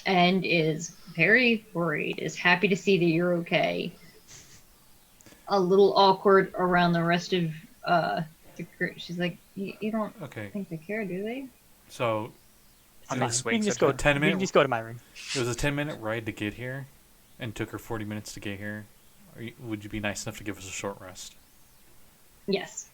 Speaker 2: And is very worried, is happy to see that you're okay. A little awkward around the rest of the group. She's like, you don't think they care, do they?
Speaker 4: So
Speaker 7: Onyx
Speaker 1: We can
Speaker 7: waits
Speaker 1: just
Speaker 7: at
Speaker 1: go.
Speaker 7: her.
Speaker 4: 10
Speaker 1: We
Speaker 4: minute.
Speaker 1: can just go to my room.
Speaker 4: It was a 10-minute ride to get here, and took her 40 minutes to get here. Would you be nice enough to give us a short rest?
Speaker 2: Yes.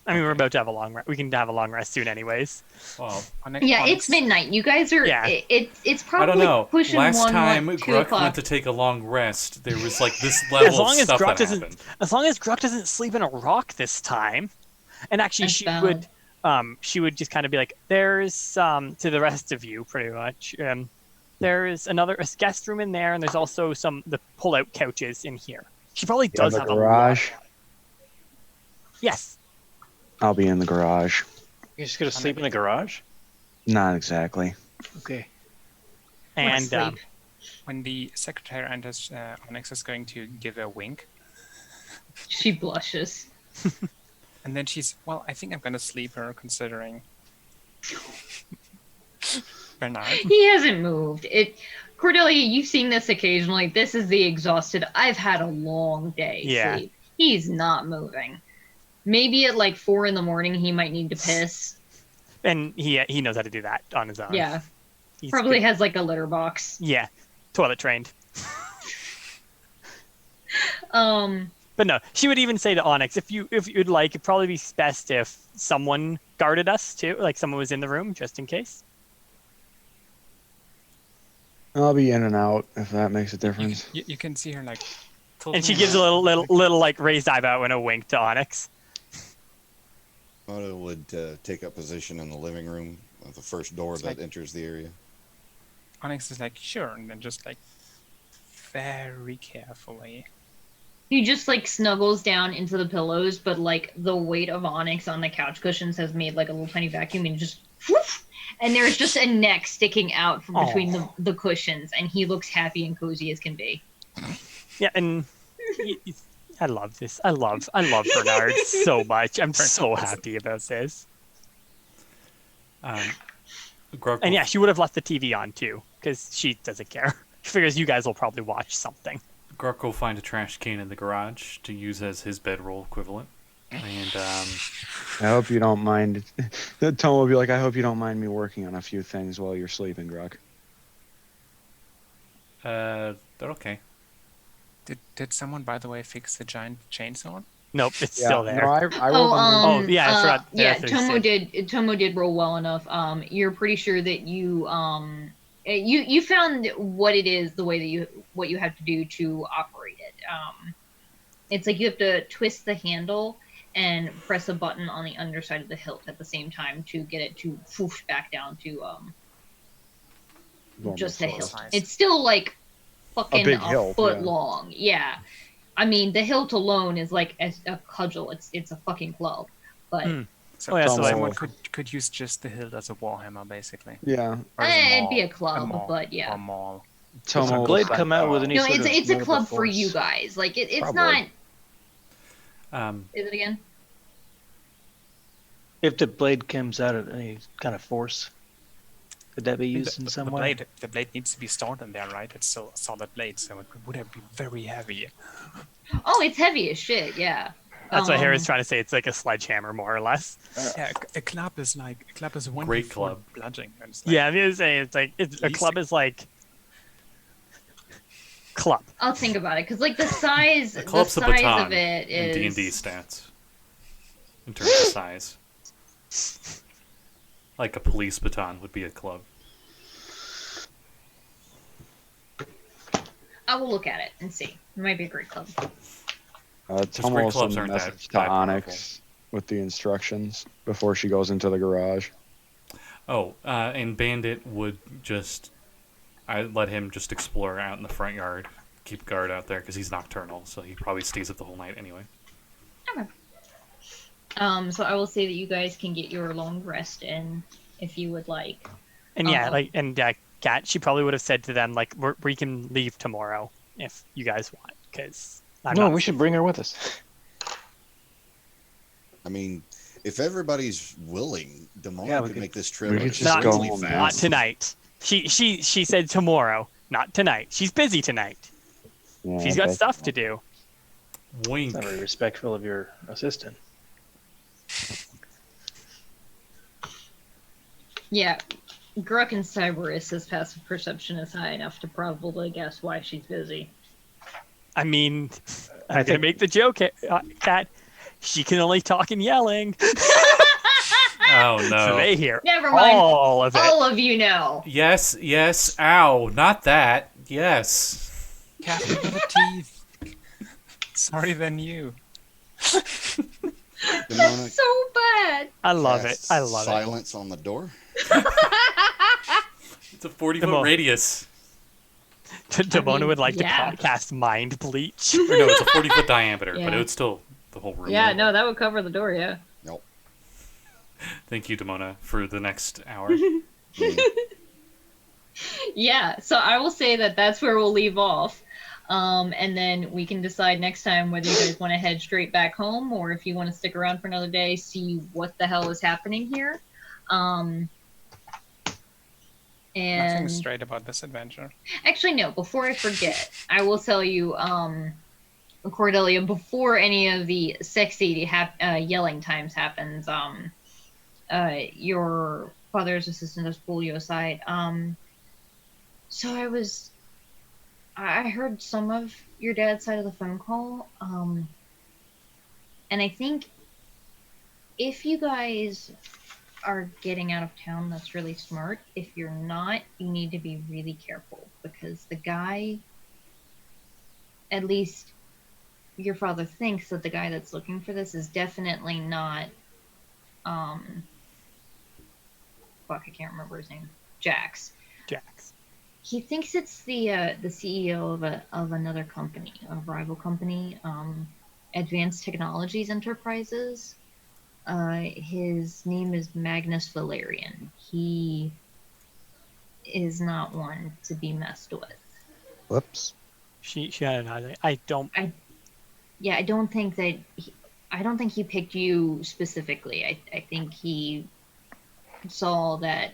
Speaker 1: I mean, we're about to have a long rest. We can have a long rest soon, anyways.
Speaker 4: Well,
Speaker 2: Yeah,
Speaker 7: Onyx-
Speaker 2: it's midnight. You guys are.
Speaker 1: Yeah.
Speaker 2: It's
Speaker 4: I
Speaker 2: probably
Speaker 4: don't know.
Speaker 2: pushing
Speaker 4: Last time
Speaker 2: 2
Speaker 4: Gurk
Speaker 2: o'clock.
Speaker 4: went to take a long rest, there was like this level of stuff that happened.
Speaker 1: As long as Gurk doesn't sleep in a rock this time, and actually
Speaker 2: That's
Speaker 1: she
Speaker 2: valid.
Speaker 1: would just kind of be like, there's to the rest of you pretty much. There's a guest room in there, and there's also the pull-out couches in here. She probably
Speaker 3: Yeah,
Speaker 1: does
Speaker 3: the
Speaker 1: have
Speaker 3: garage.
Speaker 1: Yes.
Speaker 3: I'll be in the garage.
Speaker 5: You're just gonna sleep in the garage?
Speaker 3: Not exactly.
Speaker 5: Okay.
Speaker 2: Wanna
Speaker 1: And
Speaker 2: sleep.
Speaker 7: When the secretary enters, Onyx is going to give a wink.
Speaker 2: She blushes.
Speaker 7: And then she's, well, I think I'm going to sleep her, considering Bernard.
Speaker 2: He hasn't moved. Cordelia, you've seen this occasionally. This is the exhausted. I've had a long day.
Speaker 1: Yeah.
Speaker 2: Sleep. He's not moving. Maybe at like 4 a.m. he might need to piss.
Speaker 1: and he knows how to do that on his own.
Speaker 2: Yeah.
Speaker 1: He's
Speaker 2: Probably
Speaker 1: good.
Speaker 2: has like a litter box.
Speaker 1: Yeah. Toilet trained. But no, she would even say to Onyx, if you'd like, it'd probably be best if someone guarded us too, like someone was in the room just in case.
Speaker 3: I'll be in and out if that makes a difference.
Speaker 7: You can see her like.
Speaker 1: And she gives a little like raised eyebrow and a wink to Onyx.
Speaker 6: Otto would take up position in the living room at the first door that enters the area.
Speaker 7: Onyx is like, sure, and then just like very carefully.
Speaker 2: He just like snuggles down into the pillows, but like the weight of Onyx on the couch cushions has made like a little tiny vacuum and just whoosh, and there's just a neck sticking out from between the cushions, and he looks happy and cozy as can be.
Speaker 1: Yeah, and I love this. I love Bernard so much. I'm so happy about this.
Speaker 4: Gurk
Speaker 1: And yeah, she would have left the TV on too, because she doesn't care. She figures you guys will probably watch something.
Speaker 4: Gurk will find a trash can in the garage to use as his bedroll equivalent. And
Speaker 3: I hope you don't mind. Tomo will be like, I hope you don't mind me working on a few things while you're sleeping, Gurk.
Speaker 4: they're okay.
Speaker 7: Did someone, by the way, fix the giant chainsaw?
Speaker 1: Nope, it's still there.
Speaker 3: No, I rolled on
Speaker 1: yeah, I forgot.
Speaker 2: Yeah,
Speaker 1: That's what
Speaker 2: Tomo
Speaker 1: he said.
Speaker 2: Tomo did roll well enough. You're pretty sure that you found what it is, the way that what you have to do to operate it. It's like you have to twist the handle and press a button on the underside of the hilt at the same time to get it to whoosh back down to
Speaker 3: normal
Speaker 2: just the
Speaker 3: size.
Speaker 2: hilt. It's still like fucking
Speaker 3: big hilt,
Speaker 2: foot
Speaker 3: yeah.
Speaker 2: long. Yeah. I mean, the hilt alone is like a cudgel. It's a fucking club. But
Speaker 7: So
Speaker 1: Oh, yeah, so
Speaker 7: someone
Speaker 3: I-
Speaker 7: could use just the hilt as a warhammer, basically.
Speaker 3: Yeah.
Speaker 7: Or as a
Speaker 2: it'd be a
Speaker 7: maul.
Speaker 2: club,
Speaker 7: maul,
Speaker 2: but yeah.
Speaker 7: Or maul.
Speaker 3: Tomo
Speaker 5: Does
Speaker 3: will
Speaker 5: Blade
Speaker 3: say-
Speaker 5: come out with any
Speaker 2: No,
Speaker 5: sort of
Speaker 2: it's a
Speaker 5: move
Speaker 2: club
Speaker 5: of
Speaker 2: for
Speaker 5: force?
Speaker 2: you guys. Like it's
Speaker 3: Probably.
Speaker 2: not. Is it again?
Speaker 5: If the blade comes out of any kind of force, could that be used in some way?
Speaker 7: The blade needs to be stored in there, right? It's still a solid blade, so it would have been very heavy.
Speaker 2: Oh, it's heavy as shit. Yeah.
Speaker 1: That's what Hera's trying to say. It's like a sledgehammer, more or less.
Speaker 7: Yeah, a club is one
Speaker 4: Great
Speaker 7: before
Speaker 4: club.
Speaker 7: bludgeoning. And it's like,
Speaker 1: Yeah, I'm gonna say it's like a club is like club.
Speaker 2: I'll think about it because like the size,
Speaker 4: A club's
Speaker 2: the
Speaker 4: a
Speaker 2: size
Speaker 4: baton
Speaker 2: of it
Speaker 4: in
Speaker 2: is.
Speaker 4: D&D stats. In terms of size. Like a police baton would be a club.
Speaker 2: I will look at it and see. It might be a great club.
Speaker 3: Tomo
Speaker 4: great
Speaker 3: will
Speaker 4: clubs
Speaker 3: send a
Speaker 4: aren't
Speaker 3: message to
Speaker 4: that
Speaker 3: Onyx with the instructions before she goes into the garage.
Speaker 4: Oh, and Bandit would just... I'd let him just explore out in the front yard. Keep guard out there, because he's nocturnal, so he probably stays up the whole night anyway.
Speaker 2: Okay. So I will say that you guys can get your long rest in if you would like.
Speaker 1: And yeah, Kat, she probably would have said to them, like, we can leave tomorrow if you guys want, because...
Speaker 5: No, we should bring her with us.
Speaker 6: I mean, if everybody's willing, Demona
Speaker 5: Yeah, we
Speaker 6: could
Speaker 5: could-
Speaker 6: make this trip
Speaker 3: we could just
Speaker 6: extremely
Speaker 3: go home now.
Speaker 1: Not
Speaker 6: fast.
Speaker 1: tonight. She said tomorrow, not tonight. She's busy tonight.
Speaker 3: Yeah,
Speaker 1: She's got
Speaker 3: that's-
Speaker 1: stuff to do.
Speaker 4: Wink.
Speaker 5: Not very respectful of your assistant.
Speaker 2: Yeah, Gurk and Cyberus' passive perception is high enough to probably guess why she's busy.
Speaker 1: I mean,
Speaker 5: I
Speaker 1: I'm gonna
Speaker 5: think-
Speaker 1: make the joke, Kat. She can only talk and yelling,
Speaker 4: Oh,
Speaker 1: so
Speaker 4: no.
Speaker 1: they hear
Speaker 2: Never mind.
Speaker 1: all of it.
Speaker 2: All of you know.
Speaker 4: Yes, yes, ow, not that. Yes.
Speaker 7: Careful with the teeth. Sorry, then you.
Speaker 6: Demona
Speaker 2: That's so bad.
Speaker 1: I love it.
Speaker 6: casts
Speaker 1: I love it.
Speaker 6: silence on the door.
Speaker 4: It's a 40-foot
Speaker 1: Demo-
Speaker 4: radius.
Speaker 1: Demona would like
Speaker 2: yeah.
Speaker 1: to cast Mind Bleach.
Speaker 4: Or no, it's a 40-foot diameter, but
Speaker 2: Yeah.
Speaker 4: it would still the whole room.
Speaker 2: Yeah, no, that would cover the door, yeah.
Speaker 6: Nope.
Speaker 4: Thank you, Demona, for the next hour.
Speaker 6: Mm.
Speaker 2: Yeah, so I will say that that's where we'll leave off. And then we can decide next time whether you guys want to head straight back home or if you want to stick around for another day, see what the hell is happening here.
Speaker 7: Nothing
Speaker 2: And
Speaker 7: straight about this adventure.
Speaker 2: actually, no, before I forget, I will tell you, Cordelia, before any of the sexy yelling times happens, your father's assistant does pull you aside. So I heard some of your dad's side of the phone call, and I think if you guys are getting out of town, that's really smart. If you're not, you need to be really careful, because the guy, at least your father thinks that the guy that's looking for this is definitely not, fuck, I can't remember his name, Jax.
Speaker 1: Jax.
Speaker 2: He thinks it's the CEO of another company, a rival company, Advanced Technologies Enterprises. His name is Magnus Valerian. He is not one to be messed with.
Speaker 3: Whoops.
Speaker 1: I don't.
Speaker 2: Yeah, I don't think he picked you specifically. I think he saw that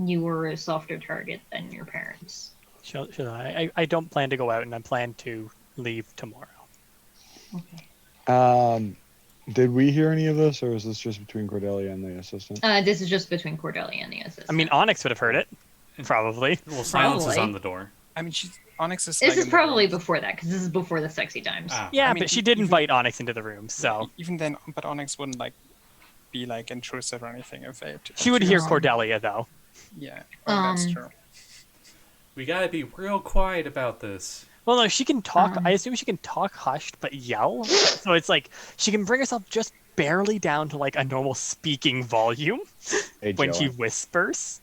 Speaker 2: you were a softer target than your parents.
Speaker 1: I don't plan to go out, and I plan to leave tomorrow.
Speaker 2: Okay.
Speaker 3: Did we hear any of this, or is this just between Cordelia and the assistant?
Speaker 2: This is just between Cordelia and the assistant.
Speaker 1: I mean, Onyx would have heard it, probably.
Speaker 4: Well, silence is
Speaker 2: Probably.
Speaker 4: on the door.
Speaker 7: I mean, Onyx is.
Speaker 2: this
Speaker 7: like
Speaker 2: is
Speaker 7: in the
Speaker 2: probably
Speaker 7: room.
Speaker 2: before that, because this is before the sexy times.
Speaker 4: Ah.
Speaker 1: Yeah,
Speaker 7: I mean,
Speaker 1: but she did
Speaker 7: even-
Speaker 1: invite Onyx into the room, so
Speaker 7: Even then, but Onyx wouldn't be intrusive or anything if they.
Speaker 1: she would hear
Speaker 2: Um,
Speaker 1: Cordelia though.
Speaker 7: Yeah, that's
Speaker 2: Um,
Speaker 7: true.
Speaker 4: We gotta be real quiet about this.
Speaker 1: Well, no, she can talk.
Speaker 2: Um,
Speaker 1: I assume she can talk hushed, but yell. So it's like she can bring herself just barely down to like a normal speaking volume
Speaker 3: Hey,
Speaker 1: when she
Speaker 3: Joey.
Speaker 1: whispers.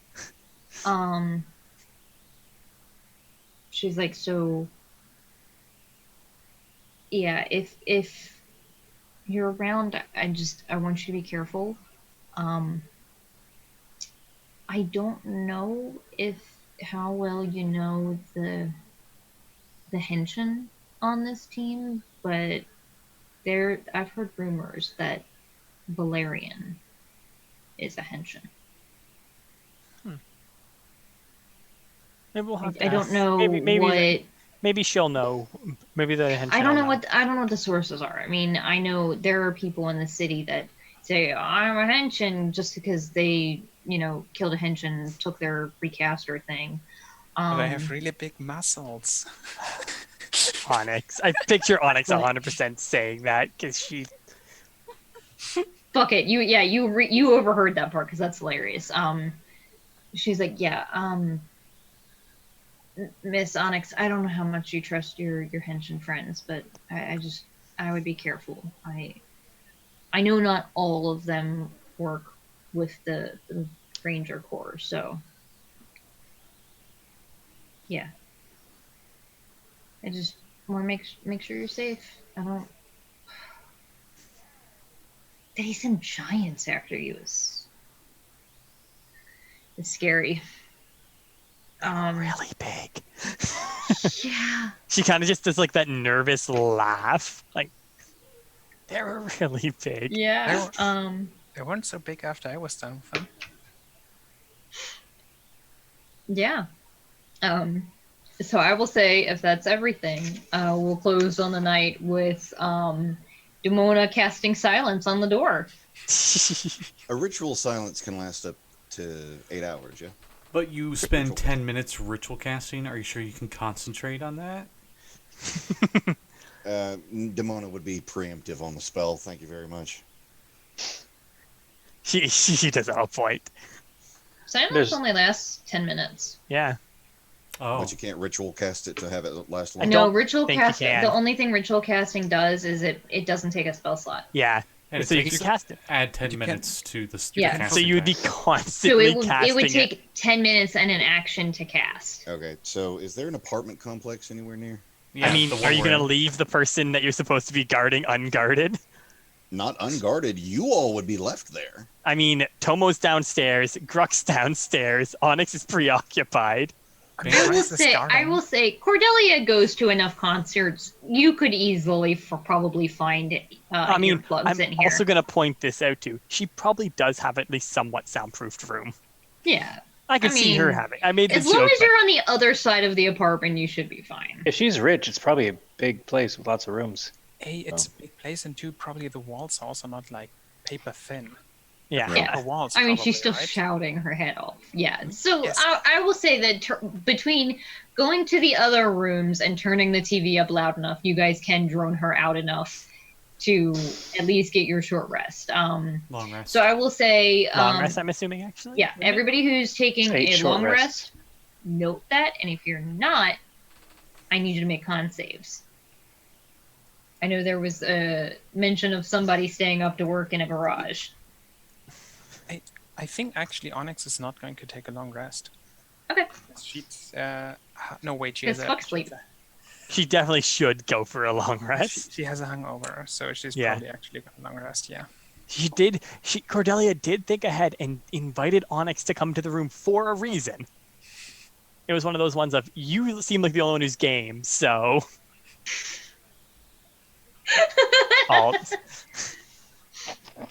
Speaker 2: She's like, so yeah, if you're around, I want you to be careful. I don't know how well you know the Henshin on this team, but I've heard rumors that Valerian is a Henshin.
Speaker 1: Maybe we'll have to
Speaker 2: I don't
Speaker 1: ask.
Speaker 2: know
Speaker 1: Maybe she'll know. Maybe the henchman
Speaker 2: I don't
Speaker 1: will
Speaker 2: know what the sources are. I mean, I know there are people in the city that say, I'm a henshin, just because they, killed a henshin, took their recaster thing.
Speaker 7: But they have really big muscles.
Speaker 1: Onyx. I picture Onyx
Speaker 2: What?
Speaker 1: 100% saying that because she.
Speaker 2: fuck it. You overheard that part because that's hilarious. She's like, yeah, Miss Onyx, I don't know how much you trust your Henshin friends, but I would be careful. I know not all of them work with the Ranger Corps, so yeah. I just want to make sure you're safe. I don't. That he sent giants after you is it's scary.
Speaker 1: Really big.
Speaker 2: Yeah.
Speaker 1: She kind of just does like that nervous laugh. Like, they were really big.
Speaker 2: Yeah.
Speaker 7: They weren't so big after I was done with them.
Speaker 2: Yeah. So I will say, if that's everything, we'll close on the night with Demona casting silence on the door.
Speaker 6: A ritual silence can last up to 8 hours, yeah?
Speaker 4: But you spend 10 minutes ritual casting. Are you sure you can concentrate on that?
Speaker 6: Demona would be preemptive on the spell. Thank you very much.
Speaker 1: She does have a point.
Speaker 2: Silence only lasts 10 minutes.
Speaker 1: Yeah.
Speaker 4: Oh,
Speaker 6: But you can't ritual cast it to have it last long.
Speaker 2: No,
Speaker 1: don't
Speaker 2: ritual
Speaker 1: think you
Speaker 2: casting.
Speaker 1: can.
Speaker 2: The only thing ritual casting does is it doesn't take a spell slot.
Speaker 1: Yeah.
Speaker 4: and
Speaker 1: So you
Speaker 4: takes-
Speaker 1: can cast it.
Speaker 4: add 10
Speaker 7: You
Speaker 4: minutes to the
Speaker 2: Yeah.
Speaker 4: casting
Speaker 1: So you would be
Speaker 4: time.
Speaker 2: So
Speaker 1: constantly
Speaker 2: it would
Speaker 1: casting
Speaker 2: take 10 minutes and an action to cast.
Speaker 6: Okay, so is there an apartment complex anywhere near?
Speaker 4: Yeah,
Speaker 1: I mean,
Speaker 4: the one
Speaker 1: are you
Speaker 4: we're
Speaker 1: going to
Speaker 4: in.
Speaker 1: leave the person that you're supposed to be guarding unguarded?
Speaker 6: Not unguarded. You all would be left there.
Speaker 1: I mean, Tomo's downstairs, Gruk's downstairs, Onyx is preoccupied.
Speaker 7: mean,
Speaker 2: I will
Speaker 7: where's the
Speaker 2: say,
Speaker 7: starting?
Speaker 2: Cordelia goes to enough concerts. You could easily probably find earplugs
Speaker 1: I'm
Speaker 2: in here.
Speaker 1: also going to point this out too. She probably does have at least somewhat soundproofed room.
Speaker 2: Yeah.
Speaker 1: I can see her
Speaker 2: mean,
Speaker 1: having. I made the
Speaker 2: As long
Speaker 1: joke.
Speaker 2: as you're on the other side of the apartment, you should be fine.
Speaker 5: If she's rich, it's probably a big place with lots of rooms.
Speaker 7: A, it's a big place, and two, probably the walls are also not like paper thin.
Speaker 1: Yeah.
Speaker 2: Yeah.
Speaker 7: The walls.
Speaker 2: I mean,
Speaker 7: probably,
Speaker 2: she's still
Speaker 7: right?
Speaker 2: shouting her head off. Yeah. So
Speaker 7: Yes.
Speaker 2: I will say that between going to the other rooms and turning the TV up loud enough, you guys can drone her out enough to at least get your short rest.
Speaker 4: Long rest.
Speaker 2: So I will say,
Speaker 1: Long rest, I'm assuming, actually.
Speaker 2: yeah, everybody who's taking
Speaker 5: Eight
Speaker 2: a
Speaker 5: short
Speaker 2: long
Speaker 5: rests.
Speaker 2: rest, note that. And if you're not, I need you to make con saves. I know there was a mention of somebody staying up to work in a garage.
Speaker 7: I think actually Onyx is not going to take a long rest.
Speaker 2: Okay.
Speaker 7: She's no wait, she
Speaker 2: Because
Speaker 7: has
Speaker 2: fuck sleep.
Speaker 1: She definitely should go for a long rest.
Speaker 7: She has a hangover, so she's
Speaker 1: Yeah.
Speaker 7: probably actually got a long rest. Yeah.
Speaker 1: Cordelia did think ahead and invited Onyx to come to the room for a reason. It was one of those ones of, you seem like the only one who's game, so. Alt.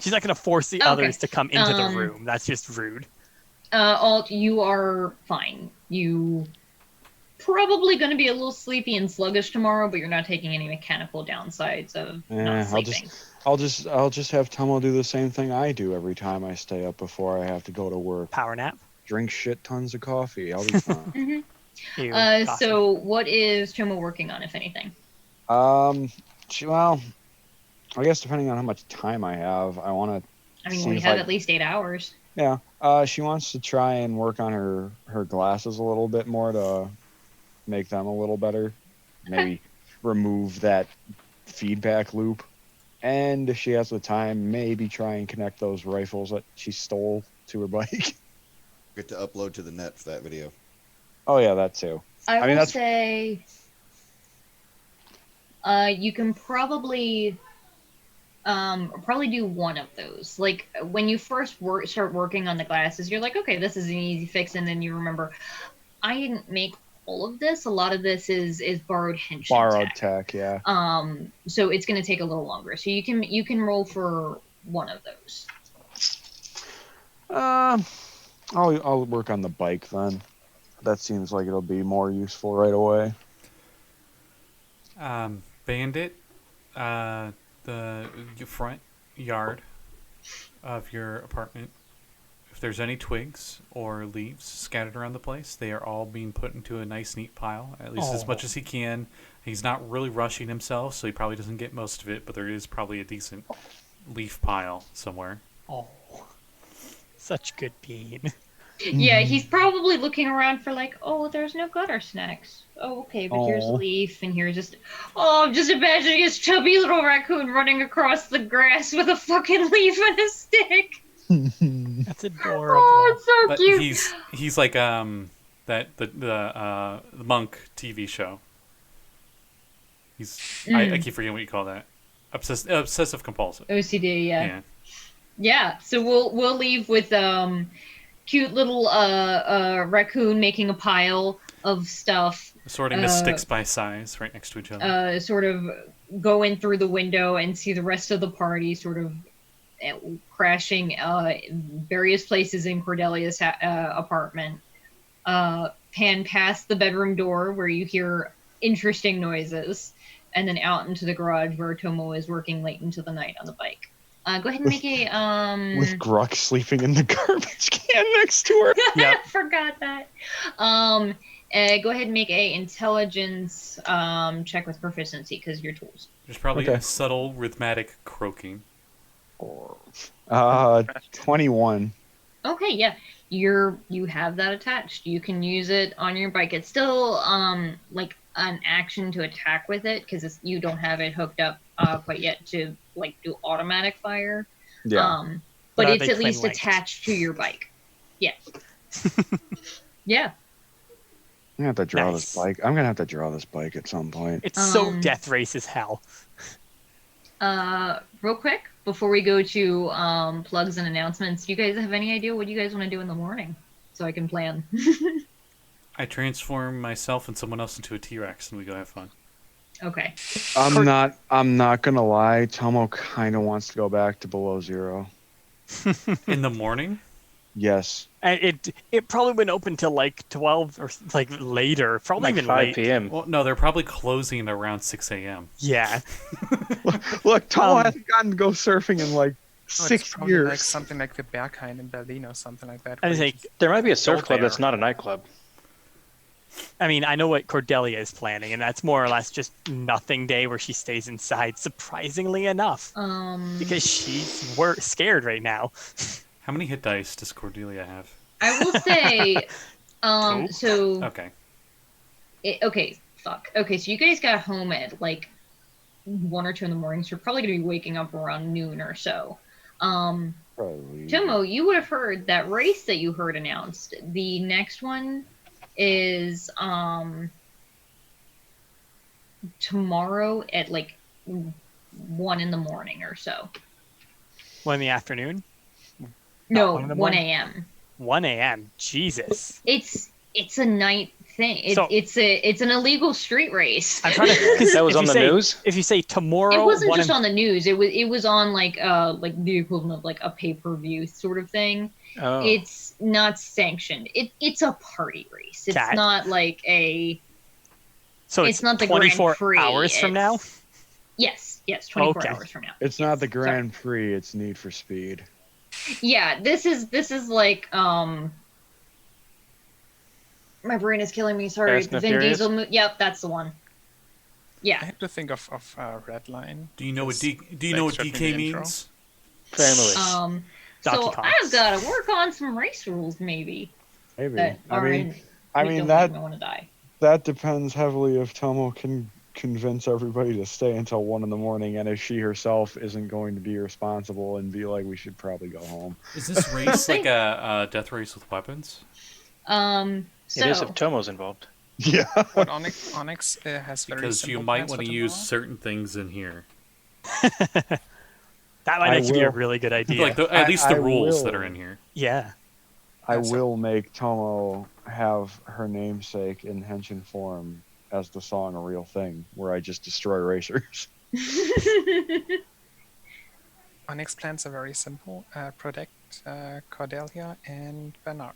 Speaker 1: She's not going to force the
Speaker 2: Okay.
Speaker 1: others to come into the
Speaker 2: Um,
Speaker 1: room. That's just rude.
Speaker 2: Alt, you are fine. You probably going to be a little sleepy and sluggish tomorrow, but you're not taking any mechanical downsides of not sleeping.
Speaker 3: I'll just have Tomo do the same thing I do every time I stay up before I have to go to work.
Speaker 1: Power nap.
Speaker 3: Drink shit tons of coffee. I'll be fine.
Speaker 1: Ew, coffee.
Speaker 2: So what is Tomo working on, if anything?
Speaker 3: Well, I guess depending on how much time I have, I want to.
Speaker 2: I mean,
Speaker 3: See
Speaker 2: we
Speaker 3: if
Speaker 2: have
Speaker 3: I-
Speaker 2: at least 8 hours.
Speaker 3: Yeah. She wants to try and work on her glasses a little bit more to make them a little better. Maybe remove that feedback loop. And if she has the time, maybe try and connect those rifles that she stole to her bike.
Speaker 6: Get to upload to the net for that video.
Speaker 3: Oh yeah, that too.
Speaker 2: I
Speaker 3: mean,
Speaker 2: will
Speaker 3: that's-
Speaker 2: say you can probably do one of those. Like when you first start working on the glasses, you're like, okay, this is an easy fix, and then you remember, I didn't make all of this. A lot of this is borrowed Henshin
Speaker 3: Borrowed
Speaker 2: tech.
Speaker 3: tech, yeah.
Speaker 2: So it's going to take a little longer. So you can roll for one of those.
Speaker 3: I'll work on the bike then. That seems like it'll be more useful right away.
Speaker 4: Bandit, the front yard of your apartment. If there's any twigs or leaves scattered around the place, they are all being put into a nice, neat pile, at least as much as he can. He's not really rushing himself, so he probably doesn't get most of it, but there is probably a decent leaf pile somewhere.
Speaker 1: Oh, such good bean.
Speaker 2: Yeah, he's probably looking around for like, oh, there's no gutter snacks. Oh, okay, but here's a
Speaker 3: Aw.
Speaker 2: leaf, and here's just, oh, I'm just imagining his chubby little raccoon running across the grass with a fucking leaf and a stick.
Speaker 1: That's adorable.
Speaker 2: Oh, it's so
Speaker 4: But
Speaker 2: cute.
Speaker 4: he's like the monk TV show. I keep forgetting what you call that. Obsessive compulsive.
Speaker 2: OCD, yeah.
Speaker 4: Yeah.
Speaker 2: Yeah, so we'll leave with cute little raccoon making a pile of stuff.
Speaker 4: Sorting the sticks by size right next to each other.
Speaker 2: Sort of go in through the window and see the rest of the party sort of crashing various places in Cordelia's apartment. Pan past the bedroom door where you hear interesting noises, and then out into the garage where Tomo is working late into the night on the bike. Go ahead and make a
Speaker 3: With Gurk sleeping in the garbage can next to her.
Speaker 1: Yep.
Speaker 2: I forgot that. Go ahead and make a intelligence check with proficiency because your tools.
Speaker 4: There's probably
Speaker 3: Okay.
Speaker 4: a subtle rhythmic croaking.
Speaker 3: 21.
Speaker 2: Okay, yeah. You have that attached. You can use it on your bike. It's still like an action to attack with it because you don't have it hooked up quite yet to like do automatic fire.
Speaker 3: Yeah.
Speaker 2: But
Speaker 1: But are
Speaker 2: it's
Speaker 1: they
Speaker 2: at least
Speaker 1: twin-linked?
Speaker 2: attached to your bike. Yeah. Yeah.
Speaker 3: I'm gonna have to draw
Speaker 1: Nice.
Speaker 3: this bike. I'm gonna have to draw this bike at some point.
Speaker 1: It's so
Speaker 2: Um,
Speaker 1: death race as hell.
Speaker 2: Real quick before we go to plugs and announcements, do you guys have any idea what you guys want to do in the morning so I can plan?
Speaker 4: I transform myself and someone else into a T-Rex, and we go have fun.
Speaker 2: Okay.
Speaker 3: I'm not gonna lie. Tomo kind of wants to go back to below zero.
Speaker 4: In the morning?
Speaker 3: Yes.
Speaker 1: And it probably wouldn't open till like 12 or like later. Probably
Speaker 5: Like
Speaker 1: even
Speaker 5: 5
Speaker 1: late.
Speaker 5: p.m.
Speaker 4: Well, no, they're probably closing around 6 a.m.
Speaker 1: Yeah.
Speaker 3: Look, Tomo
Speaker 1: Um,
Speaker 3: hasn't gotten to go surfing in like
Speaker 7: Oh, it's
Speaker 3: 6
Speaker 7: probably
Speaker 3: years.
Speaker 7: like something like the Berghain in Berlin or something like that.
Speaker 1: I was
Speaker 7: where you
Speaker 1: like,
Speaker 5: There might be a surf
Speaker 7: Go
Speaker 5: club
Speaker 7: there.
Speaker 5: that's not a nightclub.
Speaker 1: I mean, I know what Cordelia is planning, and that's more or less just nothing day where she stays inside. Surprisingly enough, because she's scared right now.
Speaker 4: How many hit dice does Cordelia have?
Speaker 2: I will say,
Speaker 1: Cool.
Speaker 2: so
Speaker 4: Okay.
Speaker 2: okay, fuck. Okay, so you guys got home at like 1 or 2 in the morning, so you're probably gonna be waking up around noon or so.
Speaker 3: Probably.
Speaker 2: Tomo, you would have heard that race that you heard announced. The next one is tomorrow at like 1 in the morning or so.
Speaker 1: 1 in the afternoon,
Speaker 2: No,
Speaker 1: 1 in the
Speaker 2: 1
Speaker 1: morning?
Speaker 2: a.m.
Speaker 1: 1 a.m. Jesus.
Speaker 2: It's a night thing.
Speaker 1: So-
Speaker 2: It's an illegal street race.
Speaker 1: I'm trying to. 'cause
Speaker 5: That was
Speaker 1: if
Speaker 5: on
Speaker 1: you
Speaker 5: the
Speaker 1: say-
Speaker 5: news?
Speaker 1: If you say tomorrow,
Speaker 2: It wasn't
Speaker 1: 1
Speaker 2: just
Speaker 1: in-
Speaker 2: on the news. It was on like the equivalent of like a pay-per-view sort of thing.
Speaker 5: Oh.
Speaker 2: It's not sanctioned. It's a party race. It's
Speaker 1: Cat.
Speaker 2: not like a
Speaker 1: so
Speaker 2: it's
Speaker 1: it's
Speaker 2: not the Grand
Speaker 1: 24
Speaker 2: Prix,
Speaker 1: hours from now.
Speaker 2: it's- Yes, 24
Speaker 1: Okay.
Speaker 2: hours from now.
Speaker 3: It's not the Grand Prix. It's Need for Speed.
Speaker 2: Yeah, this is like my brain is killing me. Sorry,
Speaker 5: Fast and
Speaker 2: Vin
Speaker 5: Furious?
Speaker 2: Diesel. Yep, that's the one.
Speaker 7: I
Speaker 2: Yeah.
Speaker 7: had to think of Redline.
Speaker 4: Do you know what
Speaker 7: Because
Speaker 4: Do you know what
Speaker 7: excerpt in
Speaker 4: DK
Speaker 7: the intro.
Speaker 4: means?
Speaker 5: Family.
Speaker 2: So
Speaker 1: Donkey Kong.
Speaker 2: I've got to work on some race rules, maybe.
Speaker 3: Maybe.
Speaker 2: That
Speaker 3: I
Speaker 2: are
Speaker 3: mean,
Speaker 2: in,
Speaker 3: that
Speaker 2: want to die.
Speaker 3: that depends heavily if Tomo can convince everybody to stay until 1 in the morning, and if she herself isn't going to be responsible and be like, we should probably go home.
Speaker 4: Is this race like a death race with weapons?
Speaker 2: So
Speaker 5: It is if Tomo's involved.
Speaker 3: Yeah.
Speaker 7: What Onyx has very
Speaker 4: Because you
Speaker 7: simple
Speaker 4: might
Speaker 7: plans
Speaker 4: want
Speaker 7: for
Speaker 4: to use
Speaker 7: tomorrow.
Speaker 4: certain things in here,
Speaker 1: That might
Speaker 3: I
Speaker 1: actually be a
Speaker 3: will.
Speaker 1: really good idea.
Speaker 4: like at least the
Speaker 3: I
Speaker 4: rules that
Speaker 3: will.
Speaker 4: are in here.
Speaker 1: Yeah.
Speaker 3: I
Speaker 7: That's
Speaker 3: will make Tomo have her namesake in Henshin form as the song a real thing, where I just destroy racers.
Speaker 7: Onyx plans are very simple. Protect Cordelia and Bernard.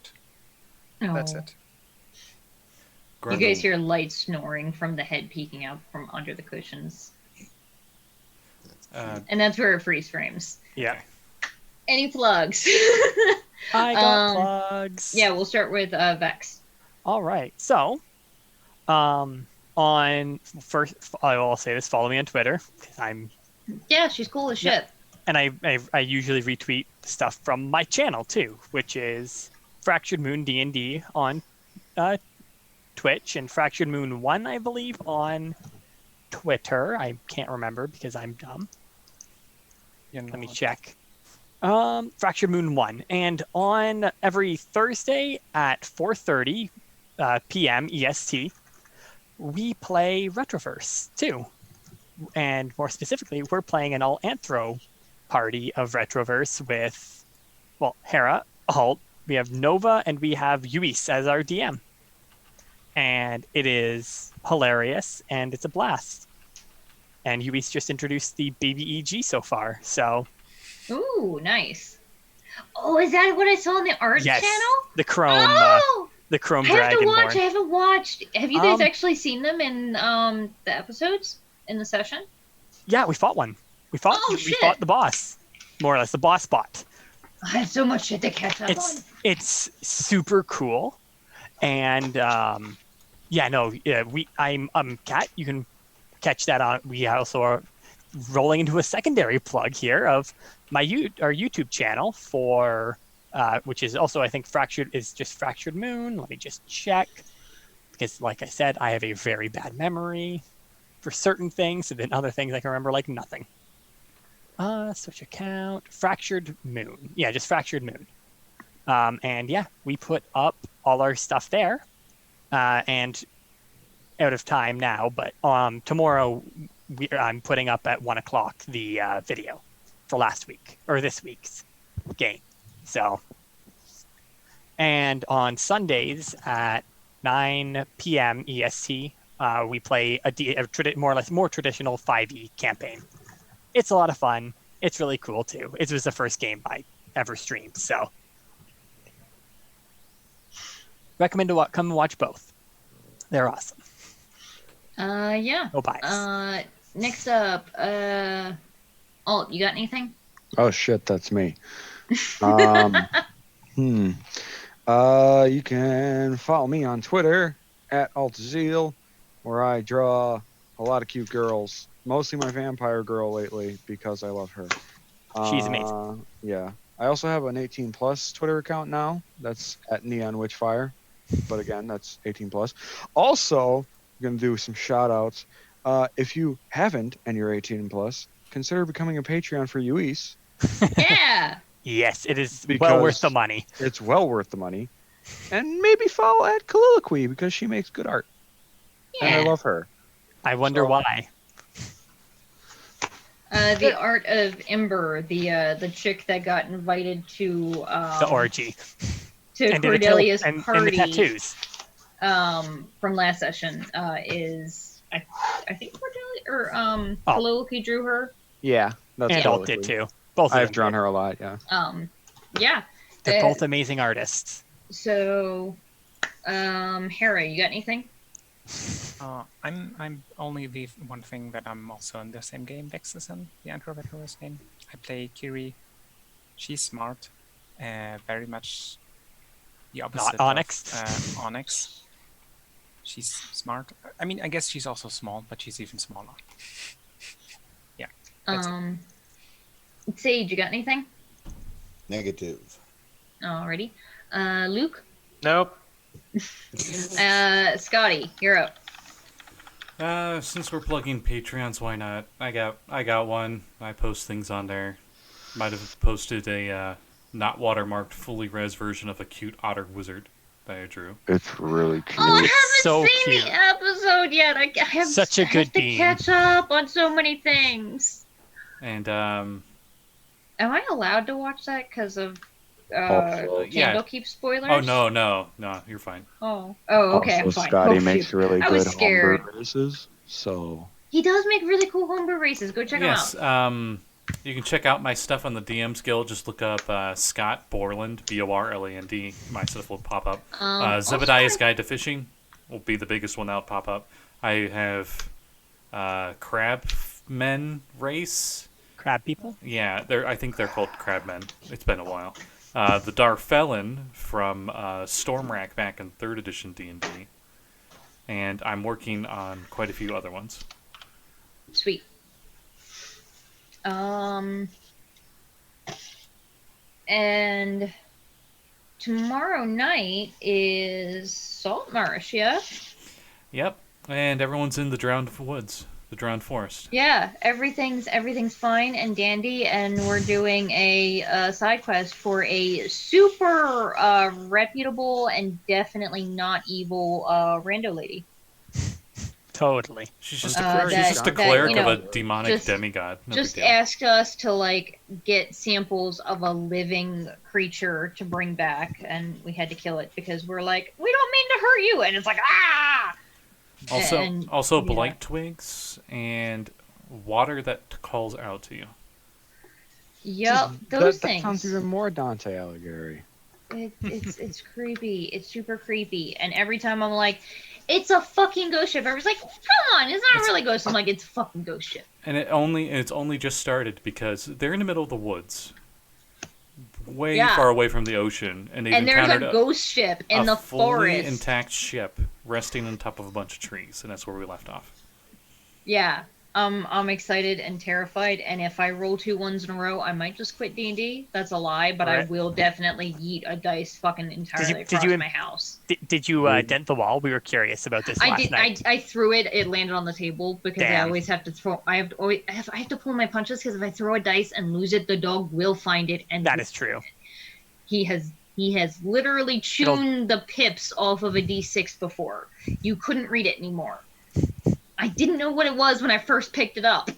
Speaker 7: That's
Speaker 2: Oh.
Speaker 7: it.
Speaker 2: You guys hear light snoring from the head peeking out from under the cushions. And that's where it freeze frames.
Speaker 1: Yeah.
Speaker 2: Any plugs?
Speaker 1: I got
Speaker 2: Um,
Speaker 1: plugs.
Speaker 2: Yeah, we'll start with Vex.
Speaker 1: All right. So, on first, I will say this. Follow me on Twitter because I'm
Speaker 2: Yeah, she's cool as shit.
Speaker 1: and I usually retweet stuff from my channel too, which is Fractured Moon D&D on Twitch and Fractured Moon 1, I believe, on Twitter. I can't remember because I'm dumb. Let me check. Fractured Moon 1. And on every Thursday at 4:30 p.m. EST, we play Retroverse too. And more specifically, we're playing an all-anthro party of Retroverse with, well, Hera, Halt, we have Nova, and we have Luis as our DM. And it is hilarious, and it's a blast. And Luis just introduced the baby EG so far, so...
Speaker 2: Ooh, nice. Oh, is that what I saw on the art
Speaker 1: Yes,
Speaker 2: channel?
Speaker 1: the Chrome,
Speaker 2: Oh!
Speaker 1: the Chrome
Speaker 2: I have to
Speaker 1: Dragonborn.
Speaker 2: watch. I haven't watched. Have you guys
Speaker 1: Um,
Speaker 2: actually seen them in the episodes in the session?
Speaker 1: Yeah, we fought one. We fought
Speaker 2: shit.
Speaker 1: the boss, more or less the boss bot.
Speaker 2: I had so much shit to catch up on.
Speaker 1: It's super cool, and I'm Kat. You can catch that on. We also are rolling into a secondary plug here of our YouTube channel for which is also, I think, Fractured Moon. Let me just check, because like I said, I have a very bad memory for certain things, and then other things I can remember like nothing. Switch account, Fractured Moon. Yeah, just Fractured Moon. And yeah, we put up all our stuff there, and out of time now, but tomorrow I'm putting up at 1:00 the video for last week, or this week's game. So, and on Sundays at 9 p.m. EST, we play more traditional 5e campaign. It's a lot of fun. It's really cool too. It was the first game I ever streamed, so recommend to come and watch both. They're awesome.
Speaker 2: Yeah.
Speaker 1: No bias.
Speaker 2: Next up, Alt, you got anything?
Speaker 3: Oh shit, that's me. You can follow me on Twitter at Altaziel, where I draw a lot of cute girls. Mostly my vampire girl lately because I love her.
Speaker 1: She's amazing.
Speaker 3: Yeah. I also have an 18+ Twitter account now. That's at Neon Witchfire. But again, that's 18+. Also, I'm going to do some shout outs. If you haven't and you're 18+, consider becoming a Patreon for Luis.
Speaker 2: Yeah.
Speaker 1: Yes, it is
Speaker 3: Because
Speaker 1: well worth the money.
Speaker 3: It's well worth the money. And maybe follow at Colloquy because she makes good art.
Speaker 2: Yeah.
Speaker 3: And I love her.
Speaker 1: I wonder why.
Speaker 2: The art of Ember, the chick that got invited to
Speaker 1: The orgy.
Speaker 2: to
Speaker 1: And did a
Speaker 2: Cordelia's
Speaker 1: and
Speaker 2: party
Speaker 1: the tattoos.
Speaker 2: from last session is I think Cordelia or
Speaker 1: Oh.
Speaker 2: Colloquy drew her.
Speaker 3: Yeah. That's
Speaker 1: And Alt did too. Both of
Speaker 3: I've
Speaker 1: them
Speaker 3: drawn
Speaker 1: did.
Speaker 3: her a lot, yeah.
Speaker 2: Yeah.
Speaker 1: They're both amazing artists.
Speaker 2: So, Hera, you got anything?
Speaker 7: I'm only the one thing that I'm also in the same game, Vexison, the Retroverse game. I play Kiri. She's smart, very much the opposite
Speaker 1: Onyx.
Speaker 7: of Onyx. She's smart. I mean, I guess she's also small, but she's even smaller. Yeah. That's it.
Speaker 2: Sage, you got anything?
Speaker 6: Negative.
Speaker 2: Alrighty. Luke?
Speaker 5: Nope.
Speaker 2: Scotty, you're up.
Speaker 4: Since we're plugging Patreons, why not? I got one. I post things on there. Might have posted a not watermarked, fully res version of a cute otter wizard that I drew.
Speaker 3: It's really cute.
Speaker 2: Oh, I haven't
Speaker 1: So
Speaker 2: seen
Speaker 1: cute.
Speaker 2: the episode yet. I have
Speaker 1: Such a
Speaker 2: I
Speaker 1: good
Speaker 2: have to
Speaker 1: bean.
Speaker 2: catch up on so many things.
Speaker 4: And
Speaker 2: Am I allowed to watch that because of
Speaker 3: Also,
Speaker 4: yeah.
Speaker 2: Candlekeep spoilers?
Speaker 4: oh no, you're fine.
Speaker 2: Oh, okay, I'm
Speaker 3: Also,
Speaker 2: fine.
Speaker 3: Scotty
Speaker 2: Oh,
Speaker 3: makes
Speaker 2: shoot.
Speaker 3: really
Speaker 2: I was
Speaker 3: good
Speaker 2: scared.
Speaker 3: homebrew races, so
Speaker 2: He does make really cool homebrew races. Go check
Speaker 4: Yes.
Speaker 2: him out.
Speaker 4: You can check out my stuff on the DMs Guild. Just look up Scott Borland, Borland. My stuff will pop up.
Speaker 2: Also,
Speaker 4: Zebediah's Guide to Fishing will be the biggest one that'll pop up. I have Crab Men Race.
Speaker 1: Crab people?
Speaker 4: Yeah, I think they're called Crabmen. It's been a while. The Darfelon from Stormrack back in 3rd edition D&D. And I'm working on quite a few other ones.
Speaker 2: Sweet. And tomorrow night is Salt Marsh, yeah?
Speaker 4: Yep. And everyone's in the drowned woods, the drowned forest.
Speaker 2: Yeah, everything's fine and dandy, and we're doing a side quest for a super reputable and definitely not evil rando lady.
Speaker 1: Totally.
Speaker 4: She's just
Speaker 2: that-
Speaker 4: a cleric
Speaker 2: you know,
Speaker 4: of a demonic
Speaker 2: just-
Speaker 4: demigod. No
Speaker 2: Just
Speaker 4: big deal.
Speaker 2: asked us to like get samples of a living creature to bring back, and we had to kill it because we're like, we don't mean to hurt you, and it's like ah. And,
Speaker 4: Also
Speaker 2: yeah.
Speaker 4: blight twigs and water that calls out to you.
Speaker 2: Yep, those
Speaker 3: that
Speaker 2: things.
Speaker 3: sounds even more Dante Alighieri.
Speaker 2: It's creepy. It's super creepy. And every time I'm like, it's a fucking ghost ship. Everyone's like, come on, it's not really a ghost. I'm like, it's a fucking ghost ship.
Speaker 4: And it's only just started because they're in the middle of the woods, way
Speaker 2: Yeah.
Speaker 4: far away from the ocean, and they've
Speaker 2: And there's
Speaker 4: encountered
Speaker 2: a ghost ship in
Speaker 4: a
Speaker 2: the
Speaker 4: fully
Speaker 2: forest.
Speaker 4: intact ship resting on top of a bunch of trees, and that's where we left off.
Speaker 2: Yeah. I'm excited and terrified, and if I roll 2 ones in a row, I might just quit D&D. That's a lie, but I
Speaker 1: Alright.
Speaker 2: will definitely yeet a dice fucking entirely
Speaker 1: did
Speaker 2: across
Speaker 1: you-
Speaker 2: my house.
Speaker 1: Did you dent the wall? We were curious about this
Speaker 2: I
Speaker 1: last
Speaker 2: did.
Speaker 1: night.
Speaker 2: I threw it. It landed on the table because I
Speaker 1: Damn.
Speaker 2: always have to throw. I have to pull my punches because if I throw a dice and lose it, the dog will find it. And
Speaker 1: That is true.
Speaker 2: he has literally tuned the pips off of a D6 before. You couldn't read it anymore. I didn't know what it was when I first picked it up.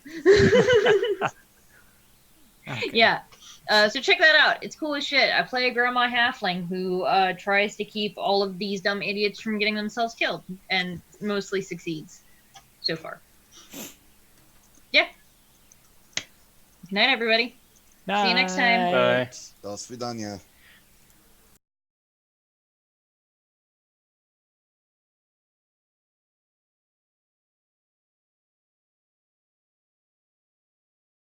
Speaker 4: Okay.
Speaker 2: Yeah. So check that out. It's cool as shit. I play a grandma halfling who tries to keep all of these dumb idiots from getting themselves killed, and mostly succeeds so far. Yeah. Good night, everybody. See you next time.
Speaker 5: Bye.
Speaker 6: До свидания.